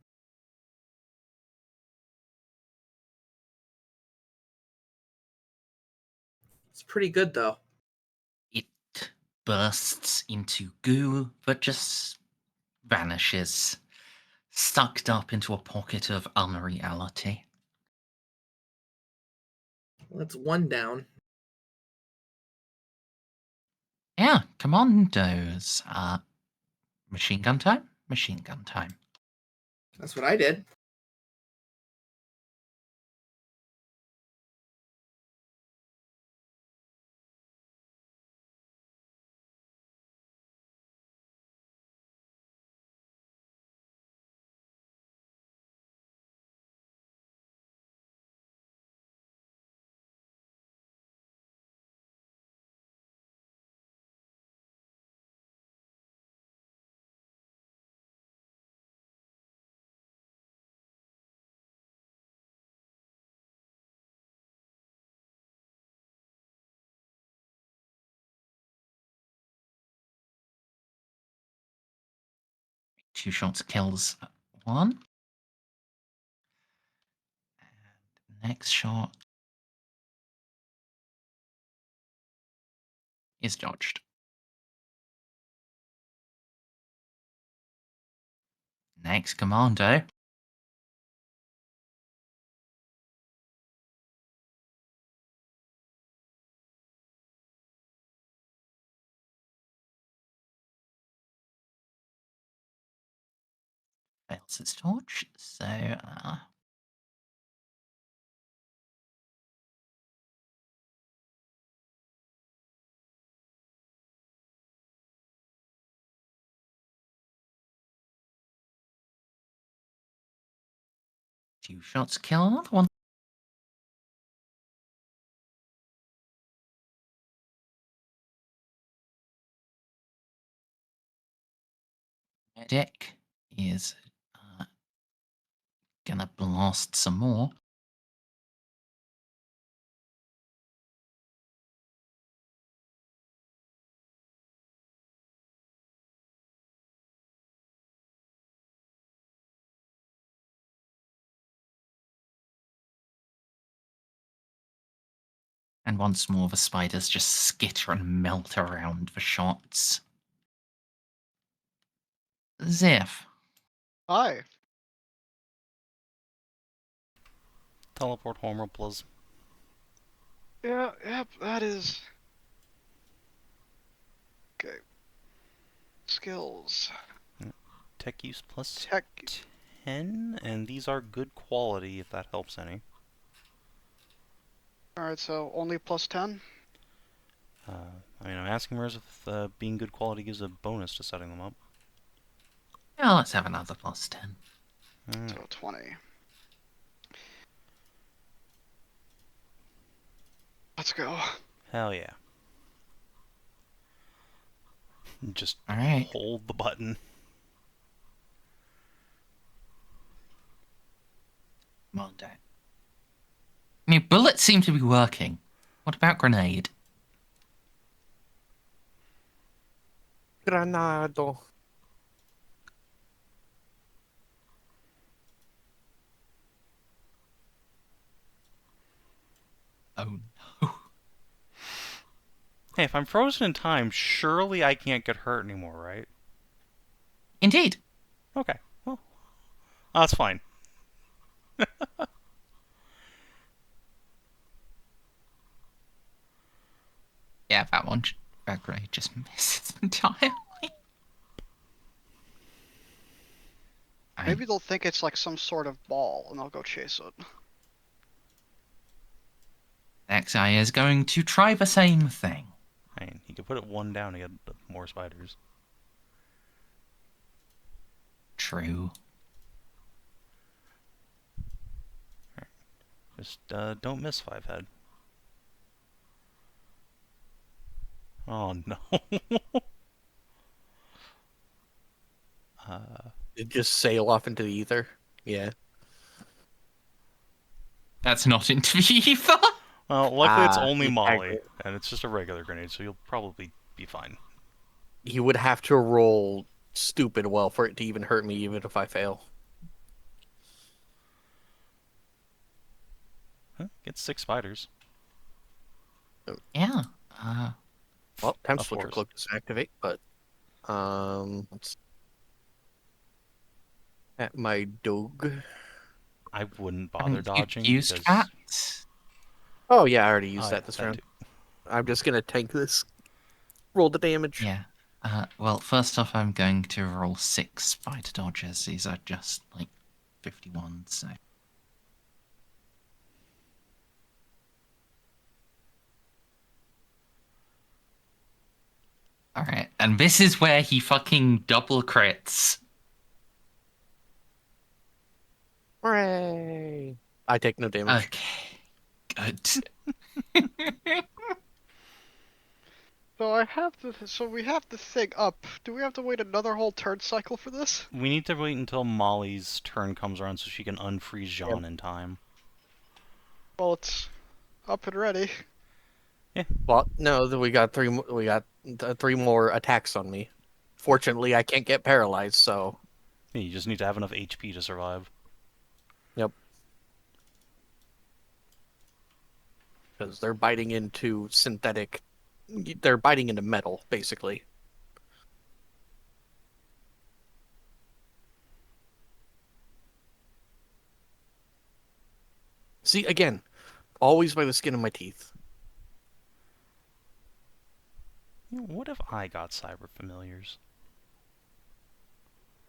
It's pretty good, though. It bursts into goo that just vanishes, sucked up into a pocket of unreality. Well, that's one down. Yeah, commandos. Machine gun time? Machine gun time. That's what I did. Two shots kills one. And next shot is dodged. Next commando. Fails its dodge, so two shots kill another one. Medic is gonna blast some more. And once more, the spiders just skitter and melt around the shots. Xiph. Hi. Teleport home, please. Yeah, yep, that is... Okay. Skills. Tech use plus Tech... 10, and these are good quality, if that helps any. Alright, so only plus 10? I mean, I'm asking Merz if being good quality gives a bonus to setting them up. Yeah, let's have another plus 10. So 20. Let's go. Hell yeah. Just Alright. hold the button. Commando. Bullets seem to be working. What about grenade? Granado. Oh no. Hey, if I'm frozen in time, surely I can't get hurt anymore, right? Indeed. Okay, well, that's fine. Yeah, that grenade just misses entirely. Maybe they'll think it's like some sort of ball, and they'll go chase it. Next guy is going to try the same thing. I mean, he could put it one down to get more spiders. True. Just don't miss 5-head. Oh no. It just sail off into the ether. Yeah. That's not into the ether. Well, luckily it's Ah, only Molly, exactly. and it's just a regular grenade, so you'll probably be fine. He would have to roll stupid well for it to even hurt me, even if I fail. Huh? Get 6 spiders. Yeah. Well, time Of splitter course. cloak doesn't activate, but let's at my dog. I wouldn't I bother mean, you dodging used because... that. Oh yeah, I already used Oh, that yeah, this that round. too. I'm just gonna tank this. Roll the damage. Yeah. Well, first off, I'm going to roll 6 spider dodges. These are just like 51, so. Alright, and this is where he fucking double crits. Hooray! I take no damage. Okay. Good. So we have this thing up. Do we have to wait another whole turn cycle for this? We need to wait until Molly's turn comes around so she can unfreeze Jeanne Yep. in time. Well, it's up and ready. Well, no, we got three. We got 3 more attacks on me. Fortunately, I can't get paralyzed, so Yeah, you just need to have enough HP to survive. yep. Because they're biting into synthetic. They're biting into metal, basically. See, again, always by the skin of my teeth. You know, what if I got cyber familiars?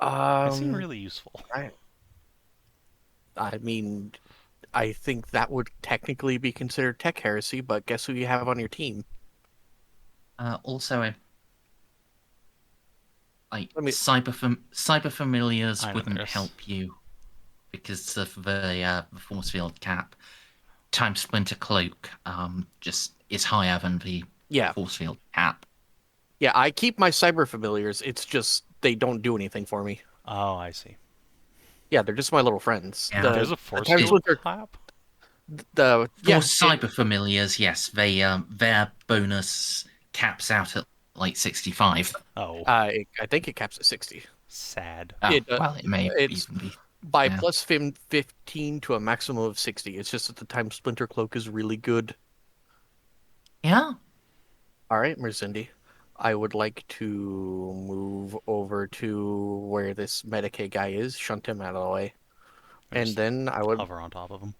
They seem really useful. I mean, I think that would technically be considered tech heresy, but guess who you have on your team? Also, like, Let me- cyber familiars I know, wouldn't yes. help you because of the force field cap. Time Splinter Cloak just is higher than the Yeah, force field cap. yeah. I keep my cyber familiars. It's just they don't do anything for me. Oh, I see. Yeah, they're just my little friends. Yeah. There's a force Time field Splinter- clap? The For yeah, cyber familiars, yes, they their bonus caps out at like 65. Oh, I think it caps at 60. sad. Oh, It, well, it may it's even be. by Yeah. plus 15 to a maximum of 60. It's just that the Time Splinter Cloak is really good. Yeah. All right, Merzendi. I would like to move over to where this Medicaid guy is, shunt him out of the way. Or And just then I would, hover on top of him.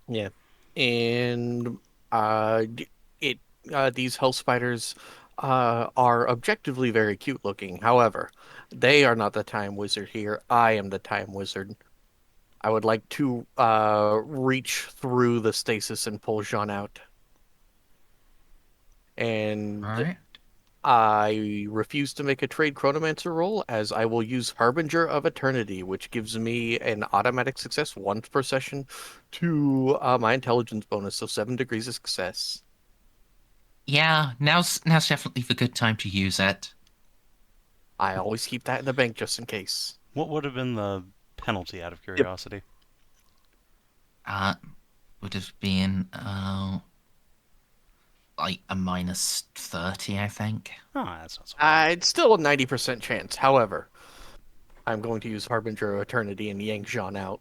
yeah. And these hell spiders are objectively very cute looking. However, they are not the time wizard here. I am the time wizard. I would like to reach through the stasis and pull Jeanne out. And All right. I refuse to make a trade chronomancer roll, as I will use Harbinger of Eternity, which gives me an automatic success once per session to my intelligence bonus, so 7 degrees of success. Yeah, now's definitely the good time to use it. I always keep that in the bank just in case. What would have been the penalty, out of curiosity? Would have been like a minus 30, I think. Oh, that's not so bad. It's still a 90% chance. However, I'm going to use Harbinger of Eternity and yank Jeanne out.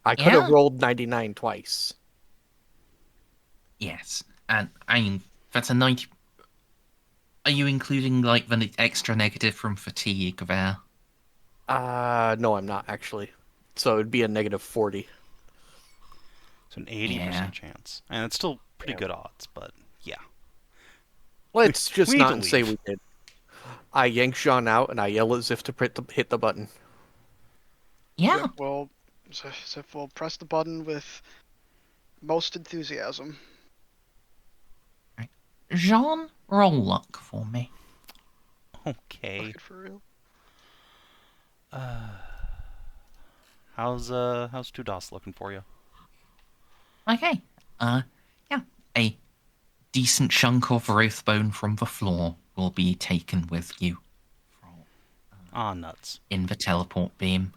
I could have Yeah. rolled 99 twice. Yes, and I mean that's a 90. Are you including like the extra negative from fatigue there? No, I'm not actually. So it'd be a negative 40. It's an 80% chance. And it's still pretty Yeah. good odds, but yeah. Let's just we not need to say leave. we did. I yank Jeanne out and I yell at Xiph to hit the button. Yeah. Xiph will press the button with most enthusiasm. Jeanne, roll luck for me. Okay. Fucking for real. How's Tudas looking for you? Okay. Yeah. A decent chunk of wraith bone from the floor will be taken with you Ah, nuts. in the teleport beam.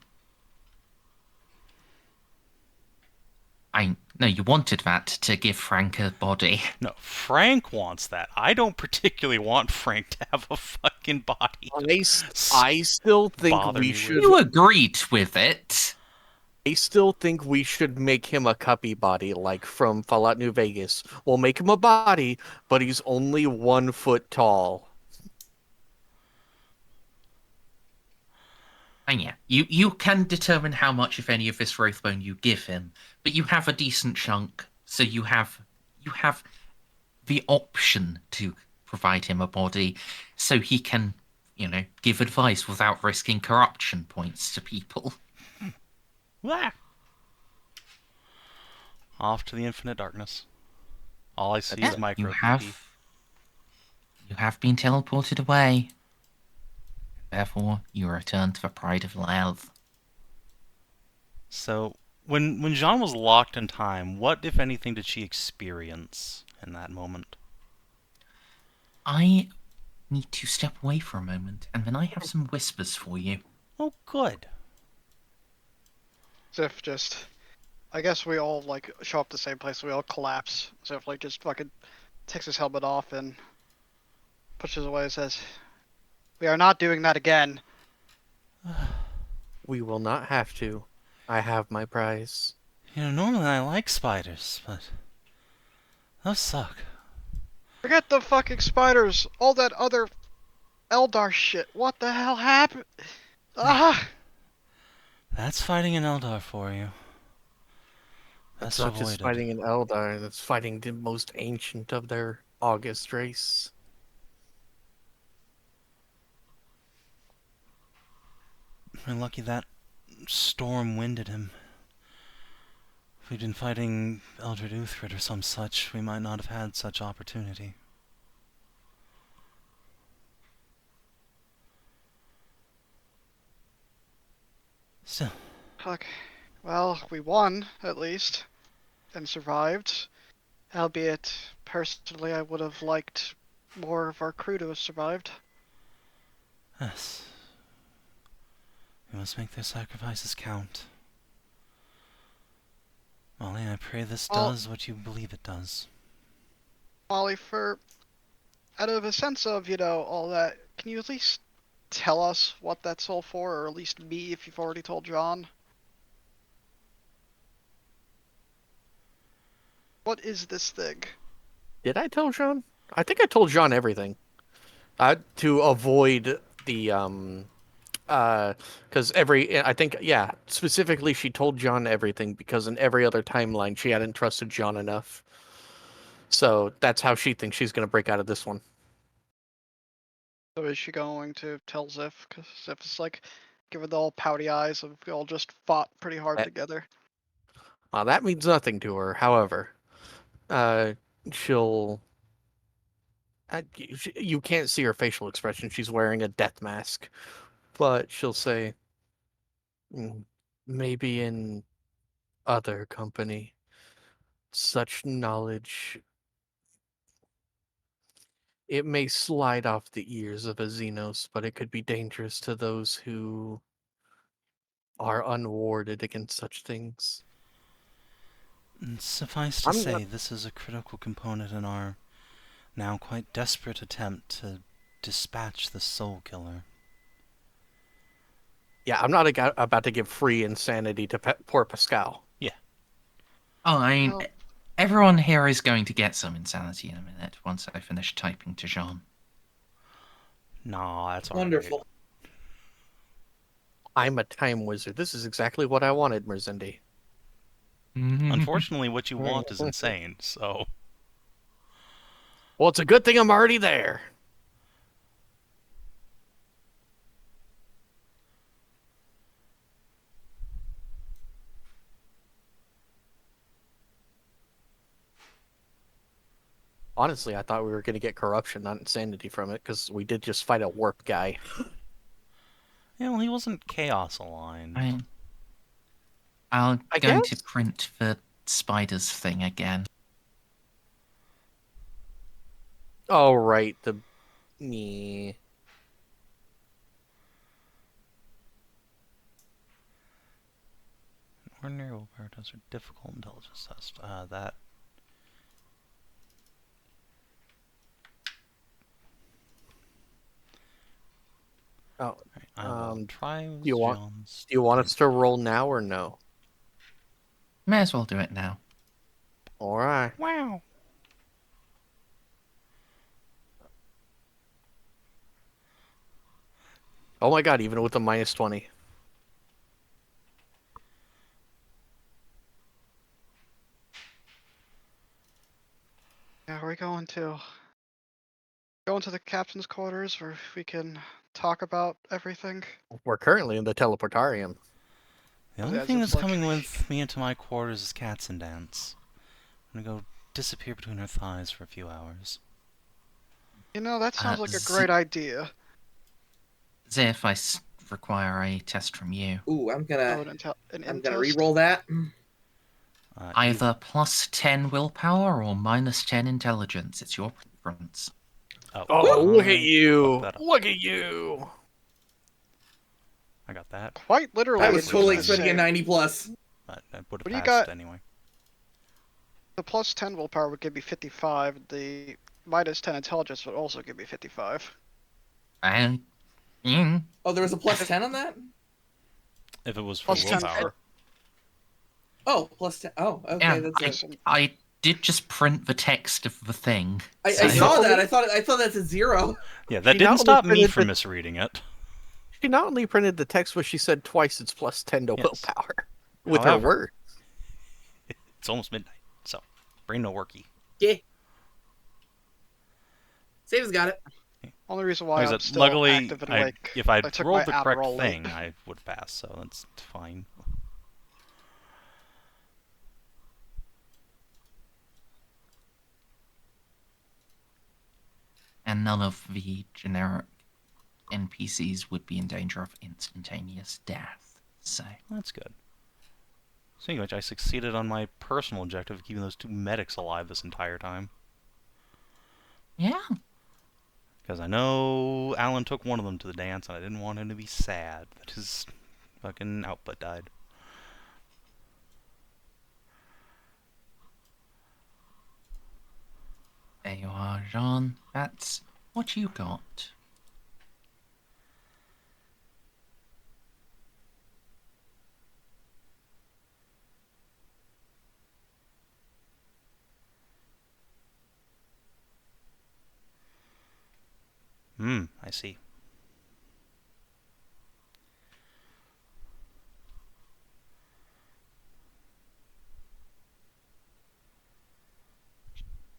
No, you wanted that to give Frank a body. No, Frank wants that. I don't particularly want Frank to have a fucking body. I still think Bother we me with. should. You agreed with it. I still think we should make him a cuppy body, like from Fallout New Vegas. We'll make him a body, but he's only 1 foot tall. And yeah, you can determine how much, if any, of this wraith bone you give him, but you have a decent chunk, so you have the option to provide him a body, so he can, give advice without risking corruption points to people. Ah! Off to the infinite darkness. All I see is Yeah, micro you have been teleported away. Therefore, you return to the pride of Lelv. So, when Jeanne was locked in time, what, if anything, did she experience in that moment? I need to step away for a moment, and then I have some whispers for you. Oh, good. Xiph just, I guess we all like show up the same place. We all collapse. Xiph like just fucking takes his helmet off and pushes away and says, "We are not doing that again." We will not have to. I have my prize. You know, normally I like spiders, but those suck. Forget the fucking spiders. All that other Eldar shit. What the hell happened? Ah! That's fighting an Eldar for you. That's Best not avoided. just fighting an Eldar, that's fighting the most ancient of their August race. We're lucky that storm winded him. If we'd been fighting Eldred Uthred or some such, we might not have had such opportunity. Still, Fuck. Well, we won, at least. And survived. Albeit, personally, I would have liked more of our crew to have survived. yes. We must make their sacrifices count. Molly, I pray this Well- does what you believe it does. Molly, out of a sense of, all that, can you at least tell us what that's all for? Or at least me, if you've already told John? What is this thing? Did I tell Jeanne? I think I told Jeanne everything. To avoid the because I think, yeah, specifically she told Jeanne everything because in every other timeline she hadn't trusted Jeanne enough. So that's how she thinks she's gonna break out of this one. So is she going to tell Xiph? Because Xiph is like, giving the all pouty eyes of we all just fought pretty hard together. That means nothing to her. However, she'll. You can't see her facial expression. She's wearing a death mask, but she'll say, maybe in other company, such knowledge, it may slide off the ears of a Xenos, but it could be dangerous to those who are unwarded against such things. And suffice to say, this is a critical component in our now quite desperate attempt to dispatch the Soul Killer. Yeah, I'm not about to give free insanity to poor Pascal. Yeah. Oh, I mean, Well- everyone here is going to get some insanity in a minute once I finish typing to Jeanne. Nah, that's all right. Wonderful. I'm a time wizard. This is exactly what I wanted, Merzendi. Unfortunately, what you want is insane, so... Well, it's a good thing I'm already there. Honestly, I thought we were going to get corruption, not insanity from it, because we did just fight a warp guy. Yeah, well, he wasn't chaos aligned. I'm I going to guess? print the spiders thing again. Oh, right. The... Yeah. Ordinary willpower tests are difficult intelligence test. That. Oh, Right, I will try with do you want Jeanne's do you want thing. us to roll now or no? May as well do it now. All right. Wow. Oh my god, even with the -20. Yeah, are we going to go into the captain's quarters where we can talk about everything? We're currently in the teleportarium. The only As thing it's that's like- coming with me into my quarters is cats and dance. I'm gonna go disappear between her thighs for a few hours. You know, that sounds like a Z- great idea. Xiph, require a test from you. Ooh, I'm Oh, gonna an I'm int gonna test? re-roll that. Either plus 10 willpower or minus 10 intelligence. It's your preference. Oh, look at I you! fucked that up. Look at you! I got that. Quite literally, I was it's totally the expecting a same. 90 plus. But I would What do you have got? passed anyway. The plus 10 willpower would give me 55. The minus 10 intelligence would also give me 55. And mm, Oh, there was a plus 10 on that? If it was for Plus 10 willpower. Oh, plus 10. Oh, okay, yeah, that's I did just print the text of the thing. I so- saw that. I thought that's a 0. Yeah, that She not didn't only stop me printed from the- misreading it. She not only printed the text, but she said twice it's plus 10 to Yes. willpower. With her However- word. It's almost midnight, so brain no worky. Yeah. Save's got it. Only reason why Like I I'm said, still luckily, active in like if I'd I took rolled my the correct Adderall late. thing, I would have passed, so that's fine. And none of the generic NPCs would be in danger of instantaneous death. So, That's good. Speaking of which, I succeeded on my personal objective of keeping those 2 medics alive this entire time. yeah. Because I know Alan took one of them to the dance, and I didn't want him to be sad that his fucking output died. There you are, Jeanne. That's what you got. I see.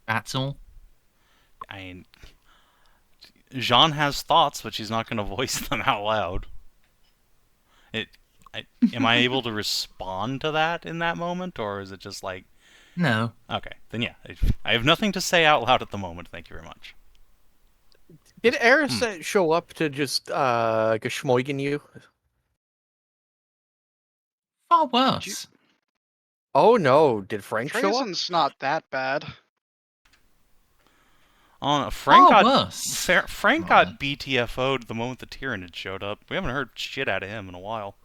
That's all. I mean, Jeanne has thoughts, but she's not going to voice them out loud. Am I able to respond to that in that moment, or is it just like... No. Okay, then yeah. I have nothing to say out loud at the moment, thank you very much. Did Eris show up to just geschmoigen you? Far worse. Oh no, did Frank show up? Treason's not that bad. Frank Far got worse. Frank Rather. got BTFO'd the moment the Tyranid showed up. We haven't heard shit out of him in a while.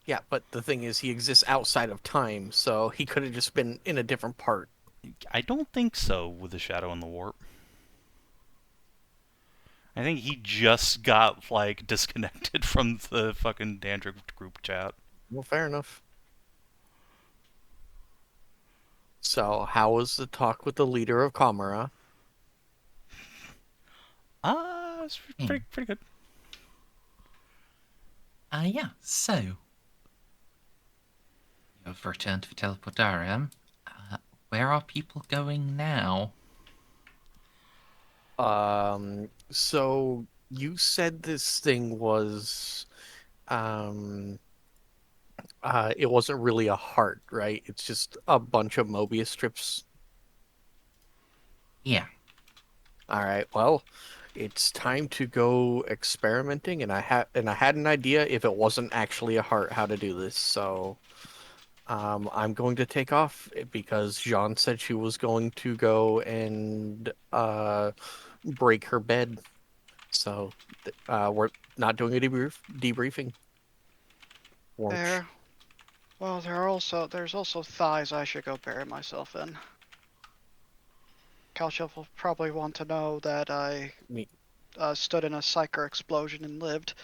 Yeah, but the thing is, he exists outside of time, so he could have just been in a different part. I don't think so with the Shadow and the Warp. I think he just got, like, disconnected from the fucking Dandruff group chat. Well, fair enough. So, how was the talk with the leader of Kamara? It's pretty good. Yeah, so. You've returned to the teleportarium. where are people going now? So you said this thing was, um, it wasn't really a heart, right? It's just a bunch of Mobius strips. Yeah. All right, well, it's time to go experimenting, and I had an idea if it wasn't actually a heart how to do this. So, I'm going to take off because Jeanne said she was going to go and break her bed. So, we're not doing a debriefing. Warmth. There. Well, there's also thighs I should go bury myself in. Kalchev will probably want to know that I Me, stood in a psyker explosion and lived.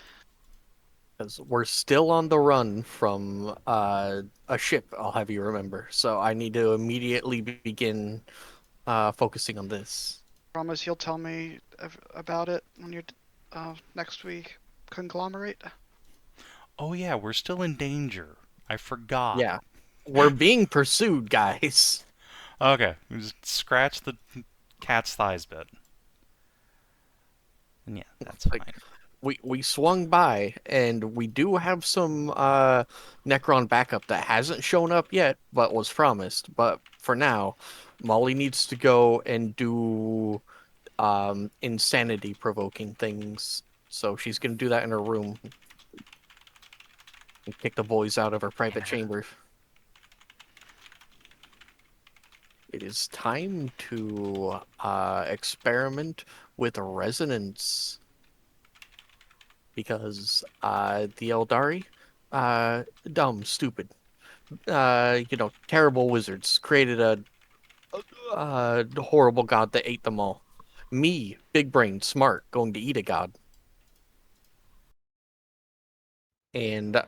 because we're still on the run from a ship. I'll have you remember. So I need to immediately begin focusing on this. Promise you'll tell me about it when you're next week conglomerate. Oh yeah, we're still in danger. I forgot. Yeah, we're being pursued, guys. Okay, we just scratch the cat's thighs bit. And yeah, that's Like, fine. we swung by, and we do have some Necron backup that hasn't shown up yet, but was promised. But for now, Molly needs to go and do insanity provoking things. So she's gonna do that in her room and kick the boys out of her private Yeah. chamber. It is time to experiment with resonance because the Eldari, dumb, stupid, terrible wizards created a horrible god that ate them all. Me, big brain, smart, going to eat a god. And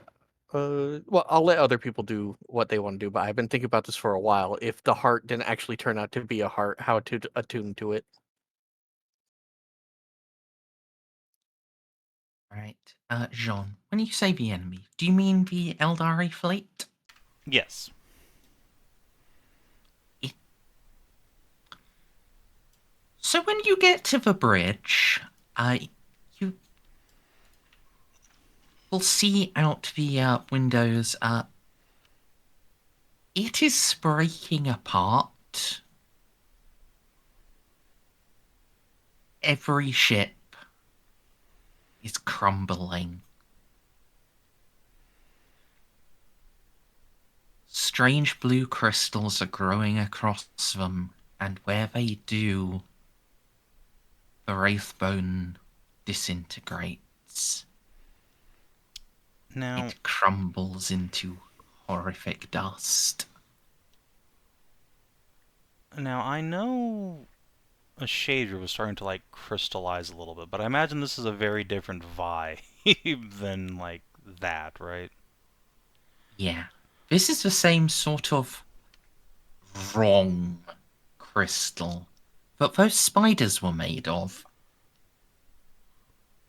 well, I'll let other people do what they want to do, but I've been thinking about this for a while. If the heart didn't actually turn out to be a heart, how to attune to it. Right. Jean, when you say the enemy, do you mean the Eldari fleet? Yes. So when you get to the bridge, you will see out the windows. It is breaking apart. Every ship is crumbling. Strange blue crystals are growing across them, and where they do, the wraithbone disintegrates. Now, It crumbles into horrific dust. I know a shader was starting to like crystallize a little bit, but I imagine this is a very different vibe than like that, right? Yeah. This is the same sort of wrong crystal that those spiders were made of.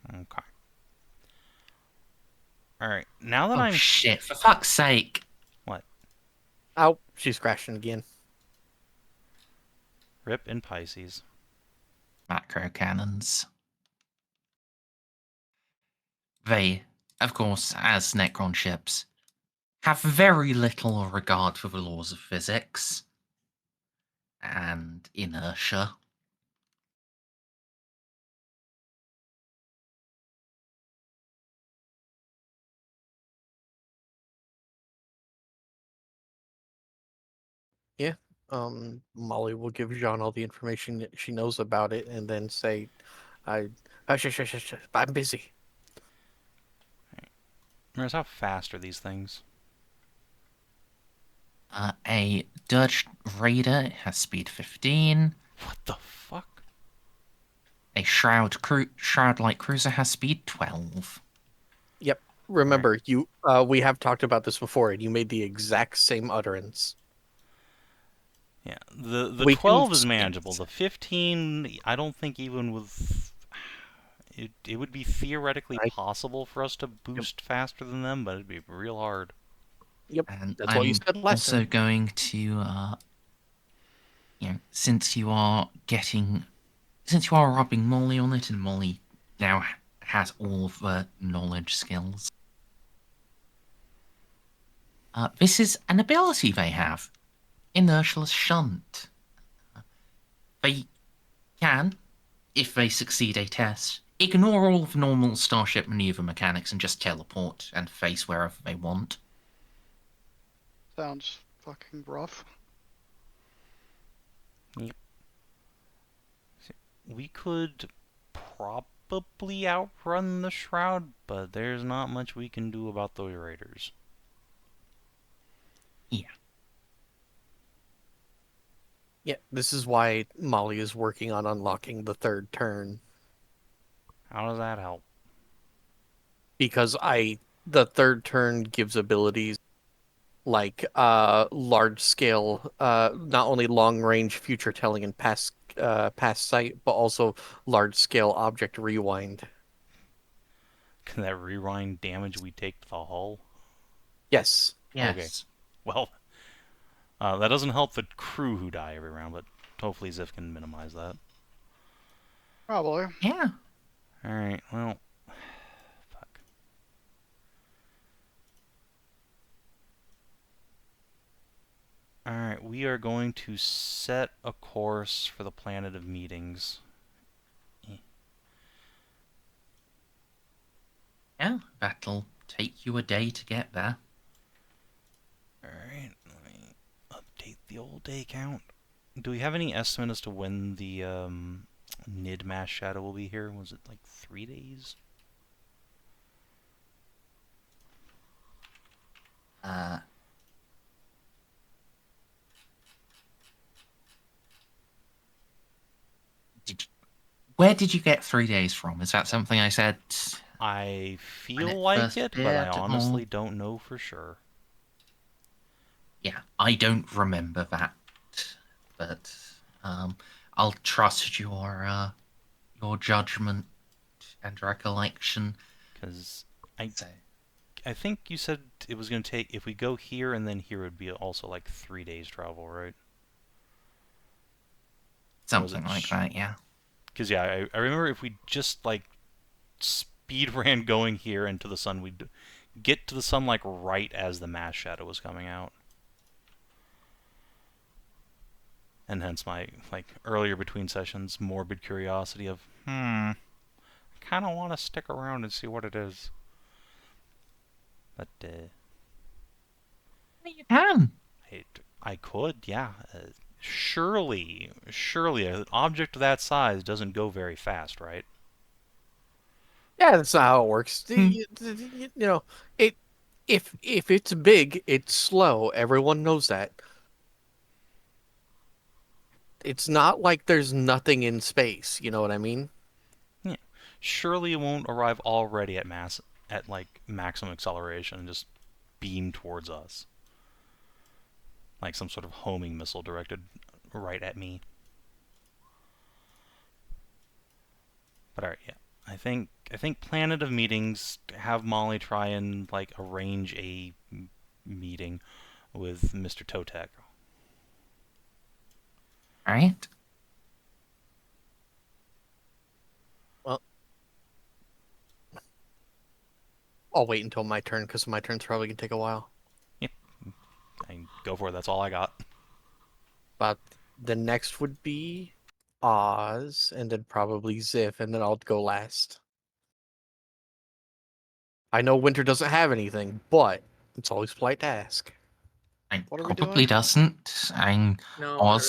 Okay. All right. Now that Oh I'm shit, for fuck's sake. what? Oh, she's crashing again. Rip in Pisces. Macro cannons. They, of course, as Necron ships, have very little regard for the laws of physics and inertia. Yeah. Molly will give Jean all the information that she knows about it, and then say, "I, hush, hush, hush, hush, I'm busy." Whereas how fast are these things? A Dirge Raider has speed 15. What the fuck? A Shroud-like cruiser has speed 12. Yep. Remember, we have talked about this before, and you made the exact same utterance. Yeah, the We can 12 is manageable. The 15, I don't think even with it would be theoretically I- possible for us to boost faster than them, but it'd be real hard. Yep. And That's what you I'm said last also time. going to since you are rubbing Molly on it, and Molly now has all of the knowledge skills. This is an ability they have, Inertialess Shunt. They can, if they succeed a test, ignore all of normal starship maneuver mechanics and just teleport and face wherever they want. Sounds fucking rough. We could probably outrun the Shroud, but there's not much we can do about those raiders. Yeah, this is why Molly is working on unlocking the third turn. How does that help? Because the third turn gives abilities like large scale, not only long range future telling and past sight, but also large scale object rewind. Can that rewind damage we take to the hull? Yes. Yes. Okay. Well, that doesn't help the crew who die every round, but hopefully Xiph can minimize that. Probably. Yeah. Alright, well... Fuck. Alright, we are going to set a course for the Planet of Meetings. Yeah, that'll take you a day to get there. Alright, let me update the old day count. Do we have any estimate as to when the Nid Mass Shadow will be here? Was it like 3 days? Where did you get 3 days from? Is that something I said? I When it feel like first it, but I appeared, or- honestly don't know for sure. Yeah, I don't remember that, but I'll trust your judgment and recollection. Because So, I think you said it was going to take, if we go here and then here, it would be also like 3 days travel, right? something like that, yeah. Because, yeah, I remember if we just, like, speed ran going here and to the sun, we'd get to the sun, like, right as the mass shadow was coming out. And hence my, like, earlier between sessions, morbid curiosity of, I kind of want to stick around and see what it is. But, You can. I could, yeah. Surely an object of that size doesn't go very fast, right? Yeah, that's not how it works. You know, if it's big, it's slow. Everyone knows that. It's not like there's nothing in space. You know what I mean? Yeah. Surely it won't arrive already at like maximum acceleration and just beam towards us. Like some sort of homing missile directed right at me. But alright, yeah. I think Planet of Meetings, have Molly try and like arrange a meeting with Mr. Totek. Alright. Well, I'll wait until my turn because my turn's probably gonna take a while. Yep. I go for it, that's all I got. But the next would be Oz, and then probably Xiph, and then I'll go last. I know Winter doesn't have anything, but it's always polite to ask. And What are we probably doing? doesn't. And No, not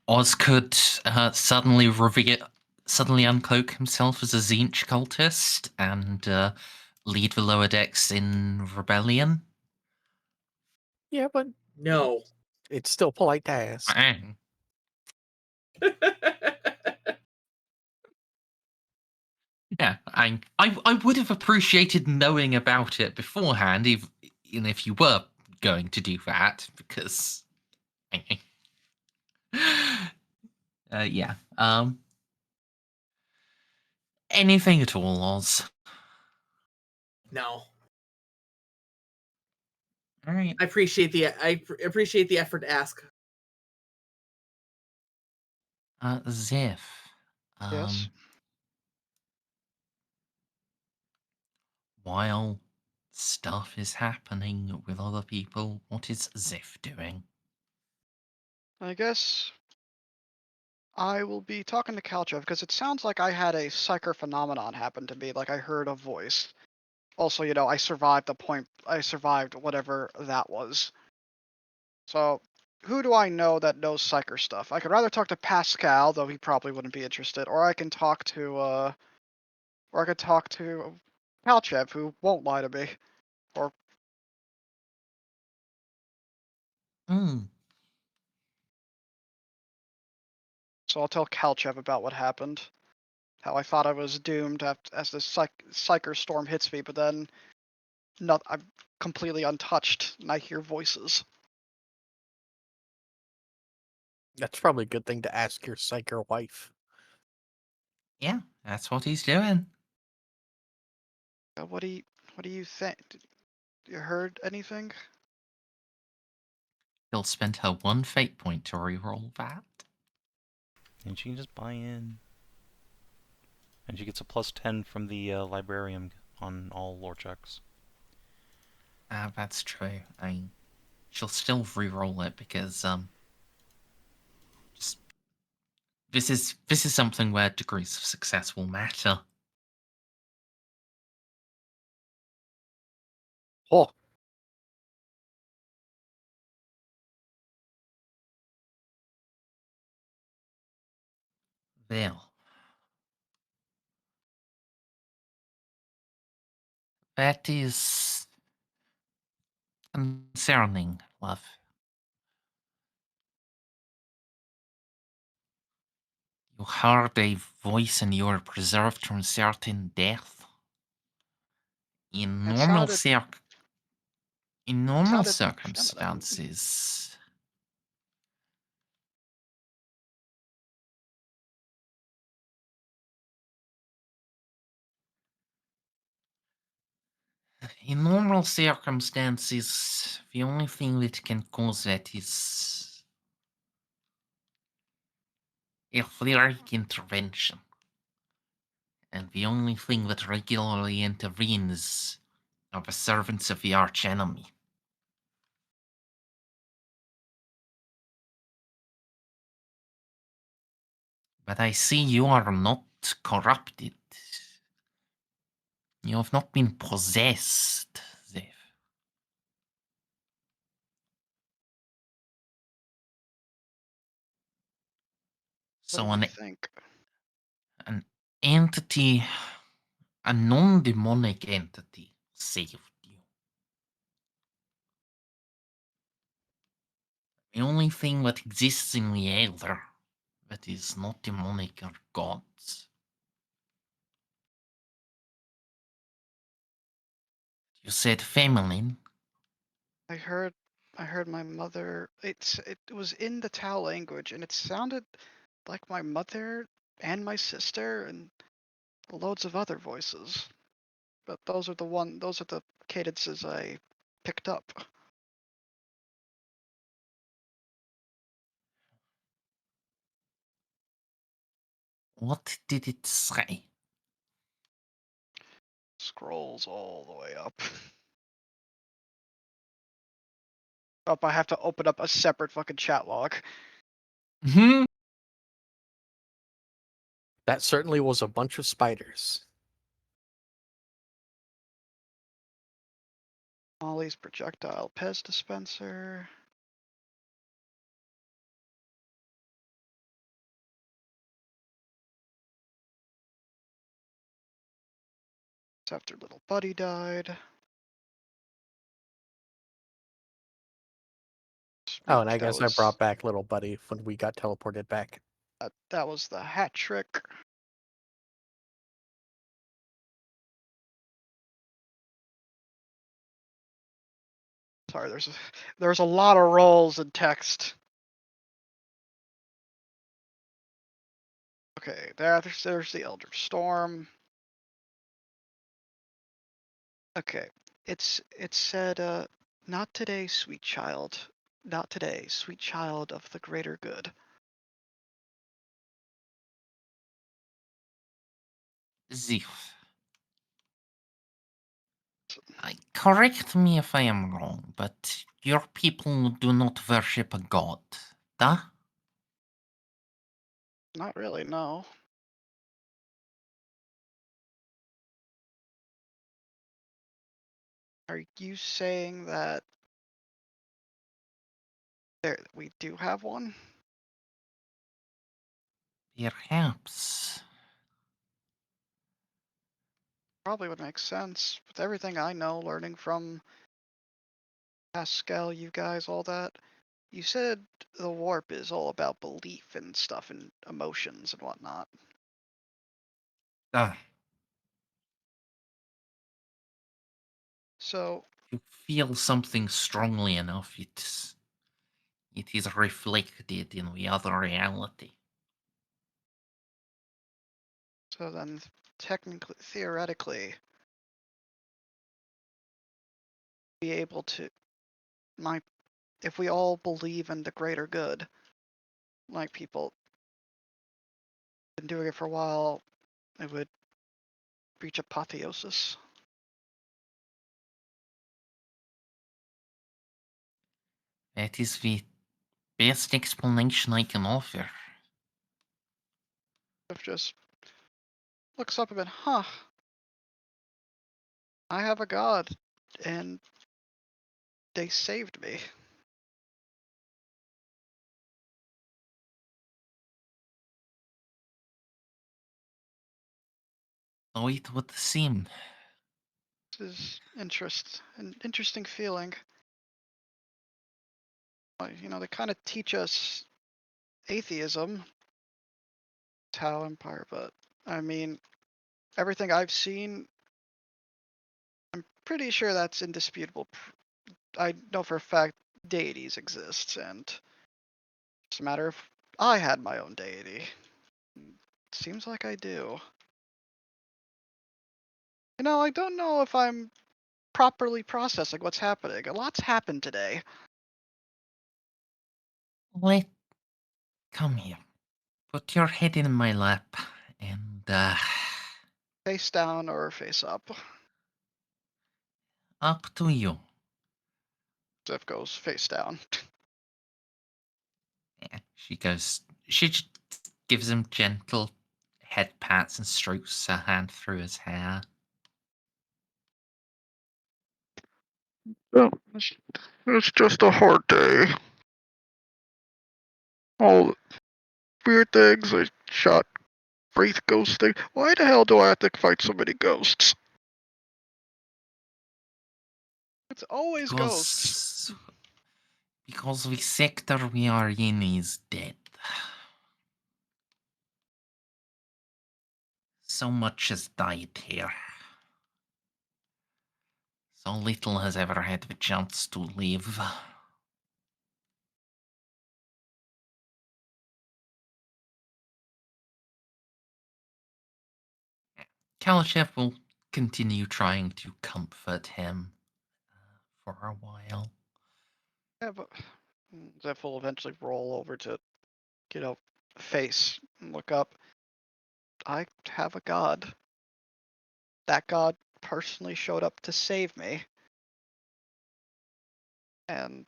Oz could suddenly uncloak himself as a Tzeentch cultist and lead the lower decks in rebellion. Yeah, but No. it's still polite to ask. Yeah, I would have appreciated knowing about it beforehand, even if you were going to do that, because yeah. Anything at all, Oz? No. All right. I appreciate the effort to ask. Xiph. Yes. While stuff is happening with other people, what is Xiph doing? I guess I will be talking to Kalchev because it sounds like I had a psyker phenomenon happen to me. Like I heard a voice. Also, I survived the point. I survived whatever that was. So, who do I know that knows psyker stuff? I could rather talk to Pascal, though he probably wouldn't be interested, or I can talk to Kalchev, who won't lie to me. Or Hmm. so I'll tell Kalchev about what happened. How I thought I was doomed as the psyker storm hits me, but then I'm completely untouched, and I hear voices. That's probably a good thing to ask your psyker wife. Yeah, that's what he's doing. What do you think? You heard anything? He'll spend her 1 fate point to reroll that. And she can just buy in. And she gets a +10 from the librarian on all lore checks. That's true. She'll still reroll it because just this is something where degrees of success will matter. Oh, Well, that is concerning, love. You heard a voice and you were preserved from certain death. In It normal sounded more feminine. circumstances, the only thing that can cause that is etheric intervention. And the only thing that regularly intervenes are the servants of the arch-enemy. But I see you are not corrupted. You have not been possessed, Xiph. What do So you think? an entity, a non-demonic entity, saved you. The only thing that exists in the Elder that is not demonic are gods. You said feminine. I heard my mother. It was in the Tau language, and it sounded like my mother and my sister and loads of other voices. But those are the cadences I picked up. What did it say? Scrolls all the way up. Up, I have to open up a separate fucking chat log. Hmm. that certainly was a bunch of spiders. Molly's projectile Pez dispenser. It's after little buddy died. Oh, and I That guess I was brought back little buddy when we got teleported back. that was the hat trick. Sorry, there's a lot of rolls in text. Okay, there's the Elder Storm. Okay, it said, not today, sweet child. Not today, sweet child of the greater good. Xiph. Correct me if I am wrong, but your people do not worship a god, da? Not really, no. Are you saying that we do have one? Perhaps. Probably would make sense. With everything I know, learning from Pascal, you guys, all that. You said the warp is all about belief and stuff and emotions and whatnot. Ah, So, you feel something strongly enough, it is reflected in the other reality. so then technically, theoretically, be able to, if we all believe in the greater good, like people been doing it for a while, it would reach apotheosis. That is the best explanation I can offer. If just looks up a bit, huh? I have a god, and they saved me. So it would seem. This is an interesting feeling. You know, they kind of teach us atheism, Tau Empire, but I mean, everything I've seen, I'm pretty sure that's indisputable. I know for a fact deities exist, and it's a matter of I had my own deity. Seems like I do. You know, I don't know if I'm properly processing what's happening. A lot's happened today. Come here. Put your head in my lap, and, Face down or face up. up to you. Xiph goes face down. Yeah, she just gives him gentle head pats and strokes her hand through his hair. Oh, it's just a hard day. All the weird things. I shot Wraith ghost thing. Why the hell do I have to fight so many ghosts? It's always ghosts. Because the sector we are in is dead. So much has died here. So little has ever had the chance to live. Kalashef will continue trying to comfort him for a while. Yeah, but Xiph will eventually roll over to, face and look up. I have a god. That god personally showed up to save me. And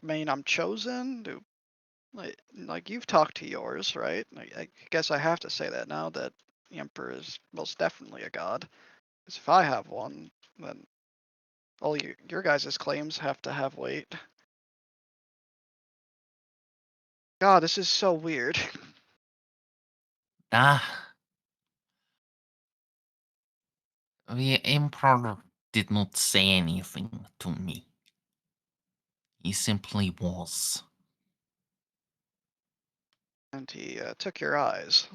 mean I'm chosen? Like you've talked to yours, right? I guess I have to say that now that the Emperor is most definitely a god. Because if I have one, then all your guys' claims have to have weight. God, this is so weird. Ah, the Emperor did not say anything to me. He simply was. And he took your eyes.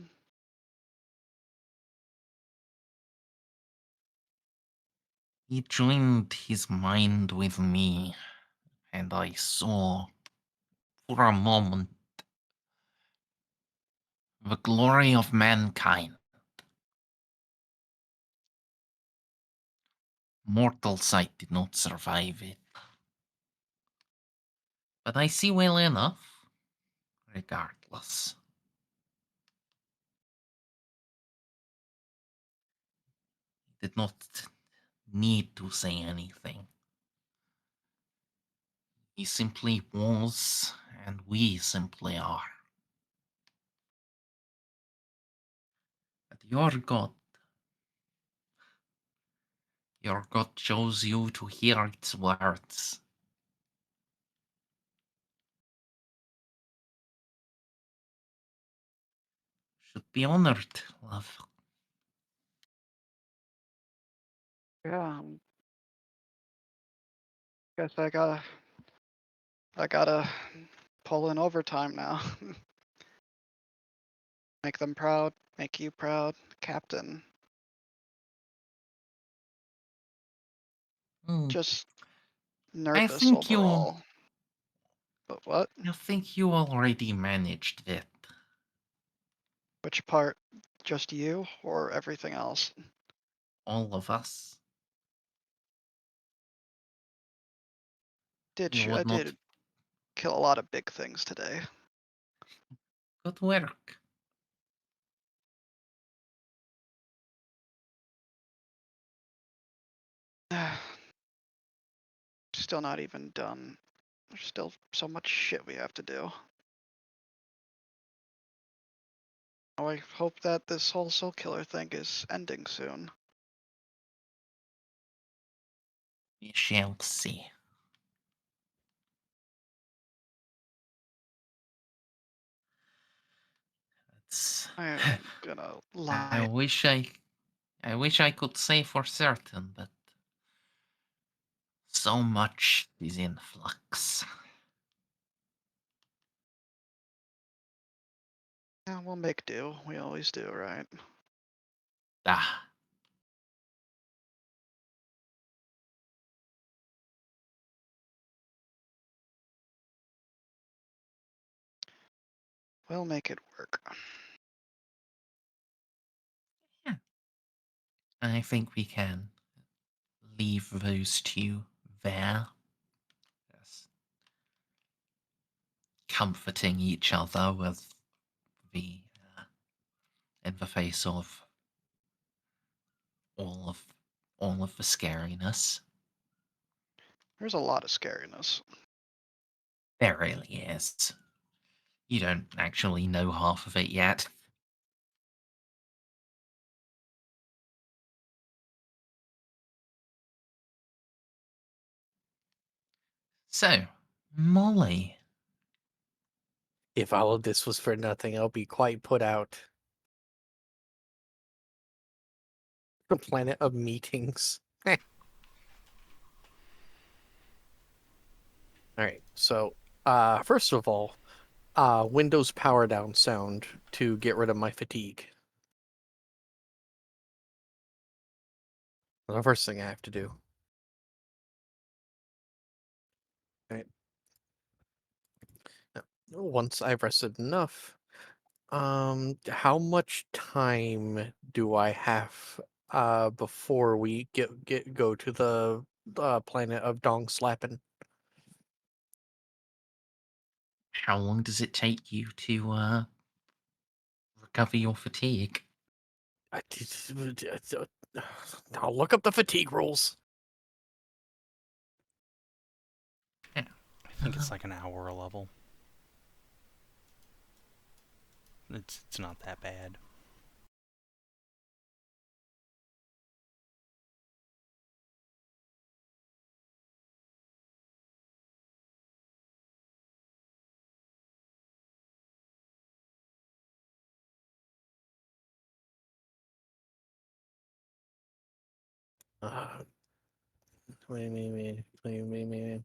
He joined his mind with me, and I saw, for a moment, the glory of mankind. Mortal sight did not survive it. But I see well enough, regardless. did not need to say anything. He simply was, and we simply are. But your God chose you to hear its words. Should be honored, love. Yeah, guess I gotta pull in overtime now. Make them proud, make you proud, Captain. Just I nervous think overall. But what? I think you already managed it. Which part? Just you or everything else? All of us. You I would not. did kill a lot of big things today. Good work. Still not even done. There's still so much shit we have to do. Oh, I hope that this whole soul killer thing is ending soon. We shall see. It's, I'm gonna I lie. wish I could say for certain, but so much is in flux. Yeah, we'll make do. We always do, right? Ah, We'll make it work. I think we can leave those two there. Yes. Comforting each other with the in the face of all of all of the scariness. There's a lot of scariness. There really is. You don't actually know half of it yet. So, Molly, If all of this was for nothing, I'll be quite put out. The planet of meetings. All right. So, first of all, Windows power down sound to get rid of my fatigue. The first thing I have to do. Right. Now, once I've rested enough, how much time do I have before we go to the planet of dong slapping? how long does it take you to recover your fatigue? I'll look up the fatigue rules. Yeah. I think it's like an hour a level. It's not that bad.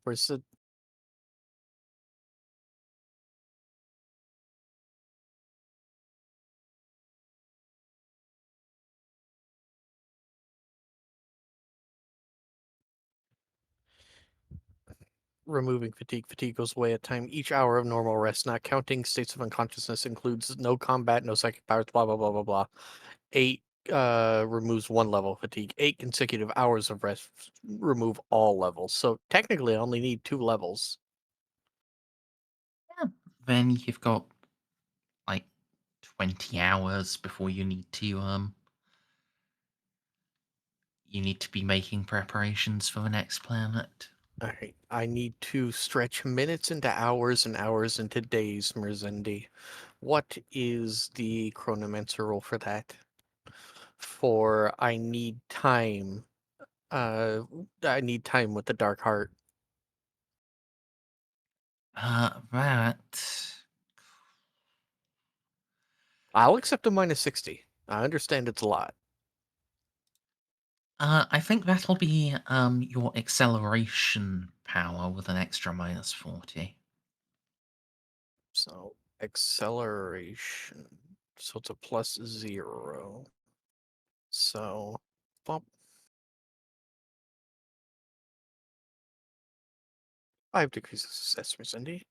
Where's the removing fatigue? Fatigue goes away at time. Each hour of normal rest, not counting states of unconsciousness, includes no combat, no psychic powers, blah blah blah blah blah. 8 removes 1 level of fatigue. 8 consecutive hours of rest remove all levels. So technically, I only need 2 levels. Yeah. Then you've got like 20 hours before you need to You need to be making preparations for the next planet. All right. I need to stretch minutes into hours and hours into days, Merzendi. What is the chronomancer roll for that? For I need time. I need time with the dark heart. That. I'll accept a minus 60. I understand it's a lot. I think that'll be your acceleration power with an extra minus 40. So acceleration. So it's a plus 0. So bump. 5 degrees of success, Merzendi.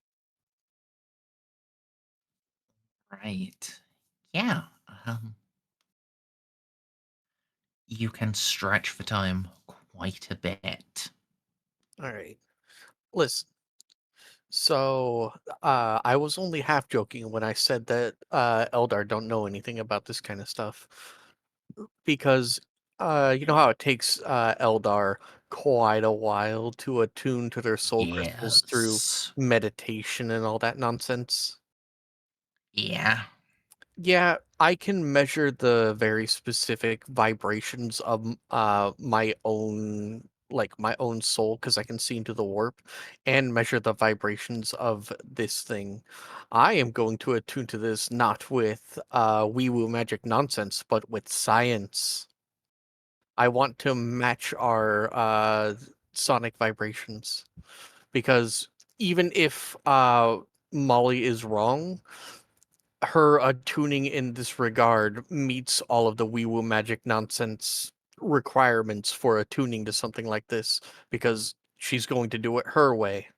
Right. Yeah. You can stretch the time quite a bit. All right. Listen. So, I was only half joking when I said that Eldar don't know anything about this kind of stuff, because you know how it takes Eldar quite a while to attune to their soul crystals through Yes. meditation and all that nonsense. Yeah. Yeah, I can measure the very specific vibrations of my own, like my own soul, because I can see into the warp and measure the vibrations of this thing. I am going to attune to this not with wee woo magic nonsense, but with science. I want to match our sonic vibrations, because even if Molly is wrong, her attuning in this regard meets all of the wee woo magic nonsense requirements for attuning to something like this, because she's going to do it her way.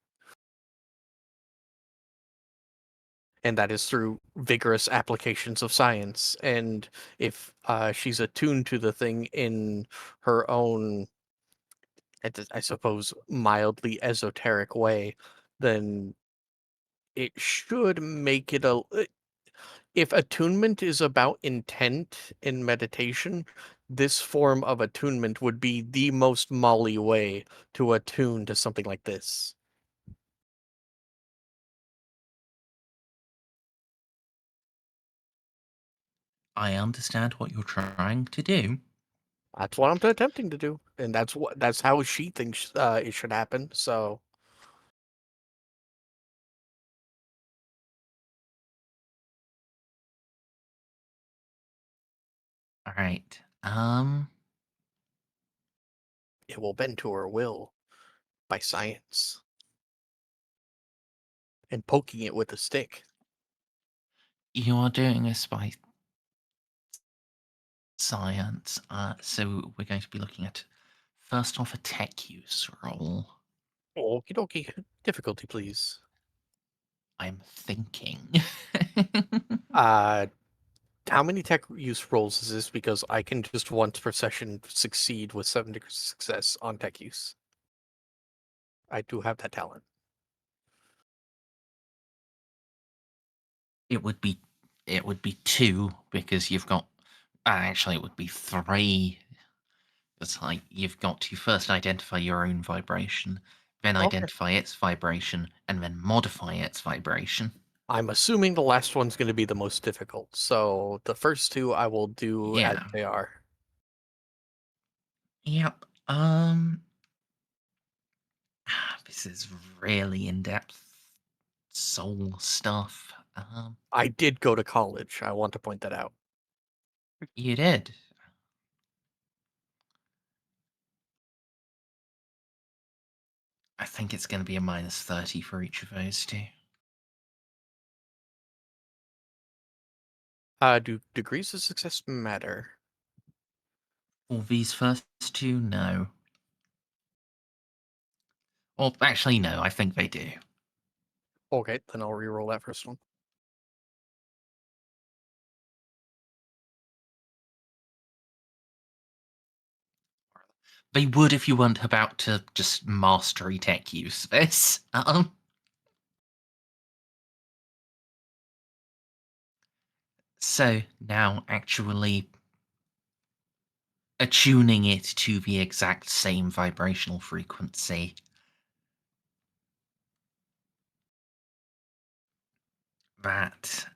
And that is through vigorous applications of science. And if she's attuned to the thing in her own, I suppose, mildly esoteric way, then it should make it a. If attunement is about intent in meditation, this form of attunement would be the most Molly way to attune to something like this. I understand what you're trying to do. That's what I'm attempting to do, and that's how she thinks it should happen. So All right. it will bend to her will by science and poking it with a stick. You are doing this by science. So we're going to be looking at first off a tech use roll. Okie dokie. Difficulty, please. I'm thinking. Uh, how many tech use rolls is this? Because I can just once per session succeed with 7 degrees of success on tech use. I do have that talent. it would be 2 because you've got actually it would be 3. It's like you've got to first identify your own vibration, then Okay. identify its vibration, and then modify its vibration. I'm assuming the last one's going to be the most difficult. So the first two I will do as Yeah. they are. Yep. This is really in-depth soul stuff. I did go to college. I want to point that out. You did. I think it's going to be a minus 30 for each of those two. Do degrees of success matter? For these first two, no. Well, actually, no, I think they do. Okay, then I'll reroll that first one. They would if you weren't about to just mastery tech use this. So now actually attuning it to the exact same vibrational frequency. That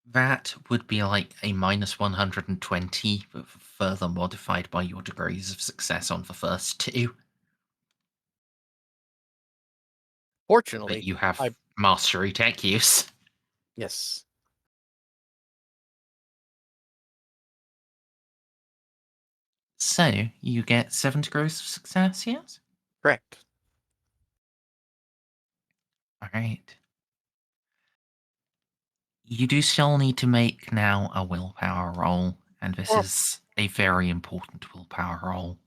that would be like a minus 120, but further modified by your degrees of success on the first two. Fortunately, But you have I- mastery tech use. yes. So you get 7 degrees of success, yes? Correct. Alright. You do still need to make now a willpower roll, and this Oh. is a very important willpower roll.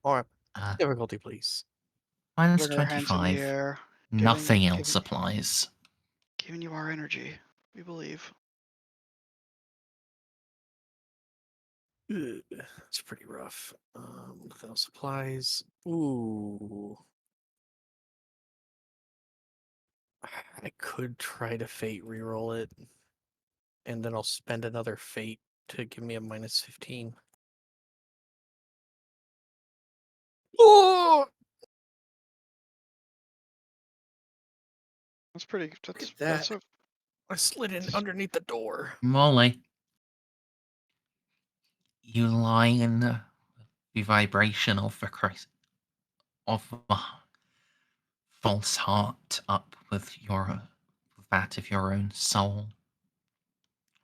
Or Uh, difficulty, please. minus Putting our hands in the 25. air, Nothing else giving- applies. giving you our energy. We believe. Ugh, it's pretty rough. Without supplies. Ooh. I could try to fate reroll it, and then I'll spend another fate to give me a minus 15. Oh! That's pretty. Look at That's that. a. I slid in underneath the door. Molly, you lie in the vibration of the false heart up with that of your own soul.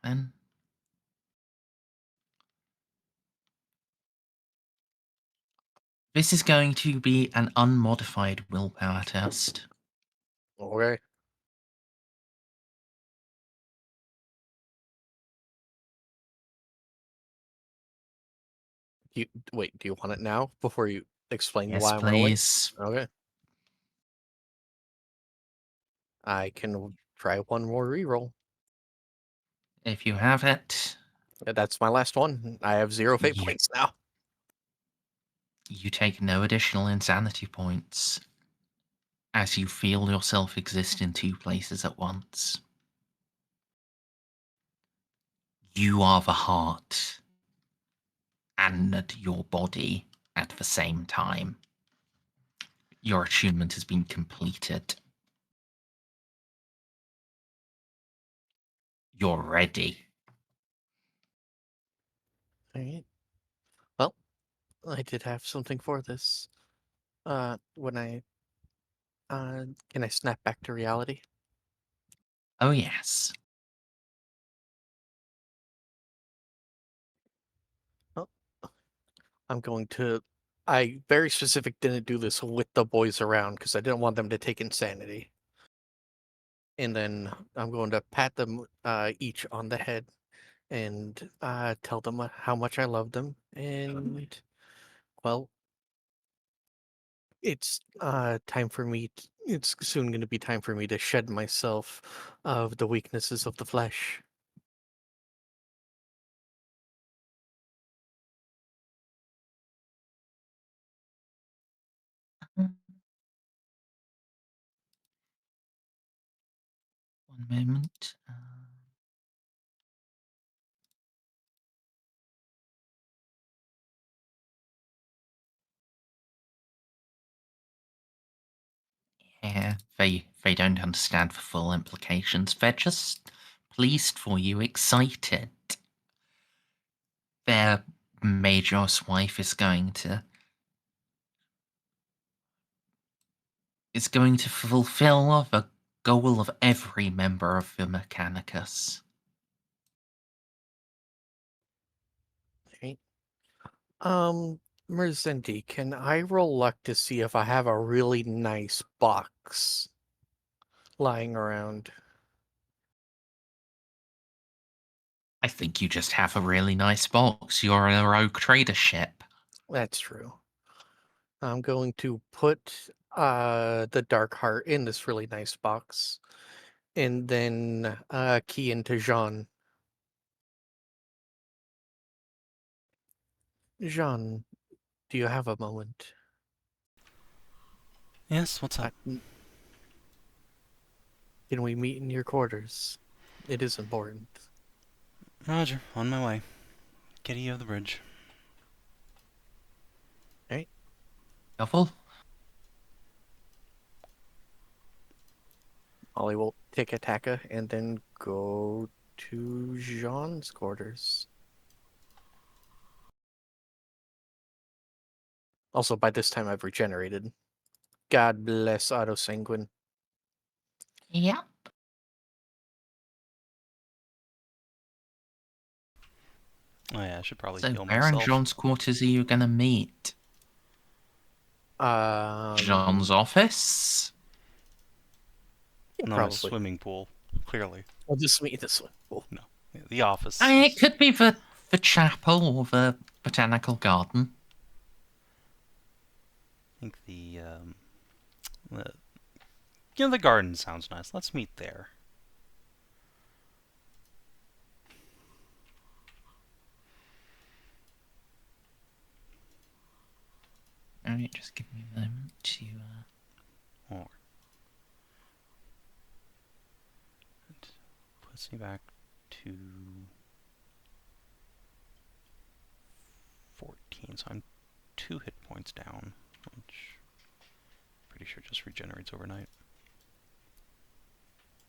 Then this is going to be an unmodified willpower test. Okay. Wait, do you want it now before you explain Yes, why I'm rolling? please. Okay. I can try one more reroll. If you have it, That's my last one. I have 0 fate You- points now. you take no additional insanity points as you feel yourself exist in 2 places at once. You are the heart and your body at the same time. Your attunement has been completed. You're ready. Alright. Well, I did have something for this. When can I snap back to reality? Oh, yes. Well, I'm going to. I very specific didn't do this with the boys around because I didn't want them to take insanity. And then I'm going to pat them each on the head and tell them how much I love them. And well, it's time for me. It's soon going to be time for me to shed myself of the weaknesses of the flesh. One moment. Yeah, they don't understand the full implications. They're just pleased for you, excited. Their Major's wife is going to fulfill the goal of every member of the Mechanicus. Okay. Merzendi, can I roll luck to see if I have a really nice box lying around? I think you just have a really nice box. You're a rogue trader ship. That's true. I'm going to put the dark heart in this really nice box and then key into Jeanne. Jeanne, do you have a moment? Yes, what's up? Can we meet in your quarters? It is important. Roger, on my way. Get you of the bridge. Right? Shuffle? Ollie will take Attacka and then go to Jean's quarters. Also, by this time I've regenerated. God bless Auto Sanguine. Yep. Oh yeah, I should probably So heal where in myself. John's quarters are you going to meet? John's office? Yeah, No, my probably. swimming pool. Clearly. I'll just meet this one. Cool. No. Yeah, the office. I mean, it could be the chapel or the botanical garden. I think the the garden sounds nice. Let's meet there. Alright, just give me a moment to... Or it puts me back to 14, so I'm 2 hit points down, which pretty sure just regenerates overnight.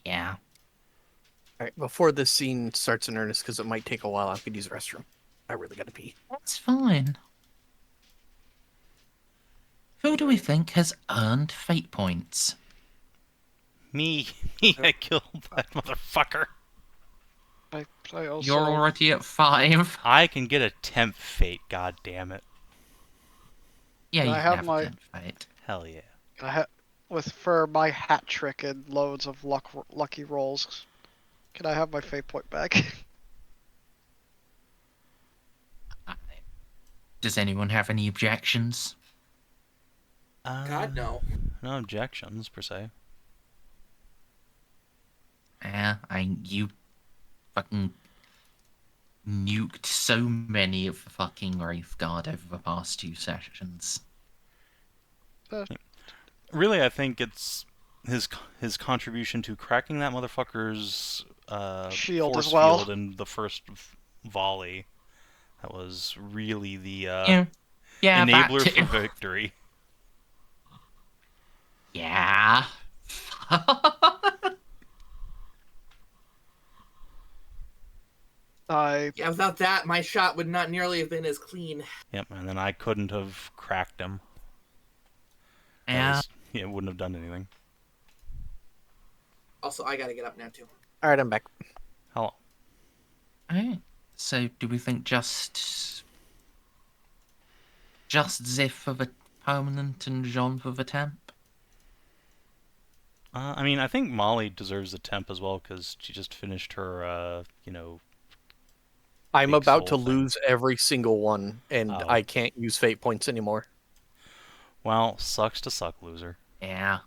Yeah. Alright, before this scene starts in earnest, because it might take a while, I could use the restroom. I really gotta pee. That's fine. Who do we think has earned fate points? Me, I killed that motherfucker. I also. You're already at 5. I can get a temp fate, god damn it. Yeah, Can you I can have have my- a temp fate. Hell yeah. For my hat trick and loads of lucky rolls, can I have my fate point back? Does anyone have any objections? God, no. No objections, per se. Yeah, you fucking nuked so many of the fucking Wraith Guard over the past 2 sessions. Really, I think it's his contribution to cracking that motherfucker's Shield force as well. field in the first volley. That was really the Yeah, that enabler too. for victory. Yeah. Yeah, without that, my shot would not nearly have been as clean. Yep, and then I couldn't have cracked him. Yeah. It wouldn't have done anything. Also, I gotta get up now, too. Alright, I'm back. Hello. Alright. So, do we think just Xiph for the permanent and Jeanne for the temp? I mean, I think Molly deserves a temp as well because she just finished her, I'm Big about to soul thing. lose every single one, and Oh. I can't use fate points anymore. Well, sucks to suck, loser. Yeah.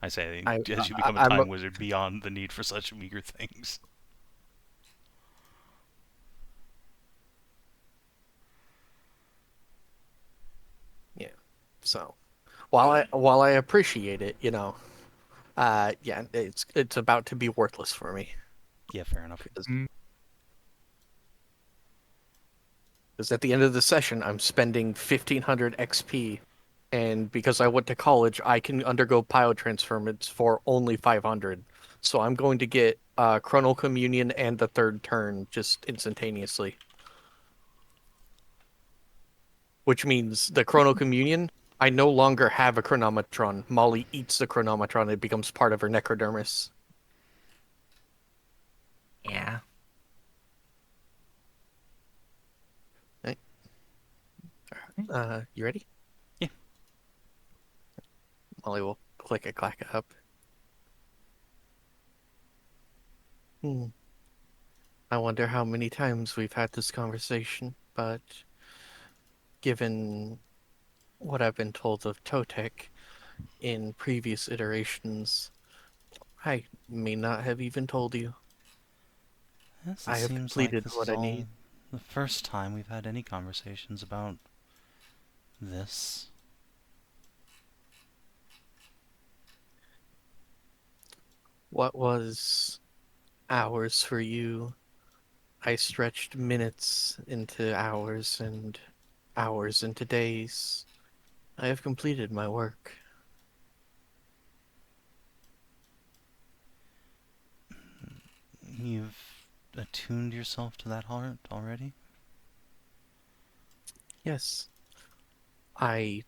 I say, I- as you become a I'm time a- wizard, beyond the need for such meager things. So, while I appreciate it, yeah, it's about to be worthless for me. Yeah, fair enough. Because at the end of the session, I'm spending 1,500 XP, and because I went to college, I can undergo biotransformance for only 500. So I'm going to get Chronal Communion and the third turn just instantaneously. Which means the Chronal Communion, I no longer have a Chronometron. Molly eats the Chronometron, it becomes part of her necrodermis. Yeah. You ready? Yeah. Molly will click a clack up. I wonder how many times we've had this conversation, but given what I've been told of Totek in previous iterations, I may not have even told you. Yes, I it have seems completed like this what is I all need. the first time we've had any conversations about this. What was hours for you, I stretched minutes into hours and hours into days. I have completed my work. You've attuned yourself to that heart already? Yes, I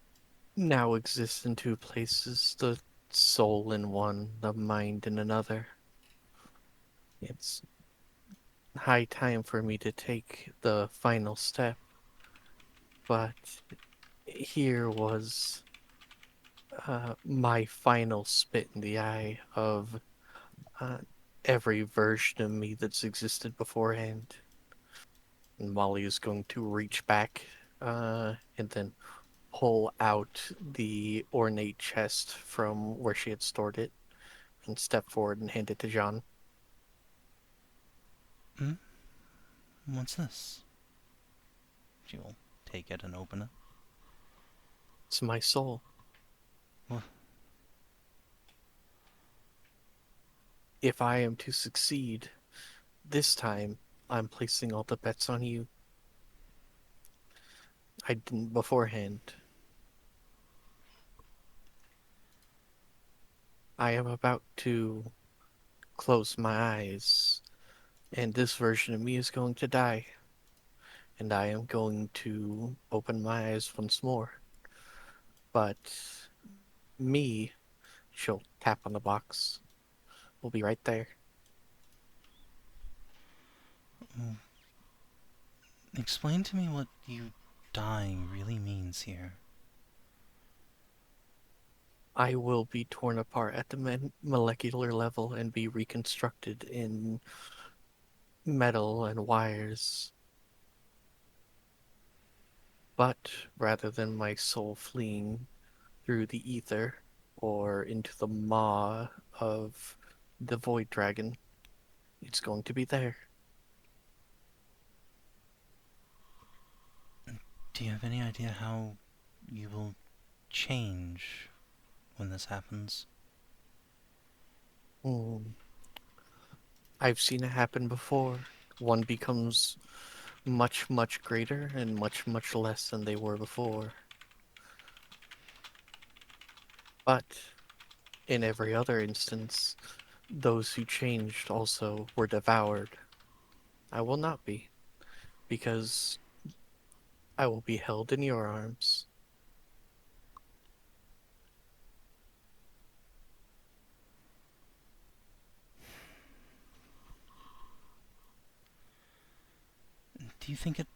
now exist in two places, the soul in one, the mind in another. It's high time for me to take the final step, but here was my final spit in the eye of uh, every version of me that's existed beforehand. And Molly is going to reach back and then pull out the ornate chest from where she had stored it and step forward and hand it to Jeanne. Hmm? What's this? She will take it and open it. It's my soul. What? If I am to succeed, this time I'm placing all the bets on you. I didn't beforehand. I am about to close my eyes, and this version of me is going to die. And I am going to open my eyes once more. But me, she'll tap on the box, will be right there. Explain to me what you dying really means here. I will be torn apart at the molecular level and be reconstructed in metal and wires. But rather than my soul fleeing through the ether or into the maw of the void dragon, it's going to be there. Do you have any idea how you will change when this happens? Hmm. I've seen it happen before. One becomes much, much greater and much, much less than they were before. But in every other instance, those who changed also were devoured. I will not be, because I will be held in your arms. Do you think it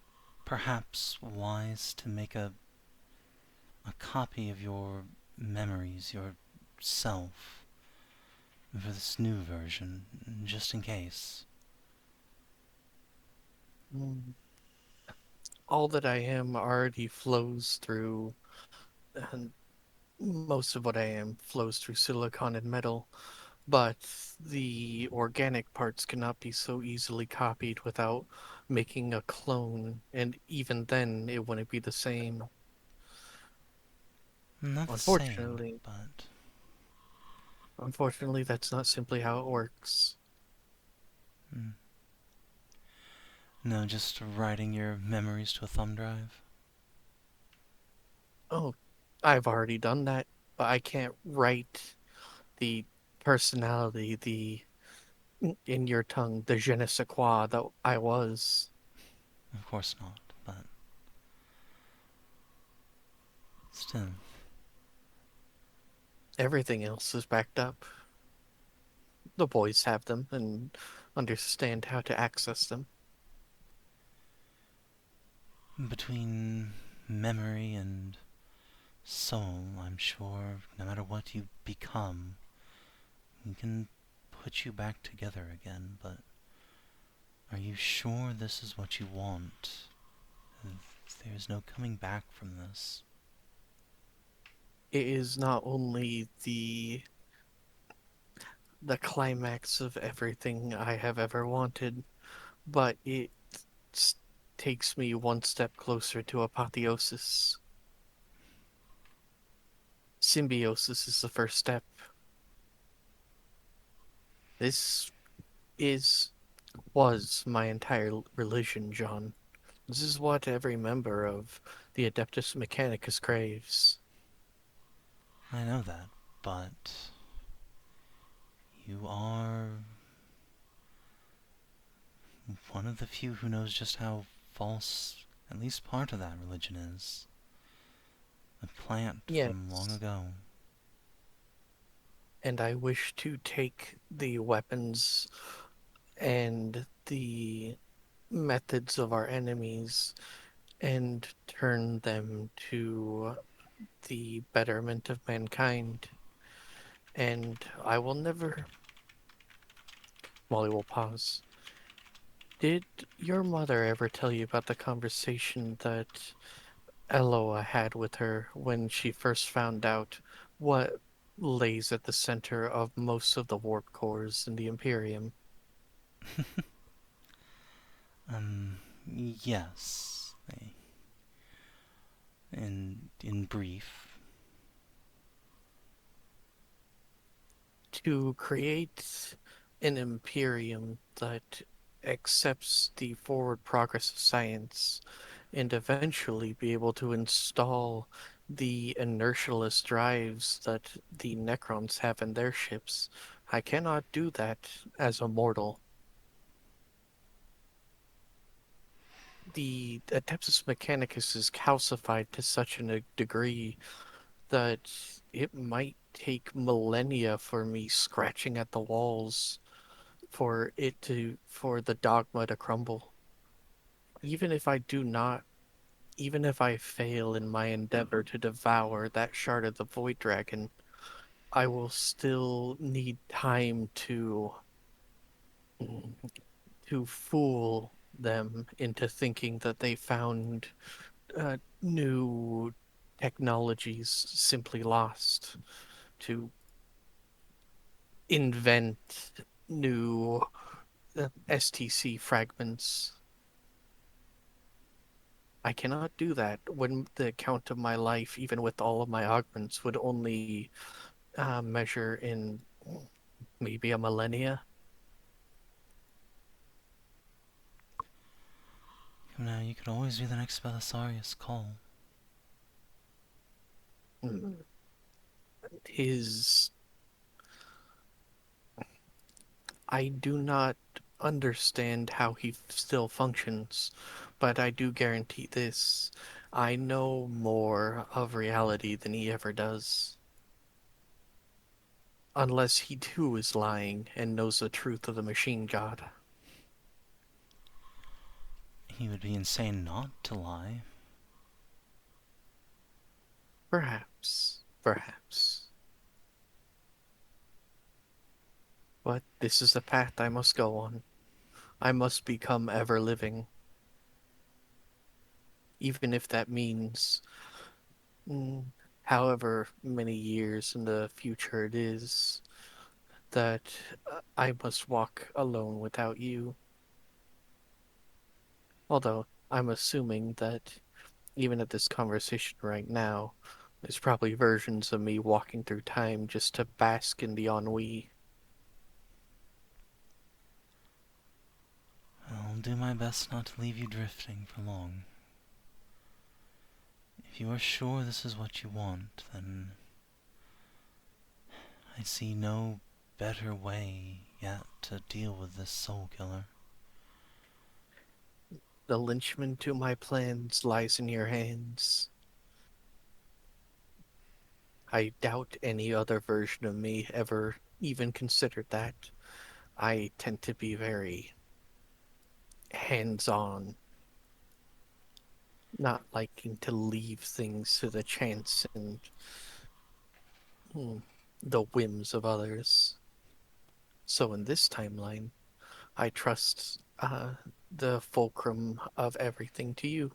perhaps wise to make a copy of your memories, your self, for this new version, just in case? Mm. All that I am already flows through, and most of what I am flows through silicon and metal, but the organic parts cannot be so easily copied without making a clone, and even then it wouldn't be the same. Not the same, Unfortunately, but... unfortunately, that's not simply how it works. Hmm. No, just writing your memories to a thumb drive? Oh, I've already done that, but I can't write the personality, the in your tongue, the je ne sais quoi that I was. Of course not, but... Still... Everything else is backed up. The boys have them and understand how to access them. Between memory and soul, I'm sure no matter what you become, we can put you back together again, but are you sure this is what you want? There's no coming back from this. It is not only the climax of everything I have ever wanted, but it takes me one step closer to apotheosis. Symbiosis is the first step. This was my entire religion, John. This is what every member of the Adeptus Mechanicus craves. I know that, but you are one of the few who knows just how false at least part of that religion is. A plant from long Yes, ago. and I wish to take the weapons and the methods of our enemies and turn them to the betterment of mankind. And I will never. Molly will pause. Did your mother ever tell you about the conversation that Eloa had with her when she first found out what lays at the center of most of the warp cores in the Imperium? Yes. In brief. To create an Imperium that accepts the forward progress of science and eventually be able to install the inertialess drives that the Necrons have in their ships. I cannot do that as a mortal. The Adeptus Mechanicus is calcified to such a degree that it might take millennia for me scratching at the walls for the dogma to crumble. Even if I do not, even if I fail in my endeavor to devour that shard of the Void Dragon, I will still need time to fool them into thinking that they found new technologies simply lost, to invent new STC fragments. I cannot do that when the account of my life, even with all of my augments, would only measure in maybe a millennia. Now, you could always be the next Belisarius call. His I do not understand how he still functions, but I do guarantee this. I know more of reality than he ever does. Unless he too is lying and knows the truth of the machine god. He would be insane not to lie. Perhaps. Perhaps. But this is the path I must go on. I must become ever living. Even if that means however many years in the future it is, that I must walk alone without you. Although I'm assuming that even at this conversation right now, there's probably versions of me walking through time just to bask in the ennui. I'll do my best not to leave you drifting for long. If you are sure this is what you want, then I see no better way yet to deal with this soul killer. The linchpin to my plans lies in your hands. I doubt any other version of me ever even considered that. I tend to be very hands-on, not liking to leave things to the chance and the whims of others. So in this timeline, I trust the fulcrum of everything to you.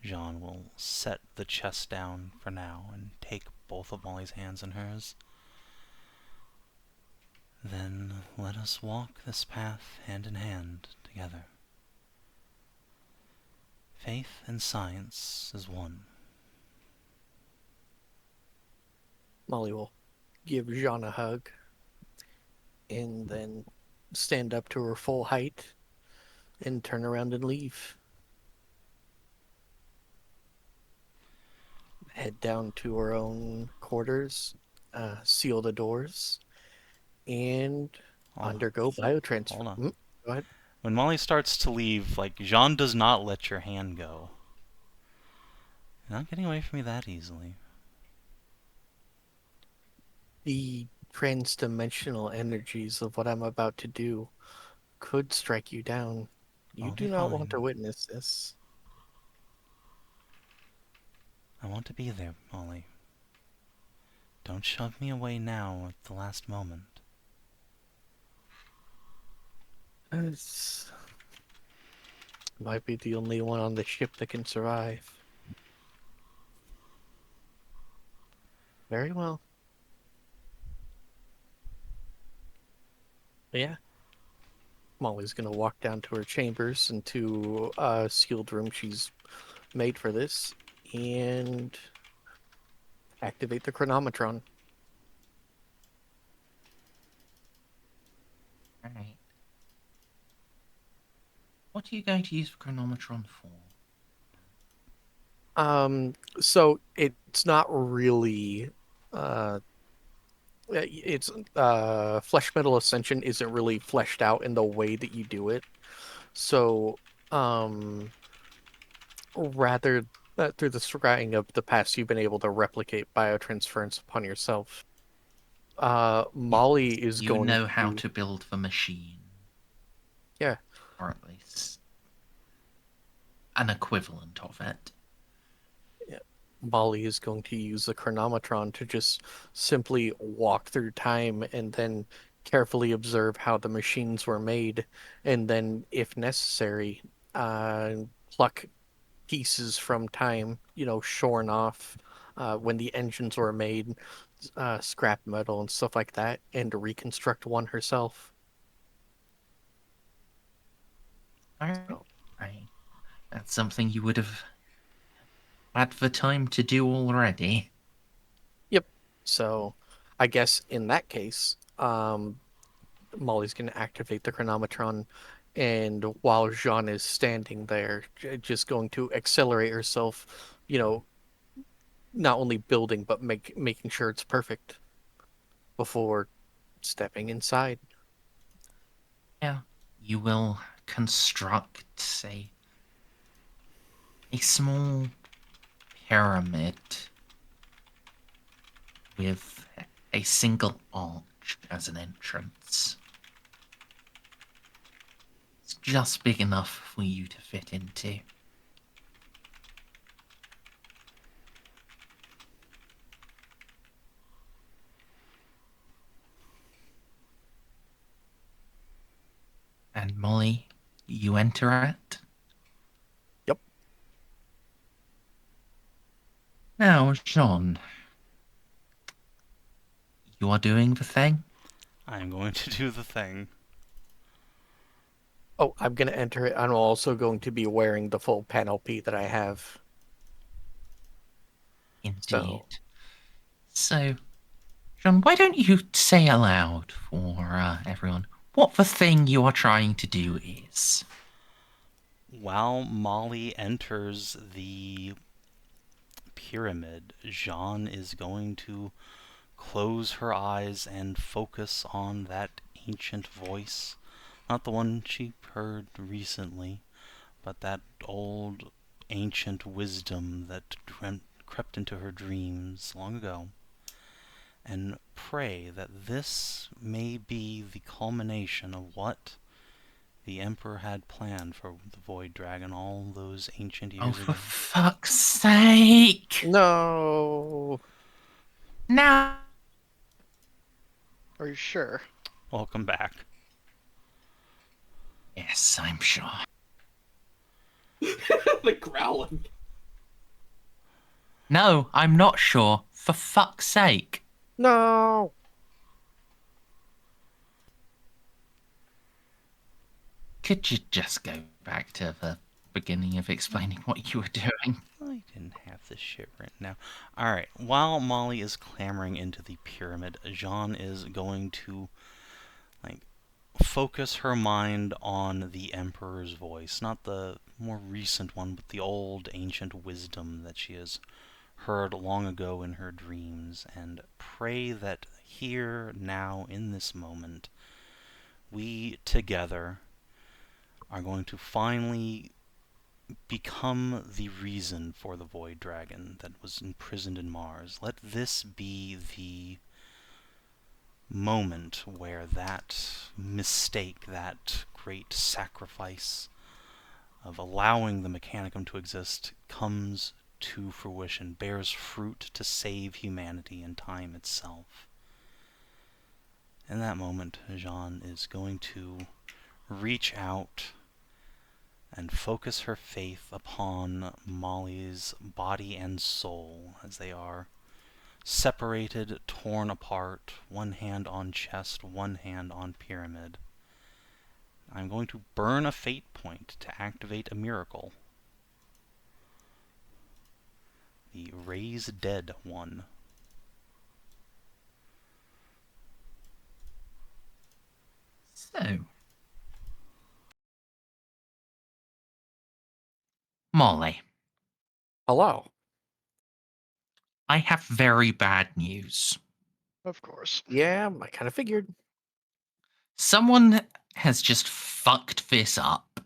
Jeanne will set the chest down for now and take both of Molly's hands in hers. Then let us walk this path hand in hand together. Faith and science is one. Molly will give Jeanne a hug, and then stand up to her full height and turn around and leave. Head down to her own quarters, seal the doors, and undergo biotransfer. Hold on. Go ahead. When Molly starts to leave, like, Jeanne does not let your hand go. You're not getting away from me that easily. The transdimensional energies of what I'm about to do could strike you down. You I'll do be not want fine. to witness this. I want to be there, Molly. Don't shove me away now at the last moment. This might be the only one on the ship that can survive. Very well. Yeah. Molly's gonna walk down to her chambers into a sealed room she's made for this and activate the chronometron. Alright. What are you going to use the chronometron for? So it's not really it's flesh metal ascension isn't really fleshed out in the way that you do it. So rather through the scrying of the past, you've been able to replicate biotransference upon yourself. Molly is You going know how to build the machine. Yeah. Or at least an equivalent of it. Molly is going to use the chronometron to just simply walk through time and then carefully observe how the machines were made, and then, if necessary, pluck pieces from time, shorn off when the engines were made, scrap metal and stuff like that, and to reconstruct one herself. Alright. So, That's something you would have had the time to do already. yep. So, I guess in that case, Molly's going to activate the chronometron, and while Jeanne is standing there, just going to accelerate herself, not only building, but making sure it's perfect before stepping inside. Yeah. You will construct, say, a small pyramid with a single arch as an entrance. It's just big enough for you to fit into. And Molly, you enter it. Yep. Now, Jeanne, you are doing the thing. I'm going to do the thing. Oh, I'm going to enter it. I'm also going to be wearing the full panoply that I have. Indeed. So, Jeanne, why don't you say aloud for everyone what the thing you are trying to do is? While Molly enters the pyramid, Jeanne is going to close her eyes and focus on that ancient voice. Not the one she heard recently, but that old ancient wisdom that crept into her dreams long ago. And pray that this may be the culmination of what the Emperor had planned for the Void Dragon all those ancient Oh, years for ago. fuck's sake! No. Now, Are you sure? Welcome back. yes, I'm sure. The growling. No, I'm not sure. For fuck's sake. No. Could you just go back to the beginning of explaining what you were doing? I didn't have this shit written down. Alright, while Molly is clambering into the pyramid, Jeanne is going to, like, focus her mind on the Emperor's voice. Not the more recent one, but the old ancient wisdom that she has heard long ago in her dreams, and pray that here, now, in this moment, we together are going to finally become the reason for the Void Dragon that was imprisoned in Mars. Let this be the moment where that mistake, that great sacrifice of allowing the Mechanicum to exist comes to fruition, bears fruit to save humanity and time itself. In that moment, Jeanne is going to reach out and focus her faith upon Molly's body and soul as they are separated, torn apart, one hand on chest, one hand on pyramid. I'm going to burn a fate point to activate a miracle. The Raise Dead one. So, Molly, Hello. I have very bad news. Of course. Yeah, I kind of figured. Someone has just fucked this up.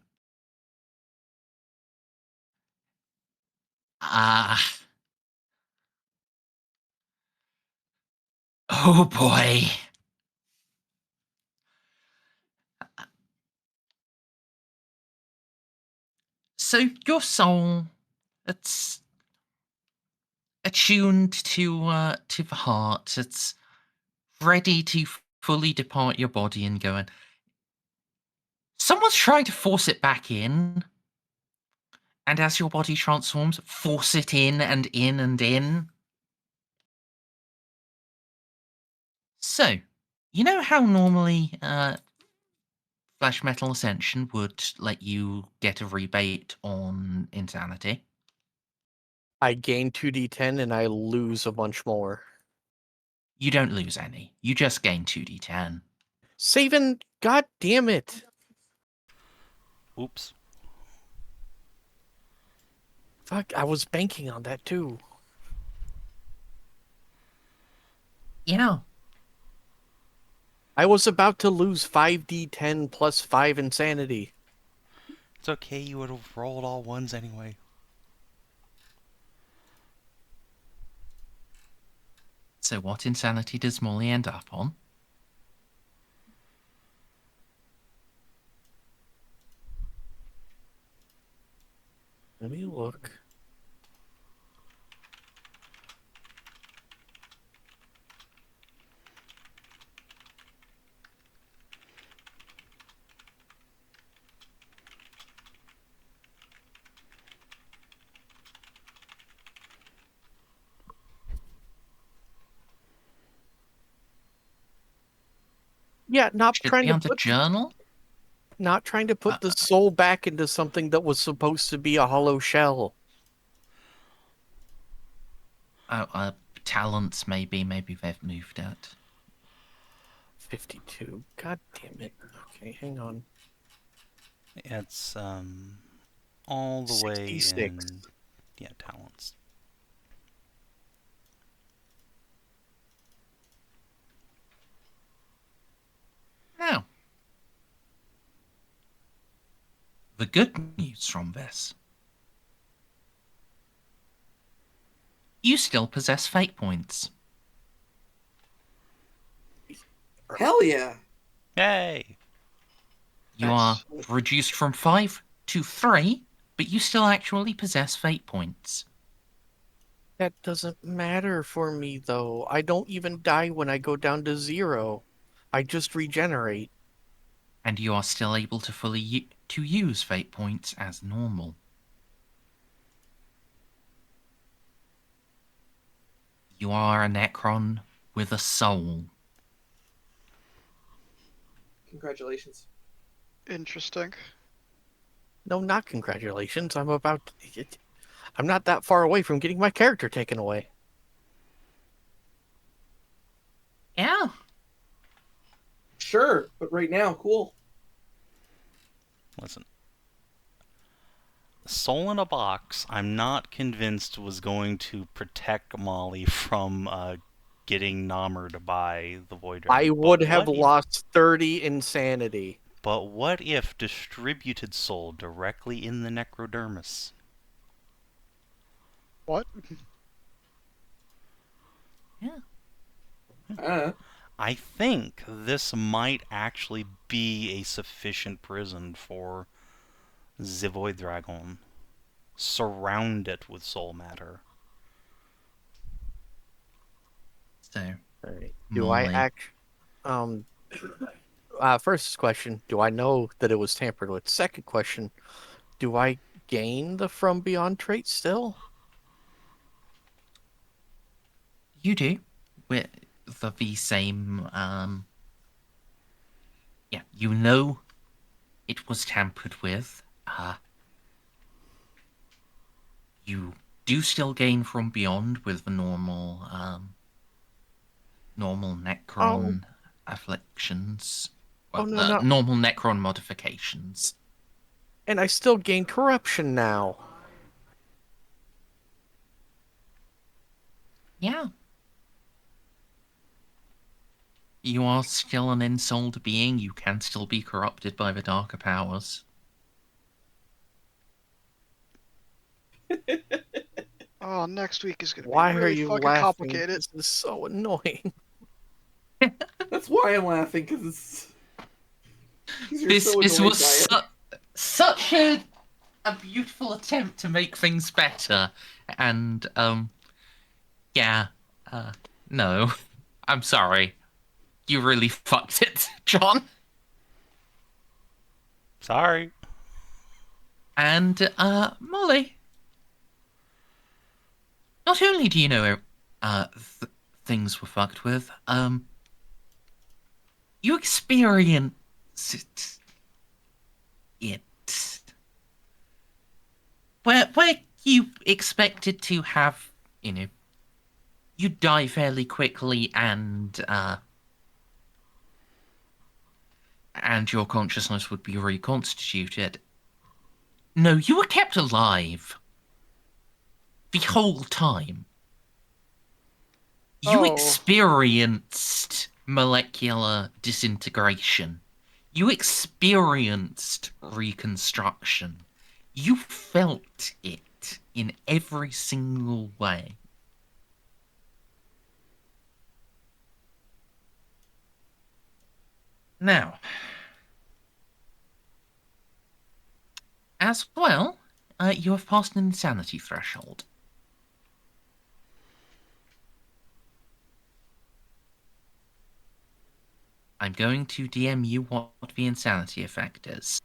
Oh boy. So your soul, it's attuned to the heart. It's ready to fully depart your body and go in. Someone's trying to force it back in, and as your body transforms, force it in and in and in. So, you know how normally Flash Metal Ascension would let you get a rebate on Insanity? I gain 2d10 and I lose a bunch more. You don't lose any. You just gain 2d10. Savin, god damn it. Oops. Fuck, I was banking on that too. Yeah. I was about to lose 5d10 plus 5 insanity. It's okay, you would have rolled all ones anyway. So what insanity does Molly end up on? Let me look. Yeah, Should be under journal? not trying to put the soul back into something that was supposed to be a hollow shell. Oh, talents maybe. Maybe they've moved it. 52. God damn it. Okay, hang on. It's all the way 66. in, yeah, talents. Now, the good news from this. You still possess fate points. Hell yeah. Yay! You Nice. are reduced from 5 to 3, but you still actually possess fate points. That doesn't matter for me, though. I don't even die when I go down to 0. I just regenerate. And you are still able to fully use fate points as normal. You are a Necron with a soul. Congratulations. Interesting. No, not congratulations. I'm about to... I'm not that far away from getting my character taken away. Yeah. Sure, but right now, cool. Listen. Soul in a Box, I'm not convinced was going to protect Molly from getting nommered by the Void Dragon. I would have lost 30 insanity. But what if distributed soul directly in the necrodermis? What? Yeah. I think this might actually be a sufficient prison for the Void Dragon. Surround it with soul matter. So, Right. Do I first question, do I know that it was tampered with? Second question, do I gain the From Beyond trait still? you do. With the same, yeah, you know it was tampered with. You do still gain From Beyond with the normal, normal Necron afflictions. Well, no. normal Necron modifications. And I still gain corruption now. Yeah. You are still an ensouled being. You can still be corrupted by the darker powers. Oh, next week is going to be Why really are you fucking laughing? complicated. This is so annoying. That's why I'm laughing, because it's... you're This so annoyed was by it. such a beautiful attempt to make things better, and yeah, no, I'm sorry, you really fucked it, John. Sorry. And Molly, not only do you know things were fucked with, you experienced it where you expected to have, you know, you'd die fairly quickly and your consciousness would be reconstituted. No, you were kept alive the whole time. You Oh. experienced molecular disintegration. You experienced reconstruction. You felt it in every single way. Now, as well, you have passed an insanity threshold. I'm going to DM you what the insanity effect is.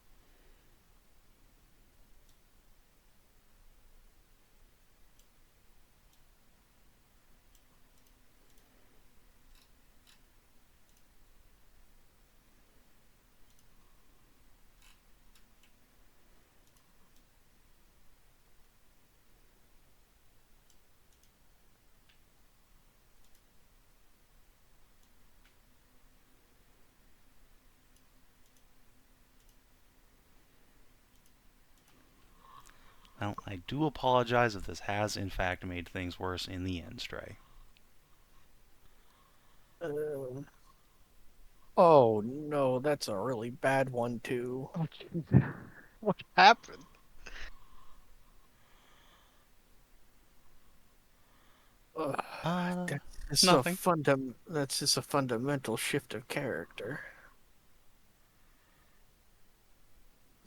Well, I do apologize if this has in fact made things worse in the end, Stray. Oh no, that's a really bad one too. Oh, Jesus. What happened? Nothing. That's just a fundamental shift of character.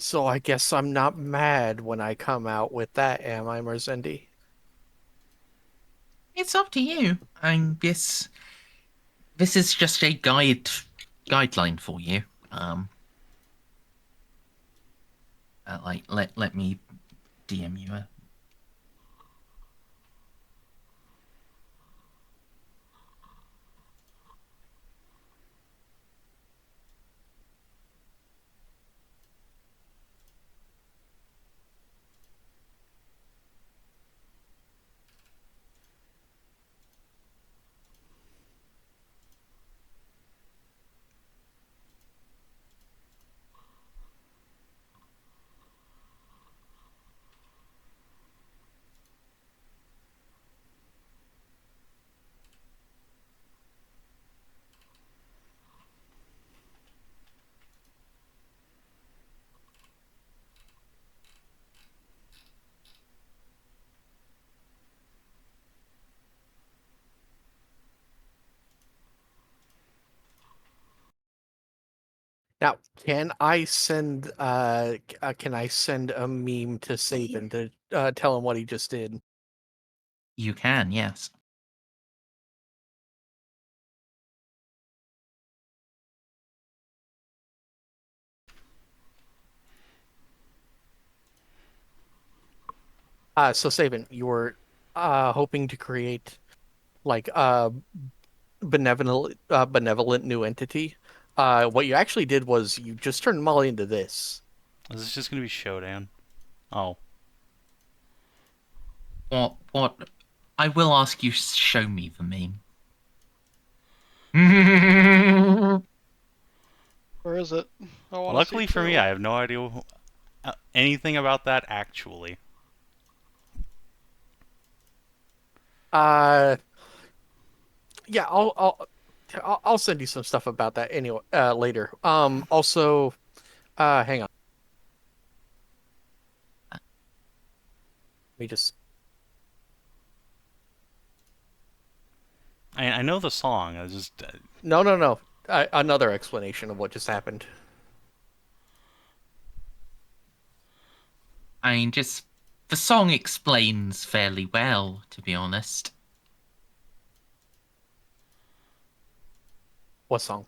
So I guess I'm not mad when I come out with that, am I, Merzendi? It's up to you. This is just a guideline for you. Like let me DM you a. Now, can I send a meme to Savin to tell him what he just did? You can, yes. So Savin, you were hoping to create like a benevolent new entity. What you actually did was you just turned Molly into this. Is this just gonna be Shodan? Oh. What? I will ask you, show me the meme. Where is it? I want to see Luckily for me, too. I have no idea anything about that actually. Uh, yeah, I'll send you some stuff about that anyway later. Also, hang on. Let me just. I know the song. I just No. Another explanation of what just happened. I mean, just the song explains fairly well, to be honest. What song?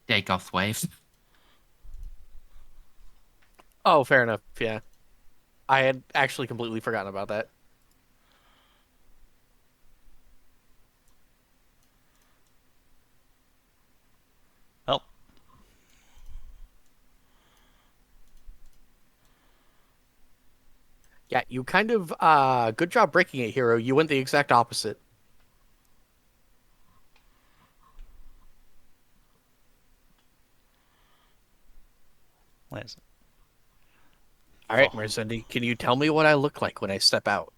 Dagoth Wave. Oh, fair enough. Yeah, I had actually completely forgotten about that. well. Yeah, you kind of good job breaking it, Hero. You went the exact opposite. What is it? All right, Oh, Merzendi, can you tell me what I look like when I step out?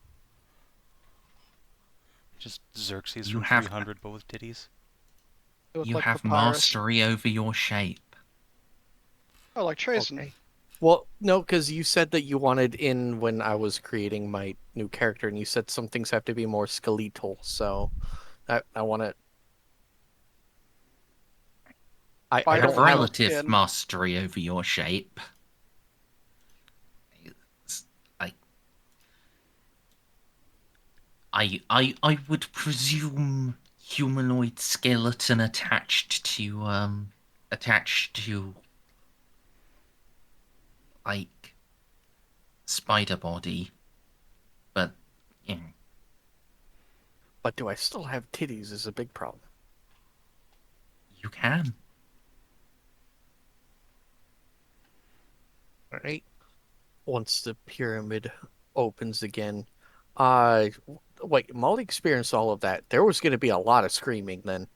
just Xerxes You from have 300, but with titties. You look you like have Papyrus. mastery over your shape. Oh, like Trazen. Okay. Well, no, because you said that you wanted in when I was creating my new character, and you said some things have to be more skeletal. So I want to. I You have don't have. Spider-like relative skin. mastery over your shape. It's like I would presume humanoid skeleton attached to like spider body, but you know, But do I still have titties? Is a big problem. you can. All right. Once the pyramid opens again, uh, wait. Molly experienced all of that. There was going to be a lot of screaming then.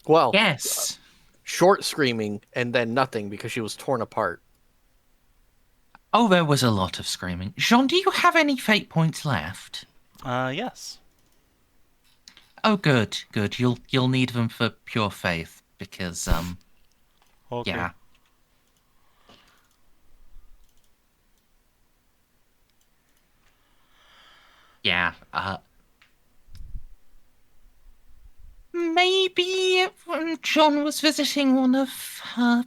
Well, Yes. short screaming and then nothing because she was torn apart. Oh, there was a lot of screaming. Jean, do you have any fate points left? Yes. Oh, good, good. You'll need them for pure faith because Okay. yeah. Yeah, maybe when John was visiting one of her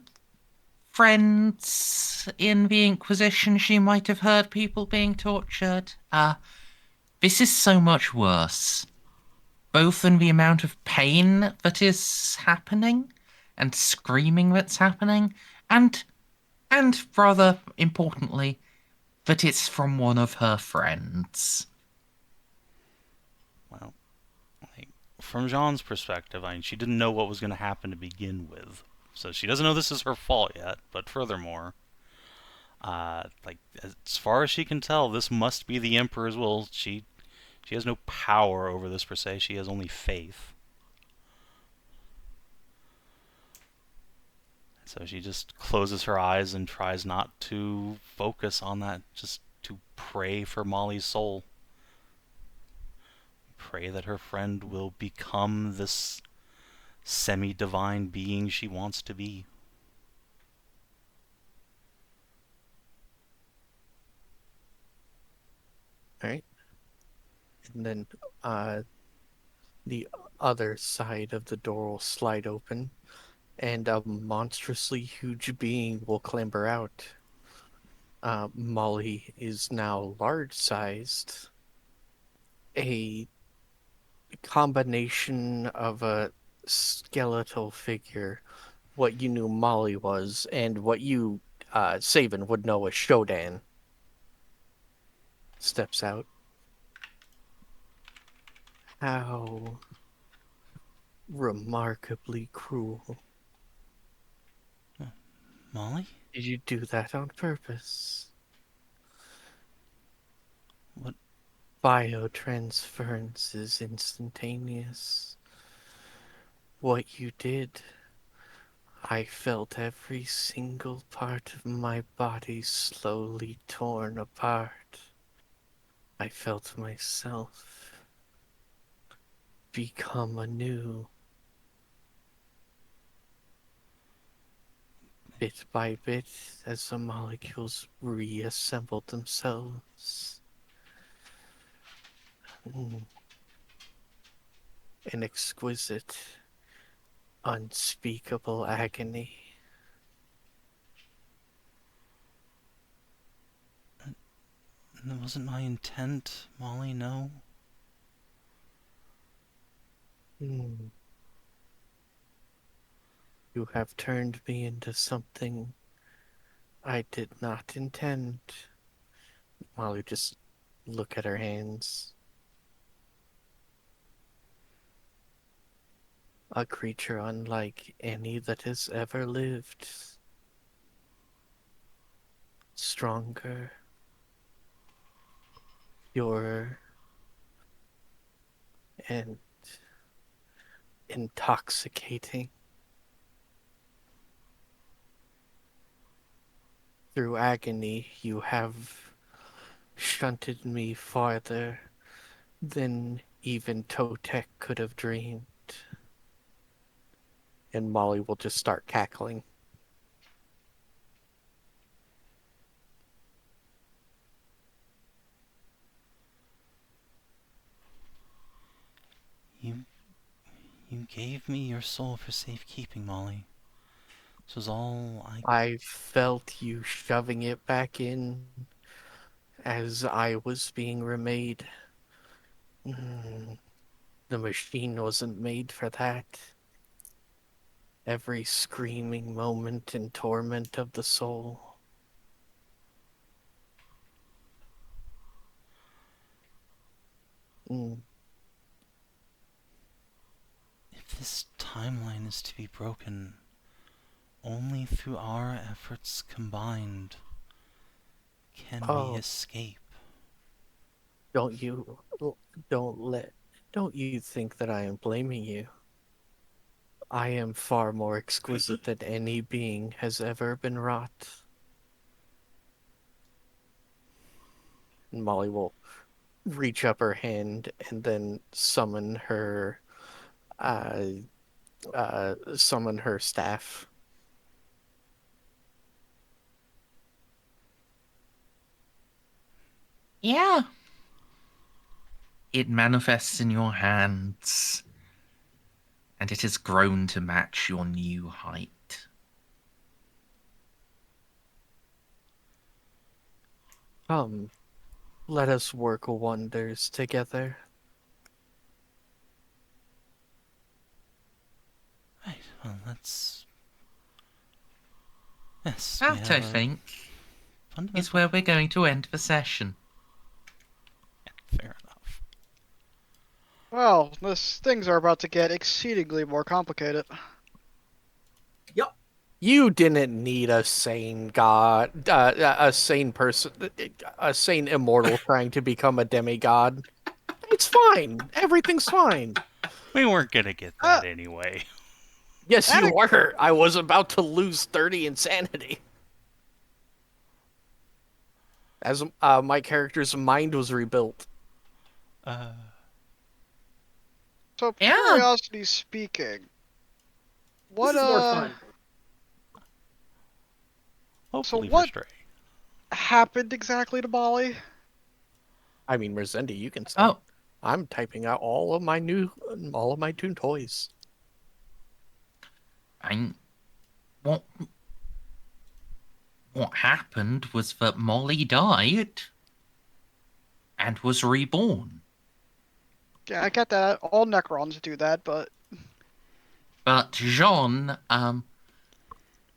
friends in the Inquisition, she might have heard people being tortured. This is so much worse, both in the amount of pain that is happening and screaming that's happening, and rather importantly, that it's from one of her friends. Well, like, from Jean's perspective, I mean, she didn't know what was going to happen to begin with, so she doesn't know this is her fault yet. But furthermore, like as far as she can tell, this must be the Emperor's will. She has no power over this per se. She has only faith. So she just closes her eyes and tries not to focus on that, just to pray for Molly's soul. Pray that her friend will become this semi-divine being she wants to be. All right. And then the other side of the door will slide open, and a monstrously huge being will clamber out. Molly is now large-sized. A combination of a skeletal figure, what you knew Molly was, and what you, Savin, would know as Shodan, steps out. How remarkably cruel. Molly? Did you do that on purpose? What? Biotransference is instantaneous. What you did, I felt every single part of my body slowly torn apart. I felt myself become anew. Bit by bit, as the molecules reassembled themselves. An exquisite, unspeakable agony. That wasn't my intent, Molly, no. You have turned me into something I did not intend. Molly just look at her hands. A creature unlike any that has ever lived. Stronger, purer, and intoxicating. Through agony, you have shunted me farther than even Totek could have dreamed. And Molly will just start cackling. You gave me your soul for safekeeping, Molly. This was all I felt you shoving it back in as I was being remade. The machine wasn't made for that. Every screaming moment and torment of the soul. If this timeline is to be broken, only through our efforts combined can we escape. Don't you think that I am blaming you? I am far more exquisite than any being has ever been wrought. And Molly will reach up her hand and then summon her staff. Yeah. It manifests in your hands, and it has grown to match your new height. Come, let us work wonders together. Right, well, let's... Yes, we That, have I a think, fundamental... is where we're going to end the session. Fair enough. Well, things are about to get exceedingly more complicated. Yep. You didn't need a sane god, a sane person, a sane immortal trying to become a demigod. It's fine. Everything's fine. We weren't gonna get that anyway. Yes, you were. I was about to lose 30 insanity. As my character's mind was rebuilt. So, Yeah. curiosity speaking, what This is more fun. Hopefully what- for Stray. happened exactly to Molly? I mean, Merzendi, you can say. Oh, I'm typing out all of my new toys. what what happened was that Molly died and was reborn. Yeah, I get that. All Necrons do that, but But Jeanne,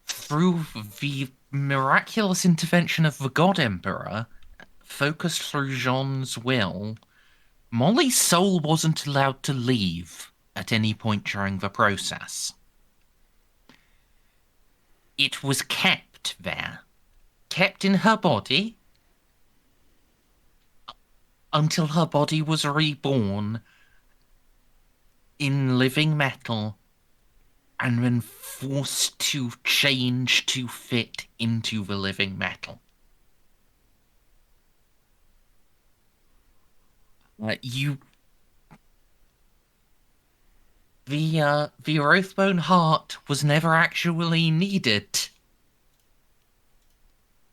through the miraculous intervention of the God Emperor, focused through Jeanne's will, Molly's soul wasn't allowed to leave at any point during the process. It was kept there, kept in her body, until her body was reborn in living metal and then forced to change to fit into the living metal. The Oathbone heart was never actually needed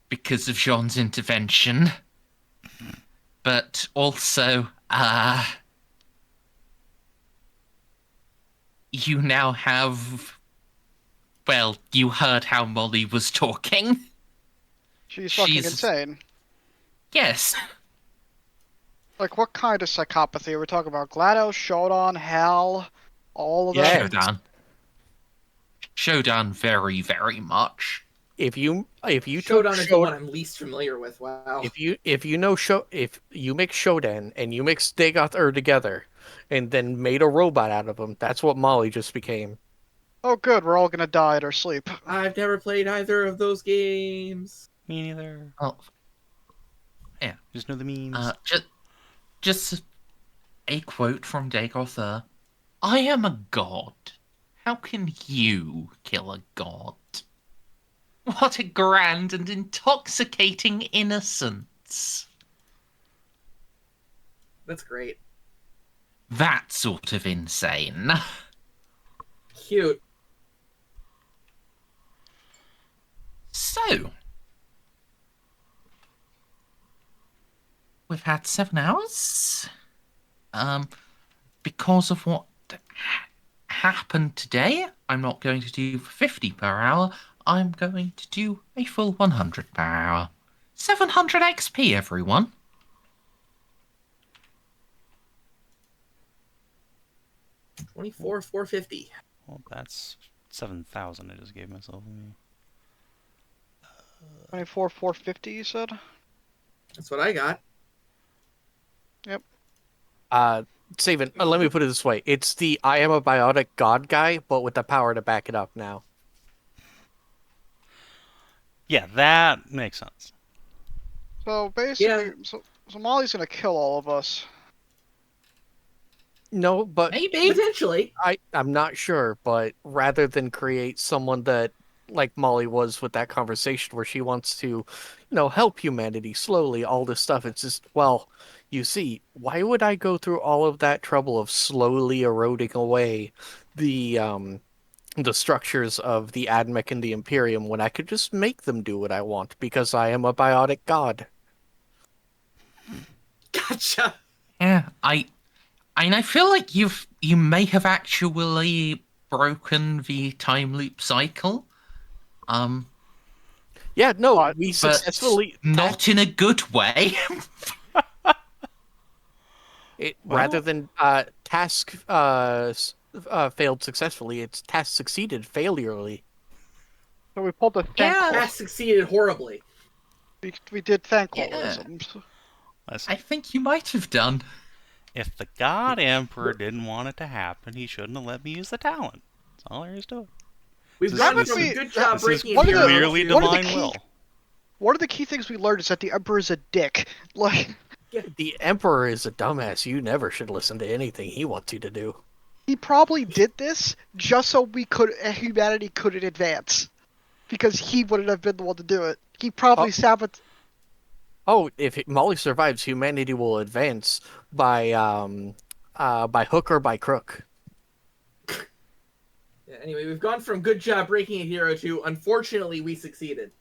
because of Jean's intervention, but also, you now have. Well, you heard how Molly was talking. she's fucking insane. Yes. Like, what kind of psychopathy are we talking about? GLaDOS, Shodan, Hal, all of them? Yeah. Shodan very, very much. If you Shodan took is the one I'm least familiar with. Wow. if you mix Shodan and you mix Dagoth together, and then made a robot out of them, that's what Molly just became. Oh, good. We're all gonna die at our sleep. I've never played either of those games. Me neither. Oh, Just know the memes. just a quote from Dagoth. I am a god. How can you kill a god? What a grand and intoxicating innocence. That's great. That sort of insane. Cute. So, we've had 7 hours. Because of what happened today, I'm not going to do 50 per hour. I'm going to do a full 100 per hour. 700 XP, everyone. $24,450. Well, that's 7,000 I just gave myself. 24,450, you said? That's what I got. Savin, let me put it this way. It's the I am a biotic god guy, but with the power to back it up now. Yeah, that makes sense. So basically, Yeah. so Molly's gonna kill all of us. No, but Maybe. Potentially. I'm not sure, but rather than create someone that, like Molly was with that conversation where she wants to, help humanity slowly, all this stuff, it's just, well, you see, why would I go through all of that trouble of slowly eroding away the structures of the Admech and the Imperium when I could just make them do what I want because I am a biotic god? Gotcha. Yeah, I feel like you may have actually broken the time loop cycle. Yeah, no, But we successfully not in a good way. rather than task failed successfully, it's task succeeded failurely. So we pulled the Yeah. That succeeded horribly. we did thankfullisms. Listen, I think you might have done. if the God Emperor didn't want it to happen, he shouldn't have let me use the talent. That's all there is to it. We've This gone is- from this good job This is breaking What are the- clearly what are the divine key- will. One of the key things we learned is that the Emperor's a dick. Like, The Emperor is a dumbass. You never should listen to anything he wants you to do. he probably did this just so humanity couldn't advance, because he wouldn't have been the one to do it. He probably sabotaged. Oh, if Molly survives, humanity will advance by hook or by crook. Yeah, anyway, we've gone from good job breaking a hero to unfortunately we succeeded.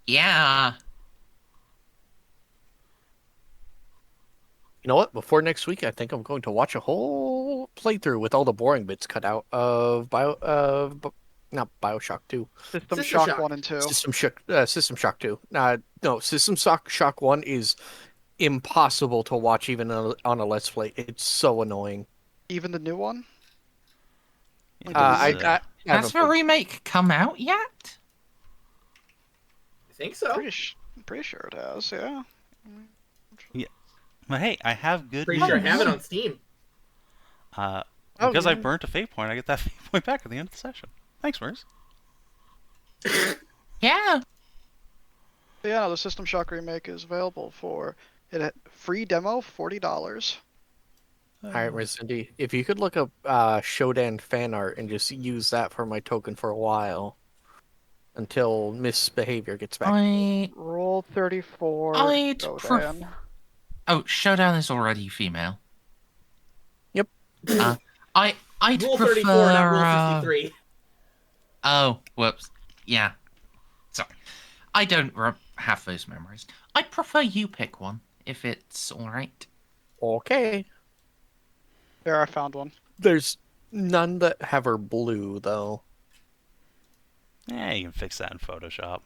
Yeah. You know what? Before next week, I think I'm going to watch a whole playthrough with all the boring bits cut out of not Bioshock 2. System System Shock Shock. 1 and 2. System Shock 2. No, System Shock 1 is impossible to watch even on a Let's Play. It's so annoying. Even the new one? Yeah, I that's, Has haven't the remake come out yet? I think so. Pretty sure it has, yeah. But hey, I have good Pretty news. sure I have it on Steam. Because I yeah. burnt a fate point, I get that fate point back at the end of the session. Thanks, Merz. Yeah. Yeah, no, the System Shock remake is available for free demo, $40. All right, Merzendi, if you could look up Shodan fan art and just use that for my token for a while until misbehavior gets back. Roll 34. I'd Shodan. Oh, Showdown is already female. Yep. I'd Rule prefer. 34, not Rule 63. Oh, whoops. Yeah. Sorry. I don't have those memories. I'd prefer you pick one, if it's alright. Okay. There, I found one. There's none that have her blue, though. Yeah, you can fix that in Photoshop.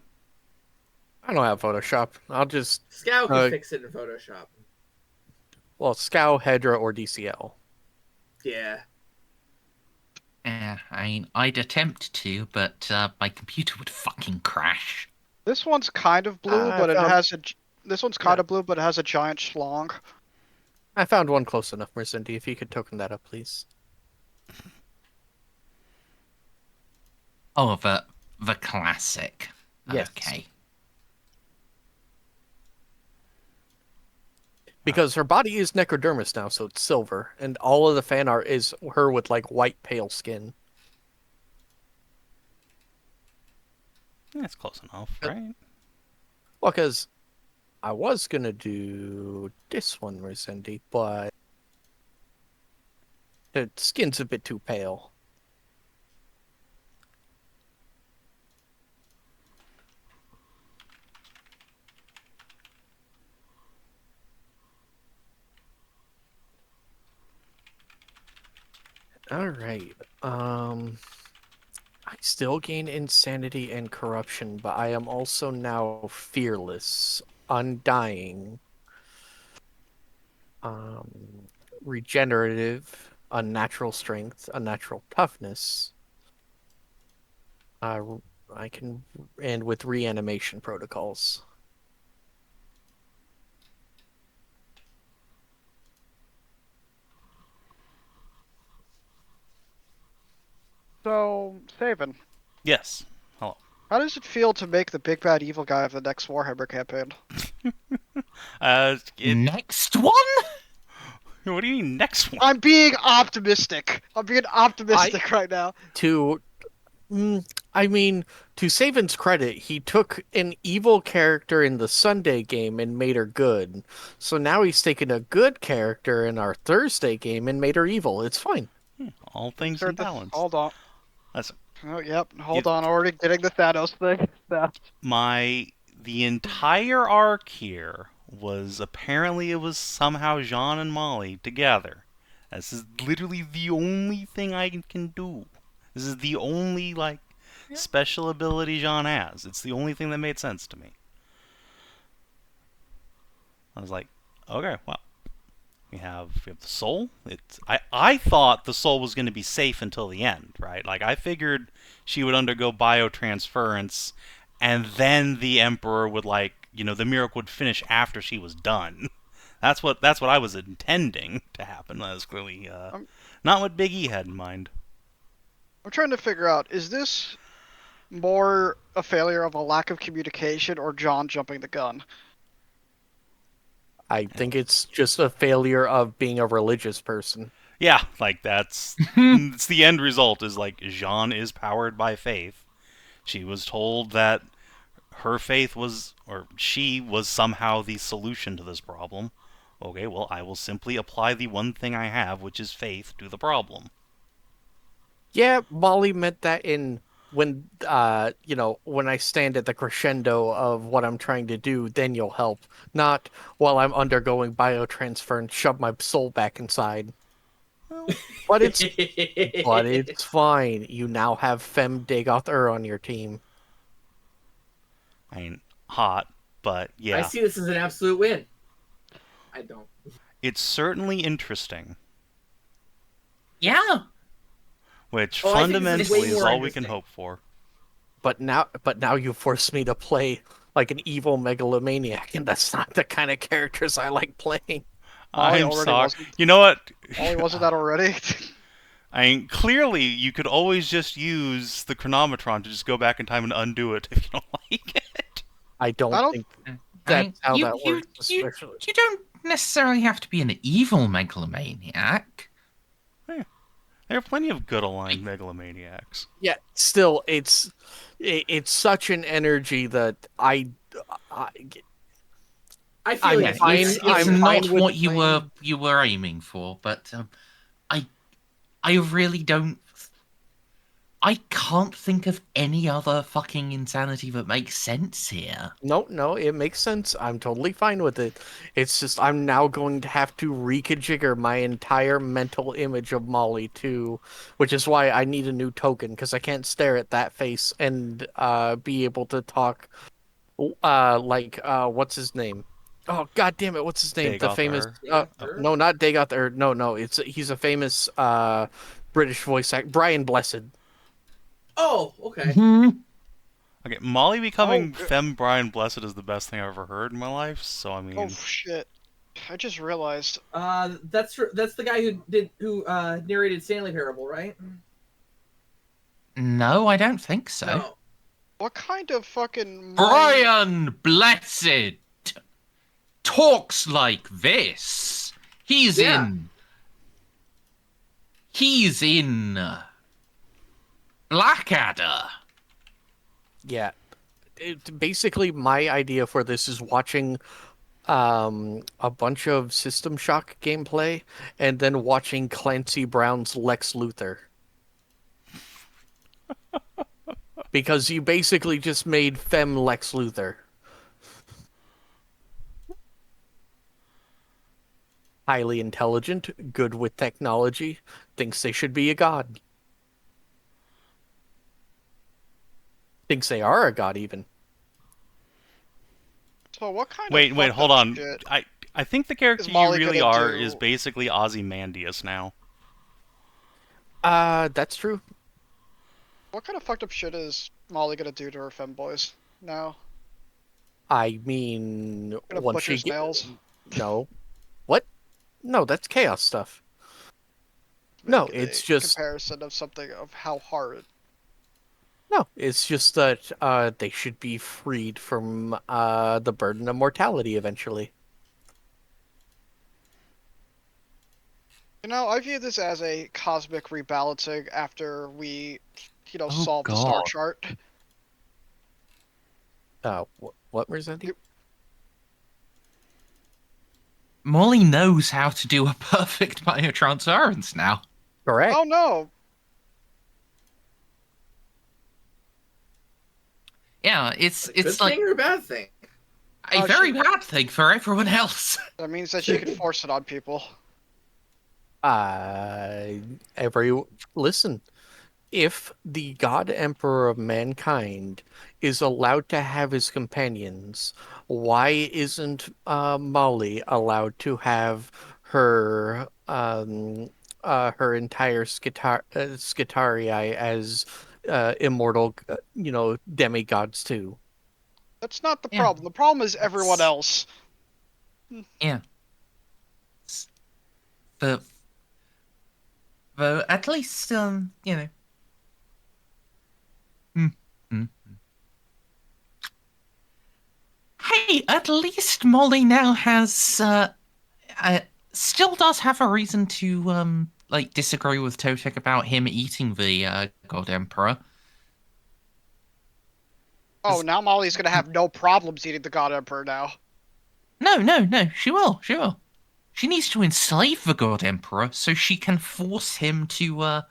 I don't have Photoshop. I'll just, Scout can fix it in Photoshop. well, Scow, Hedra, or DCL. Yeah. I'd attempt to, but my computer would fucking crash. This one's kind of blue, but it has a. This one's kind of blue, but it has a giant schlong. I found one close enough, Merzendi. If you could token that up, please. Oh, the classic. Yes. Okay. Because her body is necrodermis now, so it's silver, and all of the fan art is her with like white pale skin. That's close enough, right? Well, because I was gonna do this one, Merzendi, but the skin's a bit too pale. All right. I still gain insanity and corruption, but I am also now fearless, undying, regenerative, unnatural strength, unnatural toughness. I can end with reanimation protocols. So, Savin, Yes. Hello. how does it feel to make the big bad evil guy of the next Warhammer campaign? Next one? What do you mean next one? I'm being optimistic. I'm being optimistic right now. I mean, to Savin's credit, he took an evil character in the Sunday game and made her good. So now he's taken a good character in our Thursday game and made her evil. It's fine. All things in balance. Hold on. That's Oh, yep. Hold on. Already getting the Thanos thing. the entire arc here was apparently it was somehow Jeanne and Molly together. This is literally the only thing I can do. This is the only special ability Jeanne has. It's the only thing that made sense to me. I was like, okay, well, we have the soul. I thought the soul was going to be safe until the end, right? Like I figured she would undergo biotransference, and then the Emperor would the miracle would finish after she was done. That's what I was intending to happen. That was clearly not what Big E had in mind. I'm trying to figure out, is this more a failure of a lack of communication or John jumping the gun? I think it's just a failure of being a religious person. Yeah, that's it's the end result is Jeanne is powered by faith. She was told that her faith she was somehow the solution to this problem. Okay, well, I will simply apply the one thing I have, which is faith, to the problem. Yeah, Molly meant that in when when I stand at the crescendo of what I'm trying to do, then you'll help. Not while I'm undergoing biotransfer and shove my soul back inside. But it's fine. You now have Fem Dagoth on your team. I mean, hot, but I yeah. see this as an absolute win. I don't. It's certainly interesting, Yeah. which Oh, I think this is way fundamentally is more all we can interesting. hope for. But now you force me to play like an evil megalomaniac, and that's not the kind of characters I like playing. Molly I'm already sorry. wasn't. You know what? Molly wasn't that already? I mean, clearly you could always just use the chronometron to just go back in time and undo it if you don't like it. I don't I don't- think that's how that works. You Especially. don't necessarily have to be an evil megalomaniac. There are plenty of good aligned megalomaniacs. Yeah, still, it's such an energy that I I feel I'm like Yeah, it's fine- it's I'm not fine with what you playing- were aiming for, but I really don't. I can't think of any other fucking insanity that makes sense here. No, it makes sense. I'm totally fine with it. It's just I'm now going to have to reconfigure my entire mental image of Molly too, which is why I need a new token because I can't stare at that face and be able to talk what's his name? Oh god damn it, what's his name? The Dagoth famous Ur. no, not Dagoth or no, he's a famous British voice actor, Brian Blessed. Oh, okay. Okay, Molly becoming Oh, Femme Brian Blessed is the best thing I've ever heard in my life, so I mean... Oh shit! I just realized. That's the guy who narrated Stanley Parable, right? No, I don't think so. No. What kind of fucking Brian Blessed talks like this. He's Yeah. in Blackadder. Yeah. Basically, my idea for this is watching a bunch of System Shock gameplay and then watching Clancy Brown's Lex Luthor. Because you basically just made Fem Lex Luthor. Highly intelligent, good with technology, thinks they should be a god. Thinks they are a god, even. So what kind Wait, of hold fucked up on. shit I think the character is you Molly really gonna are do? is basically Ozymandias now. That's true. What kind of fucked up shit is Molly gonna do to her femboys now? I mean, Gonna once butcher she snails? No. What? No, that's chaos stuff. No, Make it's a just comparison of something of how hard. no, it's just that they should be freed from the burden of mortality eventually. You know, I view this as a cosmic rebalancing after we, Oh, solve the star God. chart. What Merzendi? Molly knows how to do a perfect biotransference now. Correct. Oh no! Yeah, it's Good like thing or a bad thing? a Oh, very she- bad thing for everyone else. That means that she can force it on people. Listen, if the God Emperor of mankind is allowed to have his companions, why isn't Molly allowed to have her her entire Skitarii as immortal, demigods too? That's not the Yeah. problem. The problem is everyone else. Yeah. But at least Hey, at least Molly now has still does have a reason to disagree with Totek about him eating the God Emperor. Oh, now Molly's gonna have no problems eating the God Emperor now. No, she will. She needs to enslave the God Emperor so she can force him to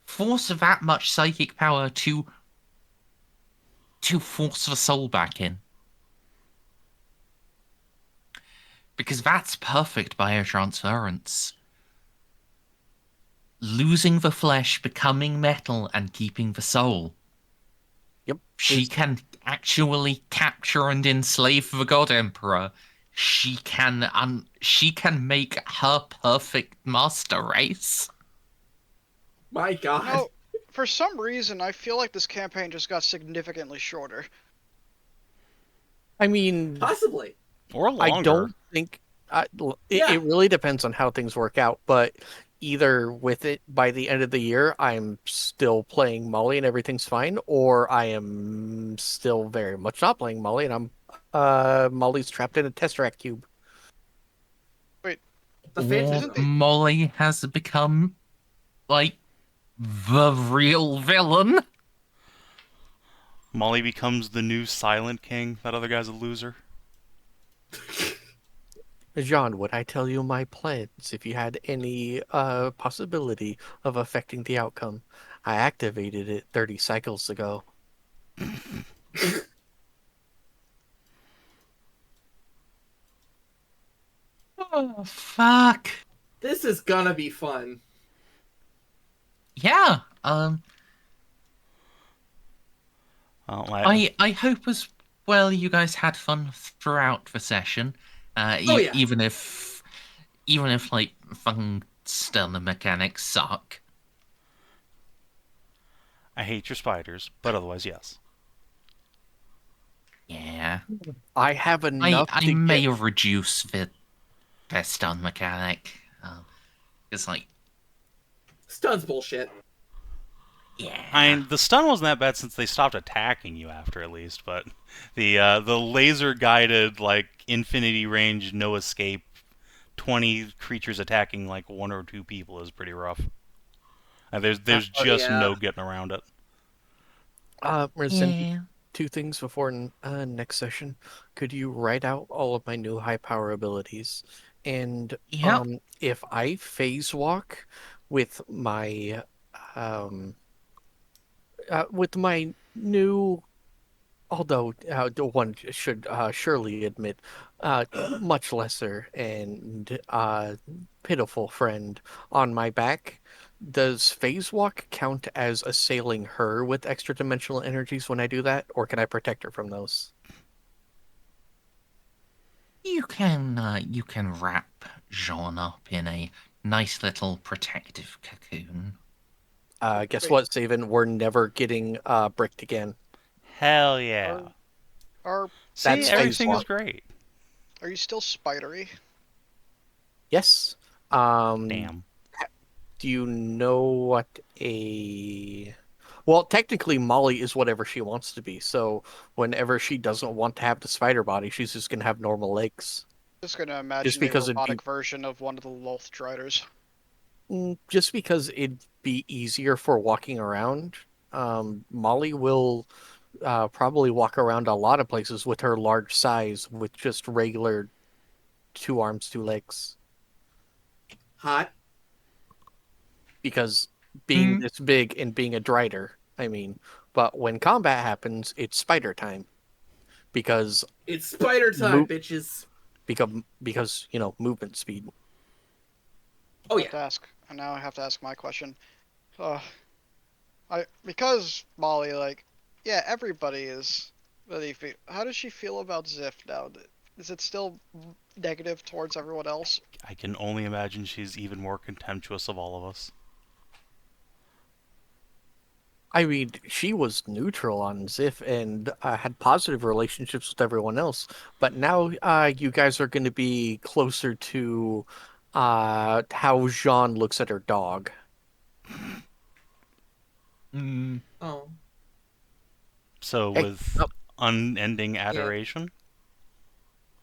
force that much psychic power to to force the soul back in. Because that's perfect biotransference. Losing the flesh, becoming metal, and keeping the soul. Yep. She can actually capture and enslave the God Emperor. She can make her perfect master race. My God. No, for some reason, I feel like this campaign just got significantly shorter. I mean, Possibly. Or longer. I don't think it really depends on how things work out, but either with it by the end of the year, I'm still playing Molly and everything's fine, or I am still very much not playing Molly and Molly's trapped in a Tesseract cube. Wait, The Phantom Isn't the- Molly has become like the real villain. Molly becomes the new Silent King. That other guy's a loser. Jeanne, would I tell you my plans if you had any possibility of affecting the outcome? I activated it 30 cycles ago. Oh, fuck. This is gonna be fun. Yeah. Well, I hope as well you guys had fun throughout the session. Oh, yeah. Even if like fucking stun mechanics suck. I hate your spiders, but otherwise, yes. Yeah. I have enough I to may get... reduce the stun mechanic. It's like, Stun's bullshit. yeah. I mean, the stun wasn't that bad since they stopped attacking you after, at least. But the laser guided, like, infinity range, no escape, 20 creatures attacking like 1 or 2 people is pretty rough. And there's just yeah. no getting around it. Merzendi, Yeah. 2 things before next session. Could you write out all of my new high power abilities? And Yep. if I phase walk with my new, although one should surely admit, much lesser and pitiful friend on my back, does phase walk count as assailing her with extra dimensional energies when I do that, or can I protect her from those? You can wrap Jeanne up in a nice little protective cocoon. Guess Wait. what, Savin? We're never getting bricked again. Hell yeah. Are See, That's everything phase is great. are you still spidery? Yes. Damn. Do you know what a... Well, technically, Molly is whatever she wants to be. So whenever she doesn't want to have the spider body, she's just going to have normal legs. Just gonna imagine a because it'd be- robotic version of one of the Loth-Driders. Just because it'd be easier for walking around. Molly will probably walk around a lot of places with her large size with just regular 2 arms, 2 legs. Hot. Because being Mm. this big and being a drider, I mean, but when combat happens, it's spider time. Because It's spider time, Mo- bitches. because movement speed. Oh, I have yeah. to ask, and now I have to ask my question. Because Molly, like, yeah, everybody is really how does she feel about Xiph now? Is it still negative towards everyone else? I can only imagine she's even more contemptuous of all of us. I mean, she was neutral on Xiph and had positive relationships with everyone else. But now you guys are going to be closer to how Jeanne looks at her dog. Mm. Oh. So Hey, with no. unending adoration,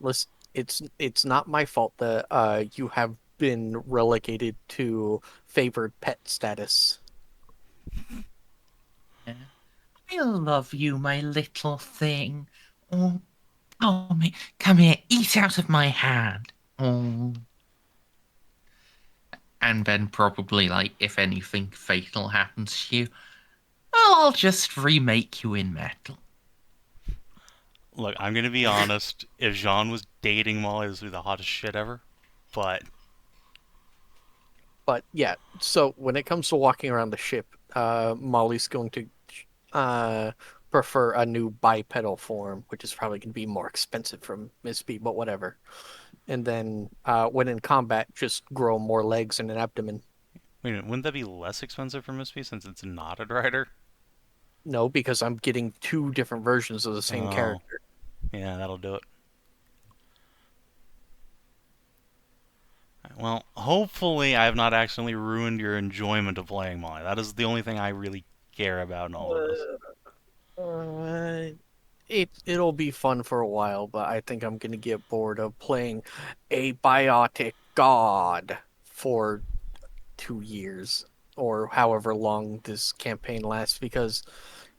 Listen, it's not my fault that you have been relegated to favored pet status. I love you, my little thing. Oh, come here, eat out of my hand. Oh. And then probably, like, if anything fatal happens to you, I'll just remake you in metal. Look, I'm gonna be honest. If Jeanne was dating Molly, this would be the hottest shit ever. But But yeah, so when it comes to walking around the ship, Molly's going to uh, prefer a new bipedal form, which is probably going to be more expensive from Miss B, but whatever. And then when in combat, just grow more legs and an abdomen. wait a minute, wouldn't that be less expensive for Miss B since it's not a rider? No, because I'm getting two different versions of the same Oh, character. yeah, that'll do it. Well, hopefully I have not accidentally ruined your enjoyment of playing Molly. That is the only thing I really care about in all of this. It'll be fun for a while, but I think I'm gonna get bored of playing a biotic god for 2 years or however long this campaign lasts. Because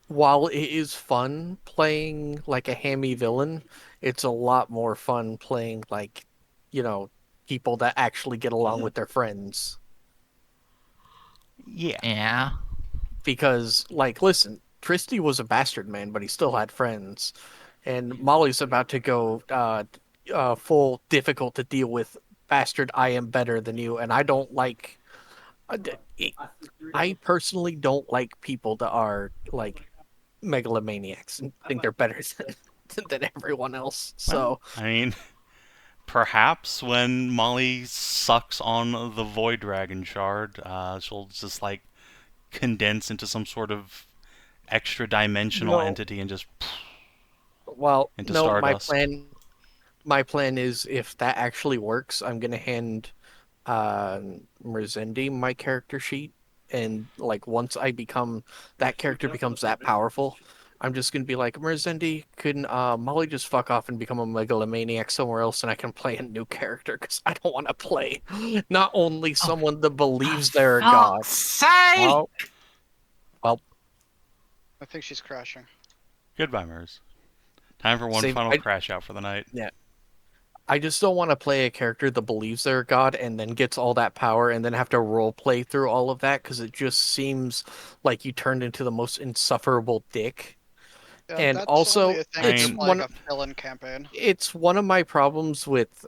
while it is fun playing like a hammy villain, it's a lot more fun playing like, people that actually get along with their friends. Yeah. Yeah. Because, like, listen, Tristy was a bastard man, but he still had friends. And Molly's about to go full difficult to deal with bastard. I am better than you, and I don't like. I personally don't like people that are like megalomaniacs and think they're better than everyone else. Well, So I mean, perhaps when Molly sucks on the Void Dragon shard, she'll just like condense into some sort of extra dimensional no, entity and just well, into no. Stardust. My plan is if that actually works, I'm gonna hand uh Merzendi my character sheet, and like once I become that character becomes that powerful, I'm just gonna be like, Merzendi, couldn't Molly just fuck off and become a megalomaniac somewhere else, and I can play a new character because I don't want to play not only Oh, someone that believes for they're a god. fuck's sake! Well, I think she's crashing. Goodbye, Mers. Time for one same. final crash out for the night. Yeah, I just don't want to play a character that believes they're a god and then gets all that power and then have to role play through all of that because it just seems like you turned into the most insufferable dick. Yeah, And that's only also, a thing I if you're mean- playing a villain campaign. it's one of my problems with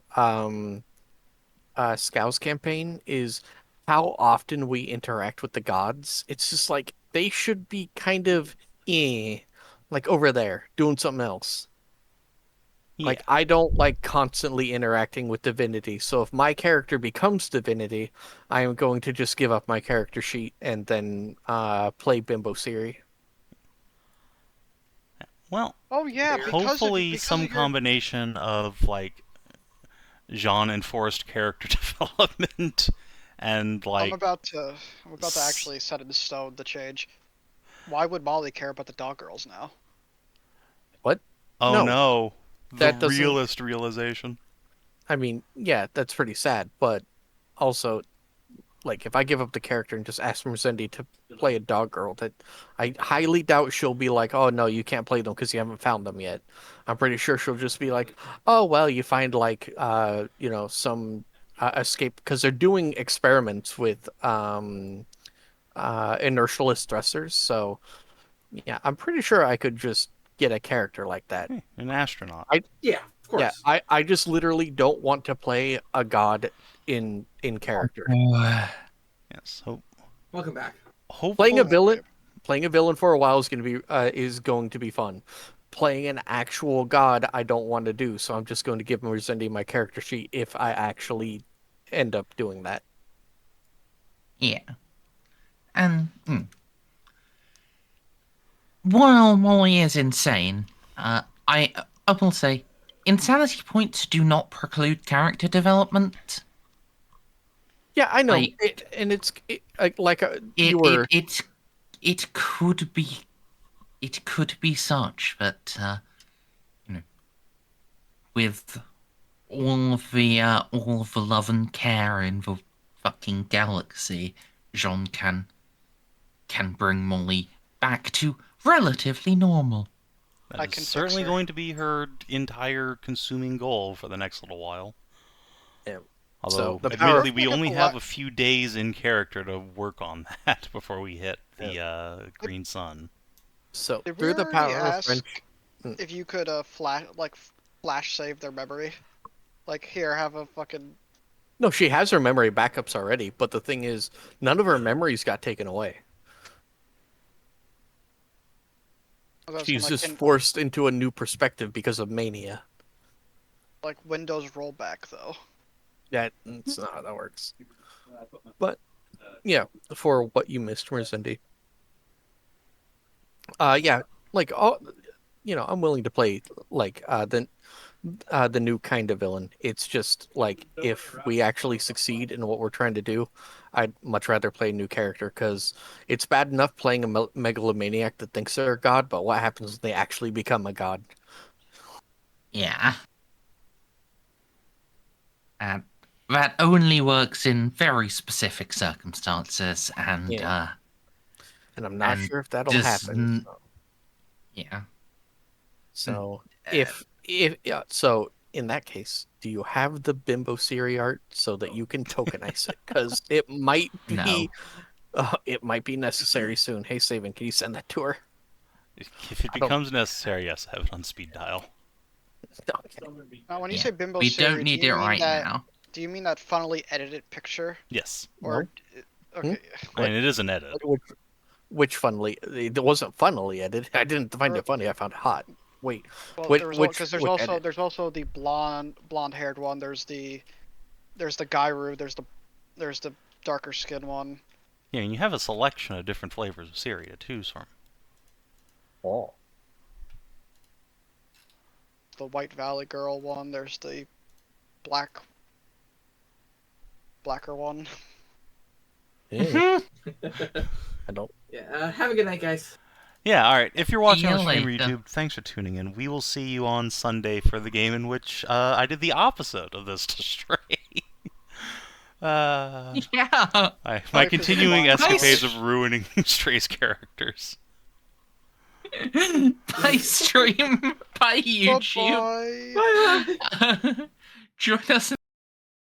Scow's campaign is how often we interact with the gods. It's just like they should be kind of like over there doing something else. Yeah. Like, I don't like constantly interacting with divinity, so if my character becomes divinity, I am going to just give up my character sheet and then play Bimbo Siri. Well, Oh yeah, hopefully some of your combination of like Jeanne and Forrest character development and like I'm about to actually set in stone the change. Why would Molly care about the dog girls now? What? oh No, no, the that doesn't. realist realization. I mean, yeah, that's pretty sad, but also, like, if I give up the character and just ask Merzendi to play a dog girl, that I highly doubt she'll be like, oh no, you can't play them because you haven't found them yet. I'm pretty sure she'll just be like, oh well, you find like some escape because they're doing experiments with inertialist dressers. So yeah, I'm pretty sure I could just get a character like that. An astronaut. Yeah, of course. Yeah, I just literally don't want to play a god in character. Yes. Welcome back. Playing a Hopefully, villain for a while is going to be fun. Playing an actual god, I don't want to do, so I'm just going to give Merzendi my character sheet if I actually end up doing that. Yeah. And while Molly is insane, I will say, insanity points do not preclude character development. Yeah, I know. Like, You were. It could be such, but with all of the love and care in the fucking galaxy, Jeanne can bring Molly back to relatively normal. that I is can fix certainly her. going to be her entire consuming goal for the next little while. Yeah. Although, So the power- admittedly, we Don't only forget the have a few days in character to work on that before we hit the Green Sun. So Did we through the already power of ask? friendship. if you could flash save their memory. Like, here, have a fucking... No, she has her memory backups already, but the thing is, none of her memories got taken away. She's just forced into a new perspective because of mania. Like Windows rollback, though. That's not how that works. But yeah, for what you missed, Merzendi. Yeah, like all, I'm willing to play like the new kind of villain. It's just like if we actually succeed in what we're trying to do, I'd much rather play a new character because it's bad enough playing a megalomaniac that thinks they're a god, but what happens when they actually become a god? Yeah. That only works in very specific circumstances, and Yeah. And I'm not and sure if that'll happen. Yeah. So so in that case, do you have the Bimbo Siri art so that you can tokenize it? Because it might be, it might be necessary soon. Hey, Savin, can you send that to her? If it becomes necessary, yes, have it on speed dial. Okay. Now, when you say Bimbo we Siri, don't need it right now. Do you mean that funnily edited picture? Yes. Or okay. I mean, it is an edit. Which funnily? It wasn't funnily edited. I didn't find it funny. I found it hot. Wait. Well, Because there's also the blonde-haired one. There's the Gairu. There's the darker skin one. Yeah, and you have a selection of different flavors of Siri to choose from. Oh. The White Valley girl one. There's the blacker one. Yeah. I don't. Yeah. Have a good night, guys. Yeah, alright. If you're watching on See you stream or later. YouTube, thanks for tuning in. We will see you on Sunday for the game in which I did the opposite of this to Stray. Yeah. My continuing escapades of ruining Stray's characters. Bye stream. Bye YouTube. Bye. Join us